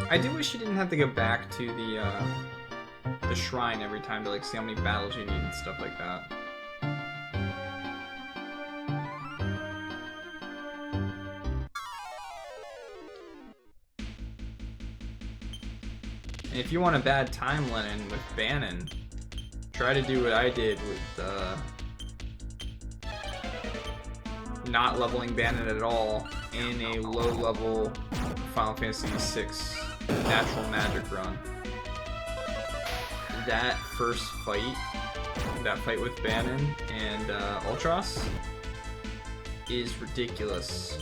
Speaker 1: I do wish you didn't have to go back to the shrine every time to like see how many battles you need and stuff like that. And if you want a bad time, Lennon, with Bannon, try to do what I did with not leveling Bannon at all in a low-level Final Fantasy VI natural magic run. That first fight that fight with Bannon and Ultros is ridiculous.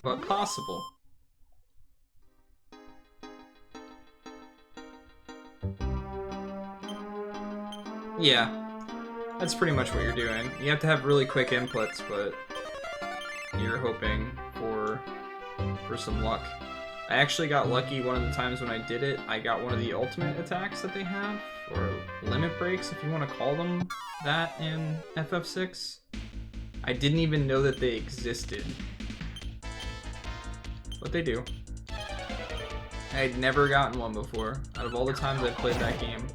Speaker 1: But possible. Yeah, that's pretty much what you're doing. You have to have really quick inputs, but you're hoping for some luck. I actually got lucky one of the times when I did it. I got one of the ultimate attacks that they have, or limit breaks if you want to call them that in FF6. I didn't even know that they existed. But they do. I had never gotten one before, out of all the times I played that game.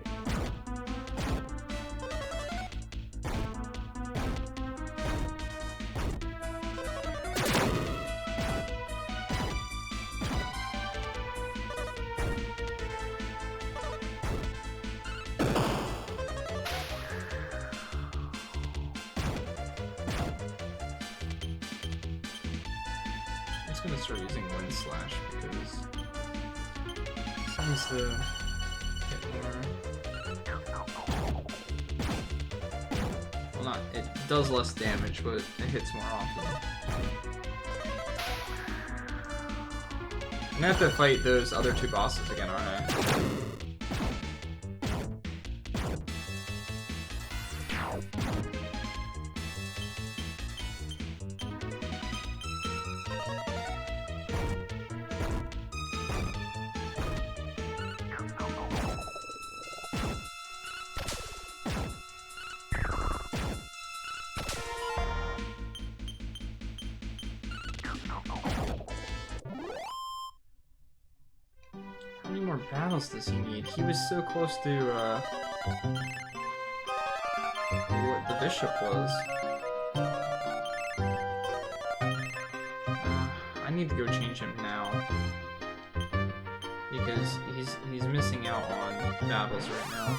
Speaker 1: I'm gonna start using Wind Slash because it seems to hit more. Well, not it does less damage, but it hits more often. I'm gonna have to fight those other two bosses again, aren't I? How many more battles does he need? He was so close to what the bishop was. I need to go change him now because he's missing out on battles right now.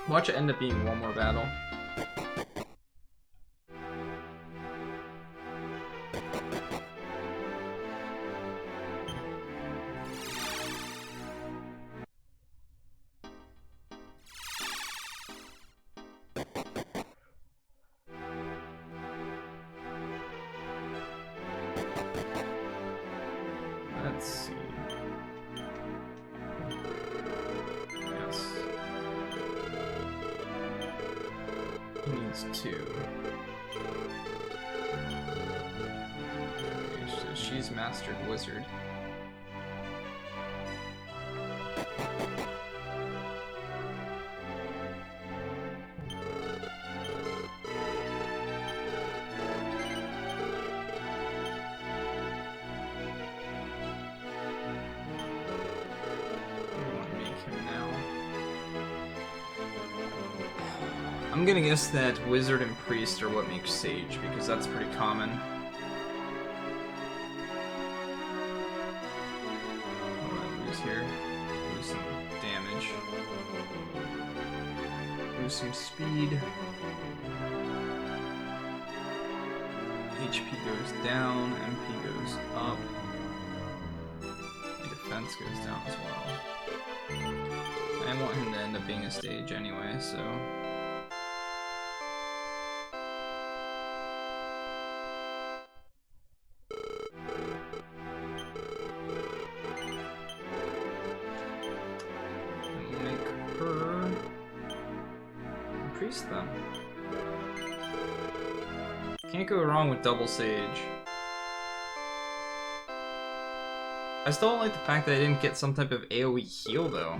Speaker 1: Watch it end up being one more battle. Let's see. Yes. He needs 2. Okay, so she's mastered wizard. I'm gonna guess that wizard and priest are what makes sage, because that's pretty common. What do I lose here? Lose some damage. Lose some speed. HP goes down, MP goes up. And defense goes down as well. I want him to end up being a stage anyway, so... them. Can't go wrong with double sage. I still don't like the fact that I didn't get some type of AoE heal though.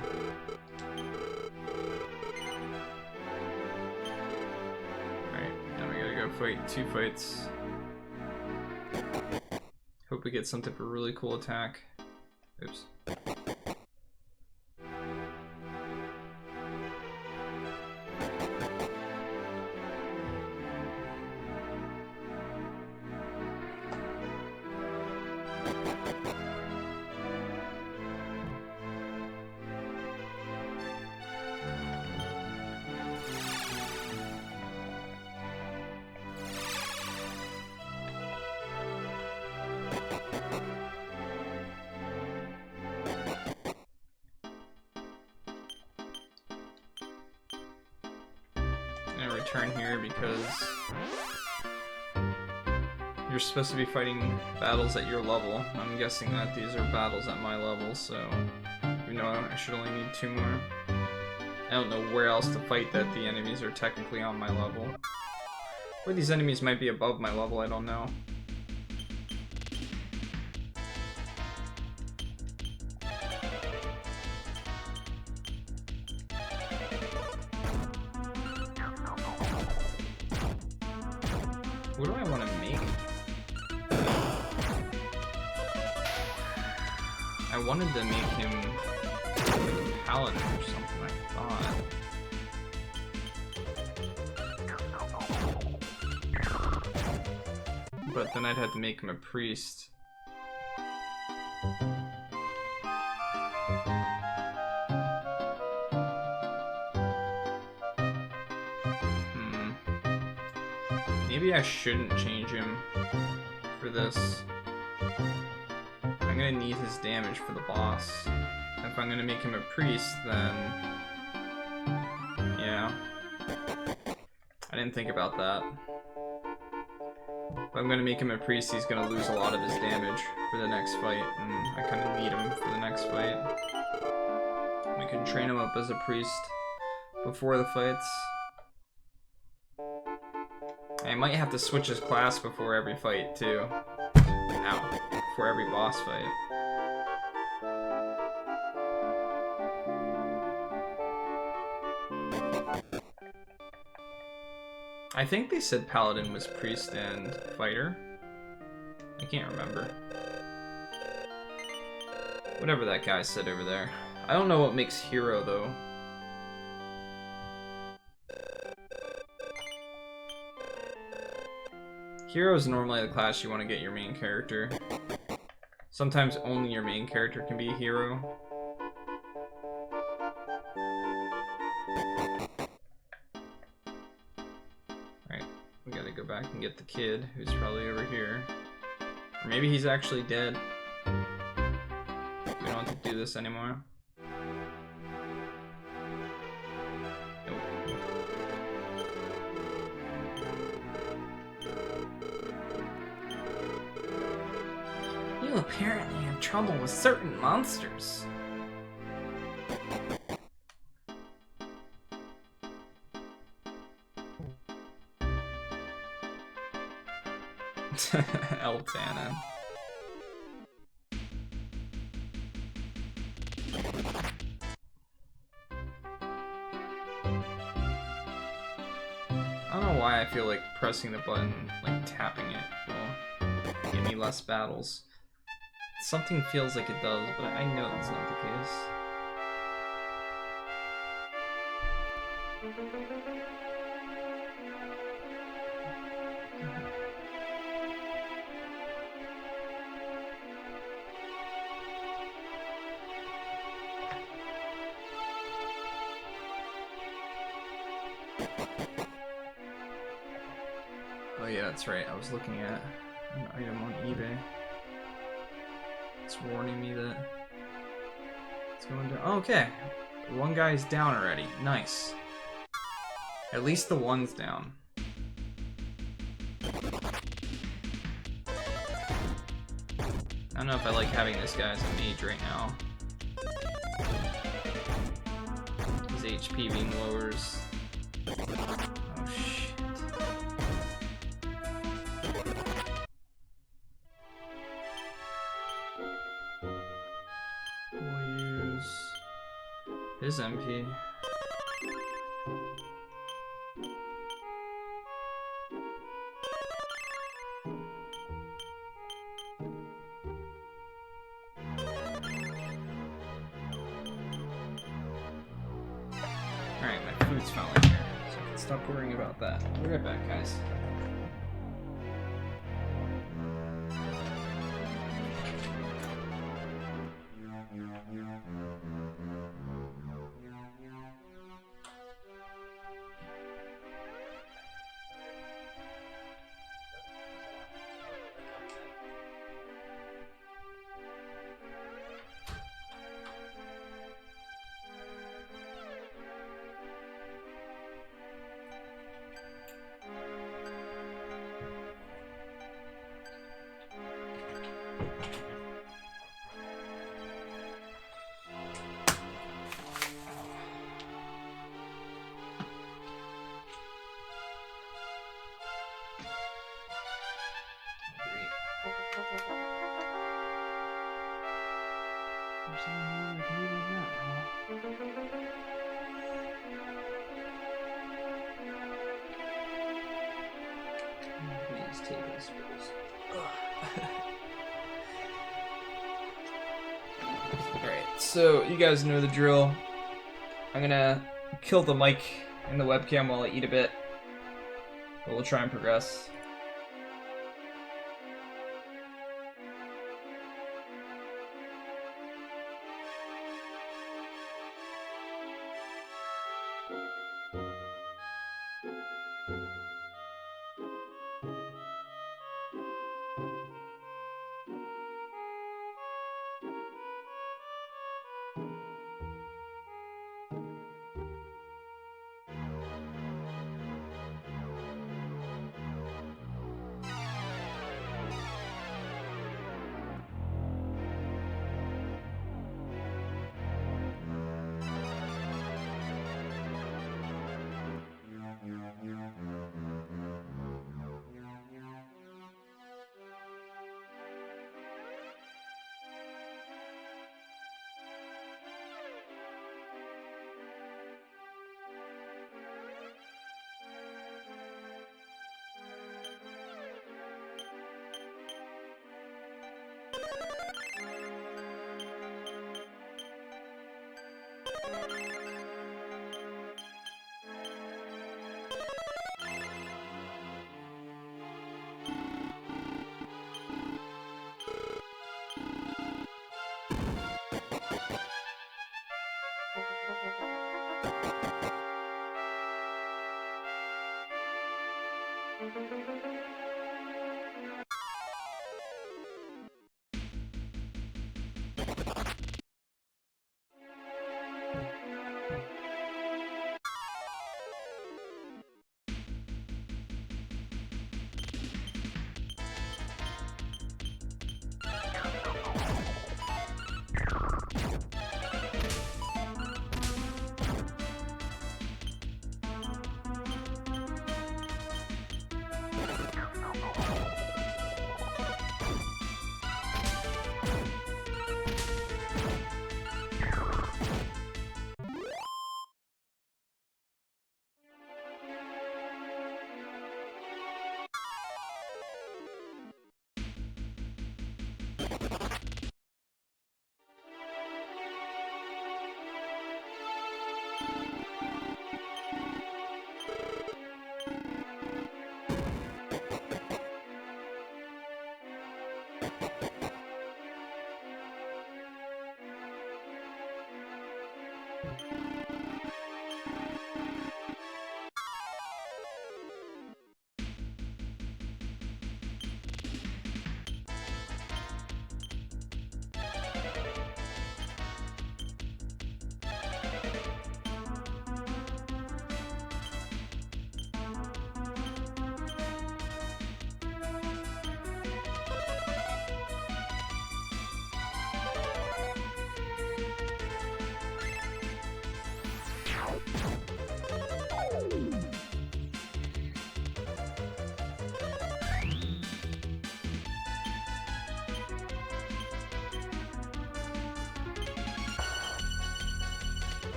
Speaker 1: Alright, now we gotta go fight 2 fights. Hope we get some type of really cool attack. Oops. turn here because you're supposed to be fighting battles at your level. I'm guessing that these are battles at my level, so you know I should only need 2 more. I don't know where else to fight that the enemies are technically on my level. Or these enemies might be above my level, I don't know. What do I want to make? I wanted to make him like a paladin or something, I thought. But then I'd have to make him a priest. Maybe I shouldn't change him for this. I'm gonna need his damage for the boss. If I'm gonna make him a priest, then... yeah. I didn't think about that. If I'm gonna make him a priest, he's gonna lose a lot of his damage for the next fight, and I kinda need him for the next fight. We can train him up as a priest before the fights. I might have to switch his class before every fight, too. Ow. Before every boss fight. I think they said Paladin was priest and fighter. I can't remember. Whatever that guy said over there. I don't know what makes hero, though. Hero is normally the class you want to get your main character. Sometimes only your main character can be a hero. Alright, we gotta go back and get the kid, who's probably over here. Or maybe he's actually dead. We don't have to do this anymore. You apparently have trouble with certain monsters. Eltanen. I don't know why I feel like pressing the button, like tapping it, will give me less battles. Something feels like it does, but I know that's not the case. Oh yeah, that's right. I was looking at an item on eBay. It's warning me that it's going down. Oh, okay, one guy's down already. Nice. At least the one's down. I don't know if I like having this guy as a mage right now. His HP being lowers. Oh shit. His MP. Alright, my food's finally here, so I can stop worrying about that. We'll be right back, guys. These tablespoons. Alright, so you guys know the drill. I'm gonna kill the mic and the webcam while I eat a bit. But we'll try and progress.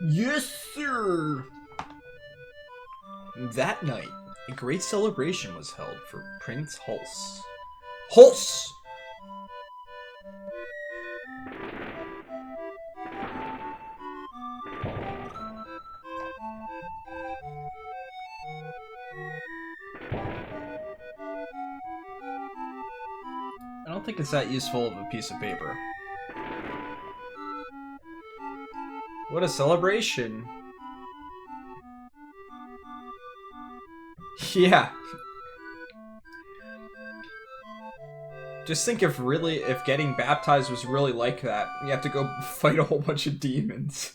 Speaker 1: Yes, sir! That night, a great celebration was held for Prince Hulse. Hulse! I don't think it's that useful of a piece of paper. What a celebration! Yeah. Just think if getting baptized was really like that, you have to go fight a whole bunch of demons.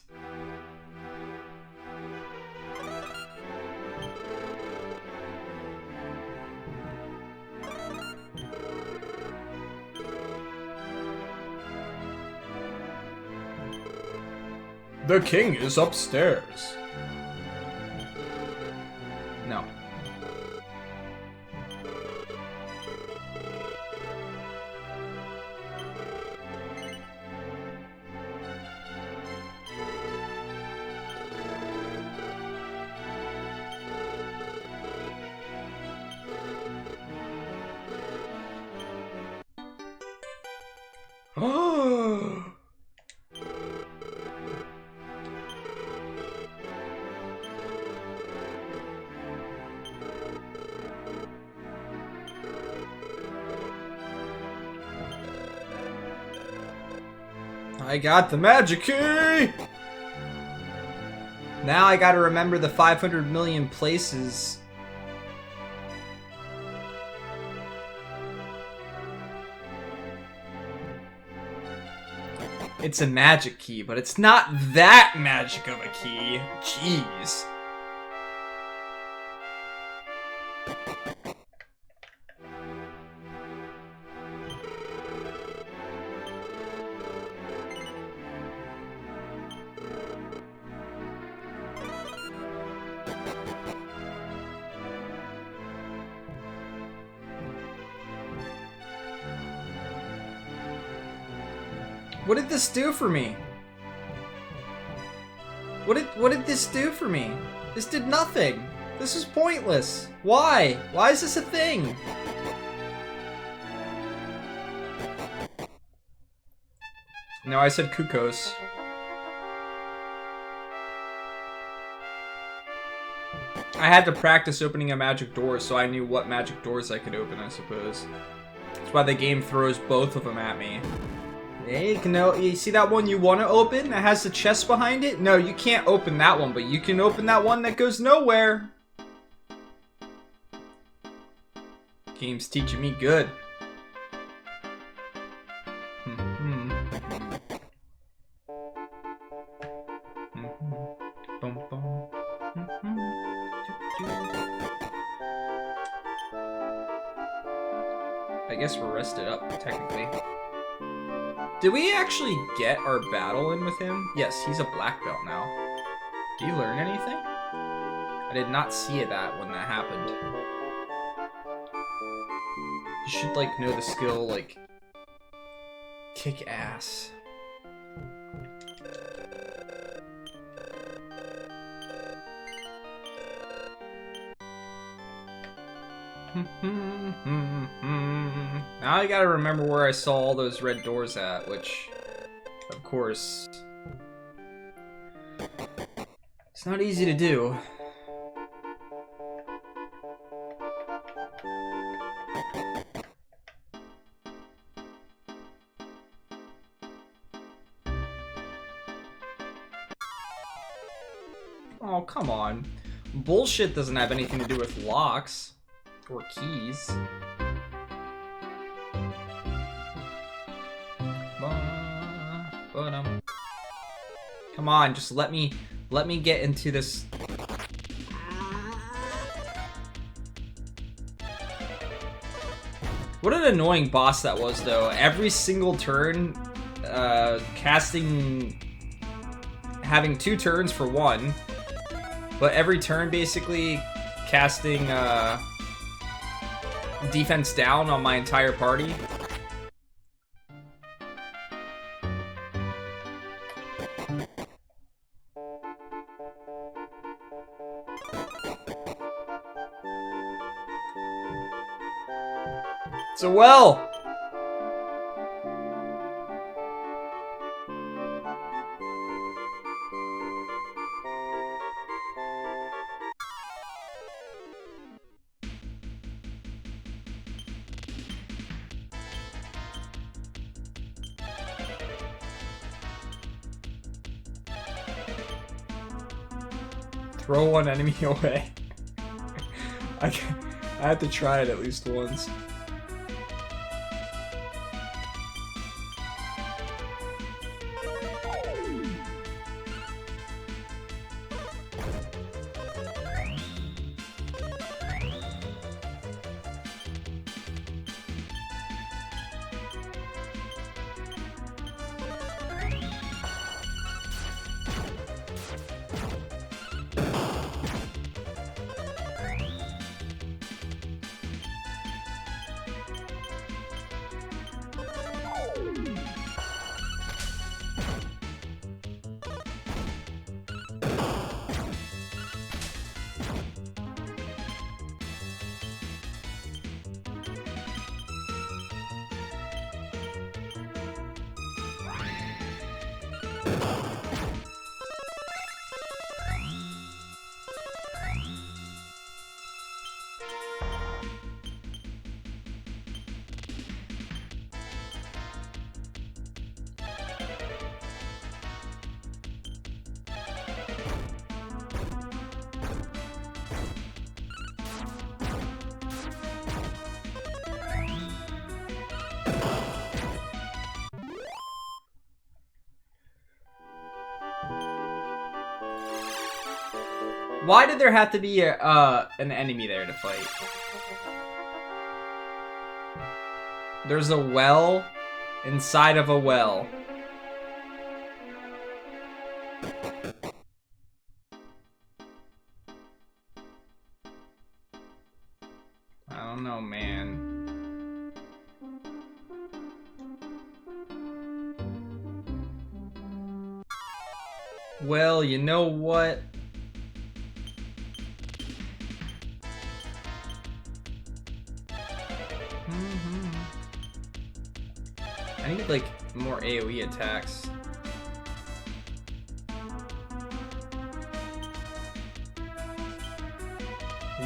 Speaker 1: The king is upstairs. No. Oh. I got the magic key! Now I gotta remember the 500 million places. It's a magic key, but it's not that magic of a key. Jeez. What did this do for me? What did this do for me? This did nothing. This is pointless. Why? Why is this a thing? No, I said Kukos. I had to practice opening a magic door so I knew what magic doors I could open, I suppose. That's why the game throws both of them at me. Hey, you see that one you want to open that has the chest behind it? No, you can't open that one, but you can open that one that goes nowhere. Game's teaching me good. I guess we're rested up, technically. Did we actually get our battle in with him? Yes, he's a black belt now. Did you learn anything? I did not see that when that happened. You should, like, know the skill, like, kick ass. Now I gotta remember where I saw all those red doors at, which, of course... It's not easy to do. Oh, come on. Bullshit doesn't have anything to do with locks or keys. Come on, just let me get into this. What an annoying boss that was, though. Every single turn, having 2 turns for one, but every turn basically casting defense down on my entire party. It's a well! Throw one enemy away. I have to try it at least once. Why did there have to be an enemy there to fight? There's a well inside of a well. I don't know, man. Well, you know what? I need, like, more AoE attacks.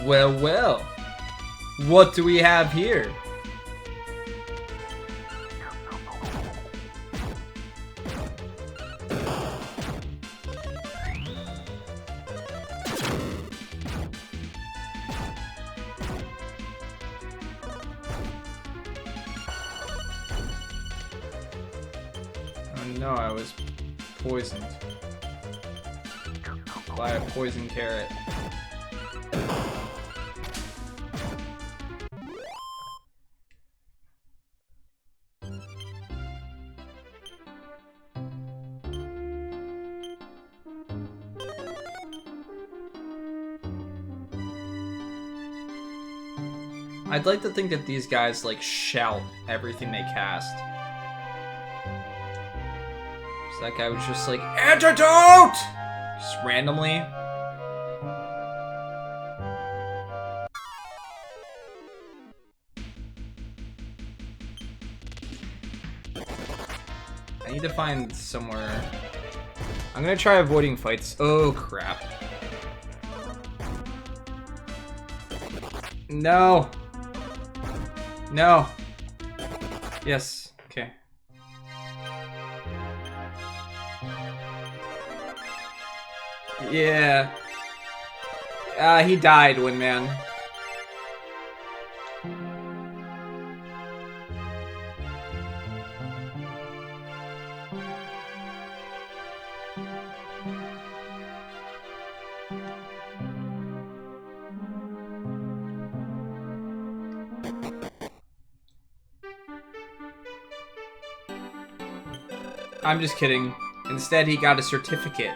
Speaker 1: Well, well. What do we have here? No, I was poisoned by a poison carrot. I'd like to think that these guys, like, shout everything they cast. So that guy was just like, antidote! Just randomly. I need to find somewhere I'm gonna try avoiding fights. Oh, crap. No. No. Yes. Okay. Yeah. He died, Windman. I'm just kidding. Instead, he got a certificate.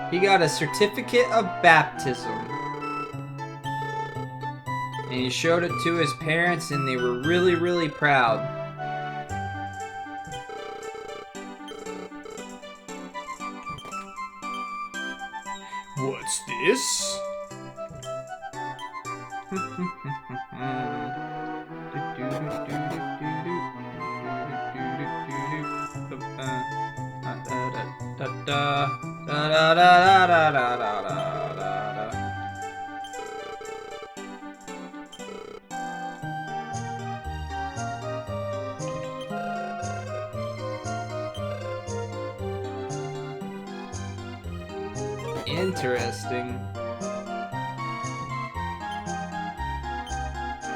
Speaker 1: He got a certificate of baptism. And he showed it to his parents, and they were really, really proud. What's this? Interesting.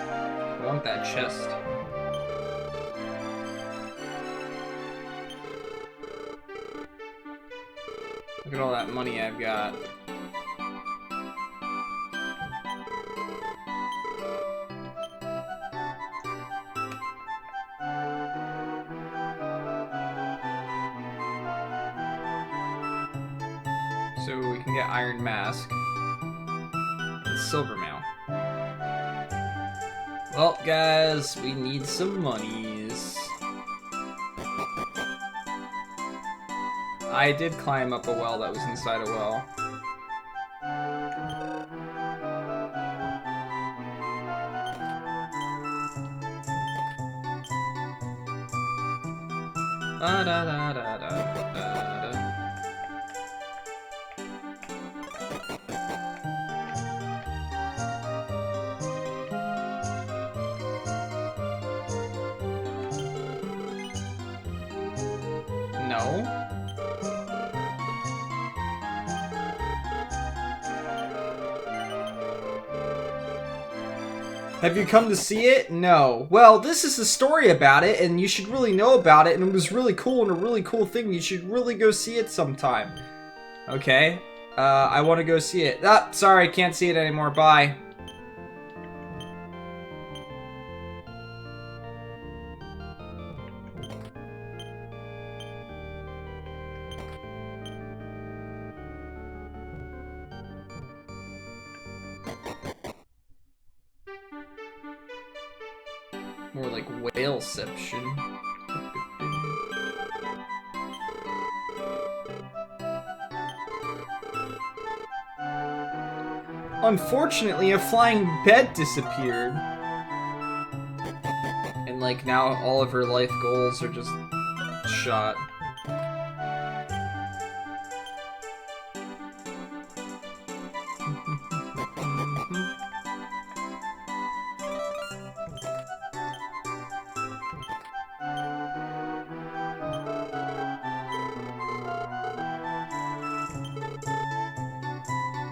Speaker 1: I want that chest. Look at all that money I've got. So we can get Iron Mask and Silver Mail. Well, guys, we need some monies. I did climb up a well that was inside a well. Da da da da da da. No. Have you come to see it? No. Well, this is the story about it, and you should really know about it, and it was really cool and a really cool thing. You should really go see it sometime. Okay. I want to go see it. Ah, sorry, can't see it anymore. Bye. More like whaleception. Unfortunately, a flying bed disappeared. And like now all of her life goals are just shot.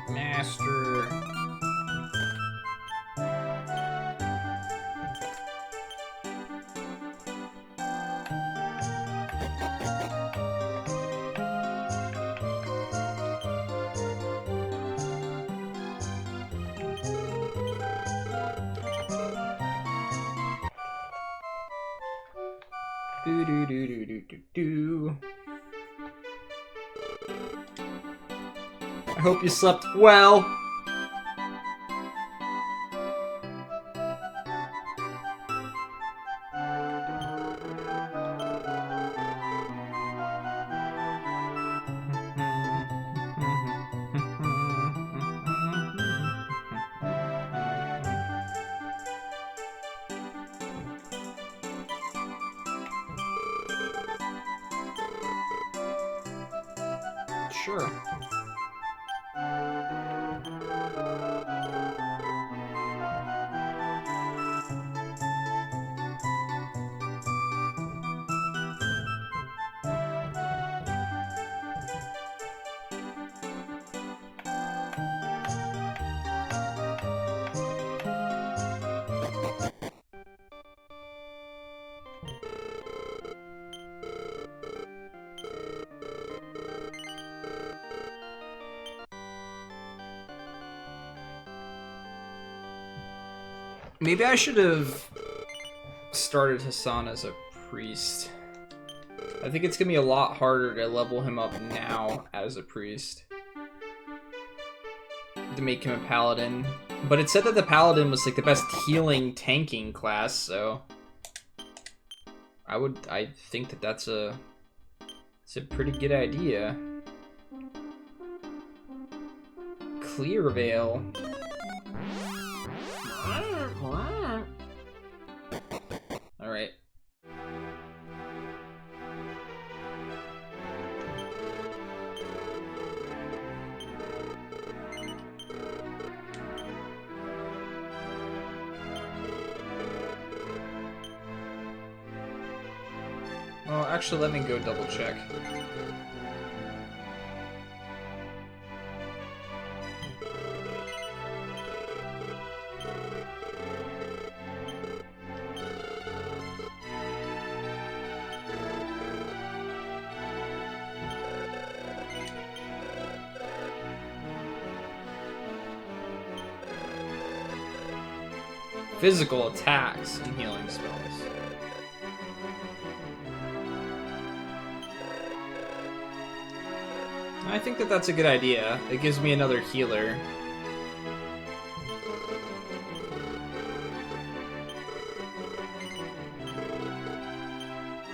Speaker 1: Master. Do do do do do do do. I hope you slept well. Sure. Maybe I should have started Hassan as a priest. I think it's gonna be a lot harder to level him up now as a priest. To make him a paladin. But it said that the paladin was like the best healing tanking class, so I think that it's a pretty good idea. Clear Veil. Alright. Well, actually, let me go double check. Physical attacks and healing spells. I think that that's a good idea. It gives me another healer.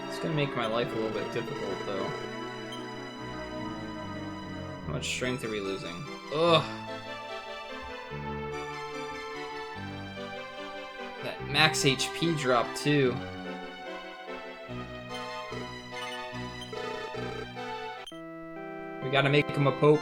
Speaker 1: It's gonna make my life a little bit difficult, though. How much strength are we losing? Ugh. That max HP drop, too. We gotta make him a pope.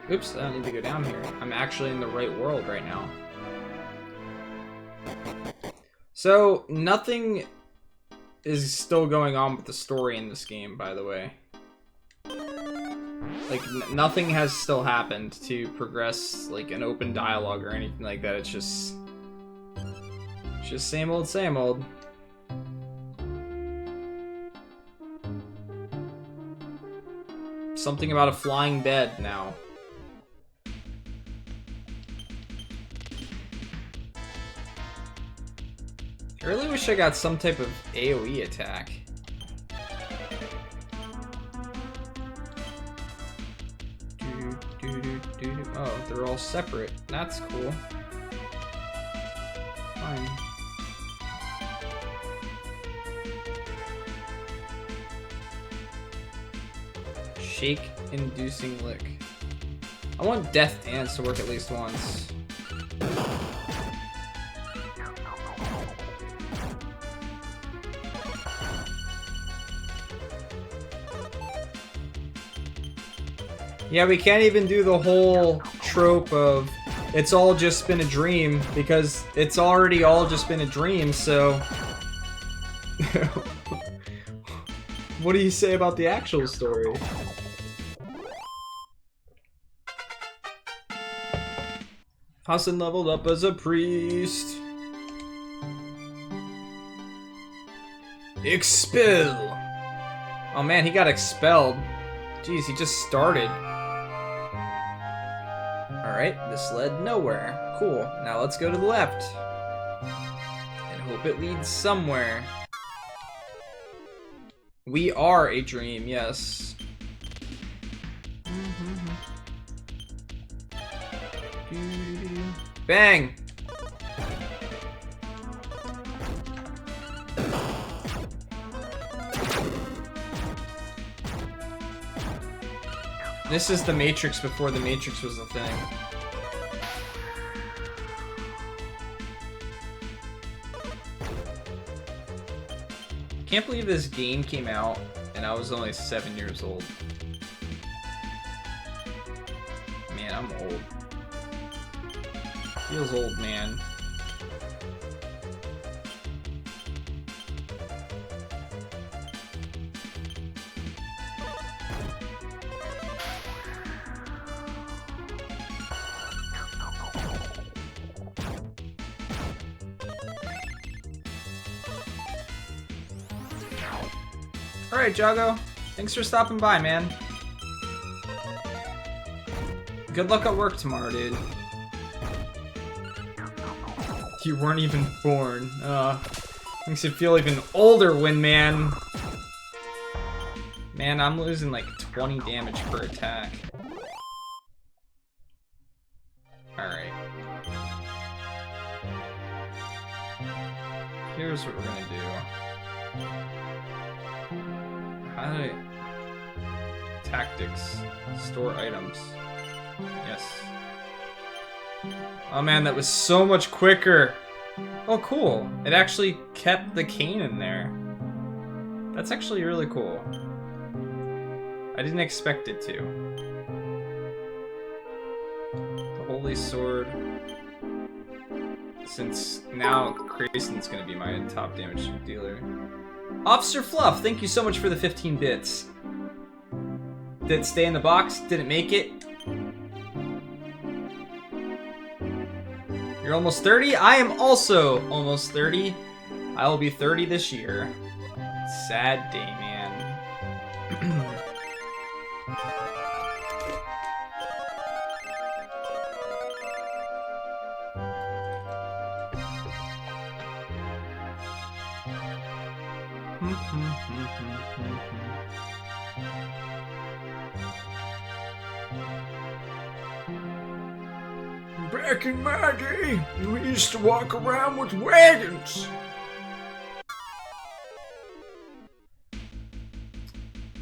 Speaker 1: Oops, I don't need to go down here. I'm actually in the right world right now. So, nothing is still going on with the story in this game, by the way. Like, nothing has still happened to progress, like, an open dialogue or anything like that. It's just same old, same old. Something about a flying bed now. I really wish I got some type of AoE attack. Oh, they're all separate. That's cool. Fine. Shake-inducing lick. I want Death Dance to work at least once. Yeah, we can't even do the whole trope of it's all just been a dream, because it's already all just been a dream, so... What do you say about the actual story? Hassan leveled up as a priest. Expel! Oh man, he got expelled. Jeez, he just started. Alright, this led nowhere. Cool, now let's go to the left. And hope it leads somewhere. We are a dream, yes. Bang! This is the Matrix before the Matrix was a thing. Can't believe this game came out and I was only 7 years old. Man, I'm old. Feels old, man. Alright, Jago. Thanks for stopping by, man. Good luck at work tomorrow, dude. You weren't even born. Makes you feel even older, Windman. Man, I'm losing like 20 damage per attack. Alright. Here's what we're gonna do. Tactics. Store items. Yes. Oh man, that was so much quicker. Oh cool. It actually kept the cane in there. That's actually really cool. I didn't expect it to. The Holy Sword. Since now Grayson's gonna be my top damage dealer. Officer Fluff, thank you so much for the 15 bits. Did it stay in the box? Did it make it? You're almost 30? I am also almost 30. I will be 30 this year. Sad day, man.
Speaker 3: Back in my day, we used to walk around with wagons.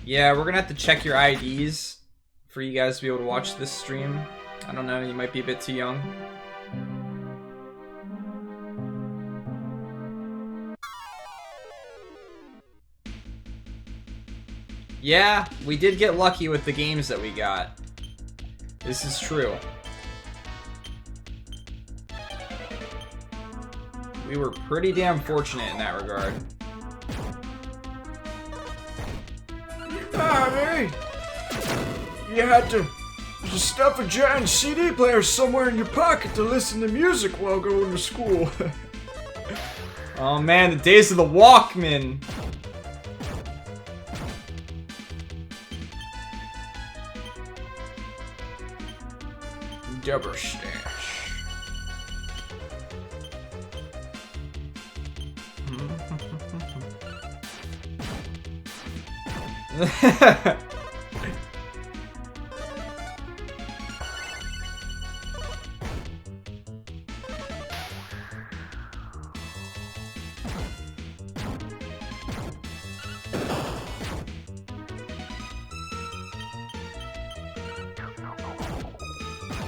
Speaker 1: Yeah, we're gonna have to check your IDs for you guys to be able to watch this stream. I don't know, you might be a bit too young. Yeah, we did get lucky with the games that we got. This is true. We were pretty damn fortunate in that regard.
Speaker 3: Hey, you had to stuff a giant CD player somewhere in your pocket to listen to music while going to school.
Speaker 1: Oh man, the days of the Walkman.
Speaker 3: Double stash.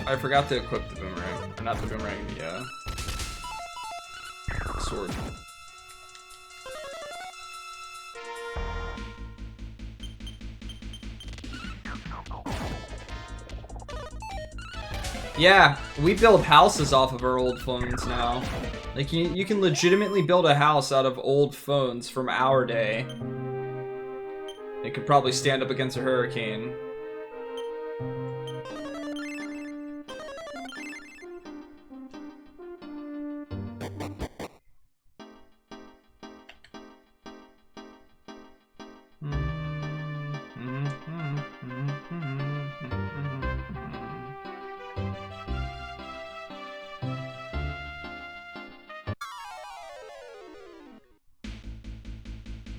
Speaker 1: I forgot to equip the boomerang. Or not the boomerang, the sword. Yeah, we build houses off of our old phones now. Like, you can legitimately build a house out of old phones from our day. It could probably stand up against a hurricane.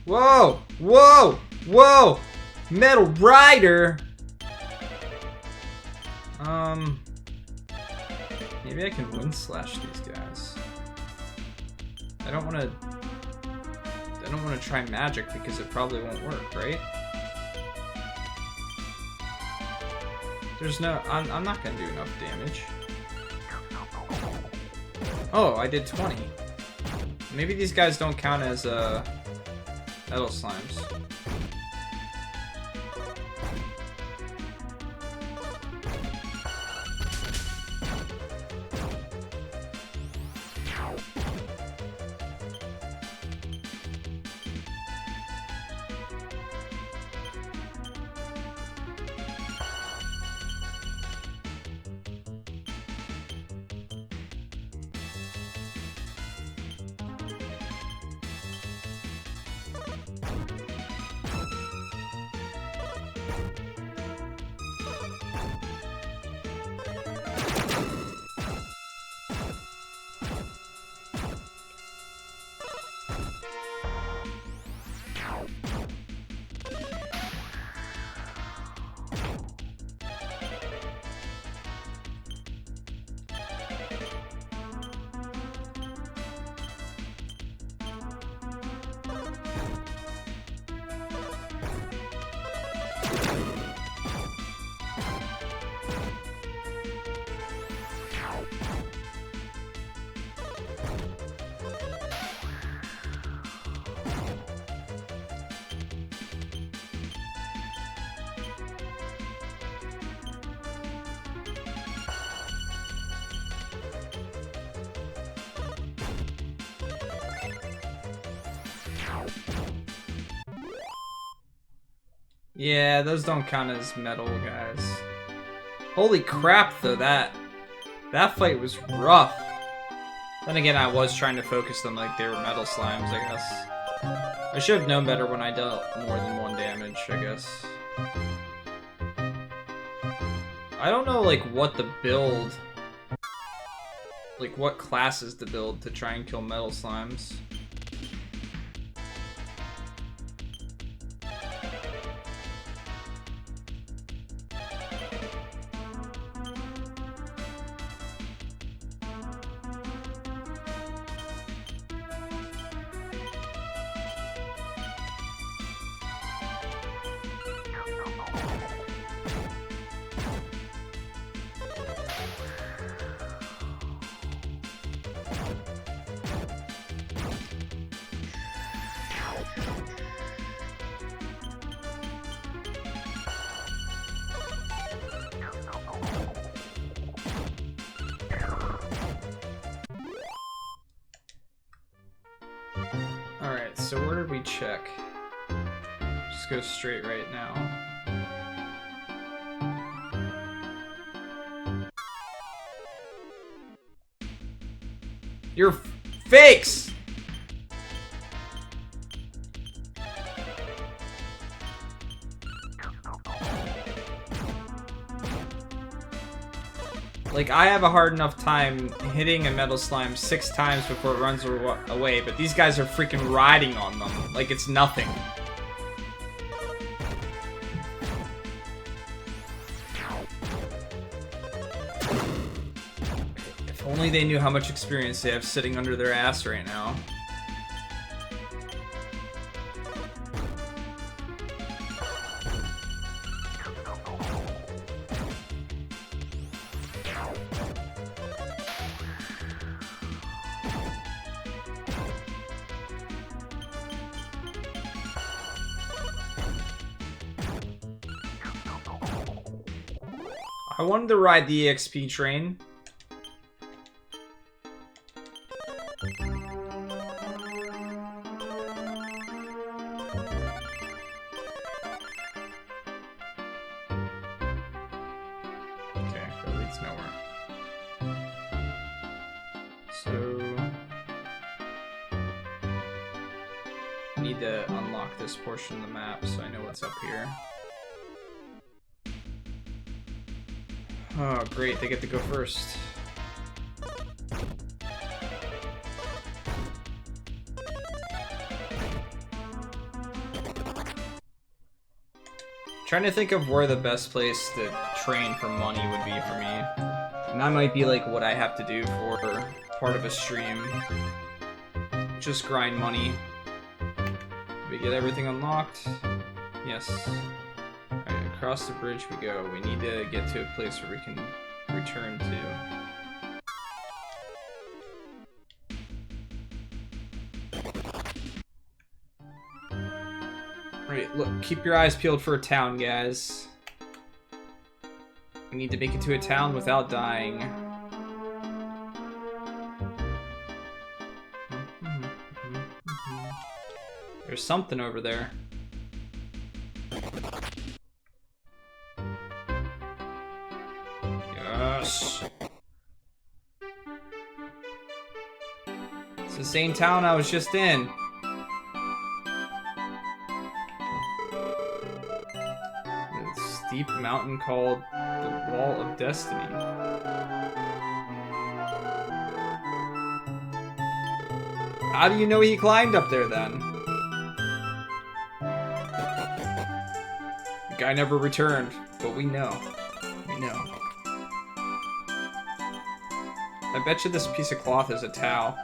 Speaker 1: Whoa! Whoa! Whoa! Metal Rider! Maybe I can wind slash these guys. I don't wanna try magic because it probably won't work, right? There's no... I'm not gonna do enough damage. Oh, I did 20. Maybe these guys don't count as, metal slimes. Yeah, those don't count as metal, guys. Holy crap, though, that fight was rough. Then again, I was trying to focus them like they were metal slimes, I guess. I should have known better when I dealt more than 1 damage, I guess. I don't know, like, what the build... Like, what classes to build to try and kill metal slimes. Alright, so where did we check? Just go straight right now. You're fakes! Like, I have a hard enough time hitting a metal slime 6 times before it runs away, but these guys are freaking riding on them like it's nothing. If only they knew how much experience they have sitting under their ass right now. I wanted to ride the EXP train. Okay, that leads nowhere. So... need to unlock this portion of the map so I know what's up here. Oh, great, they get to go first. Trying to think of where the best place to train for money would be for me. And that might be like what I have to do for part of a stream. Just grind money. Did we get everything unlocked? Yes. Alright, across the bridge we go. We need to get to a place where we can return to. Right, look, keep your eyes peeled for a town, guys. We need to make it to a town without dying. There's something over there. Yes. It's the same town I was just in. A steep mountain called the Wall of Destiny. How do you know he climbed up there then? The guy never returned, but we know. We know. I bet you this piece of cloth is a towel.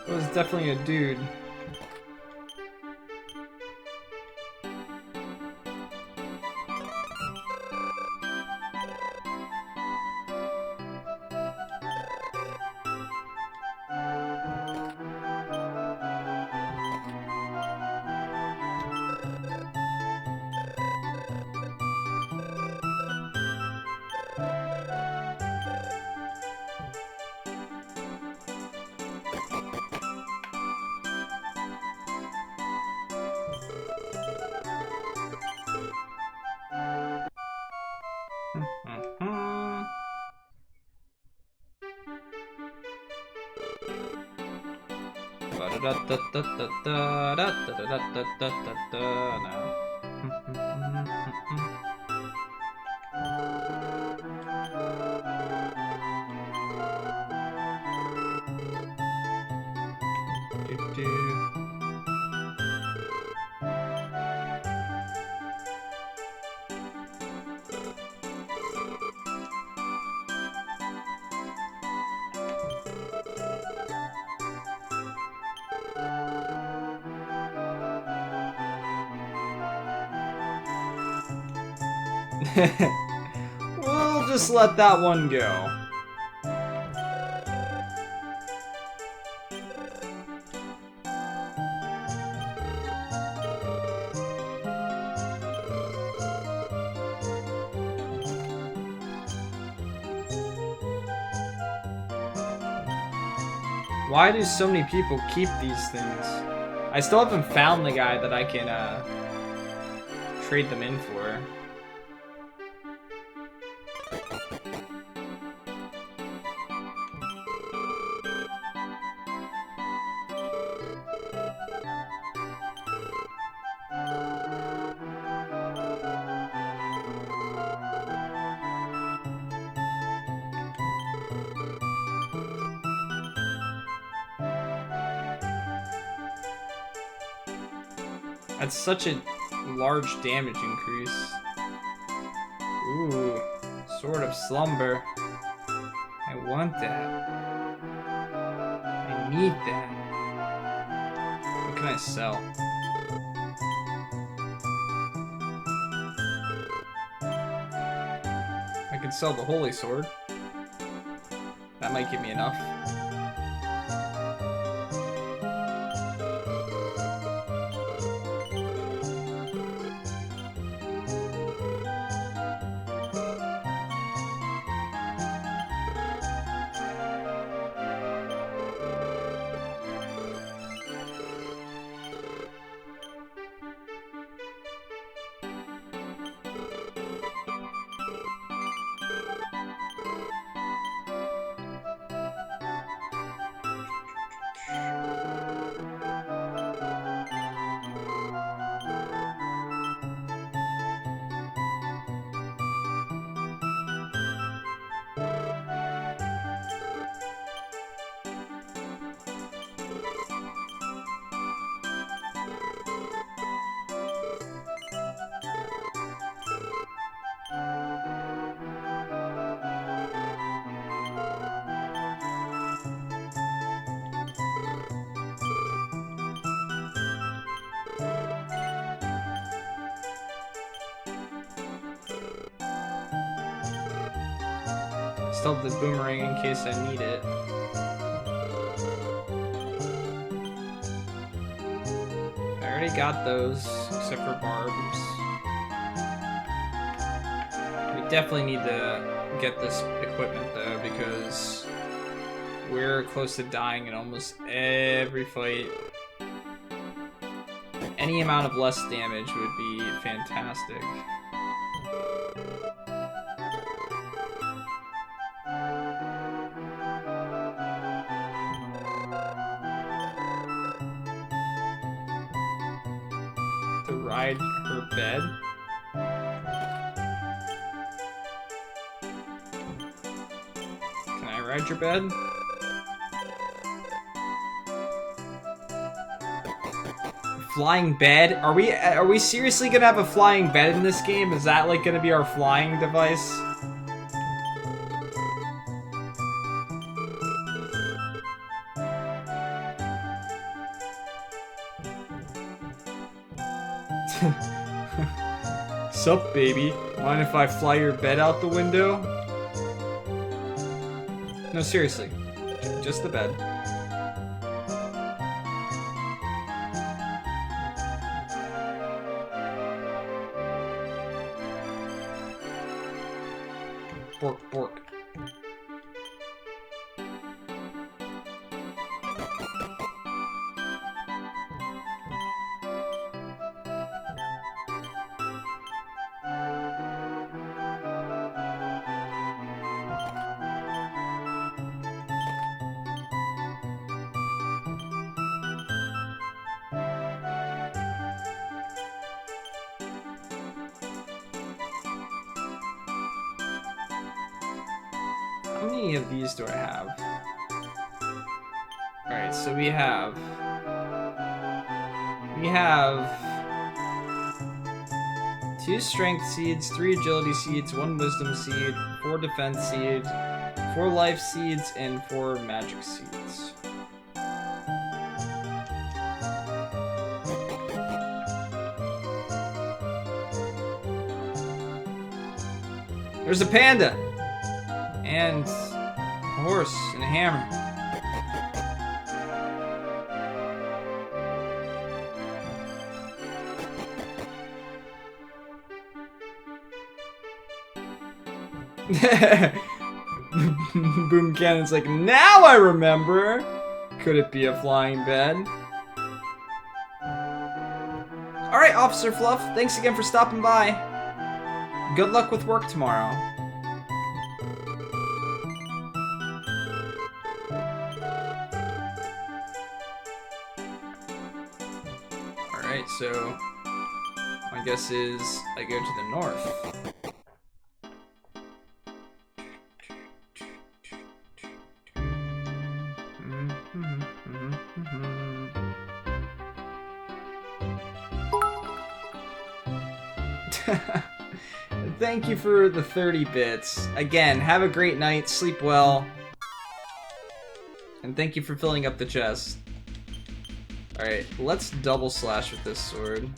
Speaker 1: It was definitely a dude. We'll just let that one go. Why do so many people keep these things? I still haven't found the guy that I can trade them in for. That's such a large damage increase. Ooh, Sword of Slumber. I want that. I need that. What can I sell? I could sell the Holy Sword. That might give me enough. Still have the boomerang in case I need it. I already got those, except for barbs. We definitely need to get this equipment though, because we're close to dying in almost every fight. Any amount of less damage would be fantastic. To ride her bed? Can I ride your bed? Flying bed? Are we seriously gonna have a flying bed in this game? Is that like gonna be our flying device? Sup, baby? Mind if I fly your bed out the window? No, seriously. Just the bed. Bork, bork. How many of these do I have? Alright, so we have 2 strength seeds, 3 agility seeds, 1 wisdom seed, 4 defense seed, 4 life seeds, and 4 magic seeds. There's a panda! And a horse and a hammer. Boom Cannon's like, now I remember! Could it be a flying bed? Alright, Officer Fluff, thanks again for stopping by. Good luck with work tomorrow. Alright, so my guess is I go to the north. Thank you for the 30 bits. Again, have a great night, sleep well. And thank you for filling up the chest. Alright, let's double slash with this sword.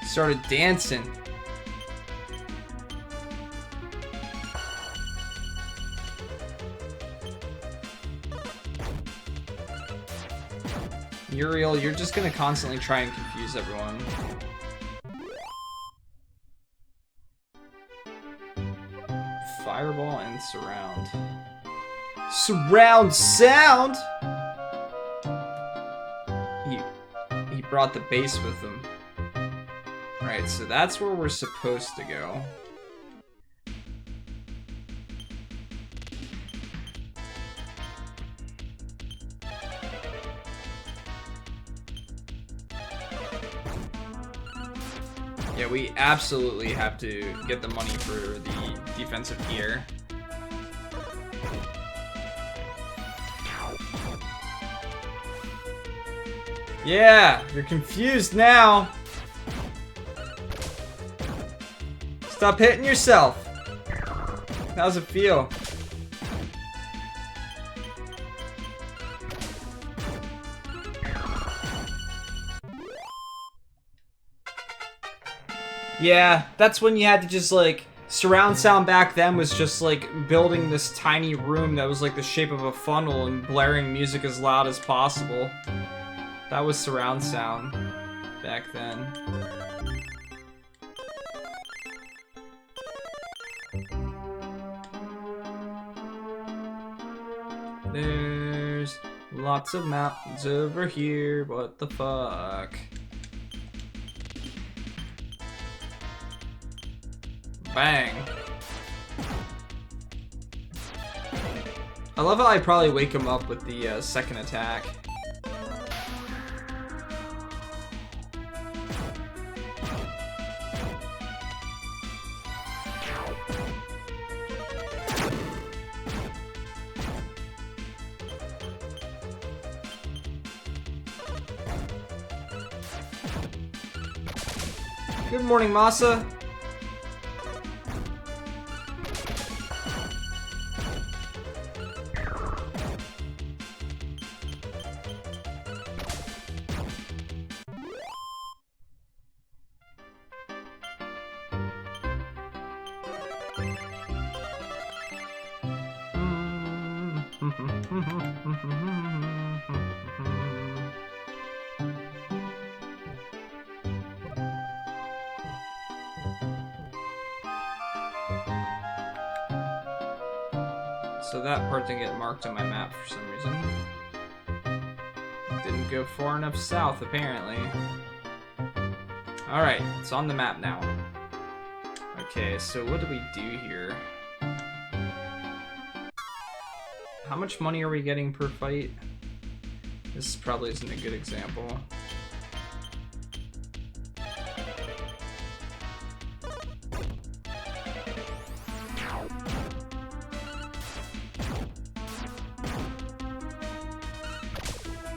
Speaker 1: Started dancing. Uriel, you're just gonna constantly try and confuse everyone. Fireball and surround. Surround sound! He brought the bass with him. Alright, so that's where we're supposed to go. Yeah, we absolutely have to get the money for the defensive gear. Yeah, you're confused now. Stop hitting yourself. How's it feel? Yeah, that's when you had to just like surround sound back then was just like building this tiny room that was like the shape of a funnel and blaring music as loud as possible. That was surround sound back then. There's lots of mountains over here, what the fuck? Bang. I love how I probably wake him up with the second attack. Good morning, Masa. So that part didn't get marked on my map for some reason. Didn't go far enough south, apparently. Alright, it's on the map now. Okay, so what do we do here? How much money are we getting per fight? This probably isn't a good example.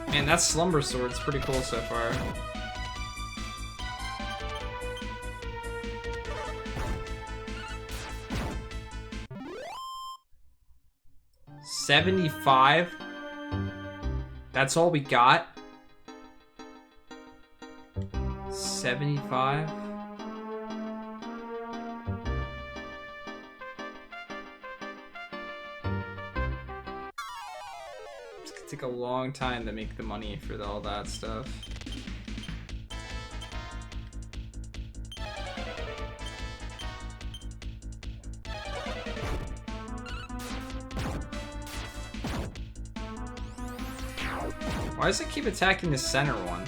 Speaker 1: Man, that Slumber Sword's pretty cool so far. $75? That's all we got? 75? It's gonna take a long time to make the money for all that stuff. Why does it keep attacking the center one?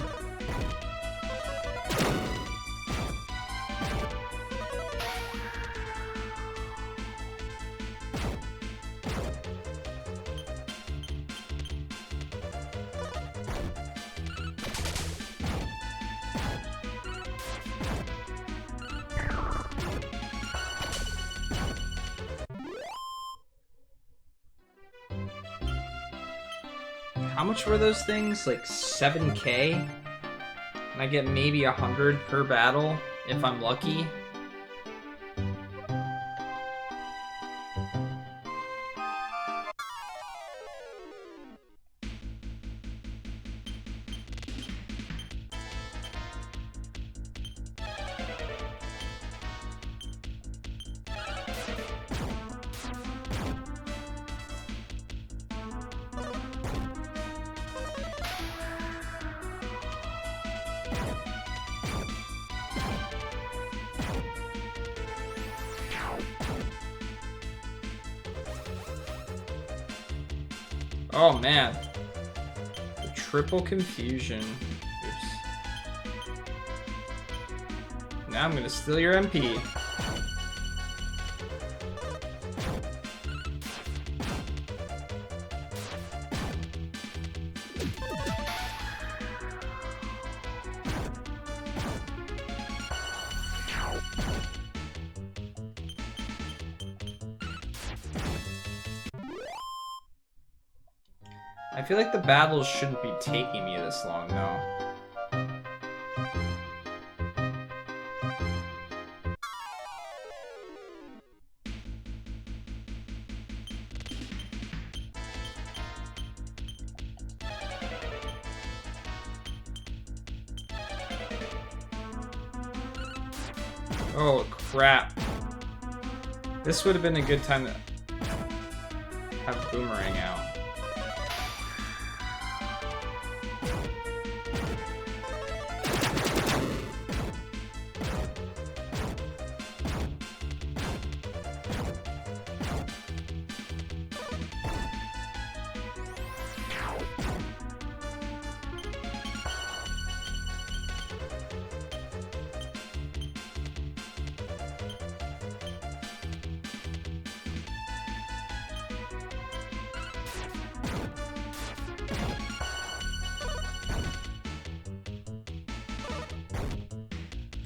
Speaker 1: How much were those things? Like 7K? And I get maybe 100 per battle if I'm lucky. Oh man. The triple confusion. Oops. Now I'm gonna steal your MP. I feel like the battles shouldn't be taking me this long, though. Oh crap. This would have been a good time to have Boomerang out.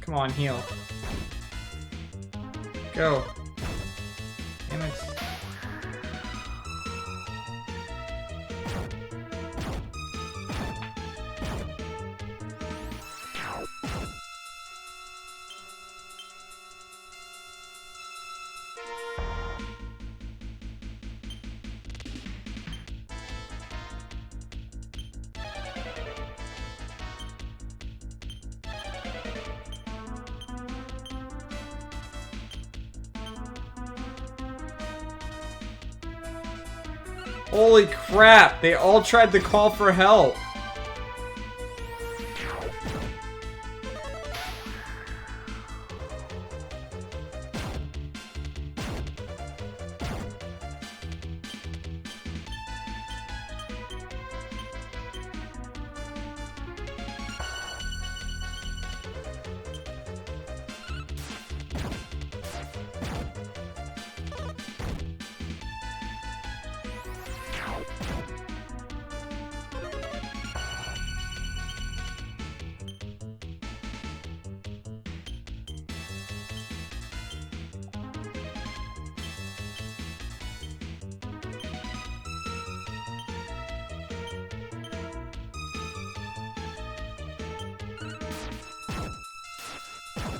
Speaker 1: Come on, heal. Go. Damn it. Holy crap, they all tried to call for help.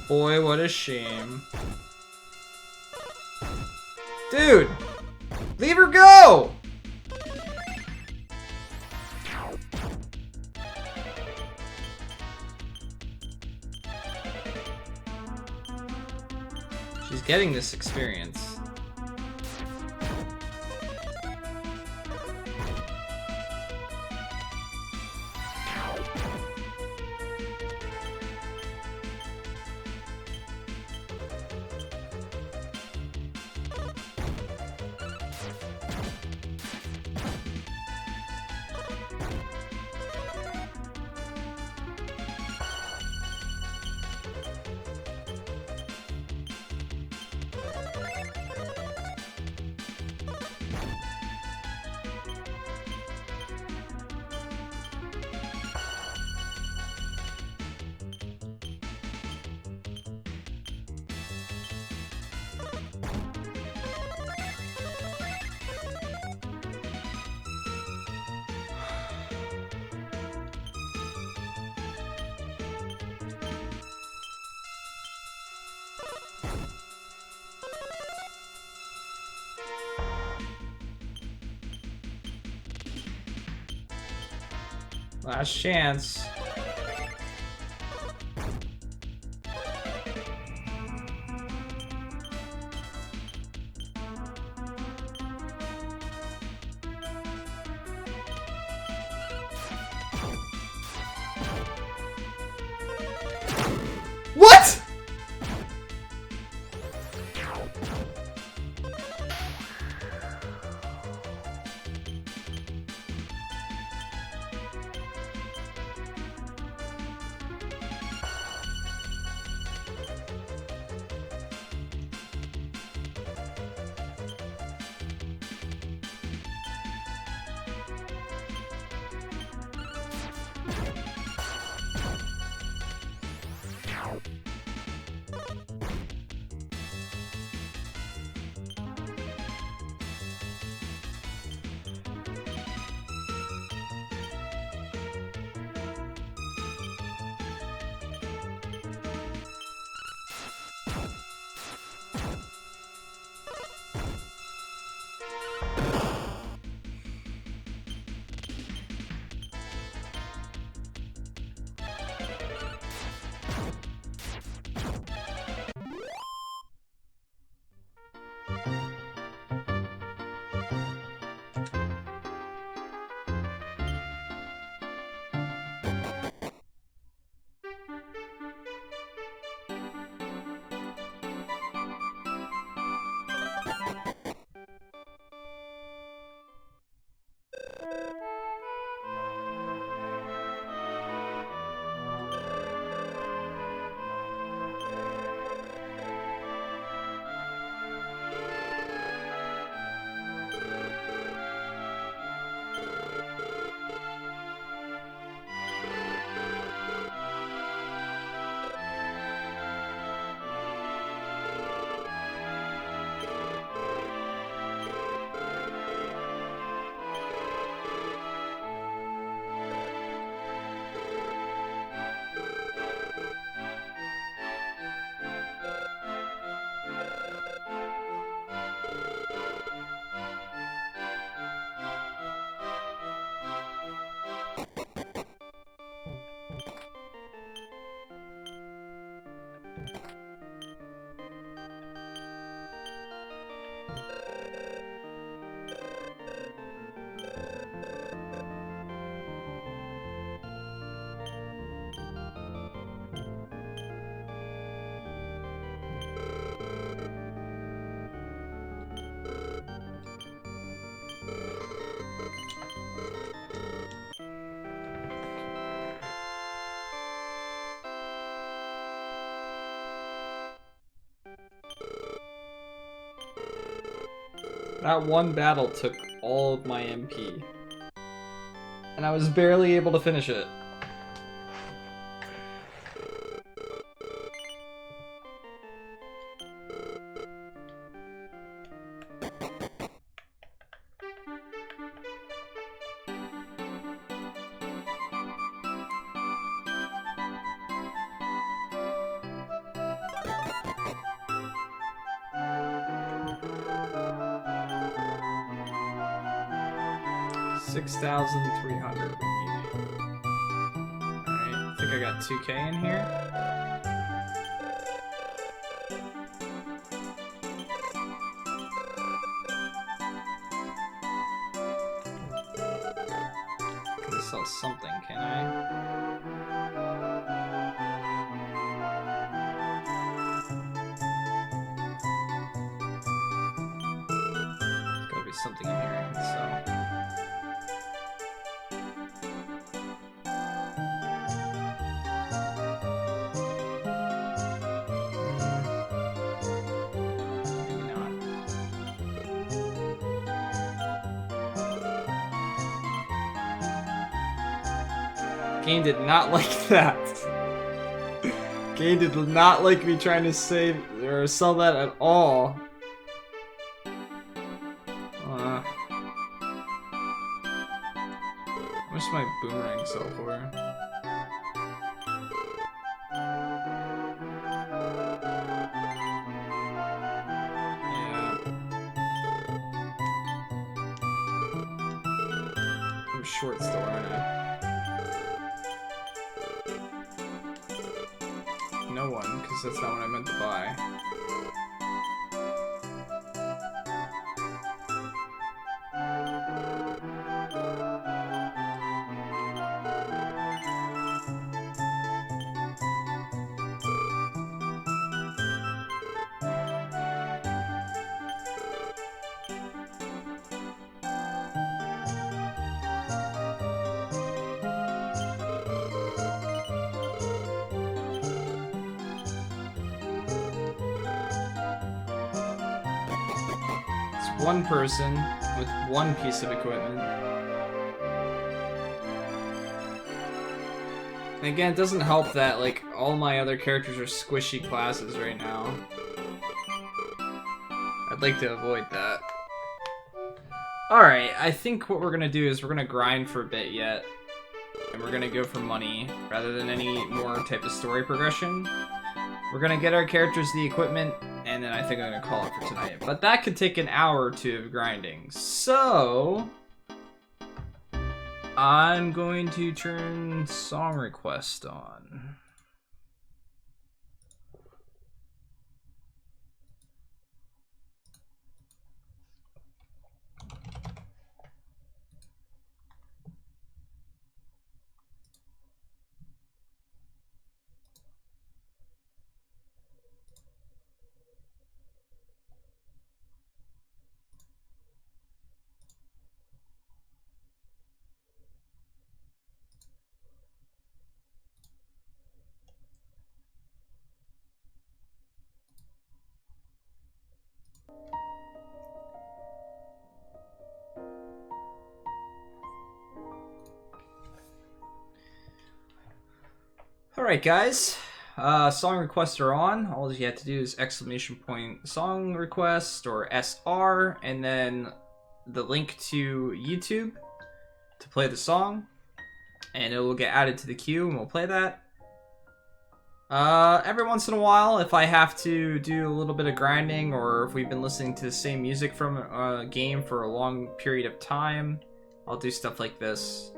Speaker 1: Boy, what a shame. Dude! Leave her go! She's getting this experience. Last chance. What? That one battle took all of my MP. And I was barely able to finish it. $6,300 we need. Alright, I think I got 2K in here. Gonna sell something, can I? There's gotta be something in here I can sell. Game did not like that. Game did not like me trying to save or sell that at all. How much does my boomerang sell for? Yeah. I'm short still, aren't I? No one, because that's not what I meant to buy. One person with one piece of equipment. And again, it doesn't help that like all my other characters are squishy classes right now. I'd like to avoid that. Alright, I think what we're gonna do is we're gonna grind for a bit yet. And we're gonna go for money rather than any more type of story progression. We're gonna get our characters the equipment, and then I think I'm gonna call it for tonight. But that could take an hour or two of grinding. So I'm going to turn song request on. Alright guys, song requests are on. All you have to do is ! song request or SR, and then the link to YouTube to play the song, and it will get added to the queue and we'll play that. Every once in a while, if I have to do a little bit of grinding, or if we've been listening to the same music from a game for a long period of time, I'll do stuff like this.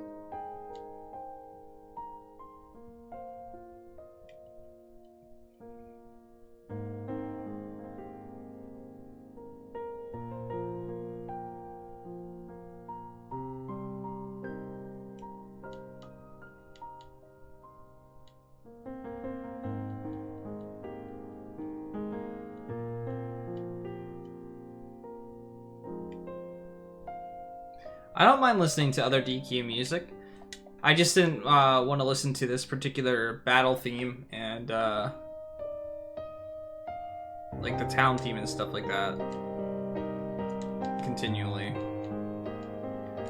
Speaker 1: I don't mind listening to other DQ music. I just didn't want to listen to this particular battle theme and like the town theme and stuff like that. continually.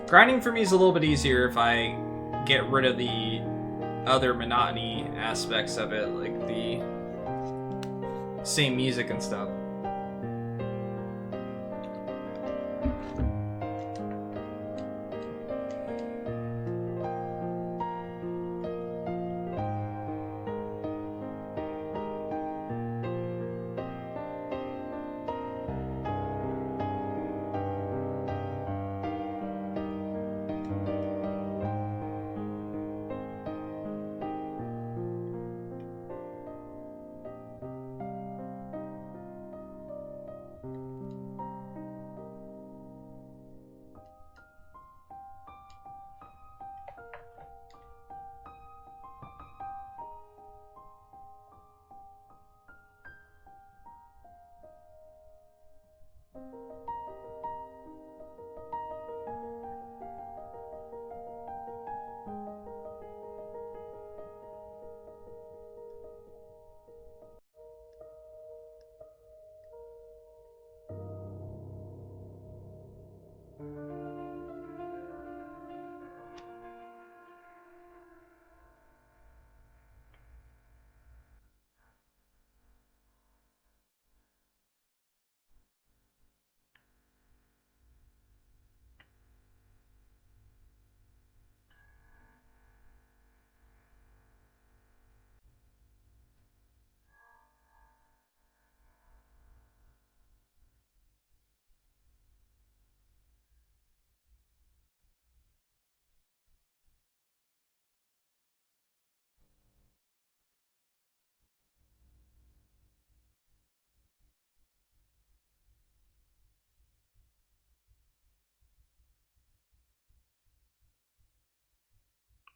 Speaker 1: Grinding for me is a little bit easier if I get rid of the other monotony aspects of it, like the same music and stuff.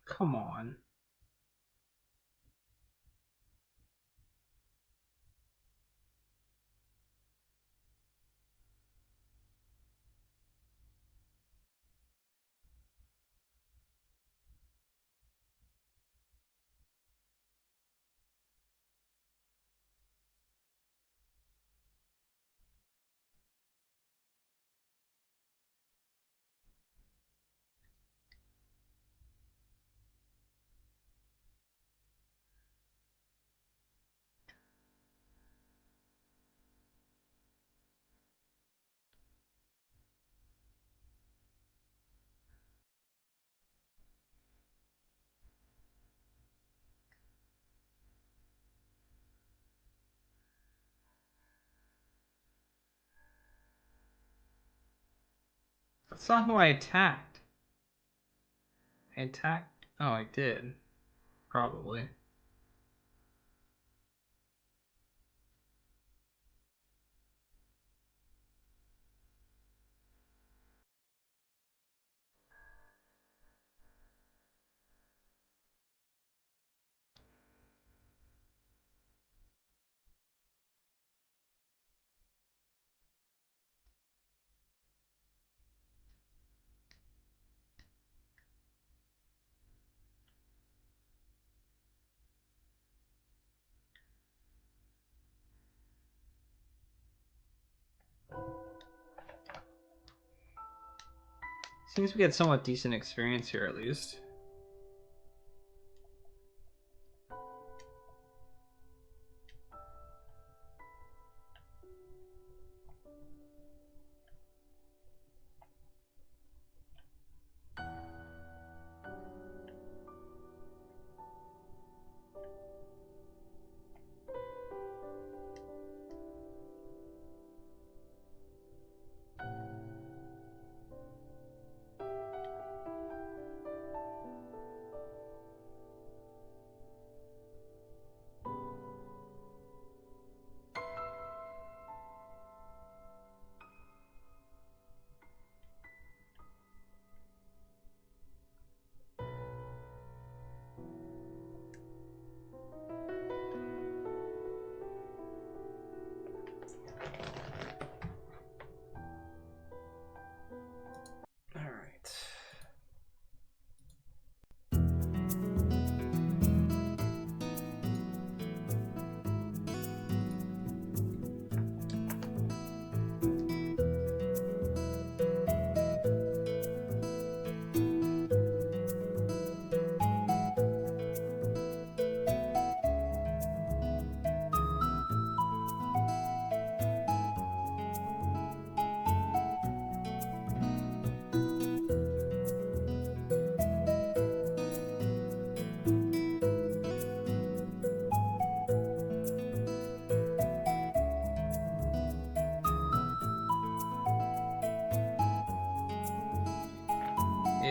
Speaker 1: Come on. That's not who I attacked. I attacked? Oh, I did. Probably. Seems we get somewhat decent experience here, at least.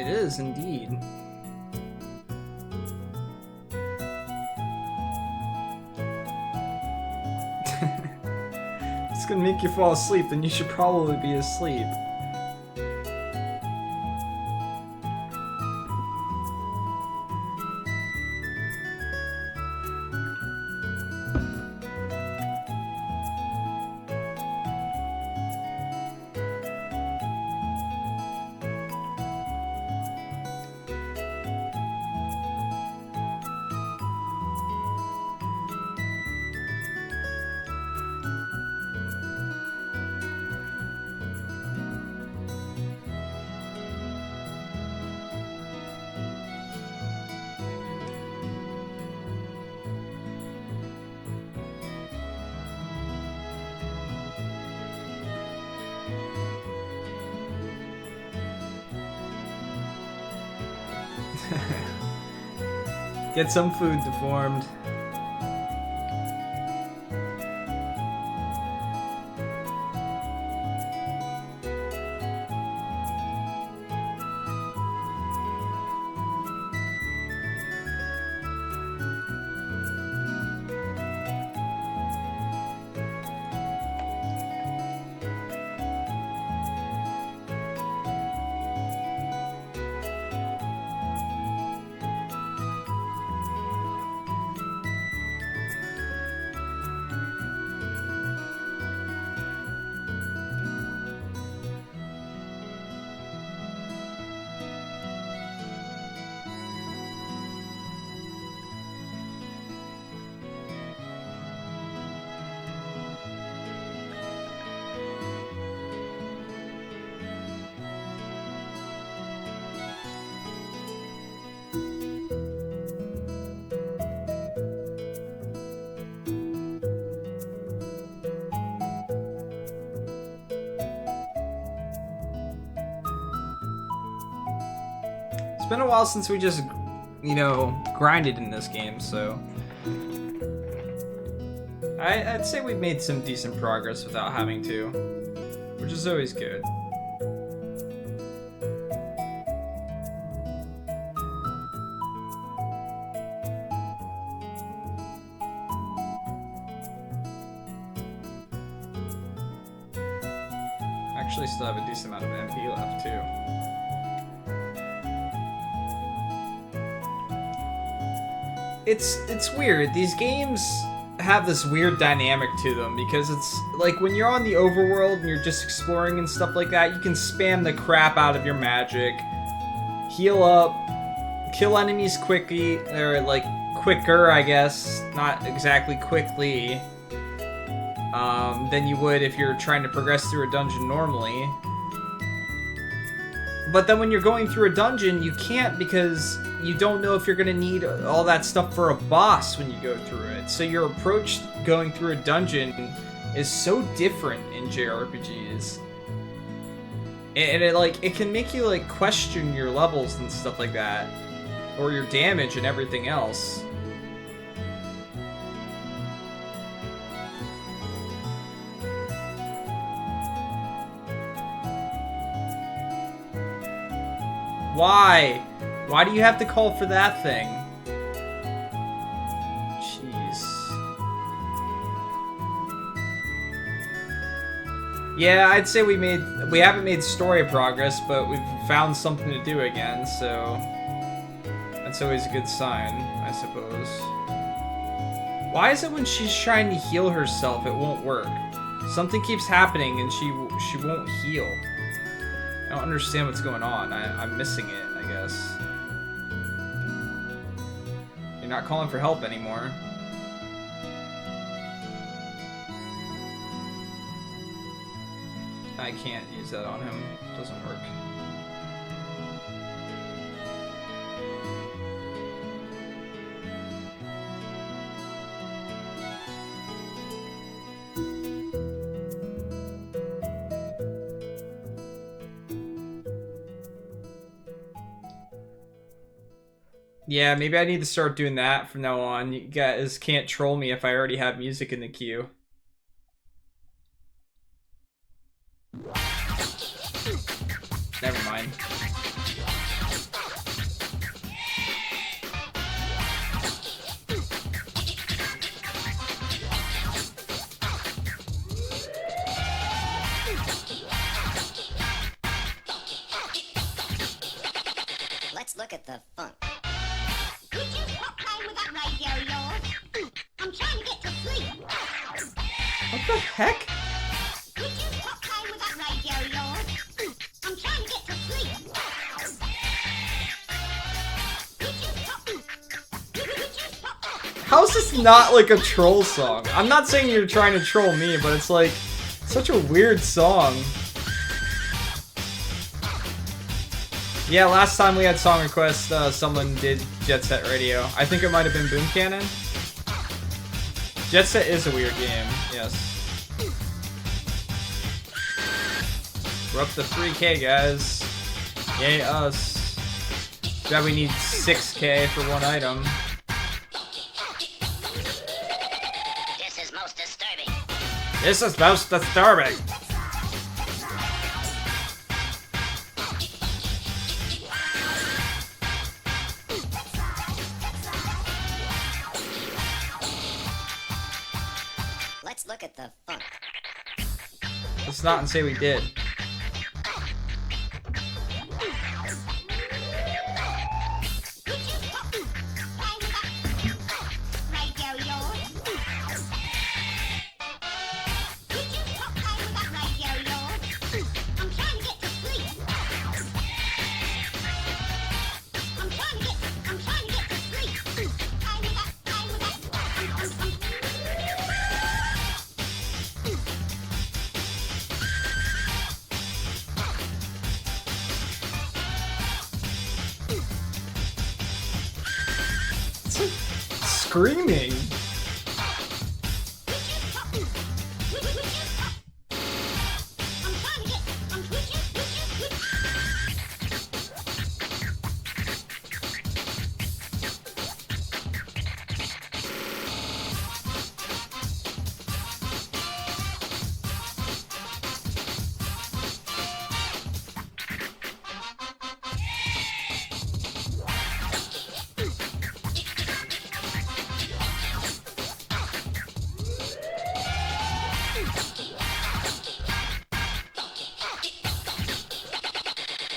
Speaker 1: It is indeed. It's gonna make you fall asleep, then you should probably be asleep. Get some food, Deformed. It's been a while since we just, you know, grinded in this game, so I'd say we've made some decent progress without having to, which is always good. Actually, still have a decent amount of MP left too. It's weird. These games have this weird dynamic to them because it's like when you're on the overworld and you're just exploring and stuff like that, you can spam the crap out of your magic, heal up, kill enemies quickly, or like quicker, I guess, not exactly quickly, than you would if you're trying to progress through a dungeon normally. But then when you're going through a dungeon, you can't because you don't know if you're going to need all that stuff for a boss when you go through it. So your approach going through a dungeon is so different in JRPGs. And it can make you like question your levels and stuff like that, or your damage and everything else. Why? Why do you have to call for that thing? Jeez. Yeah, I'd say we haven't made story progress, but we've found something to do again, so that's always a good sign, I suppose. Why is it when she's trying to heal herself, it won't work? Something keeps happening and she won't heal. I don't understand what's going on. I'm missing it, I guess. You're not calling for help anymore. I can't use that on him. It doesn't work. Yeah, maybe I need to start doing that from now on. You guys can't troll me if I already have music in the queue. Never mind.
Speaker 4: at the funk.
Speaker 5: Could you stop playing with that radio of yours? I'm trying to get to sleep.
Speaker 1: What the heck?
Speaker 5: Could you stop playing with that radio of yours? I'm trying to get to sleep. Could you stop? Could you stop?
Speaker 1: How is this not like a troll song? I'm not saying you're trying to troll me, but it's like such a weird song. Yeah, last time we had song requests, someone did Jet Set Radio. I think it might have been Boom Cannon. Jet Set is a weird game, yes. We're up to 3K, guys. Yay, us. God, we need 6K for one item.
Speaker 4: This is most disturbing.
Speaker 1: This is most disturbing.
Speaker 4: Let's look at the funk.
Speaker 1: Let's not and say we did.
Speaker 5: Could you stop playing with that radio of yours? Could you stop playing with that radio of yours? I'm trying to get to sleep. I'm trying to get to sleep. Playing with that.
Speaker 1: Screaming.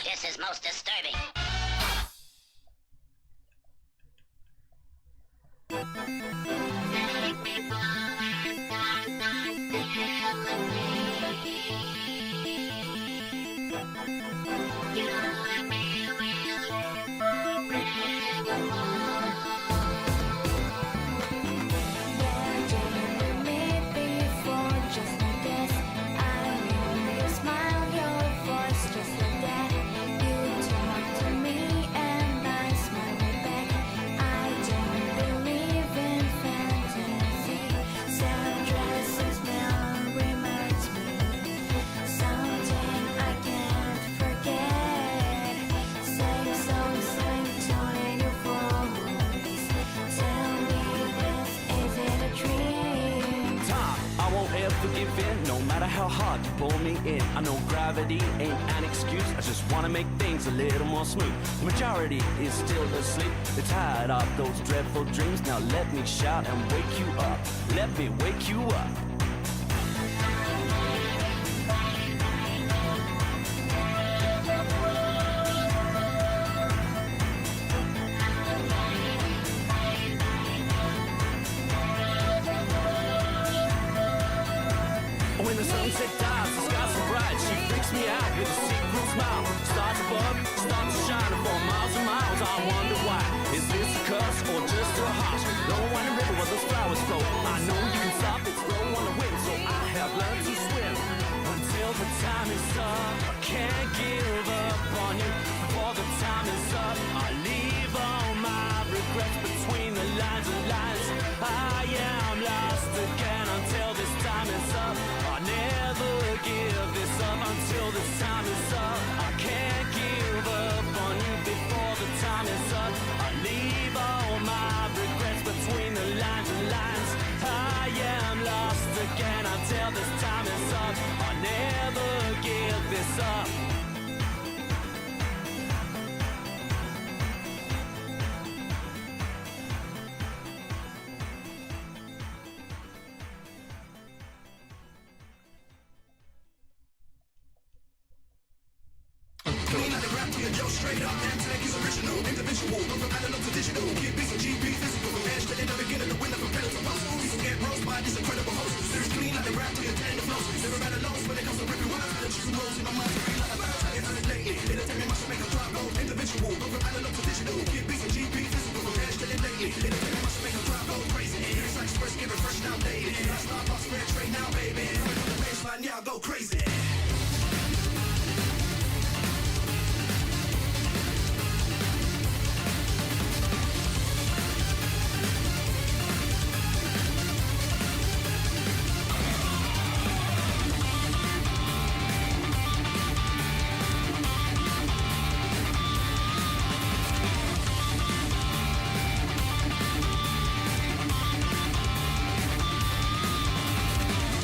Speaker 4: This is most disturbing.
Speaker 6: Give in, no matter how hard you pull me in. I know gravity ain't an excuse. I just wanna make things a little more smooth. The majority is still asleep. They're tired of those dreadful dreams. Now let me shout and wake you up. Let me wake you up. When the sunset dies, the sky's so bright, she freaks me out with a secret smile. Stars above, start to shine for miles and miles. I wonder why. Is this a curse or just a heart? No one river where those flowers flow. I know you can stop it, flow on the wind, so I have learned to swim. Until the time is up, I can't give up on you. Before the time is up, I leave all my regrets between the lines and lines. I am lost again until this time is up. I never give this up until this time is up. I can't give up on you before the time is up. I leave all my regrets between the lines and lines. I am lost again until this time is up. I never give this up.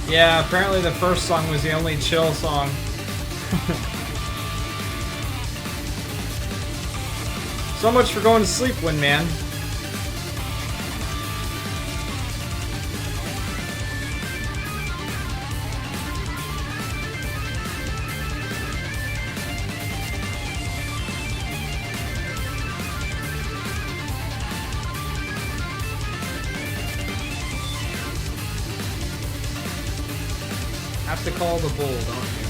Speaker 1: Yeah, apparently the first song was the only chill song. So much for going to sleep, Windman. Have to call the bull, don't you?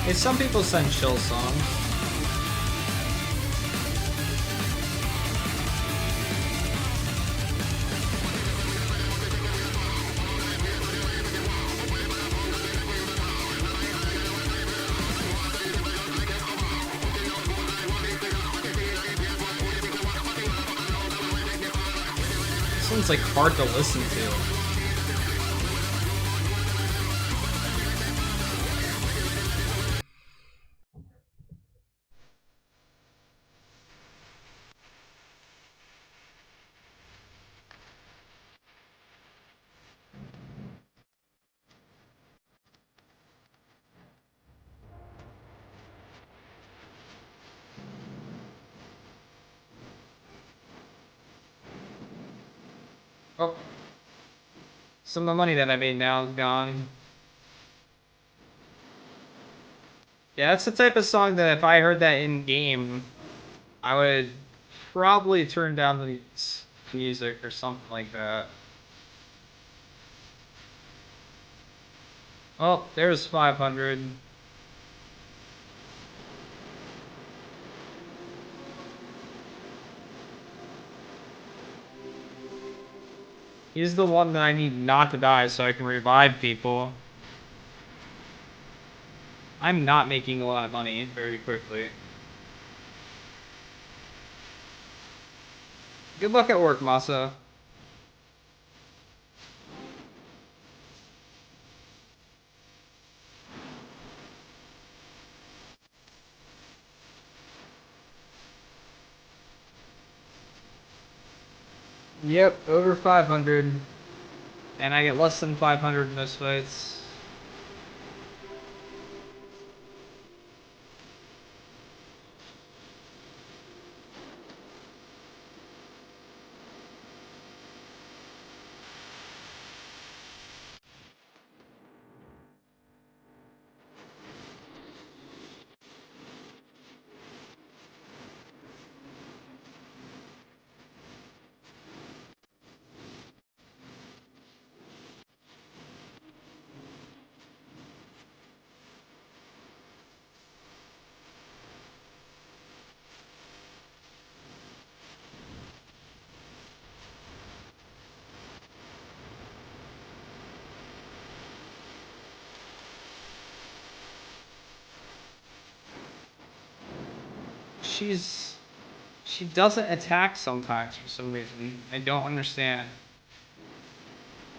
Speaker 1: Hey, some people send chill songs. This one's like hard to listen to. Oh. Some of the money that I made now is gone. Yeah, that's the type of song that if I heard that in game, I would probably turn down the music or something like that. Oh, there's 500. He's the one that I need not to die so I can revive people. I'm not making a lot of money very quickly. Good luck at work, Masa. Yep, over 500. And I get less than 500 in those fights. She doesn't attack sometimes for some reason. I don't understand.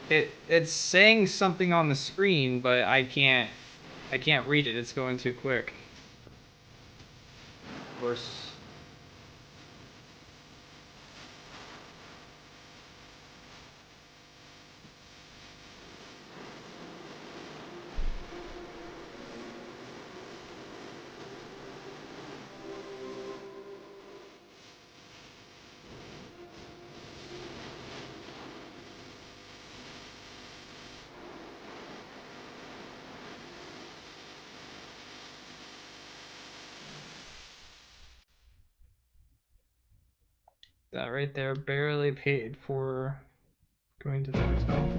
Speaker 1: It's saying something on the screen, but I can't read it. It's going too quick. Of course. That right there barely paid for going to the hotel.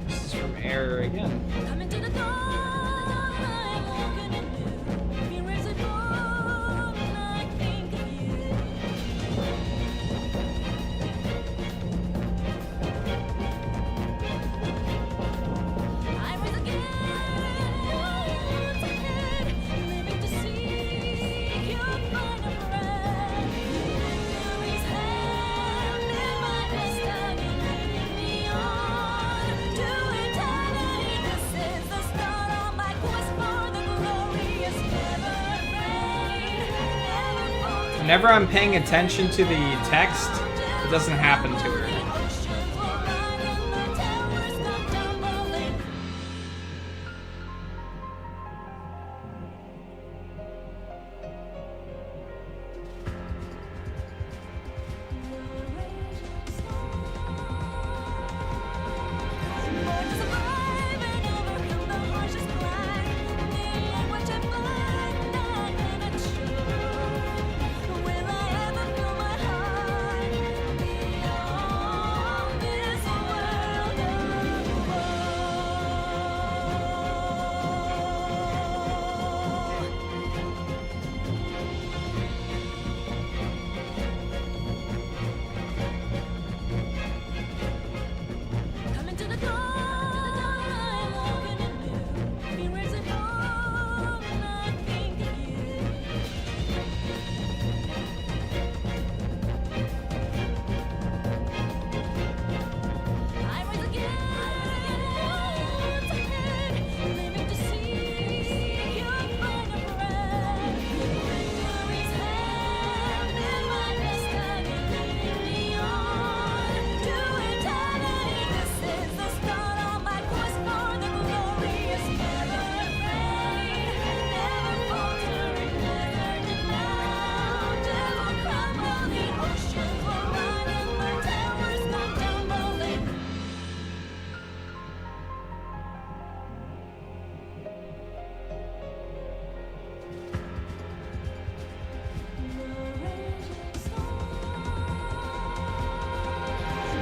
Speaker 1: This is from Error again.
Speaker 7: Coming to the door, I'm walking in blue. Fear is a door when I think of you. I rise again, once ahead, living to see your final breath. Memories held in my destiny, leading me on to eternity. This is the start of my quest for the glorious, never afraid, never faltering.
Speaker 1: Whenever I'm paying attention to the text, it doesn't happen to her.
Speaker 7: Oceans will rise and the towers come tumbling. Born to survive and overcome the harshest climb. The language I find, I cannot show. Will I ever feel my heart beyond this world of woe? Coming to the door, I'm walking in blue. Fear is a door when I think of you. I rise again, once ahead, living to see your final breath. Memories held in my destiny, leading me on to eternity. This is the start of my quest for the glorious, never afraid, never faltering, deserted mountain will crumble, the oceans will rise and the towers come tumbling.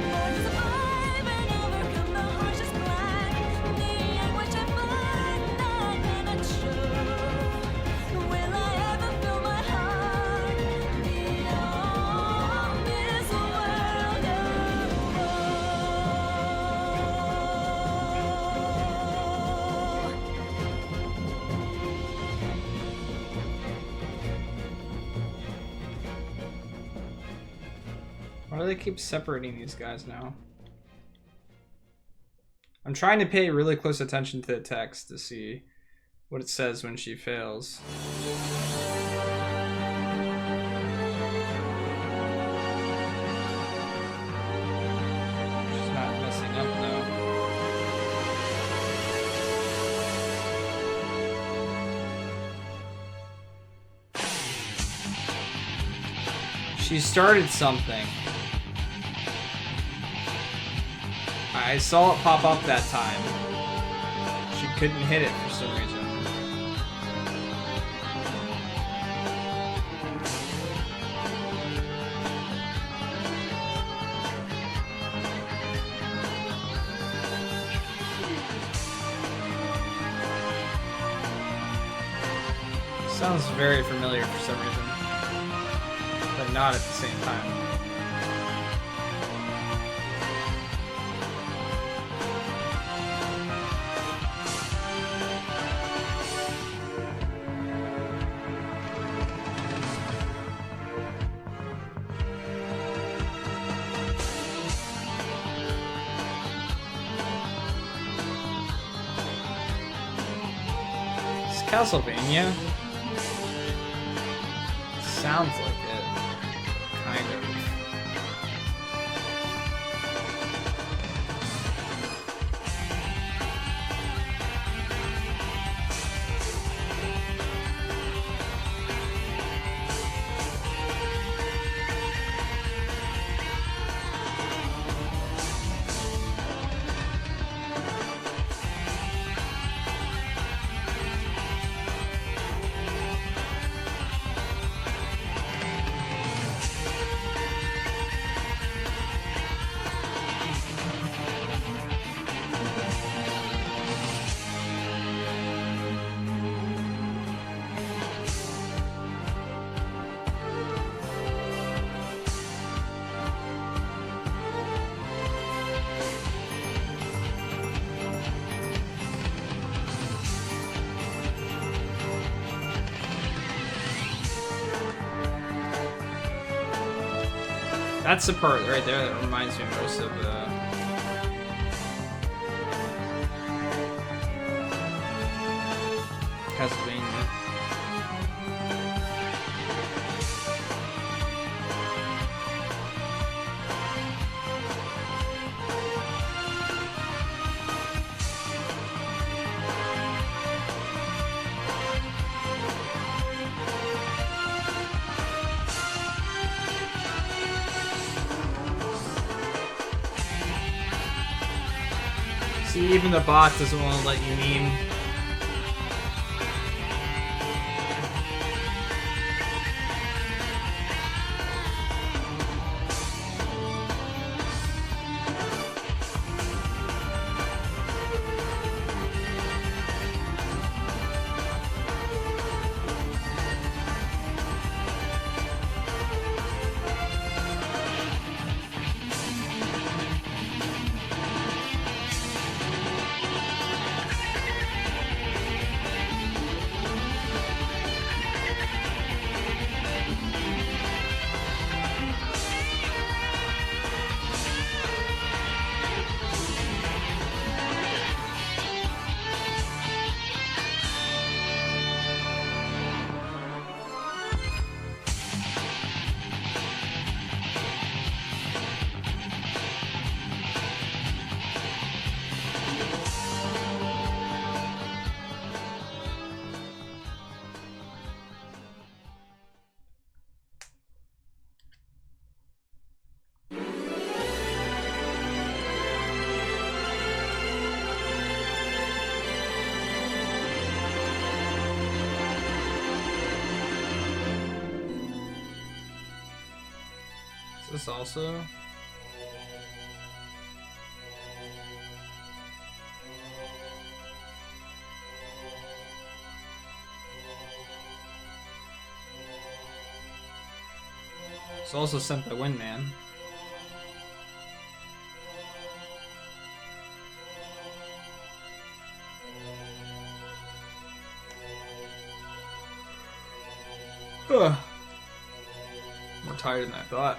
Speaker 7: Born to survive and overcome the harshest climb. The anguish I find, I cannot show. Will I ever feel my heart beyond this world of woe?
Speaker 1: Why do they keep separating these guys now? I'm trying to pay really close attention to the text to see what it says when she fails. She's not messing up though. She started something. I saw it pop up that time. She couldn't hit it for some reason. Sounds very familiar for some reason, but not at the same time. It's Castlevania. Sounds like it. Kind of. That's the part right there that reminds me most of Castlevania. See, even the bot doesn't want to let you meme. Is this also? It's also sent by Windman. Ugh. More tired than I thought.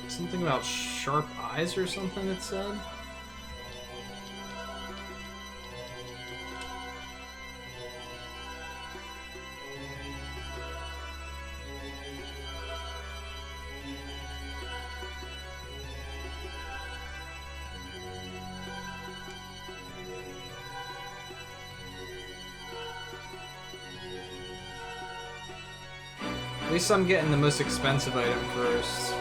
Speaker 1: Something about sharp eyes or something it said? At least I'm getting the most expensive item first.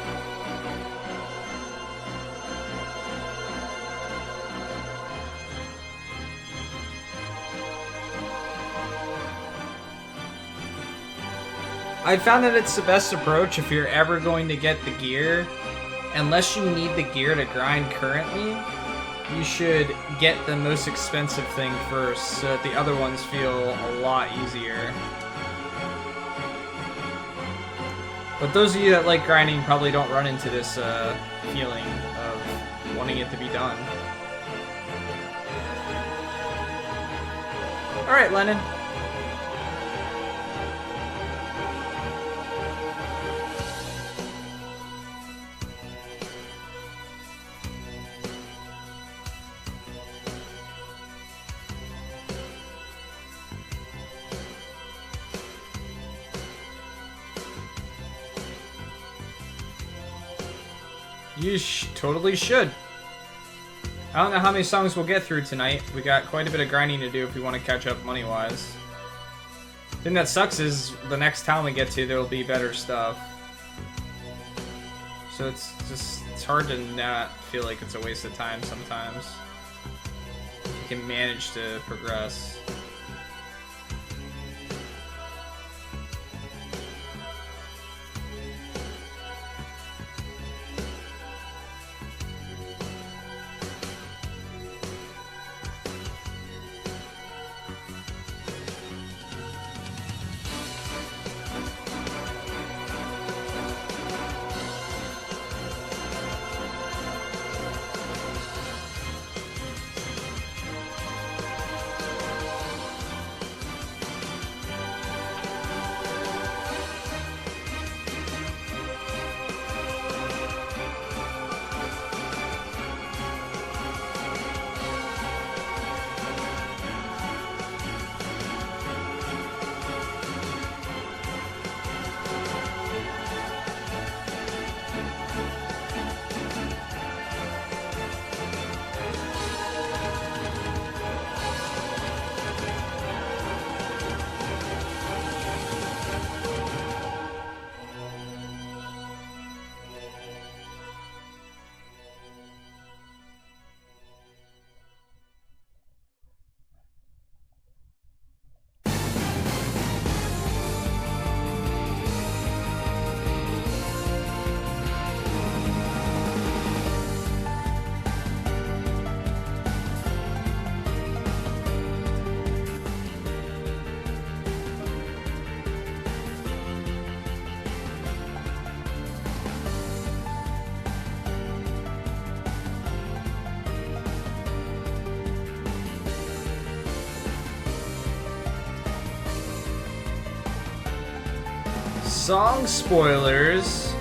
Speaker 1: I found that it's the best approach if you're ever going to get the gear. Unless you need the gear to grind currently, you should get the most expensive thing first so that the other ones feel a lot easier. But those of you that like grinding probably don't run into this feeling of wanting it to be done. Alright, Lennon. You totally should. I don't know how many songs we'll get through tonight. We got quite a bit of grinding to do if we want to catch up money-wise. The thing that sucks is the next town we get to, there will be better stuff. So it's hard to not feel like it's a waste of time sometimes. You can manage to progress. Song spoilers.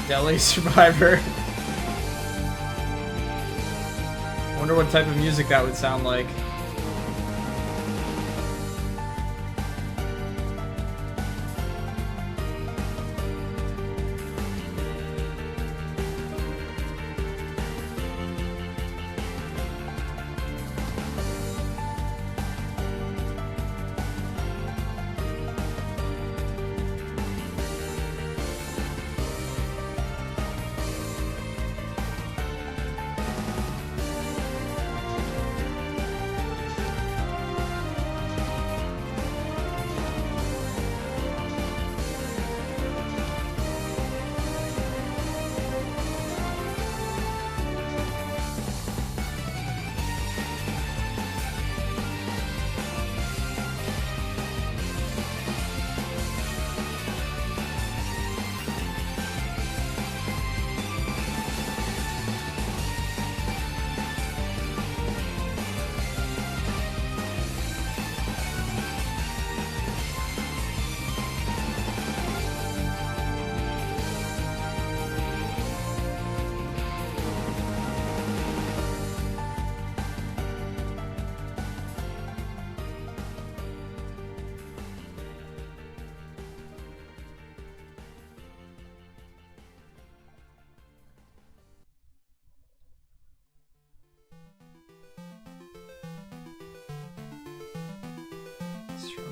Speaker 1: Delhi Survivor. Wonder what type of music that would sound like.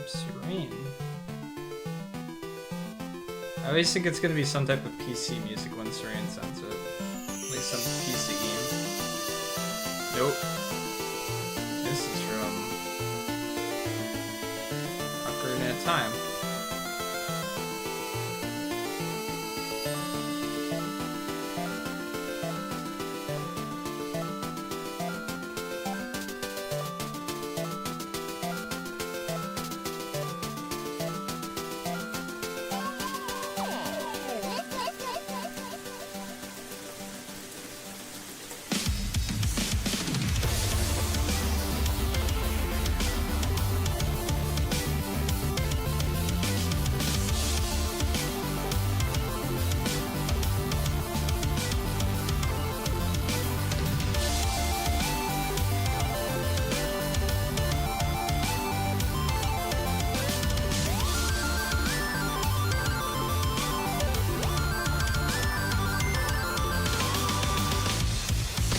Speaker 1: Serene. I always think it's gonna be some type of PC music when Serene sends it. Like some PC game. Nope. This is from Ocarina of Time.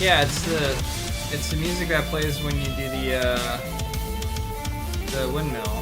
Speaker 1: Yeah, it's the music that plays when you do the windmill.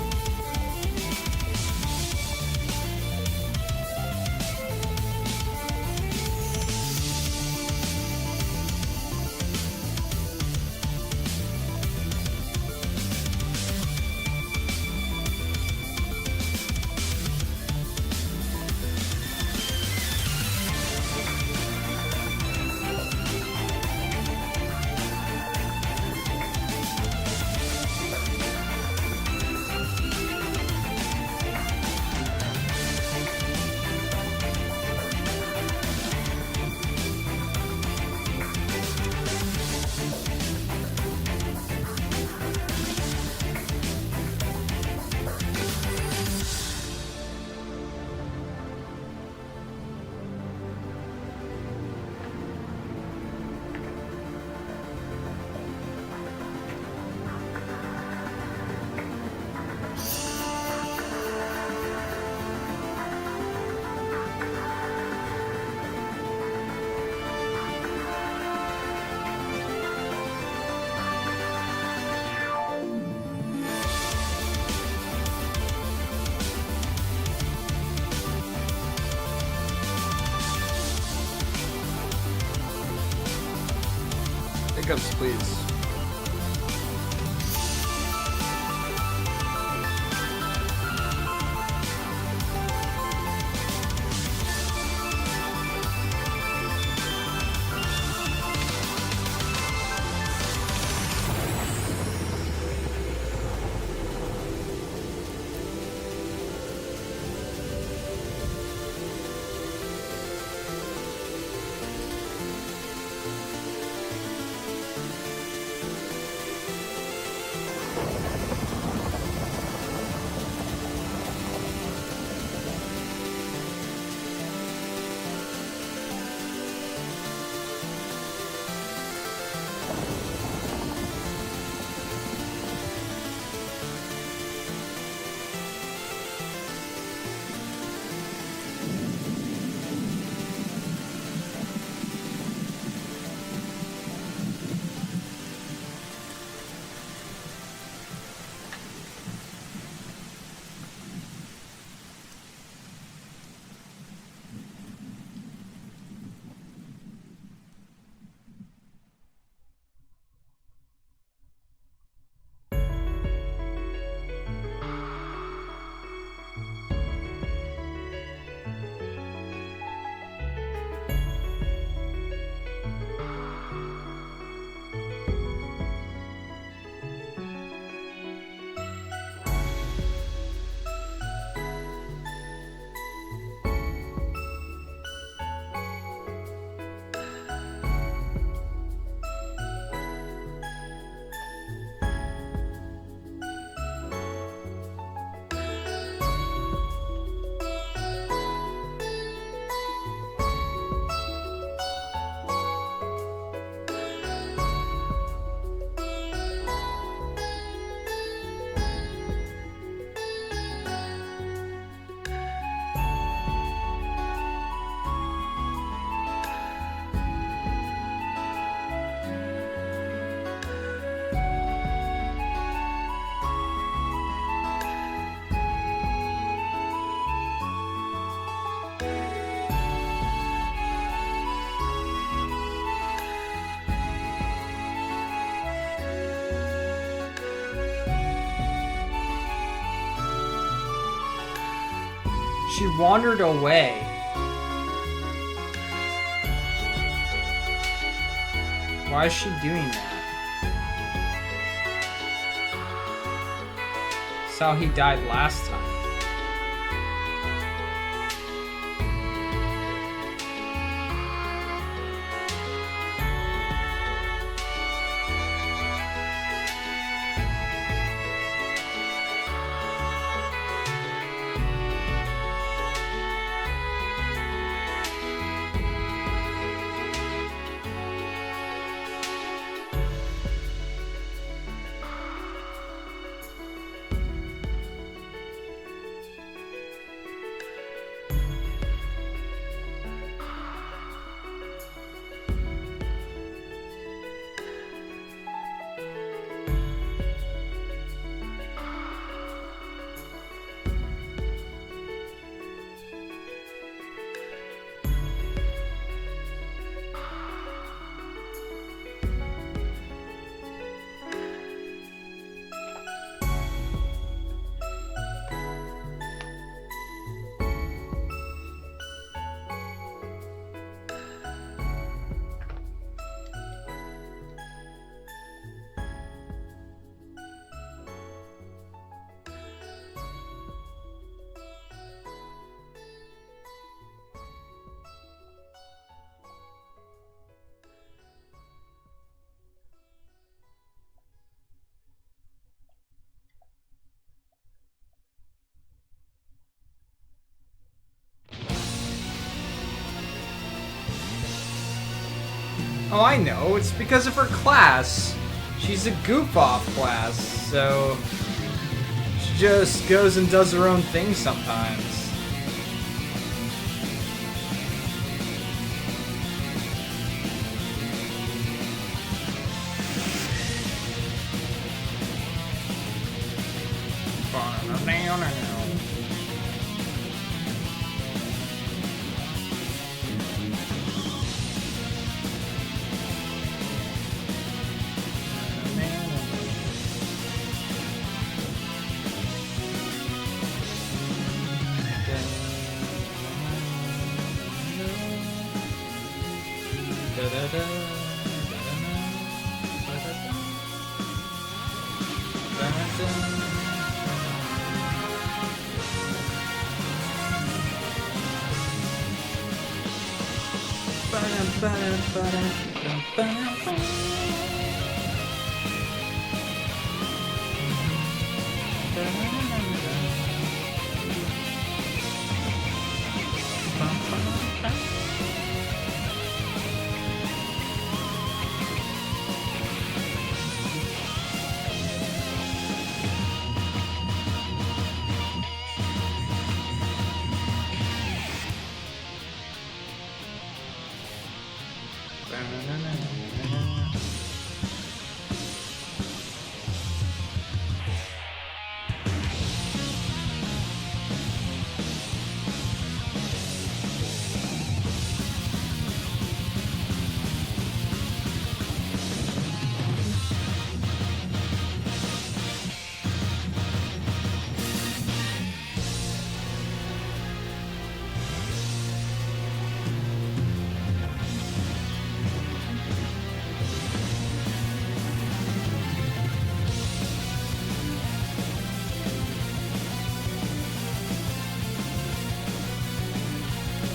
Speaker 1: Pickups, please. She wandered away. Why is she doing that? That's how he died last time. Oh, I know. It's because of her class. She's a goof-off class, so she just goes and does her own thing sometimes.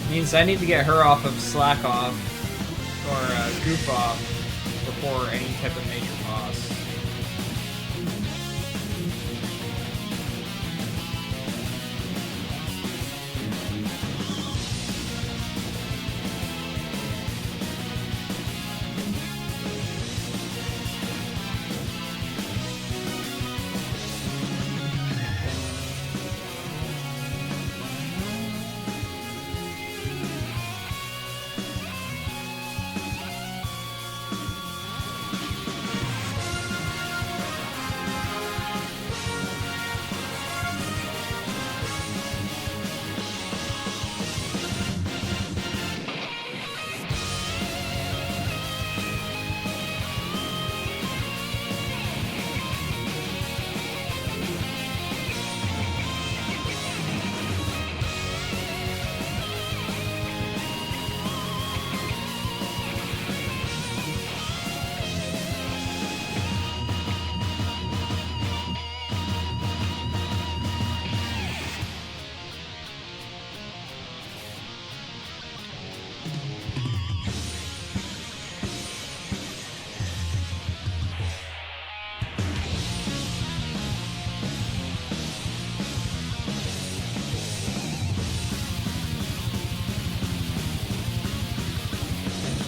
Speaker 1: Means I need to get her off of slack off or goof off before any type of major boss.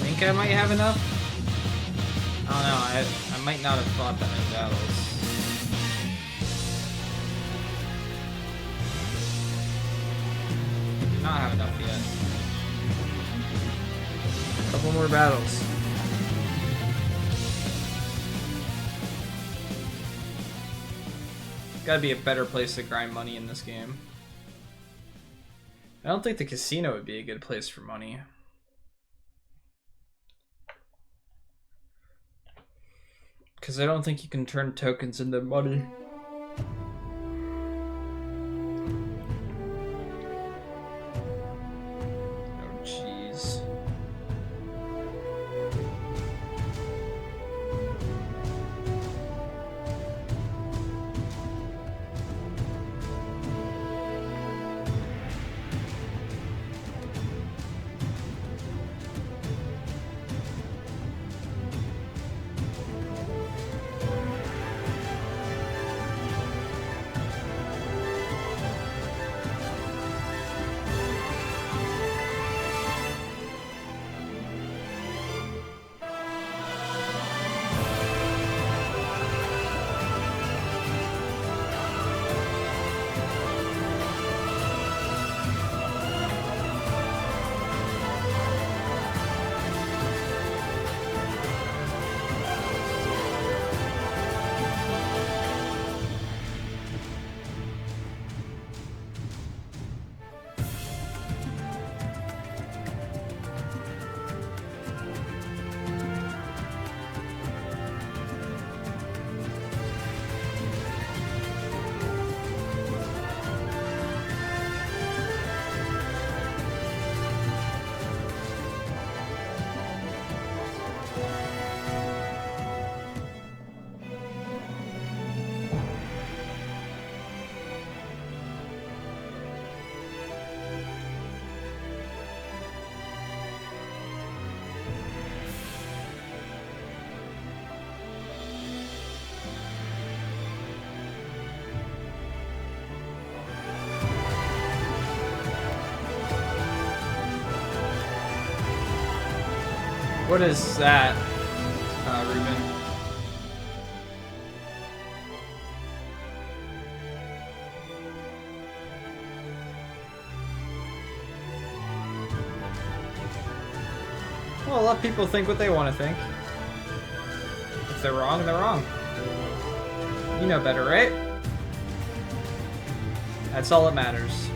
Speaker 1: I think I might have enough. I don't know, I might not have fought that many battles. Not have enough yet. A couple more battles. Gotta be a better place to grind money in this game. I don't think the casino would be a good place for money. Because I don't think you can turn tokens into money. Oh, jeez. What is that, Ruben? Well, let people think what they want to think. If they're wrong, they're wrong. You know better, right? That's all that matters.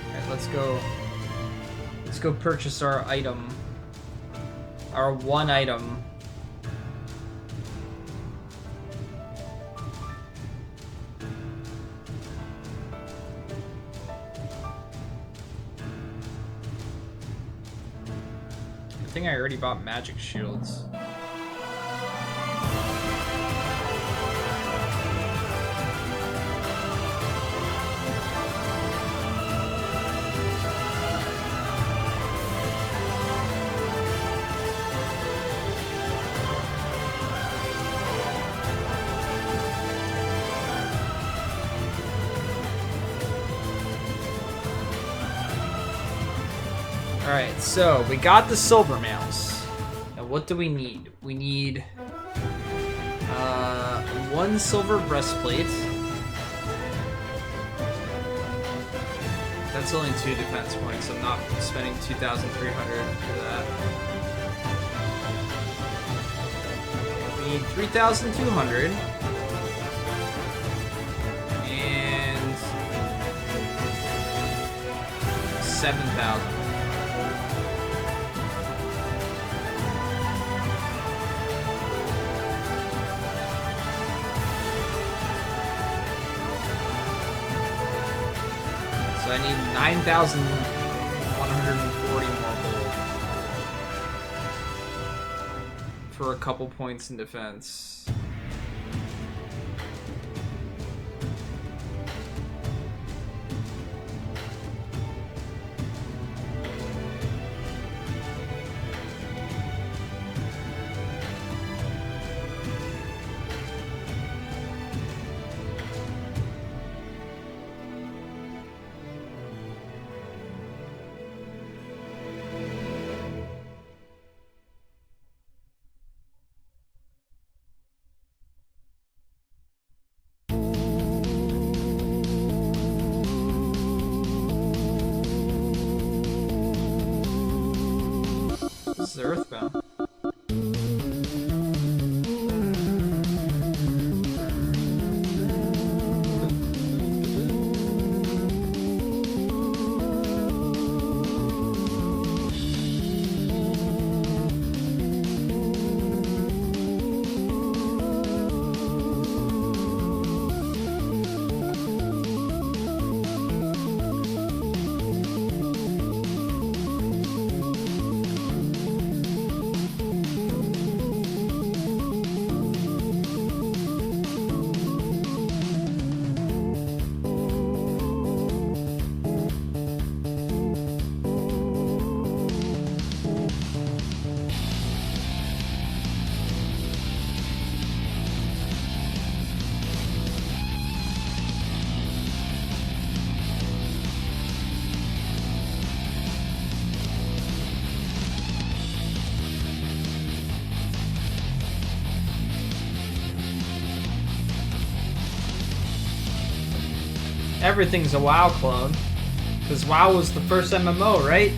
Speaker 1: Alright, let's go. Let's go purchase our item. Our one item. I think I already bought magic shields. Alright, so we got the silver mails. Now what do we need? We need one silver breastplate. That's only 2 defense points, so I'm not spending 2,300 for that. We need 3,200. And 7,000. So I need 9,140 more gold for a couple points in defense. This is Earthbound. Everything's a WoW clone. Because WoW was the first MMO, right?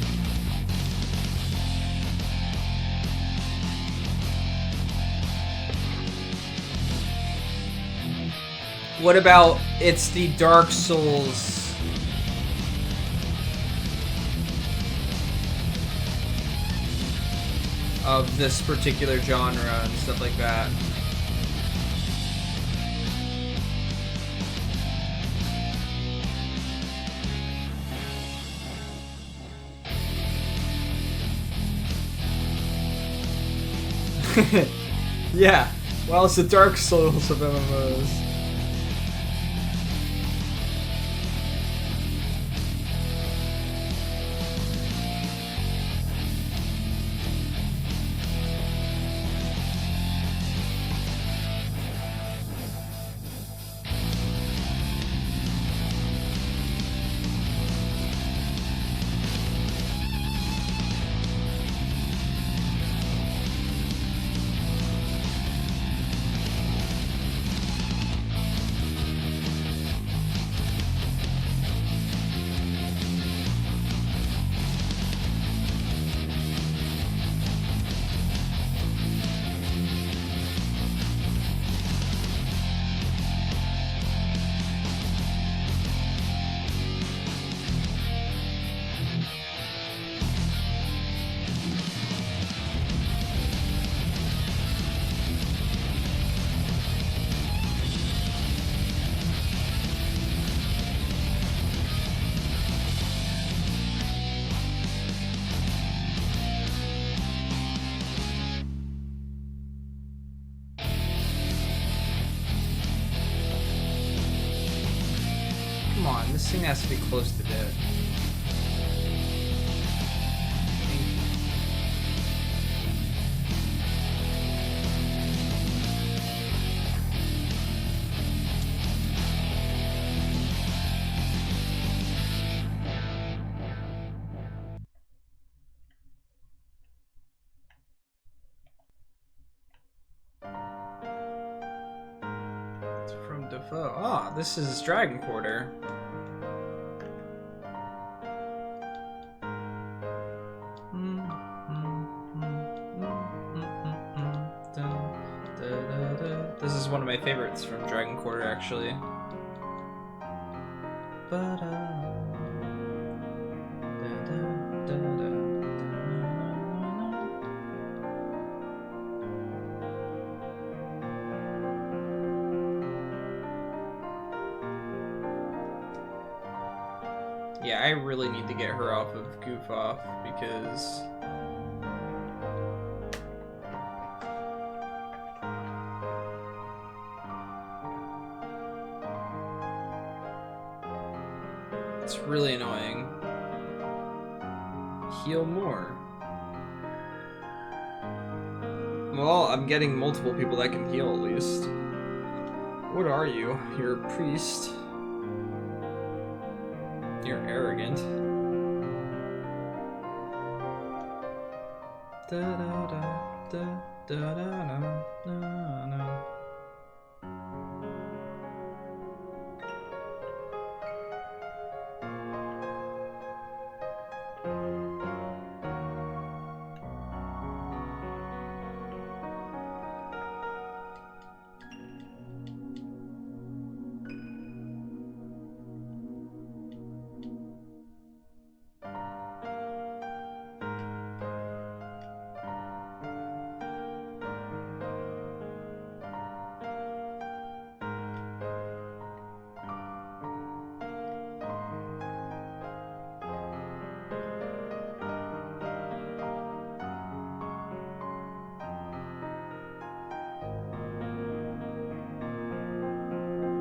Speaker 1: What about it's the Dark Souls of this particular genre and stuff like that? Yeah, well, it's the Dark Souls of MMOs. on, this thing has to be close to dead. It's from Defoe. Ah, this is Dragon Quarter. This is one of my favorites from Dragon Quarter, actually. Yeah, I really need to get her off of Goof Off because it's really annoying. Heal more. Well, I'm getting multiple people that can heal at least. What are you? You're a priest. You're arrogant. Da da da da da da da da.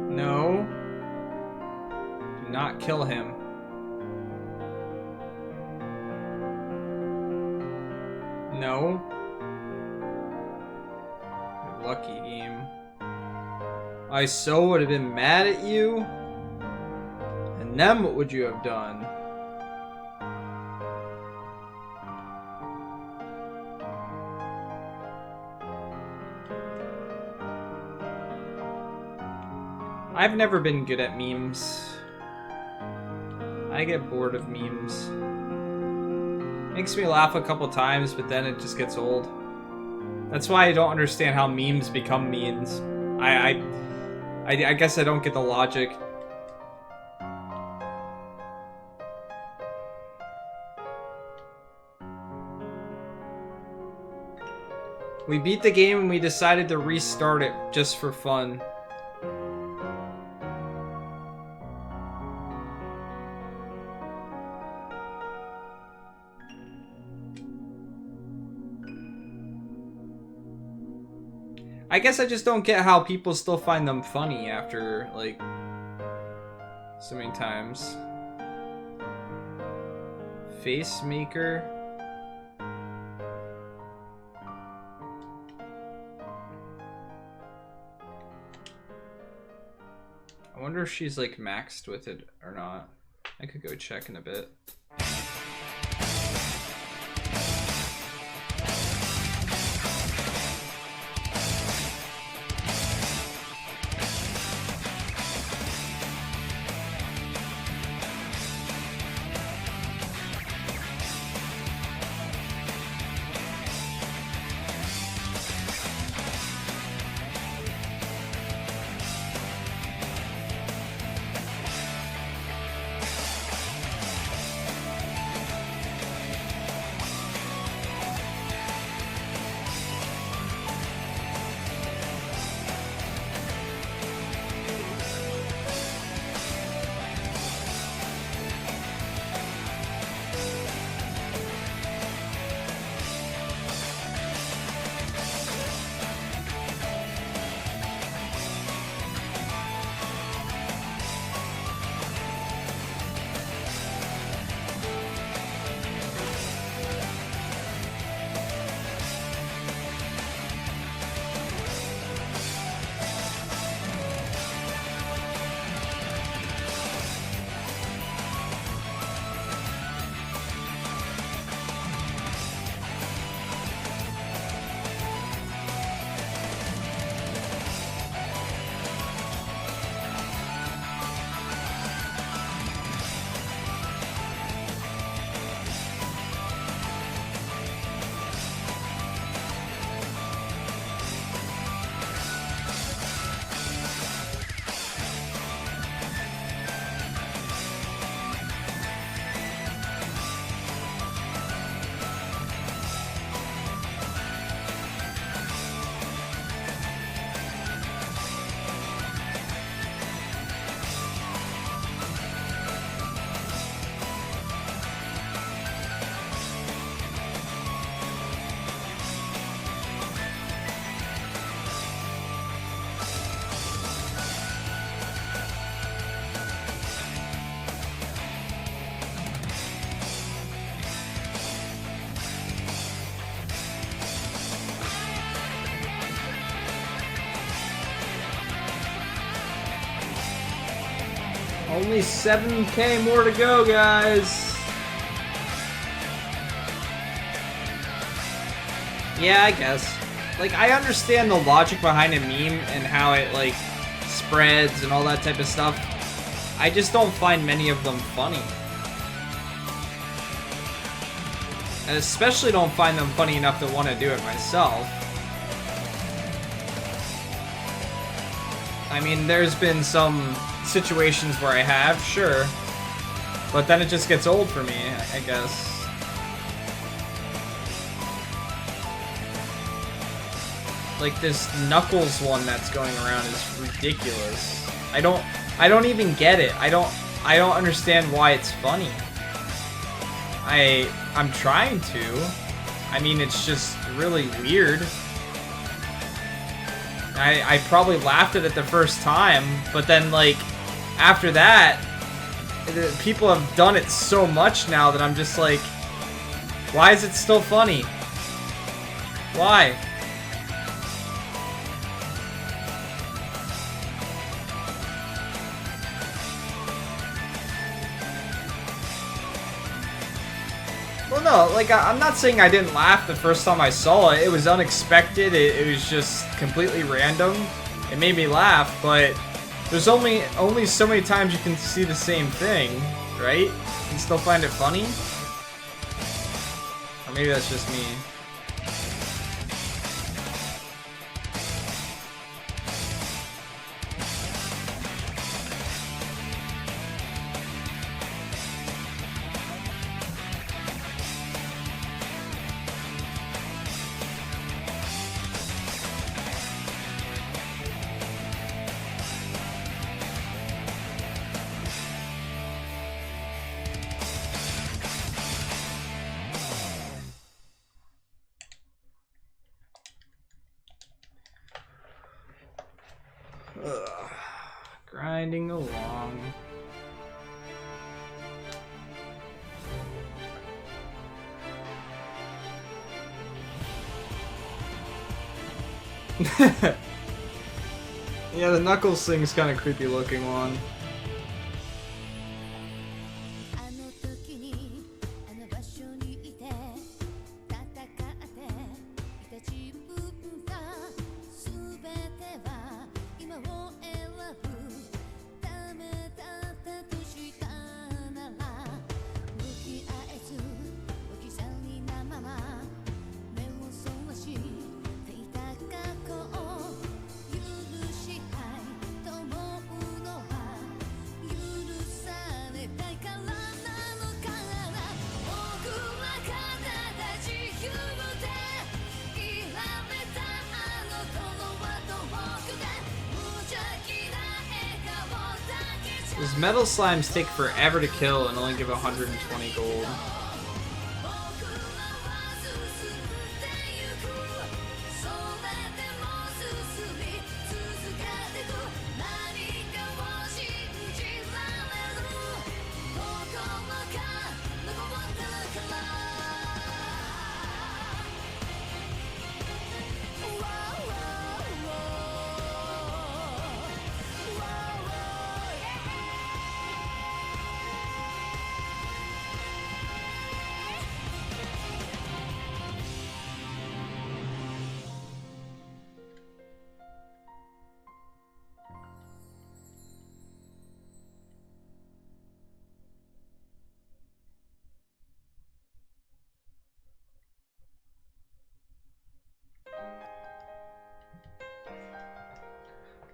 Speaker 1: No. Do not kill him. No. You're lucky, game. I so would have been mad at you. And then what would you have done? I've never been good at memes. I get bored of memes. Makes me laugh a couple times, but then it just gets old. That's why I don't understand how memes become memes. I guess I don't get the logic. We beat the game and we decided to restart it just for fun. I guess I just don't get how people still find them funny after, like, so many times. Face maker. I wonder if she's, like, maxed with it or not. I could go check in a bit. Only 7k more to go, guys. Yeah, I guess. Like, I understand the logic behind a meme and how it, like, spreads and all that type of stuff. I just don't find many of them funny. And especially don't find them funny enough to want to do it myself. I mean, there's been some situations where I have, sure. But then it just gets old for me, I guess. Like, this Knuckles one that's going around is ridiculous. I don't even get it. I don't understand why it's funny. I'm trying to. I mean, it's just really weird. I probably laughed at it the first time, but then, like, after that, people have done it so much now that I'm just like, why is it still funny? Why? Well, no, like, I'm not saying I didn't laugh the first time I saw it. It was unexpected. It was just completely random. It made me laugh, but there's only so many times you can see the same thing, right? And still find it funny? Or maybe that's just me. Ugh. Grinding along. Yeah, the Knuckles thing's kind of creepy looking one.
Speaker 7: あの時にあの場所にいて戦っていた自分が全ては今を選ぶためだったとしたなら向き合えず置き去りなまま目をそらしていた過去を許したいと思うのは許されたいからなのかな僕らがただ自由でいられたあの頃は遠くで無邪気な笑顔だけじゃ
Speaker 1: Those metal slimes take forever to kill and only give 120 gold.
Speaker 7: 僕らは進んでゆくそれでも進み続けてく何かを信じられる心が残ってるから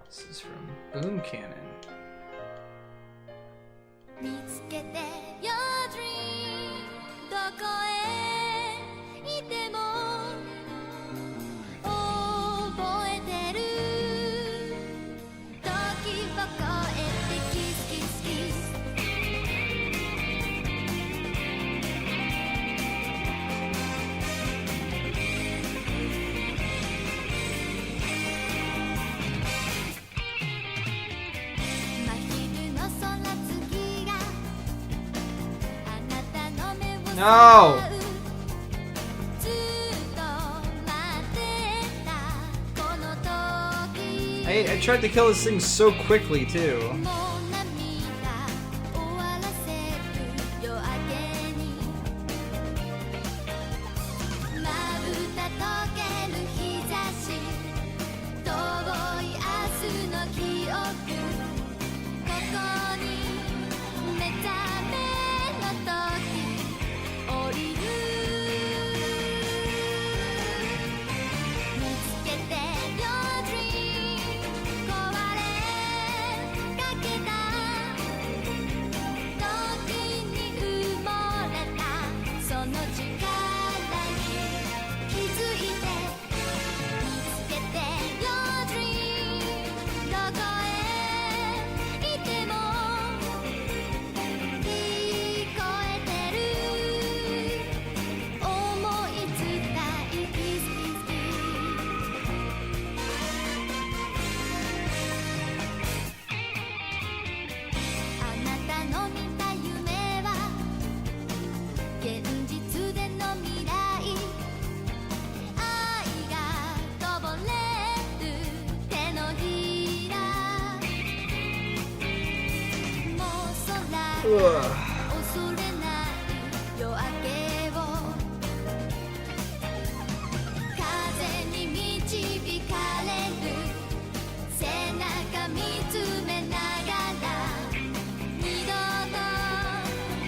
Speaker 1: This is from Boom Cannon.
Speaker 7: 見つけて Your dream どこへいても覚えてる時を越えてキスキスキス真昼の空月があなたの目を
Speaker 1: No!
Speaker 7: ずっと待ってたこの時
Speaker 1: I tried to kill this thing so quickly, too.
Speaker 7: もう涙恐れない夜明けを風に導かれる背中見つめながら二度と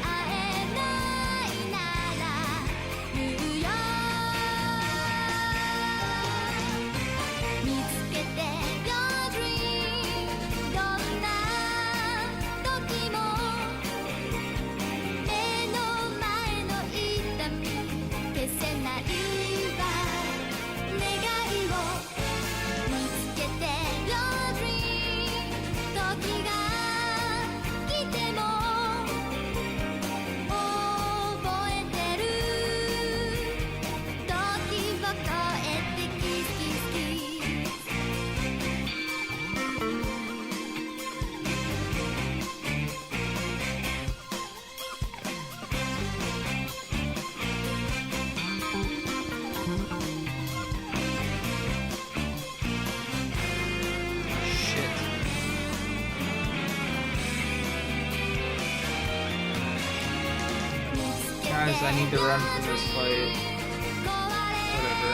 Speaker 7: 会えないなら言うよ見つけて Your dream どんな時も目の前の痛み消せないわ願いを見つけて Your dream 時が来ても覚えてる時を超えてキスキスキス
Speaker 1: Guys, I need to run from this fight. Whatever.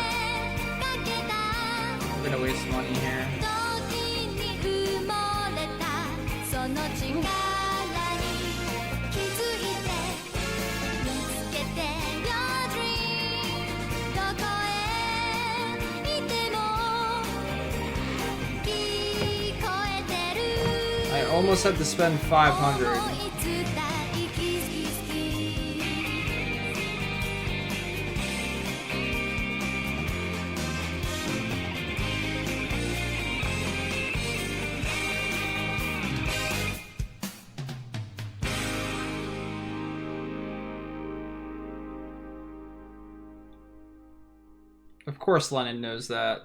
Speaker 1: I'm gonna waste money here.
Speaker 7: 時に埋もれたその力に気づいて見つけて Your dream どこへいても聞こえてる
Speaker 1: I almost had to spend 500.
Speaker 7: いつだいキスキスキス
Speaker 1: Of course Lennon knows that.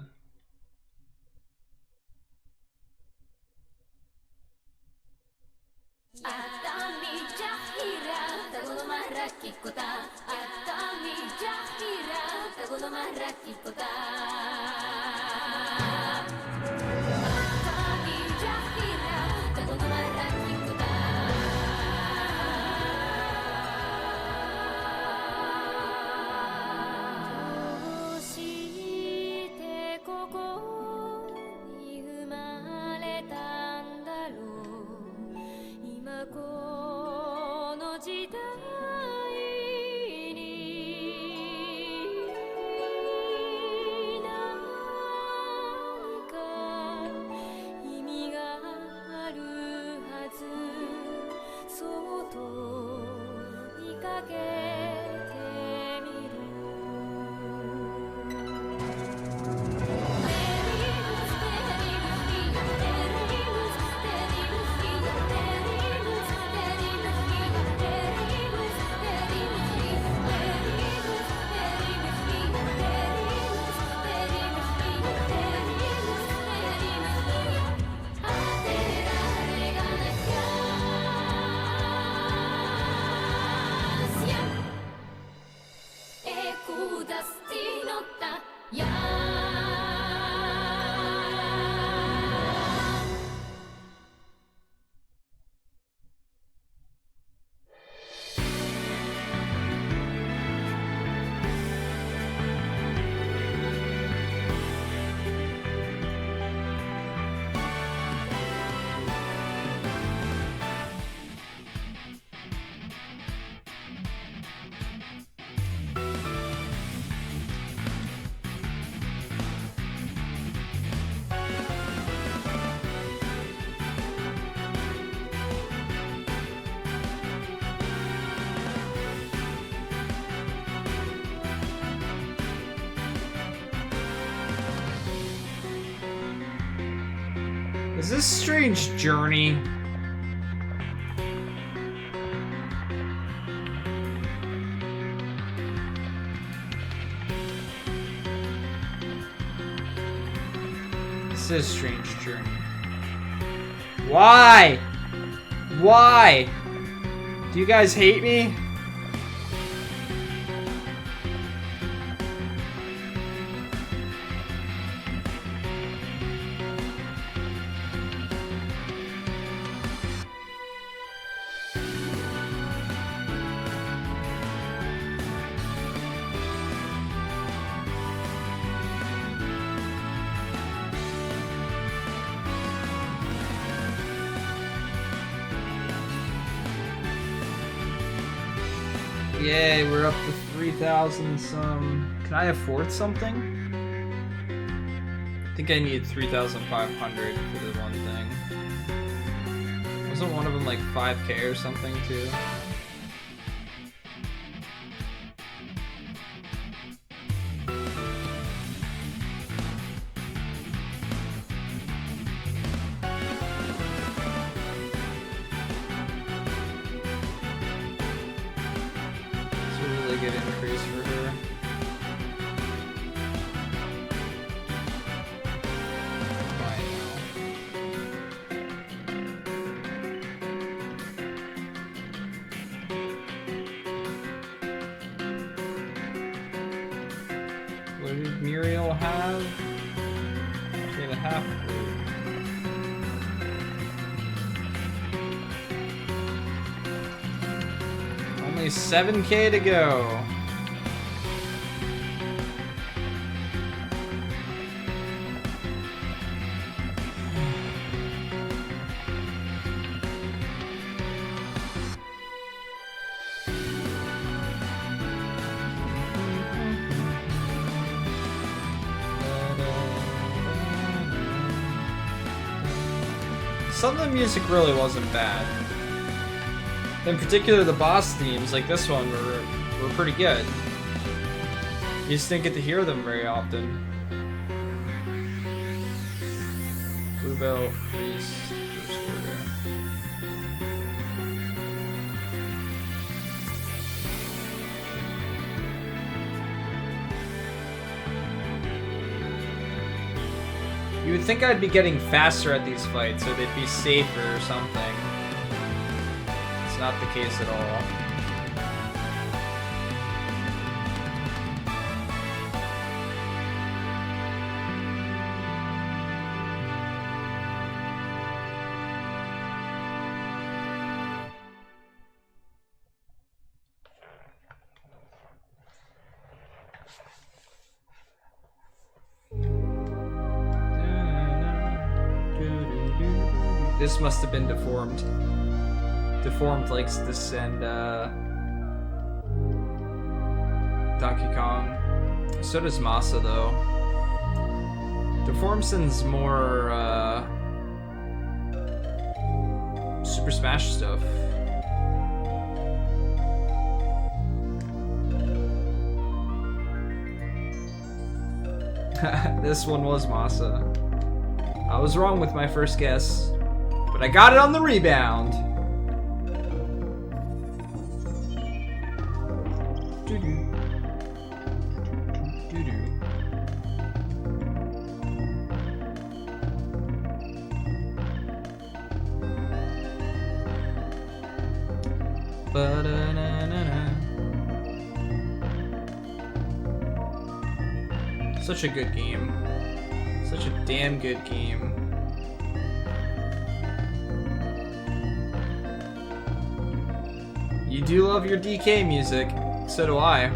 Speaker 1: Is this strange journey? This is strange journey. Why? Why? Do you guys hate me? Yay, we're up to 3,000 some. Can I afford something? I think I need 3,500 for the one thing. Wasn't one of them like 5K or something too? Good increase for her. What did Muriel have? 3.5. Only 7K to go. Some of the music really wasn't bad. In particular, the boss themes, like this one, were pretty good. You just didn't get to hear them very often. Bluebell, Priest, First Order. You would think I'd be getting faster at these fights, or they'd be safer or something. It's not the case at all. This must have been deformed. Deformed likes this and Donkey Kong. So does Masa though. Deformson's more Super Smash stuff. This one was Masa. I was wrong with my first guess, but I got it on the rebound. Doo-doo. Doo-doo. Ba-da-na-na-na. Such a good game. Such a damn good game. You do love your DK music. So do I.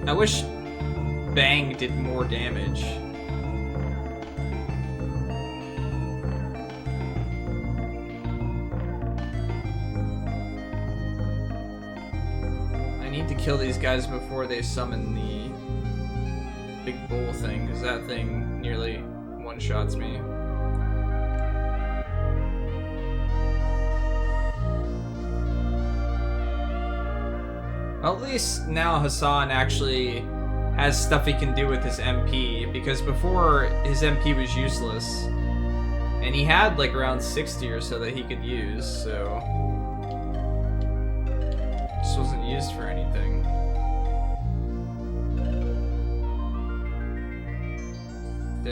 Speaker 1: I wish Bang did more damage. I need to kill these guys before they summon the big bull thing, because that thing nearly one-shots me. At least now Hassan actually has stuff he can do with his MP, because before his MP was useless. And he had like around 60 or so that he could use, so it just wasn't used for anything. I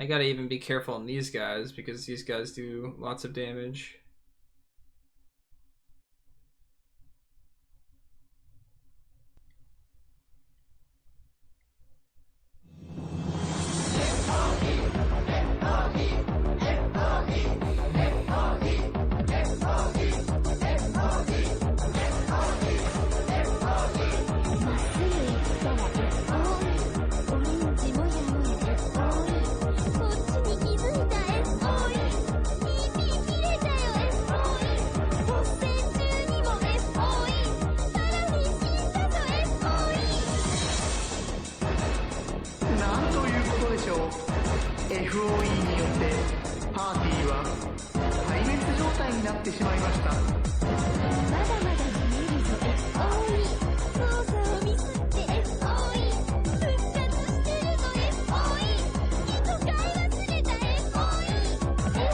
Speaker 1: gotta even be careful on these guys because these guys do lots of damage.
Speaker 8: FOE によってパーティーは壊滅状態になってしまいました。
Speaker 7: まだまだ見えるぞ FOE 操作をミスって FOE 復活してるぞ FOE いつ買い忘れた FOE FOE FOE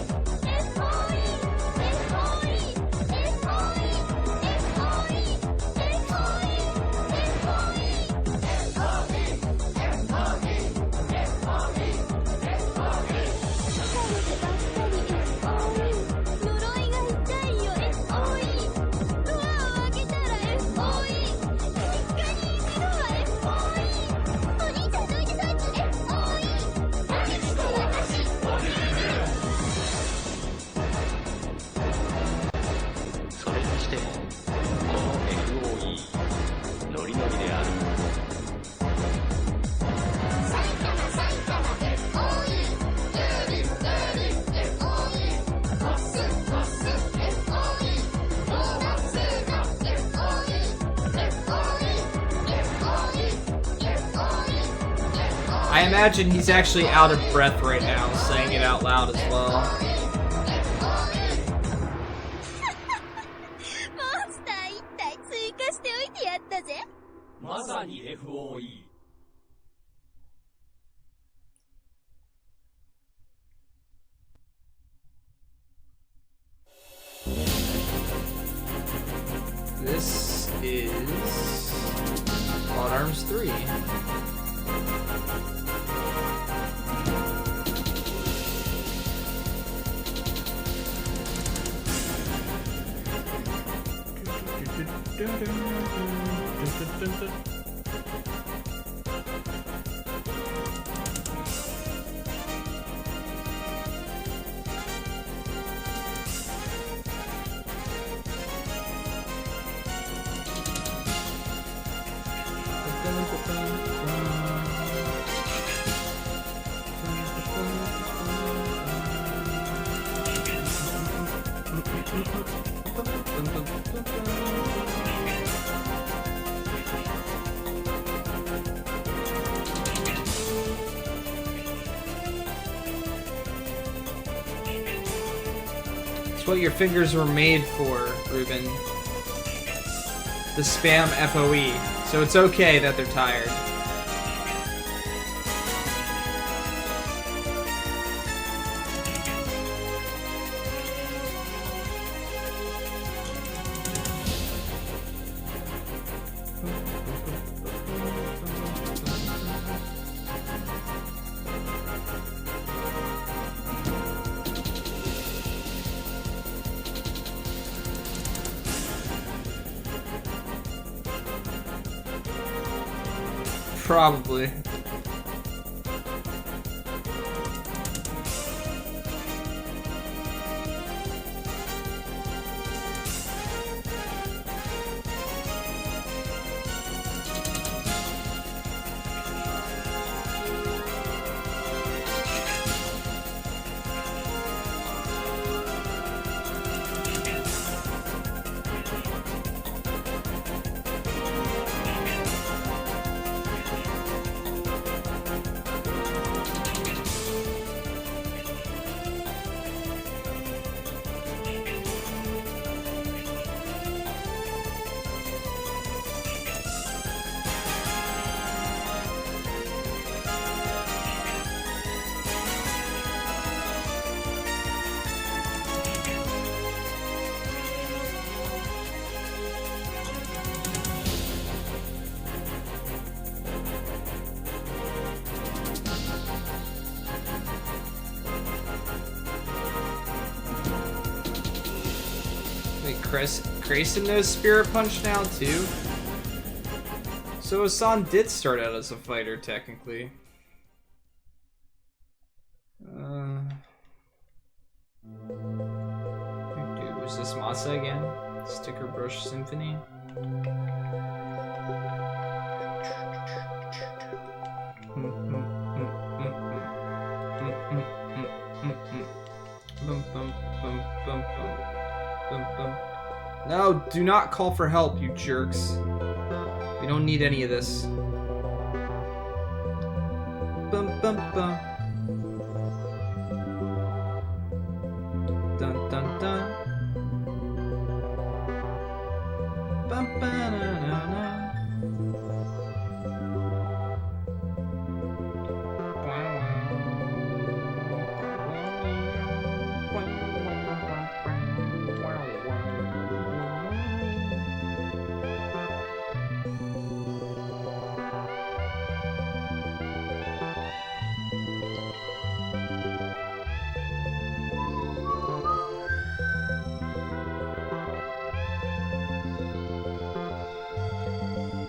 Speaker 7: FOE
Speaker 1: I imagine he's actually out of breath right now, saying it out loud as well.
Speaker 7: モンスター1体追加しておいてやったぜ。
Speaker 6: まさに FOE。
Speaker 1: This is Odd Arms 3. It's what your fingers were made for, Ruben. The spam FOE. So it's okay that they're tired. Probably. Grayson knows Spirit Punch now too. So Hassan did start out as a fighter technically. Was this Masa again? Sticker Brush Symphony? No, do not call for help, you jerks. We don't need any of this. Bum bum bum. Dun dun dun. Bum ba na na na.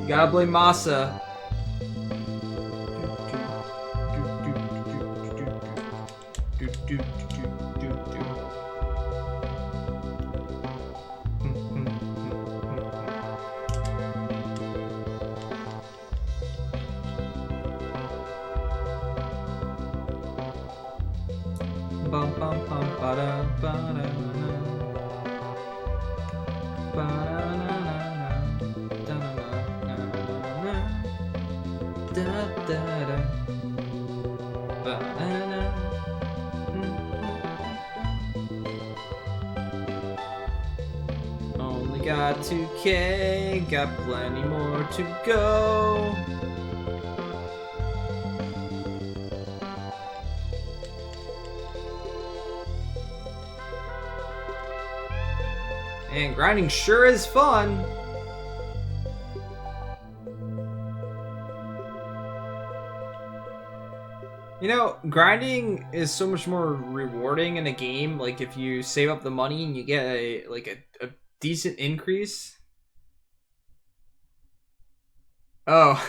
Speaker 1: Gotta blame Masa. Bum bum bum ba da ba da Only got 2K, got plenty more to go. And grinding sure is fun. You know, grinding is so much more rewarding in a game. Like if you save up the money and you get a decent increase. Oh.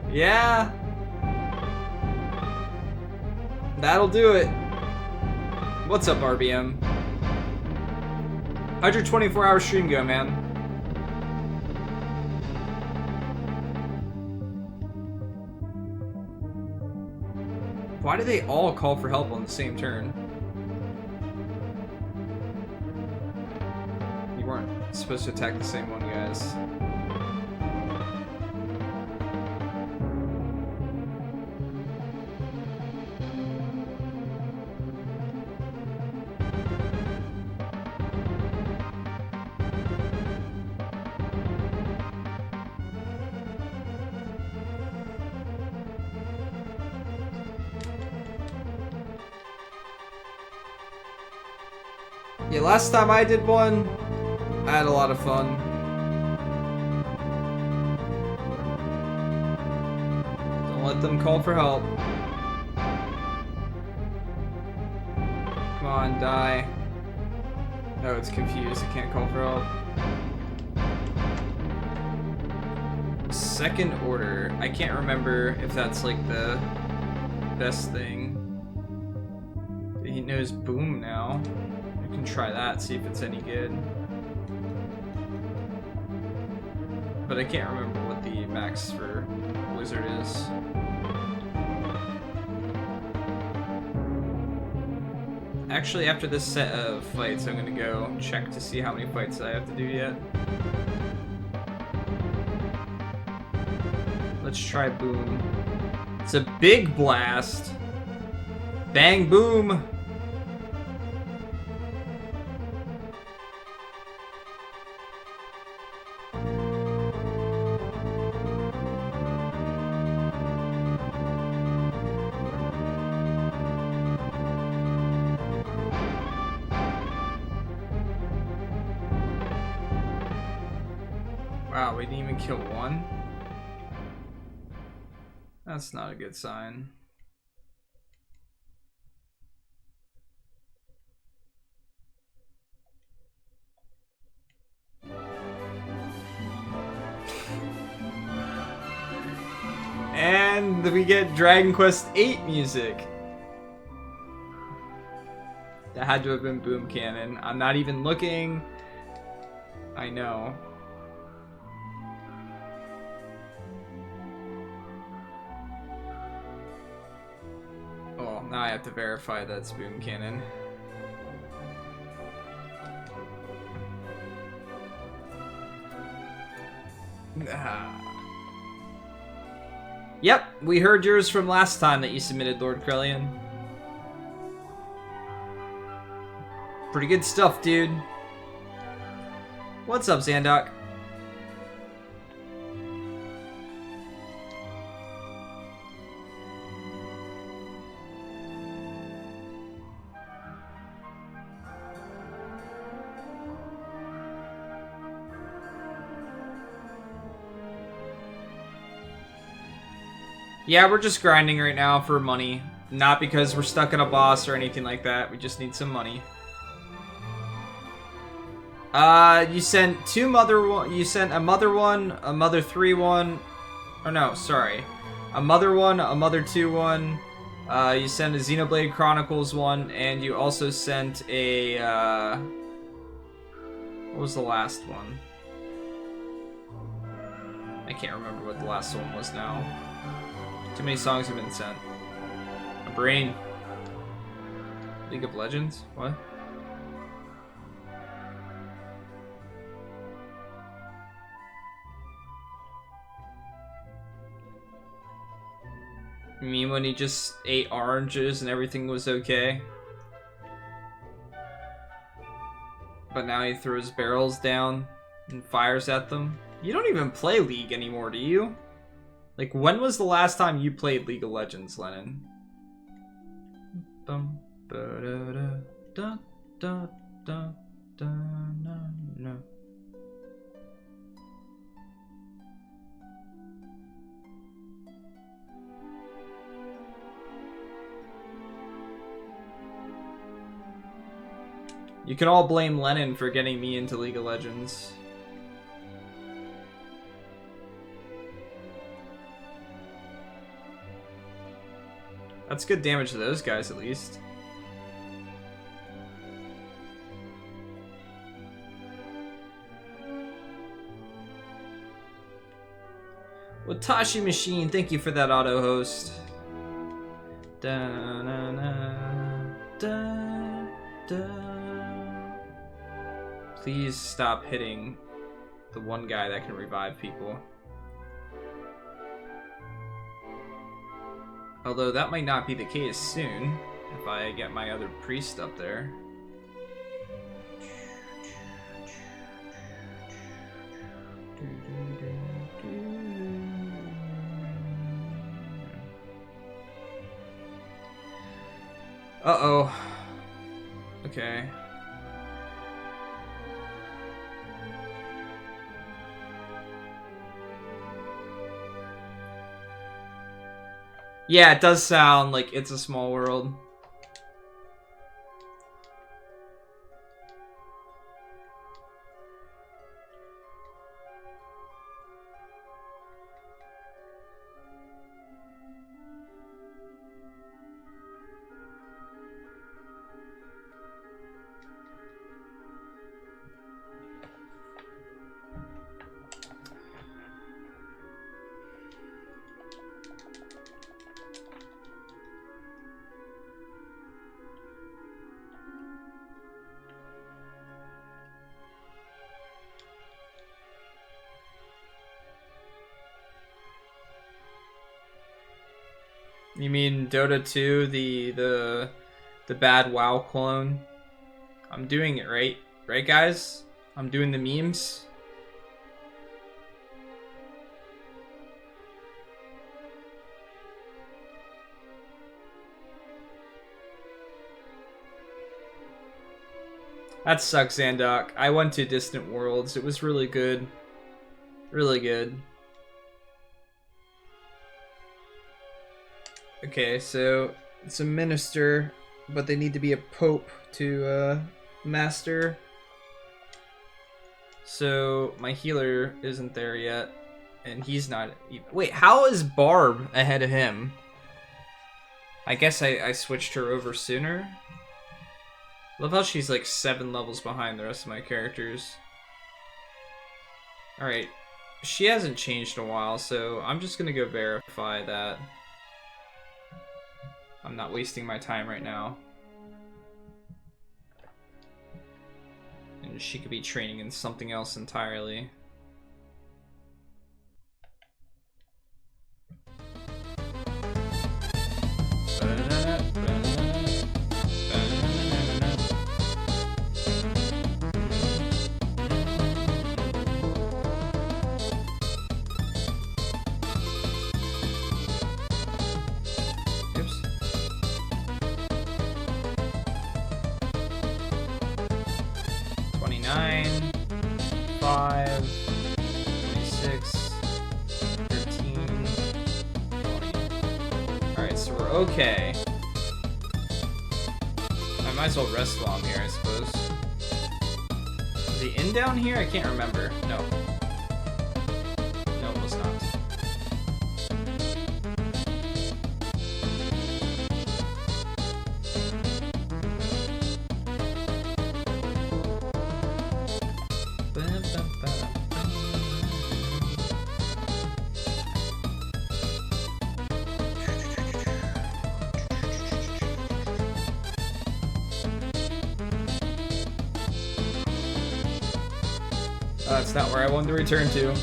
Speaker 1: Yeah. That'll do it. What's up, RBM? How'd your 24-hour stream go, man? Why do they all call for help on the same turn? You weren't supposed to attack the same one, guys. Yeah, last time I did one, I had a lot of fun. Don't let them call for help. Come on, die. Oh, it's confused. It can't call for help. Second order. I can't remember if that's like the best thing. He knows boom now. We can try that, see if it's any good. But I can't remember what the max for Blizzard is. Actually, after this set of fights, I'm gonna go check to see how many fights I have to do yet. Let's try boom. It's a big blast. Bang boom. Wow, we didn't even kill one? That's not a good sign. and we get Dragon Quest VIII music. That had to have been Boom Cannon. I'm not even looking. I know. Oh, now I have to verify that's Boom Cannon. Yep, we heard yours from last time that you submitted, Lord Krellian. Pretty good stuff, dude. What's up, Zandok? Yeah, we're just grinding right now for money. Not because we're stuck in a boss or anything like that. We just need some money. You sent two mother one. You sent a mother one, a mother 3 one. Oh no, sorry. A mother one, a mother 2 one. You sent a Xenoblade Chronicles one, and you also sent a. What was the last one? I can't remember what the last one was now. Too many songs have been sent. A brain. League of Legends? What? You mean when he just ate oranges and everything was okay? But now he throws barrels down and fires at them? You don't even play League anymore, do you? Like, when was the last time you played League of Legends, Lennon? Bum, ba-da-da, da, da, da, da, na, na. You can all blame Lennon for getting me into League of Legends. That's good damage to those guys, at least. Watashi Machine, thank you for that auto host. Da, na, na, da, da. Please stop hitting the one guy that can revive people. Although that might not be the case soon, if I get my other priest up there. Uh-oh. Okay. Yeah, it does sound like It's a Small World. You mean Dota 2, the bad WoW clone? I'm doing it right. Right, guys? I'm doing the memes. That sucks, Zandok. I went to Distant Worlds. It was really good. Really good. Okay, so it's a minister, but they need to be a pope to master. So my healer isn't there yet. And he's not... Wait, how is Barb ahead of him? I guess I switched her over sooner. Love how she's like 7 levels behind the rest of my characters. Alright. She hasn't changed in a while, so I'm just gonna go verify that I'm not wasting my time right now. And she could be training in something else entirely. Oops. $29, $5, $26, $13, $20. Alright, so we're okay. I might as well rest while I'm here, I suppose. Is he in down here? I can't remember. No. No, it was not. That's not where I wanted to return to.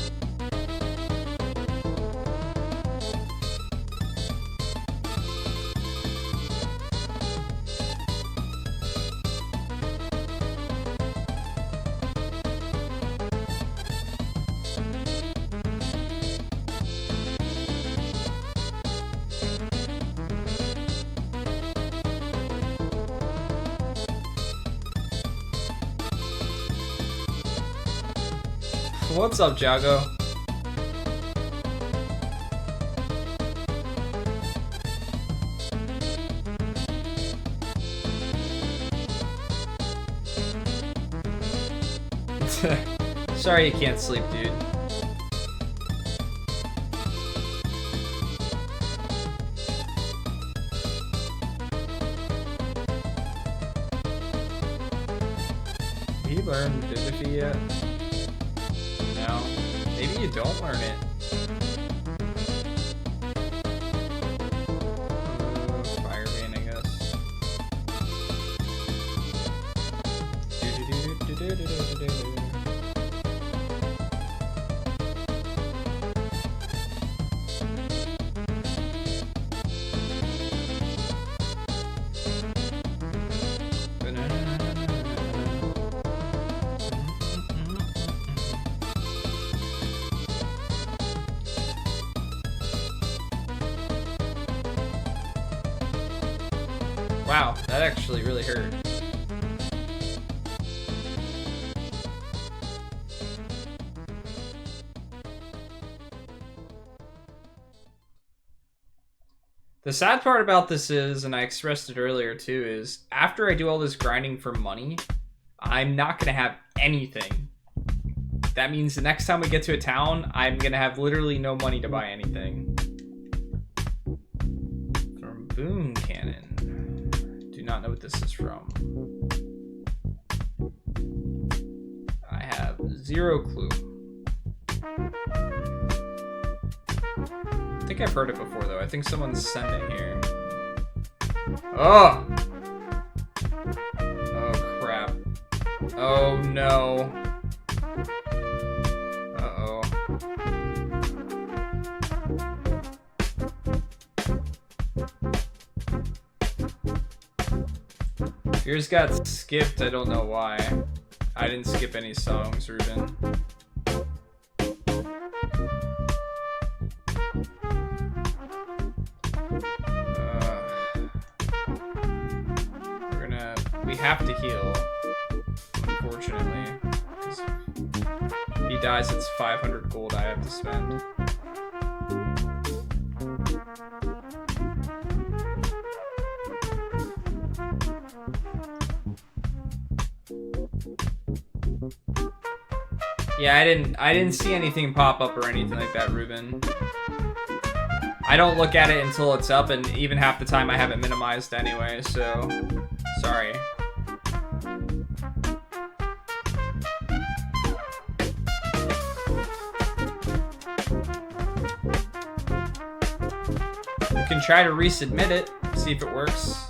Speaker 1: What's up, Jago? Sorry you can't sleep, dude. Did he learn Vivifi yet? No. Maybe you don't learn it. Fireman, I guess. Wow, that actually really hurt. The sad part about this is, and I expressed it earlier too, is after I do all this grinding for money, I'm not going to have anything. That means the next time we get to a town, I'm going to have literally no money to buy anything. From Boom Cannon. Do not know what this is from. I have zero clue. I think I've heard it before though. I think someone's sent it here. Oh! Oh crap. Oh no. Uh-oh. Yours got skipped, I don't know why. I didn't skip any songs, Ruben. We have to heal, unfortunately. 'Cause if he dies, it's 500 gold I have to spend. Yeah, I didn't see anything pop up or anything like that, Ruben. I don't look at it until it's up, and even half the time I have it minimized anyway, so sorry. You can try to resubmit it, see if it works.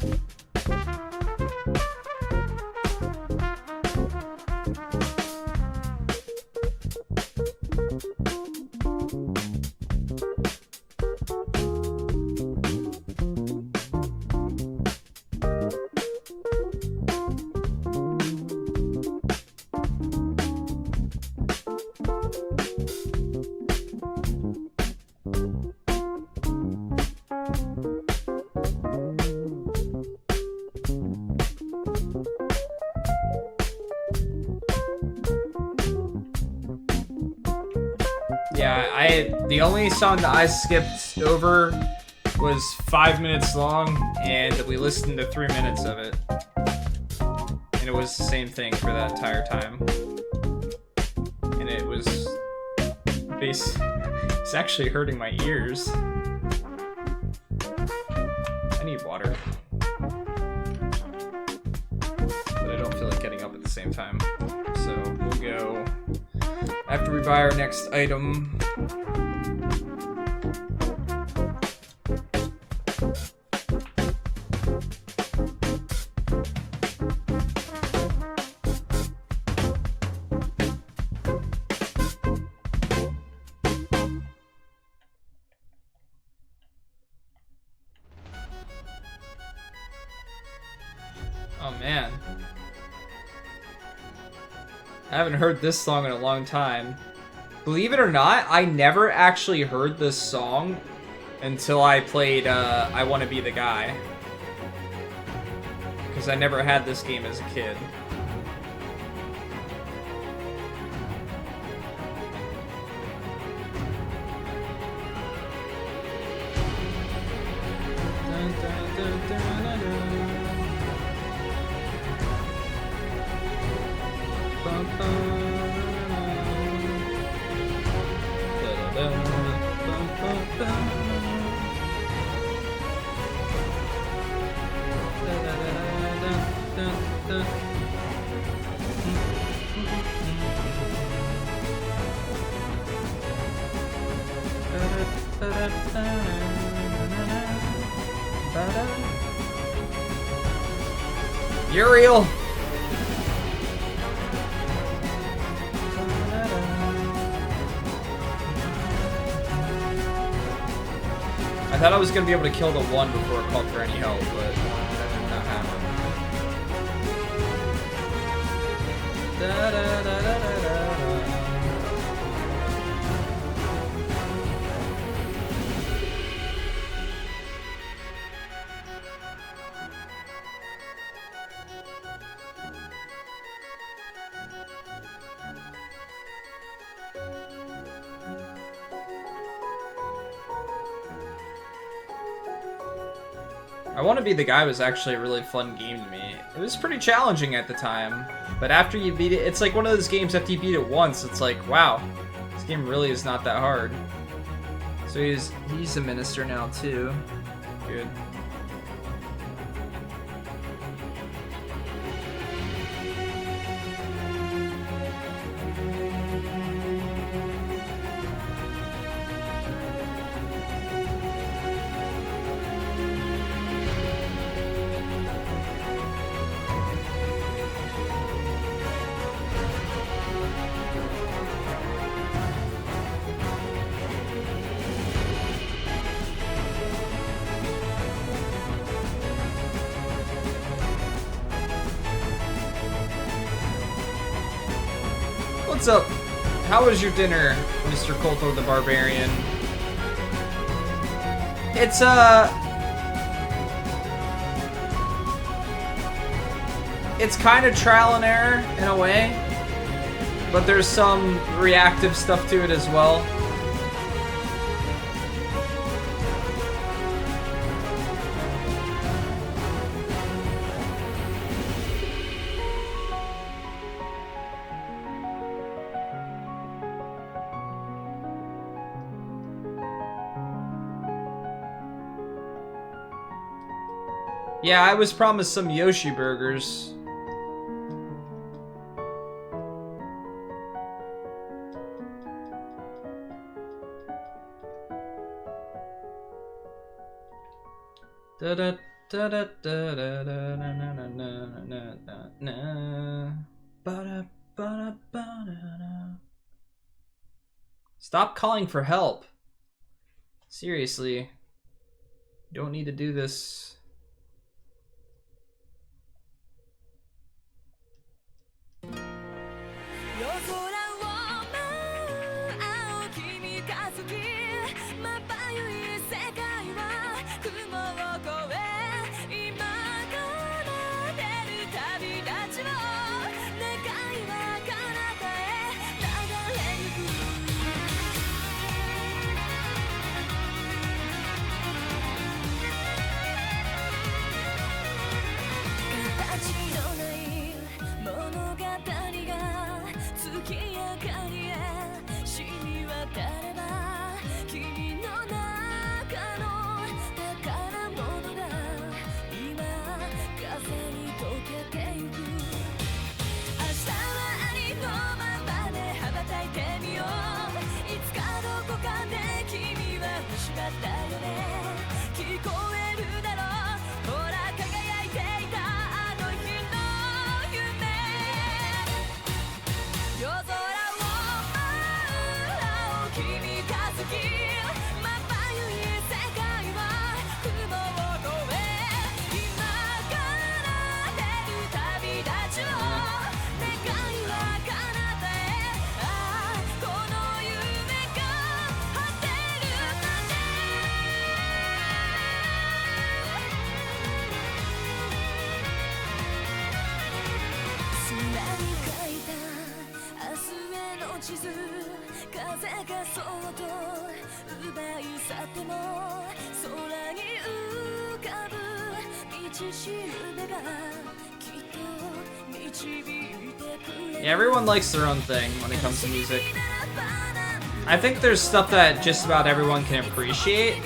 Speaker 1: Yeah, the only song that I skipped over was 5 minutes long, and we listened to 3 minutes of it. And it was the same thing for that entire time. And it was it's actually hurting my ears. I need water. But I don't feel like getting up at the same time. So we'll go after we buy our next item. Oh man. I haven't heard this song in a long time. Believe it or not, I never actually heard this song until I played I Wanna Be the Guy. Because I never had this game as a kid. Uriel! I thought I was gonna be able to kill the one before it called for any help, but that did not happen. Da, da, da, da, da, da. I Want to Be the Guy was actually a really fun game to me. It was pretty challenging at the time, but after you beat it, it's like one of those games after you beat it once, it's like, wow, this game really is not that hard. So he's a minister now too. Good. What's up? How was your dinner, Mr. Colto the Barbarian? It's kind of trial and error in a way, but there's some reactive stuff to it as well. Yeah, I was promised some Yoshi burgers. Da da da da da da da na na na na na na na. Ba da ba da da. Stop calling for help. Seriously. You don't need to do this. Yeah, everyone likes their own thing when it comes to music. I think there's stuff that just about everyone can appreciate.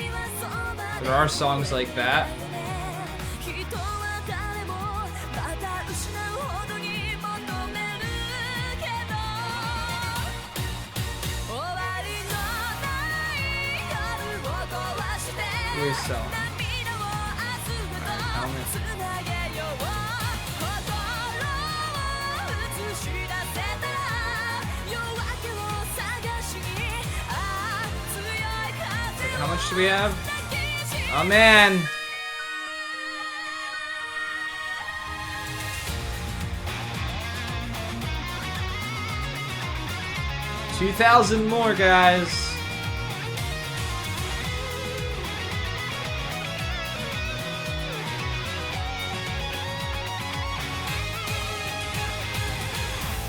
Speaker 1: There are songs like that. So. How much do we have? Oh man! $2,000 more, guys.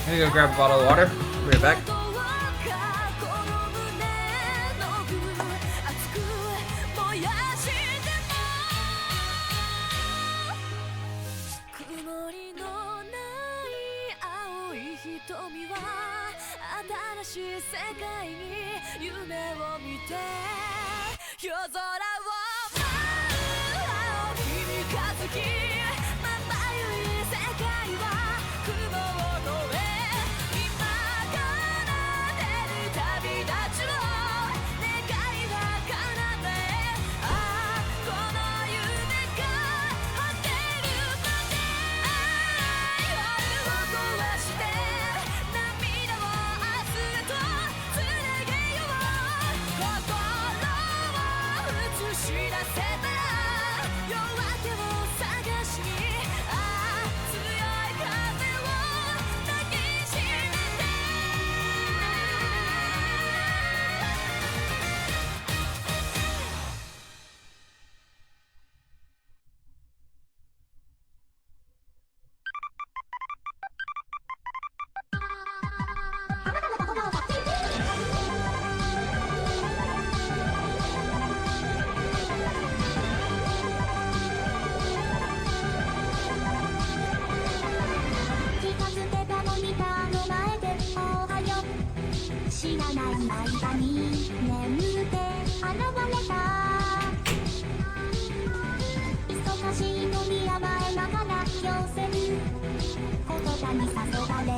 Speaker 1: I'm gonna go grab a bottle of water. Be right back.
Speaker 5: 歌に誘われ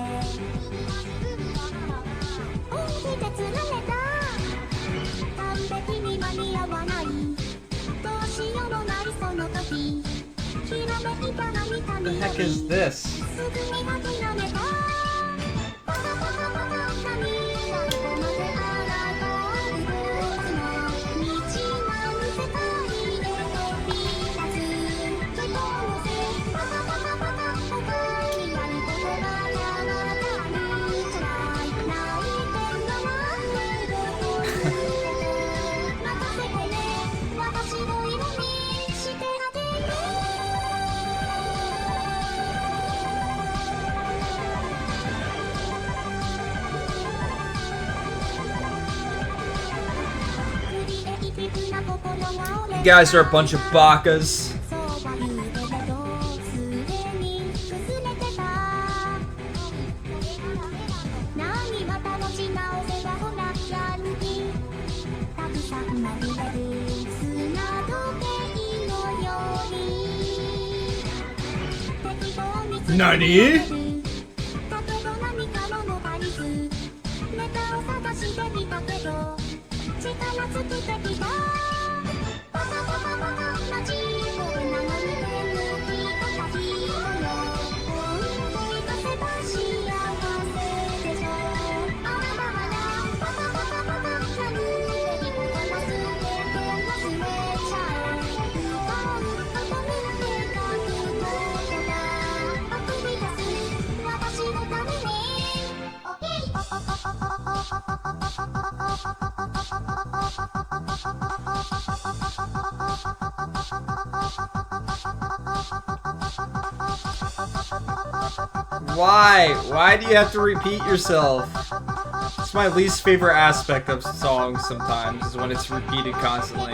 Speaker 5: 本気で釣られた完璧に間に合わないどうしようもないその時ひらめいた何か
Speaker 1: What the
Speaker 5: に
Speaker 1: heck is this?
Speaker 5: すぐに諦めたパタパタパタ髪がどこまであらがうつの道なん世界へ飛び立つ人のせパタパタパタ他にやることがなかったに辛い泣いて我慢するということ任せてね私の色にしてあげる
Speaker 1: You guys are a bunch of bakas.
Speaker 5: そうは言うけれどすでに崩れてた何また持ち直せばほらやる気たくさんまみれる砂時計のように適当に
Speaker 1: 何？
Speaker 5: だけど何かの足りずネタを探してみたけど力尽きてきたパタパタパタなちこなのに手抜き方ひどよ本当に出せば幸せでしょあららららパタパタパタ何でいいことなすべて忘れちゃえ歌う後に手がくことだあくび出す私のためにオッケー
Speaker 1: Why? Why do you have to repeat yourself? It's my least favorite aspect of songs sometimes, is when it's repeated constantly.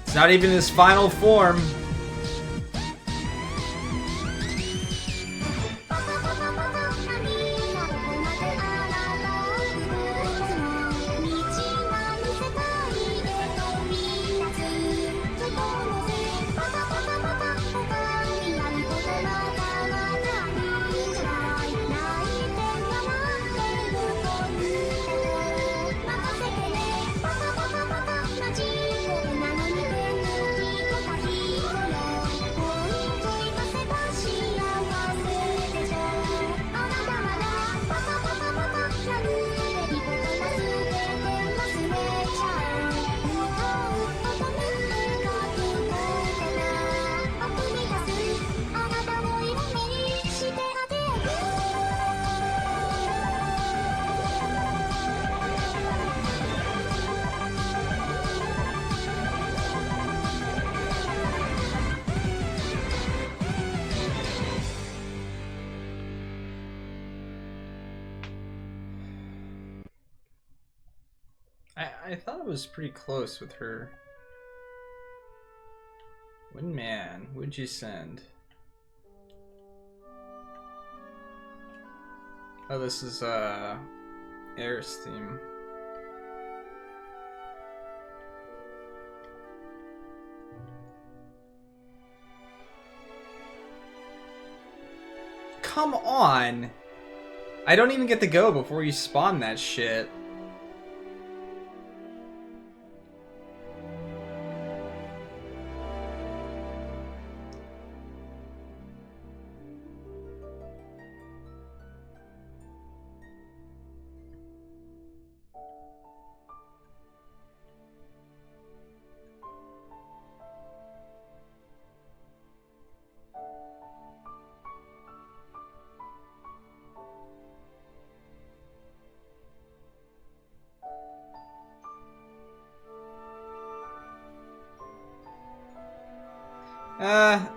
Speaker 1: It's not even his final form. I thought it was pretty close with her. Windman, who'd you send? Oh, this is Air's theme. Come on! I don't even get to go before you spawn that shit.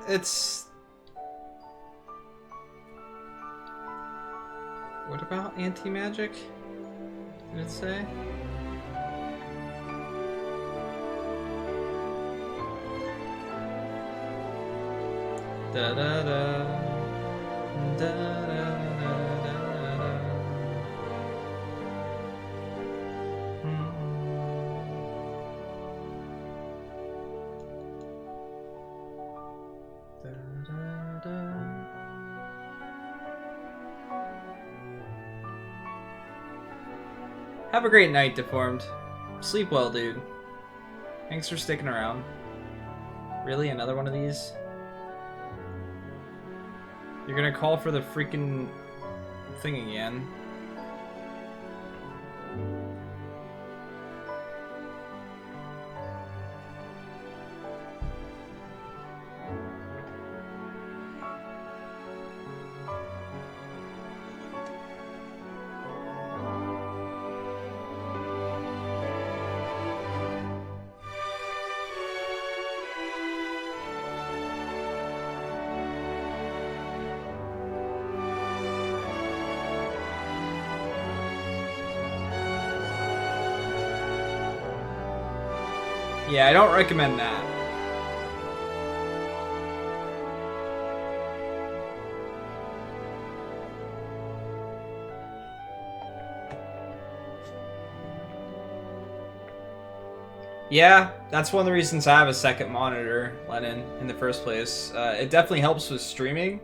Speaker 1: It's... What about anti-magic? Did it say? Da da da. Da da da da da. Have a great night, Deformed. Sleep well, dude. Thanks for sticking around. Really? Another one of these? You're gonna call for the freaking thing again. Yeah, I don't recommend that. Yeah, that's one of the reasons I have a second monitor, Lennon, in the first place. It definitely helps with streaming,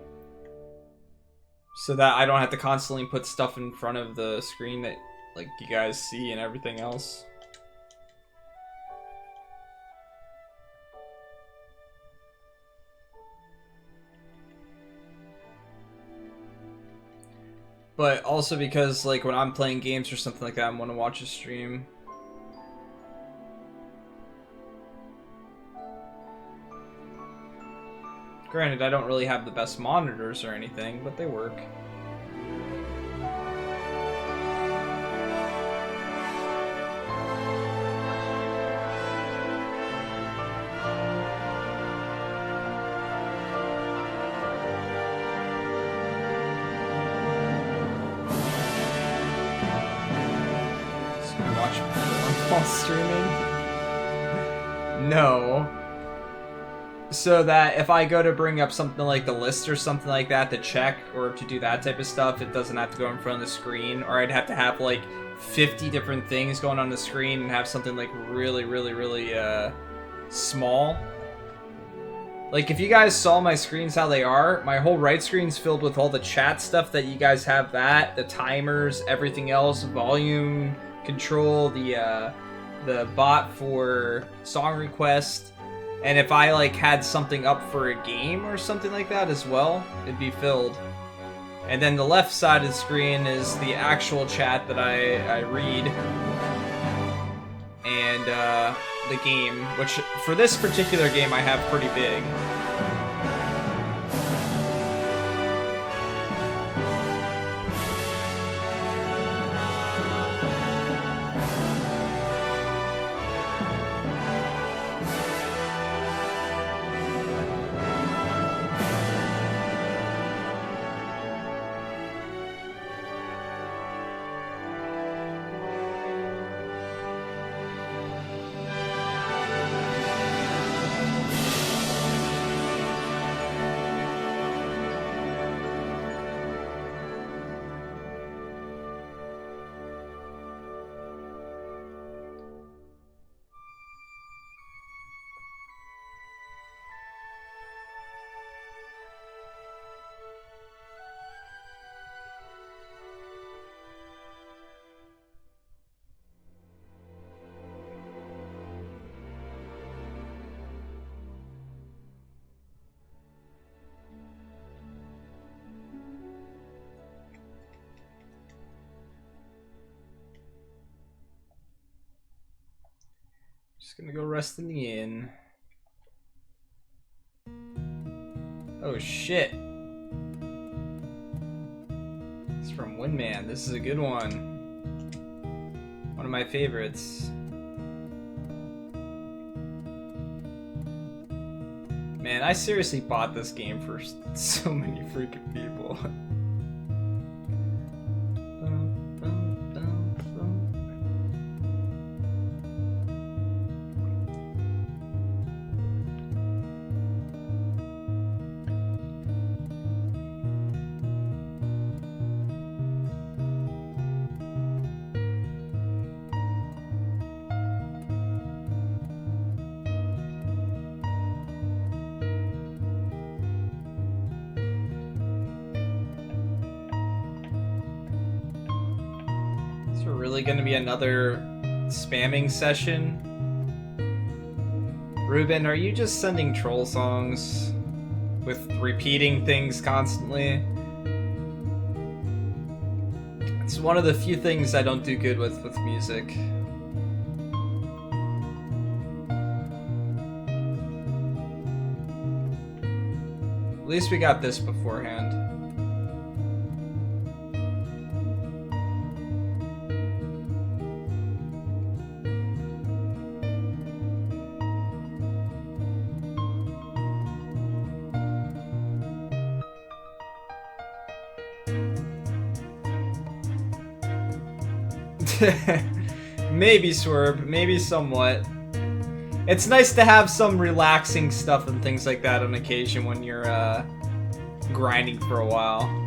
Speaker 1: so that I don't have to constantly put stuff in front of the screen that like you guys see and everything else. But also because, like, when I'm playing games or something like that, I want to watch a stream. Granted, I don't really have the best monitors or anything, but they work. Watch porn while streaming? No. So that if I go to bring up something like the list or something like that to check or to do that type of stuff, it doesn't have to go in front of the screen, or I'd have to have like 50 different things going on the screen and have something like really small. Like, if you guys saw my screens how they are, my whole right screen's filled with all the chat stuff that you guys have, that, the timers, everything else, volume control, the bot for song request, and if I like had something up for a game or something like that as well, it'd be filled. And then the left side of the screen is the actual chat that I read, and the game, which for this particular game I have pretty big. Just gonna go rest in the inn. Oh shit. It's from Windman. This is a good one. One of my favorites. Man, I seriously bought this game for so many freaking people. there really gonna be another spamming session? Ruben, are you just sending troll songs with repeating things constantly? It's one of the few things I don't do good with music. At least we got this beforehand. Maybe Swerve, maybe somewhat. It's nice to have some relaxing stuff and things like that on occasion when you're grinding for a while.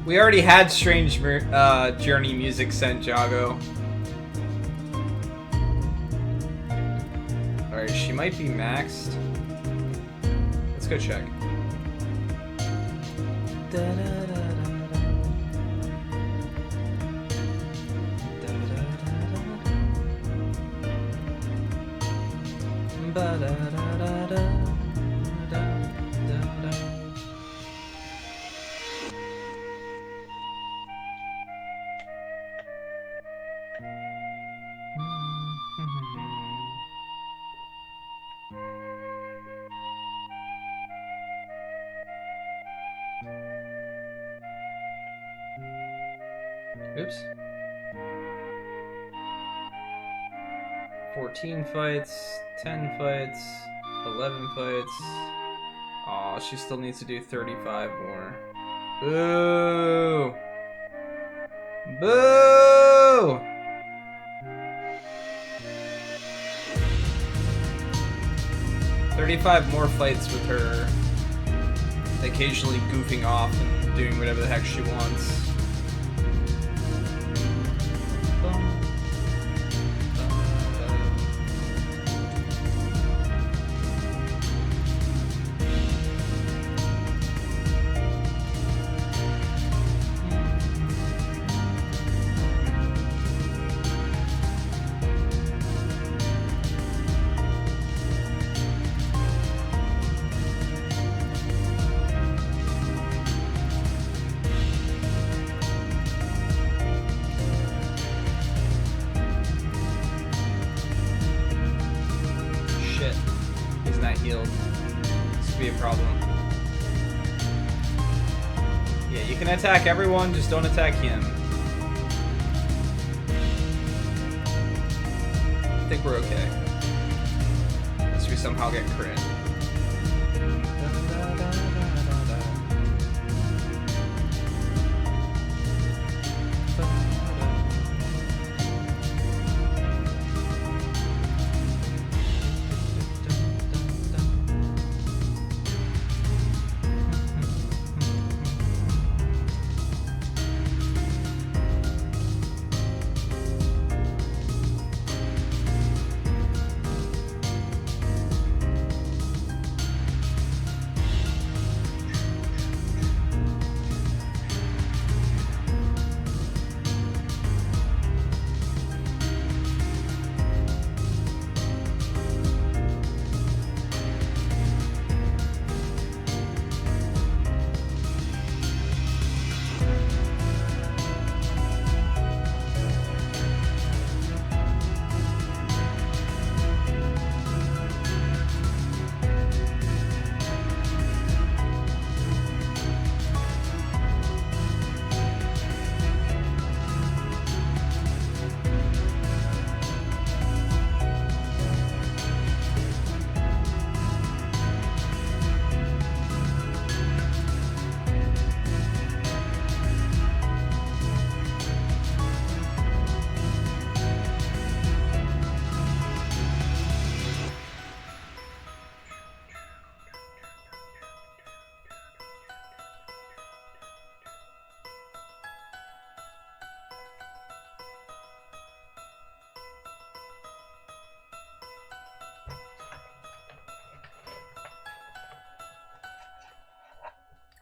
Speaker 1: We already had Strange Journey music sent, Jago. Alright, she might be maxed. Let's go check. Oops. 14 fights, 10 fights, 11 fights. Aw, she still needs to do 35 more. Boo! Boo! "35 more fights with her occasionally goofing off and doing whatever the heck she wants." Healed. This could be a problem. Yeah, you can attack everyone, just don't attack him. I think we're okay. Unless we somehow get crit.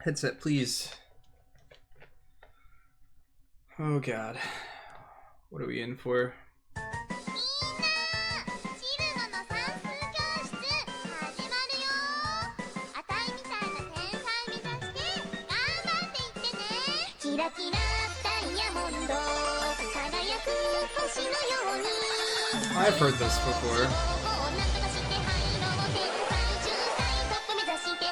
Speaker 1: Headset, please. Oh god. What are we in for?
Speaker 5: みんなシルノの算数教室始まるよあたいみたいな天才目指して頑張っていってねキラキラダイヤモンド輝く星のように
Speaker 1: I've heard this before.
Speaker 5: なんとかして灰色を天才10歳トップ目指して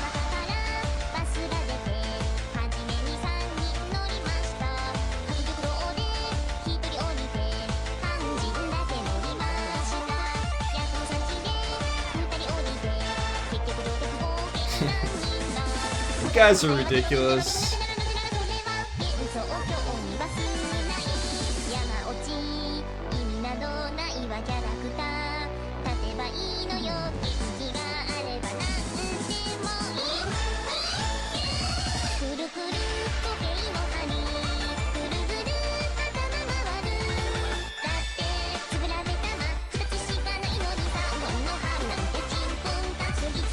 Speaker 5: バスが出てはじめに3人乗りました各極道で1人降りて半人だけ乗りました約の3時で2人降りて結局道徳合計何人だ
Speaker 1: You guys are ridiculous.
Speaker 5: 幻想郷にバスない山落ち意味などないわキャラクター立てばいいのよ景色があればなんでもいいくるくる時計の針ぐるぐる頭回るだってつぶられたま2つしかないのに3本の針なんてちんぷんか次々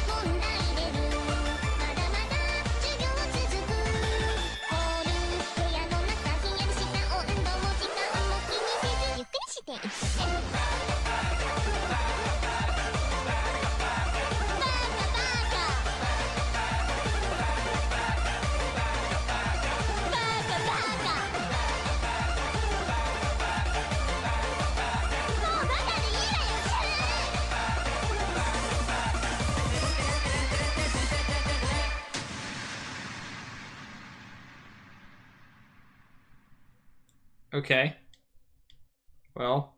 Speaker 5: 問題出るまだまだ授業続くホール部屋の中ひんやりした温度も時間も気にせずゆっくりしていってねバカバカバカバカもうバカでいいわよシュー
Speaker 1: Okay. Well.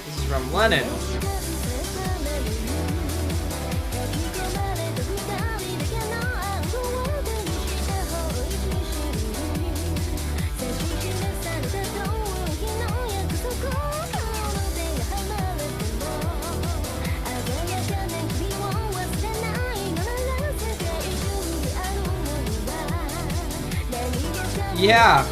Speaker 1: This is from Lennon. Yeah.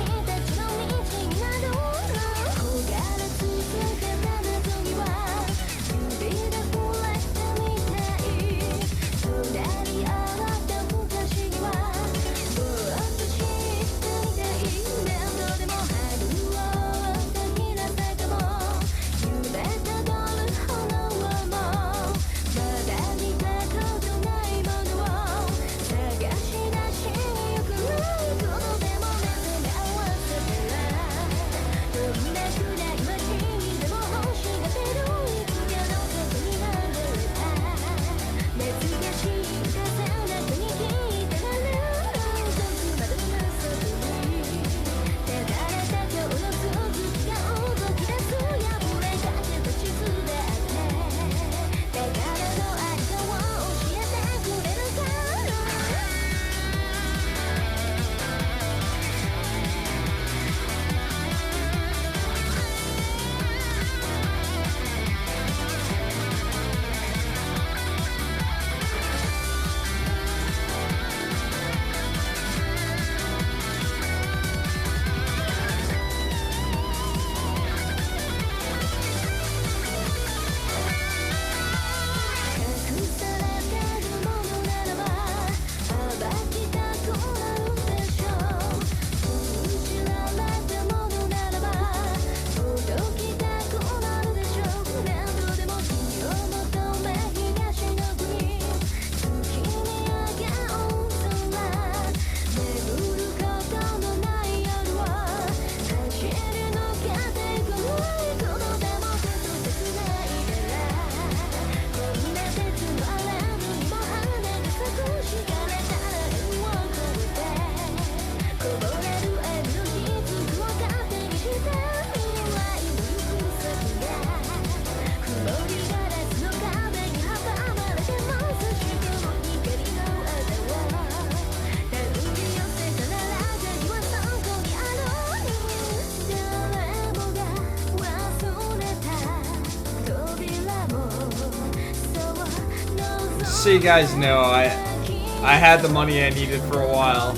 Speaker 1: so you guys know, I had the money I needed for a while,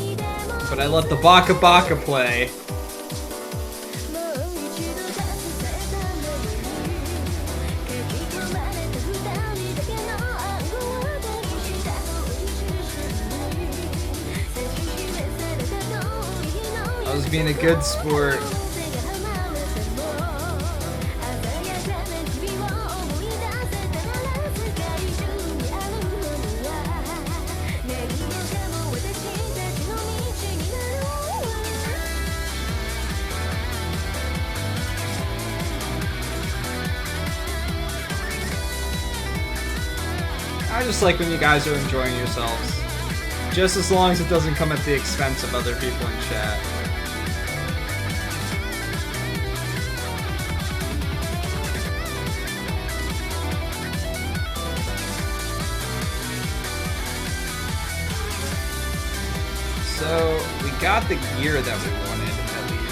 Speaker 1: but I let the Baka Baka play. I was being a good sport. I just like when you guys are enjoying yourselves. Just as long as it doesn't come at the expense of other people in chat. So, we got the gear that we wanted, at least.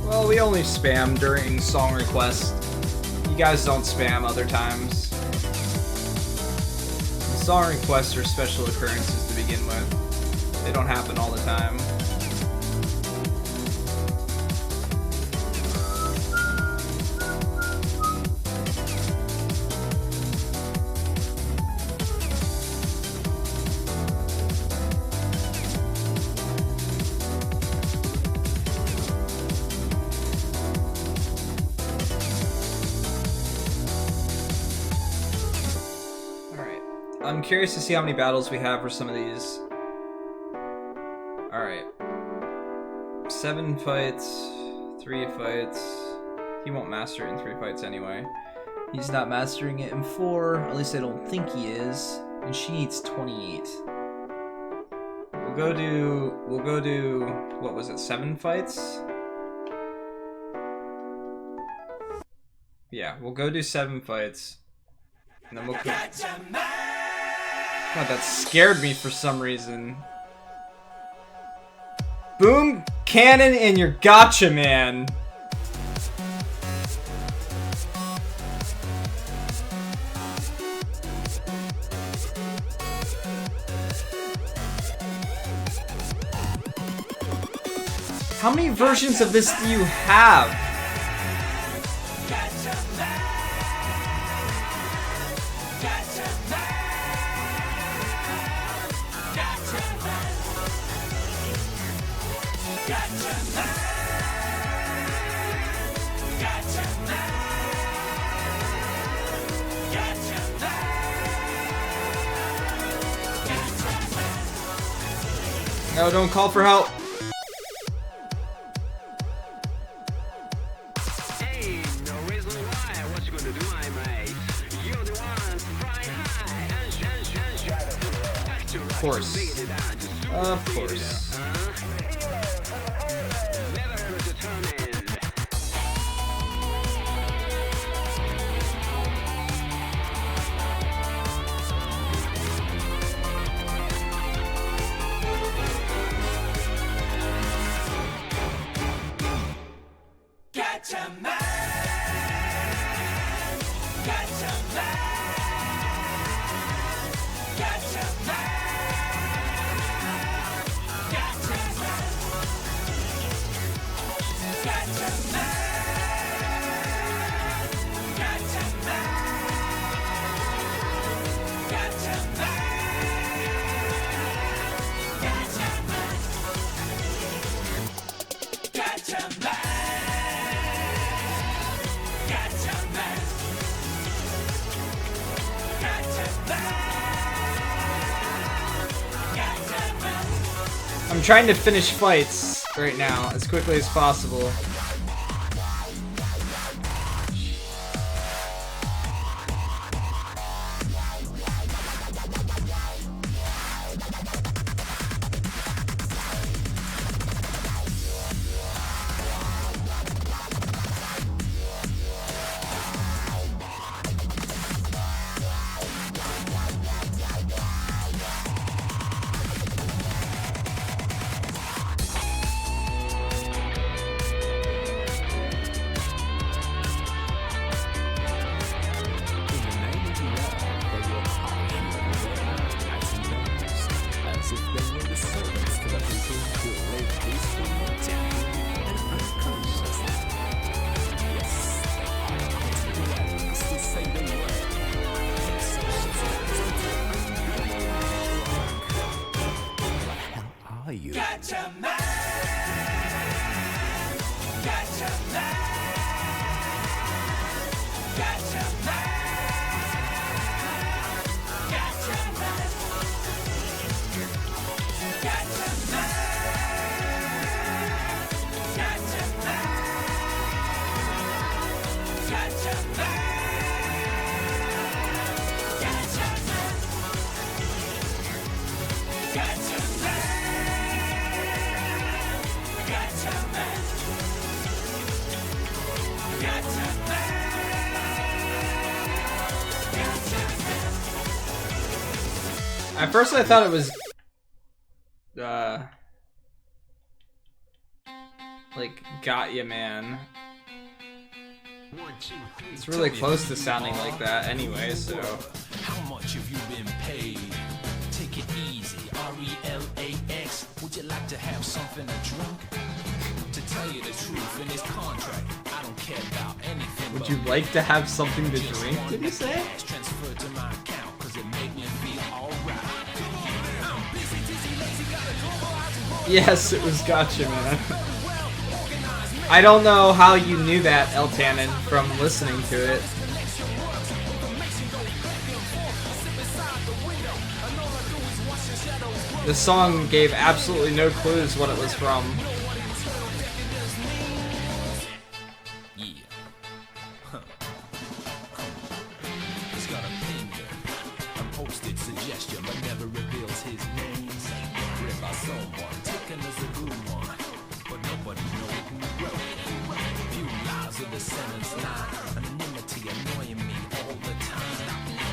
Speaker 1: Well, we only spam during song requests. You guys don't spam other times. The song requests are special occurrences to begin with. They don't happen all the time. I'm curious to see how many battles we have for some of these. Alright. 7 fights, 3 fights. He won't master it in 3 fights anyway. He's not mastering it in 4, at least I don't think he is. And she needs 28. We'll go do, what was it, 7 fights? Yeah, we'll go do 7 fights. And then we'll go. God, that scared me for some reason. Boom, cannon, and your gotcha, man. How many versions of this do you have? No, don't call for help.
Speaker 6: Hey, no reason why. What you gonna do, my mate? You're the one flying high.
Speaker 1: Of course. Of course.
Speaker 6: Never determined.
Speaker 7: Gotcha man, gotcha man, gotcha man, gotcha man, gotcha man, gotcha man, gotcha man, gotcha man, gotcha man.
Speaker 1: I'm trying to finish fights. right now as quickly as possible. At first I thought it was like Got Ya Man. It's really close to sounding like that anyway, so
Speaker 6: How much have you been paid? Take it easy, RELAX. Would you like to have something to drink? To tell you the truth, in this contract, I don't care about anything.
Speaker 1: would you like to have something to drink, did you say?
Speaker 6: Transfer to my account, cause it made me feel alright. I'm busy, dizzy, lazy, gotta globalize.
Speaker 1: Yes, it was Gotcha Man. I don't know how you knew that, El Tannen, from listening to it. The song gave absolutely no clues what it was from.
Speaker 6: Yeah. Huh. He's got a finger, a posted suggestion, but never reveals his name. Read by someone, taken as a good one, but nobody knows who wrote it. Few lies of the sentence line, anonymity annoying me all the time.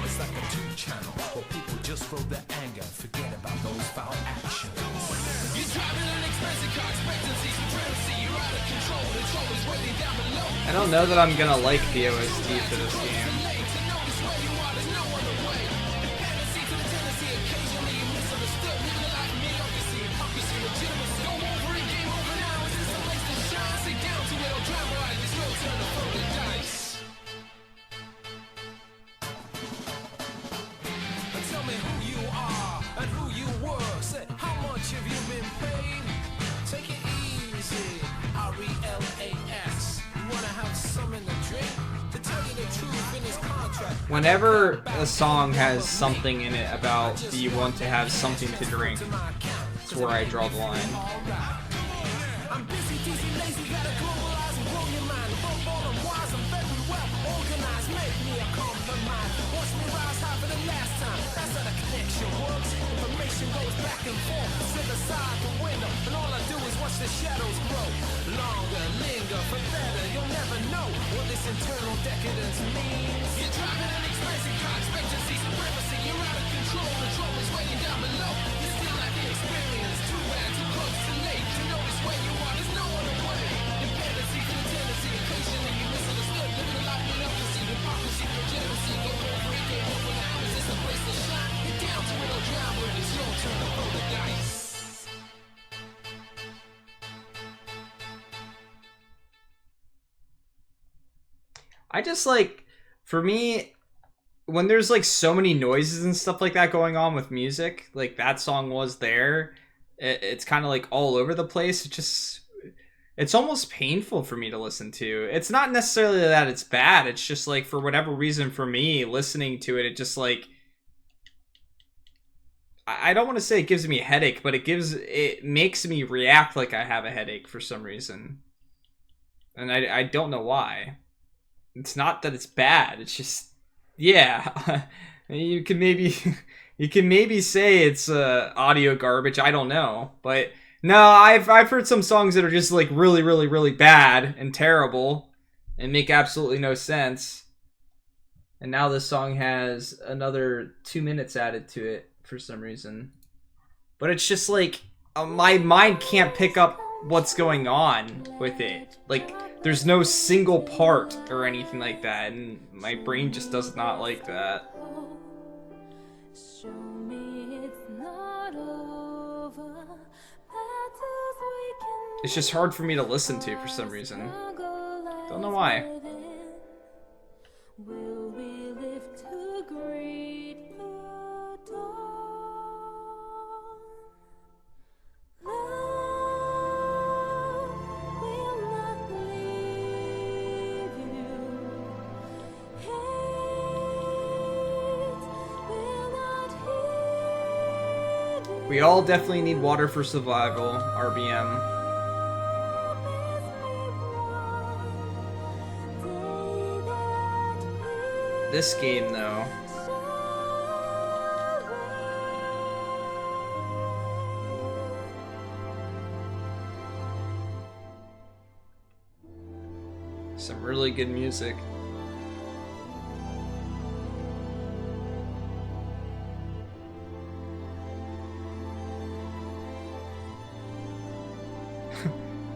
Speaker 6: It's like a two-channel where people just throw their anger, forget about those foul actions. You're driving an expensive car, expectancy, supremacy, you're out of control, the trouble is waiting down below.
Speaker 1: I don't know that I'm gonna like the OST for this game.
Speaker 6: Tell me who you are and who you were. Say, how much have you been paid? Take it easy. RELAX. You wanna have something to drink? To tell you the truth in this contract.
Speaker 1: Whenever a song has something in it about do you want to have something to drink, that's where I draw the line.
Speaker 6: I'm busy, dizzy, lazy, gotta globalize and blow your mind. Above all, I'm wise, I'm very well organized. Make me a compromise. Watch me rise high for the last time. That's how the connection works. Information goes back and forth. Sit aside the window, and all I do is watch the shadows grow. Longer, linger, for better. You'll never know what this internal decadence means. You're driving an expensive car, expectancy, supremacy. You're out of control, the trouble is waiting down below. You still lack the experience. Too bad, too close, too late. To notice where you are, there's no other way. Dependency to the tendency, occasionally you misunderstood. Living a life without to see hypocrisy, no jealousy. Go over it, game over now. Is this a place to shine? You're down to it or drown, but it's your turn to roll the dice.
Speaker 1: I just like, for me, when there's like so many noises and stuff like that going on with music, like that song was there, it's kind of like all over the place. It's almost painful for me to listen to. It's not necessarily that it's bad, it's just like for whatever reason for me, listening to it, it just like, I don't want to say it gives me a headache, but it makes me react like I have a headache for some reason. And I don't know why. It's not that it's bad, it's just, yeah. You can maybe say it's audio garbage, I don't know. But no, I've heard some songs that are just like really, really, really bad and terrible and make absolutely no sense. And now this song has another 2 minutes added to it for some reason. But it's just like, my mind can't pick up what's going on with it. Like, there's no single part or anything like that, and my brain just does not like that.
Speaker 7: Show me it's not over. Battles we can
Speaker 1: It's just hard for me to listen to for some reason. Don't know why.
Speaker 7: Will we live to greet the dawn? Love will not leave you. Hate will not heed you.
Speaker 1: We all definitely need water for survival, RBM. This game, though. Some really good music.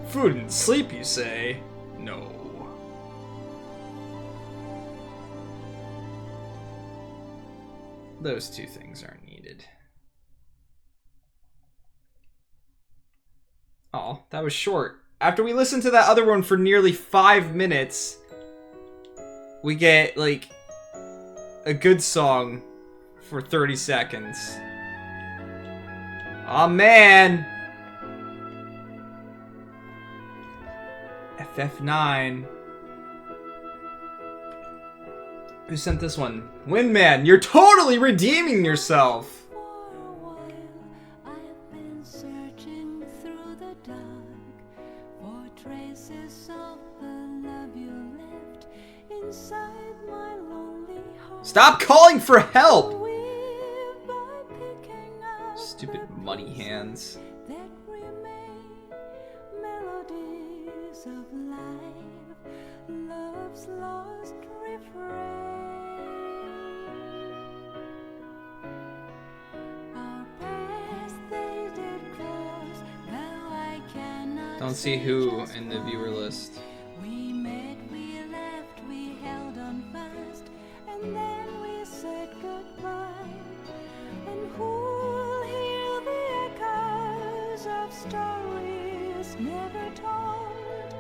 Speaker 1: Food and sleep, you say? No. Those two things aren't needed. Oh, that was short. After we listened to that other one for nearly 5 minutes, we get, like, a good song for 30 seconds. Aw, man! FF9. Who sent this one? Windman, you're totally redeeming yourself!
Speaker 7: For a while, I've been searching through the dark for traces of the love you left inside my lonely heart.
Speaker 1: Stop calling for help!
Speaker 7: Weave by picking up
Speaker 1: Stupid money hands.
Speaker 7: that remain melodies of life, love's lost refrain. Our paths they did cross, though I cannot
Speaker 1: Don't see
Speaker 7: say
Speaker 1: who
Speaker 7: just
Speaker 1: in the viewer
Speaker 7: why.
Speaker 1: list.
Speaker 7: We met, we left, we held on fast, and then we said goodbye. And who'll hear the echoes of stories never told?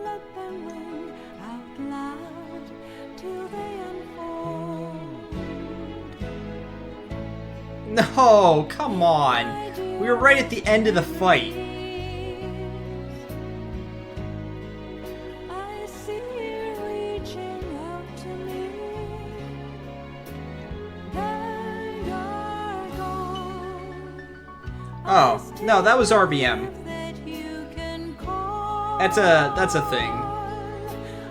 Speaker 7: Let them ring out loud till they unfold.
Speaker 1: No, come on. We were right at the end of the fight.
Speaker 7: I see you reaching out to me. There you're gone.
Speaker 1: Oh, no, that was RBM.
Speaker 7: That you can call
Speaker 1: That's a thing.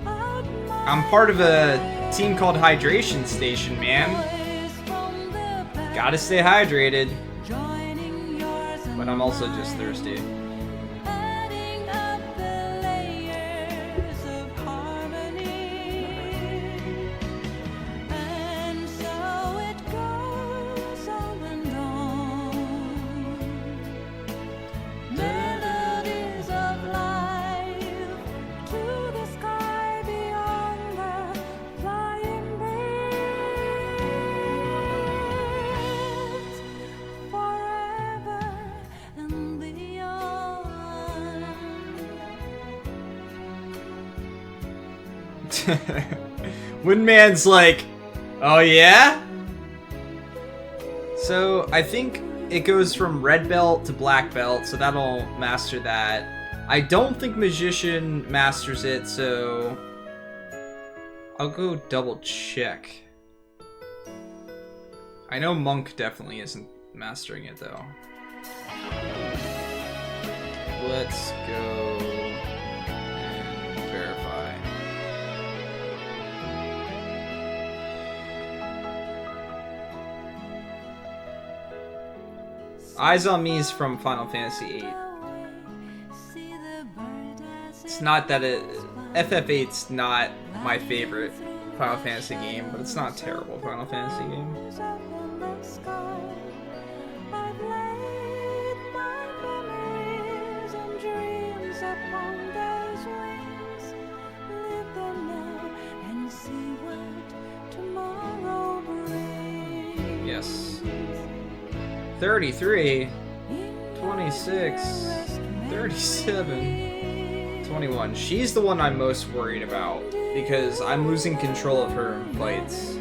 Speaker 7: out my
Speaker 1: I'm part of a team called Hydration Station, man.
Speaker 7: voice from the past,
Speaker 1: Gotta stay hydrated.
Speaker 7: joining yours and
Speaker 1: But I'm also just thirsty.
Speaker 7: adding up the layers of harmony. And so it goes on and on. Melodies of life to the sky beyond the flying birds. Forever and beyond.
Speaker 1: Windman's like, oh yeah? So I think it goes from red belt to black belt, so that'll master that. I don't think Magician masters it, so I'll go double check. I know Monk definitely isn't mastering it though. Let's go and verify. Eyes on Me is from Final Fantasy VIII. It's not that it... FF8's not my favorite Final Fantasy game, but it's not a terrible Final Fantasy game.
Speaker 7: I've laid my memories and dreams upon those wings. Live them now and see what tomorrow brings.
Speaker 1: Yes. 33, 26, 37, 21. She's the one I'm most worried about because I'm losing control of her in fights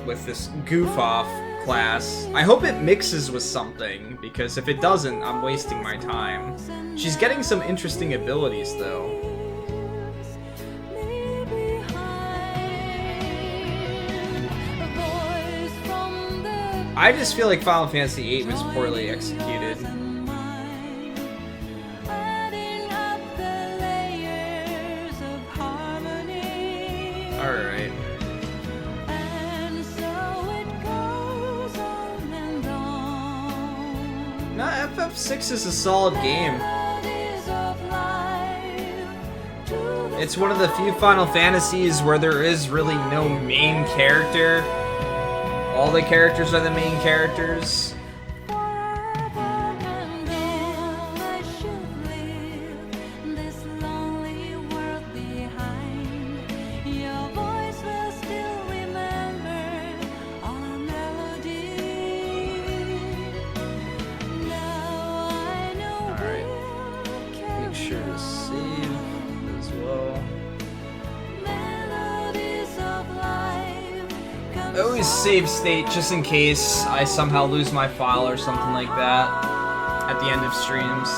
Speaker 1: with this goof-off class. I hope it mixes with something, because if it doesn't, I'm wasting my time. She's getting some interesting abilities, though. I just feel like Final Fantasy VIII was poorly executed. Alright. No, FF6 is a solid game. It's one of the few Final Fantasies where there is really no main character. All the characters are the main characters. I always save state just in case I somehow lose my file or something like that at the end of streams.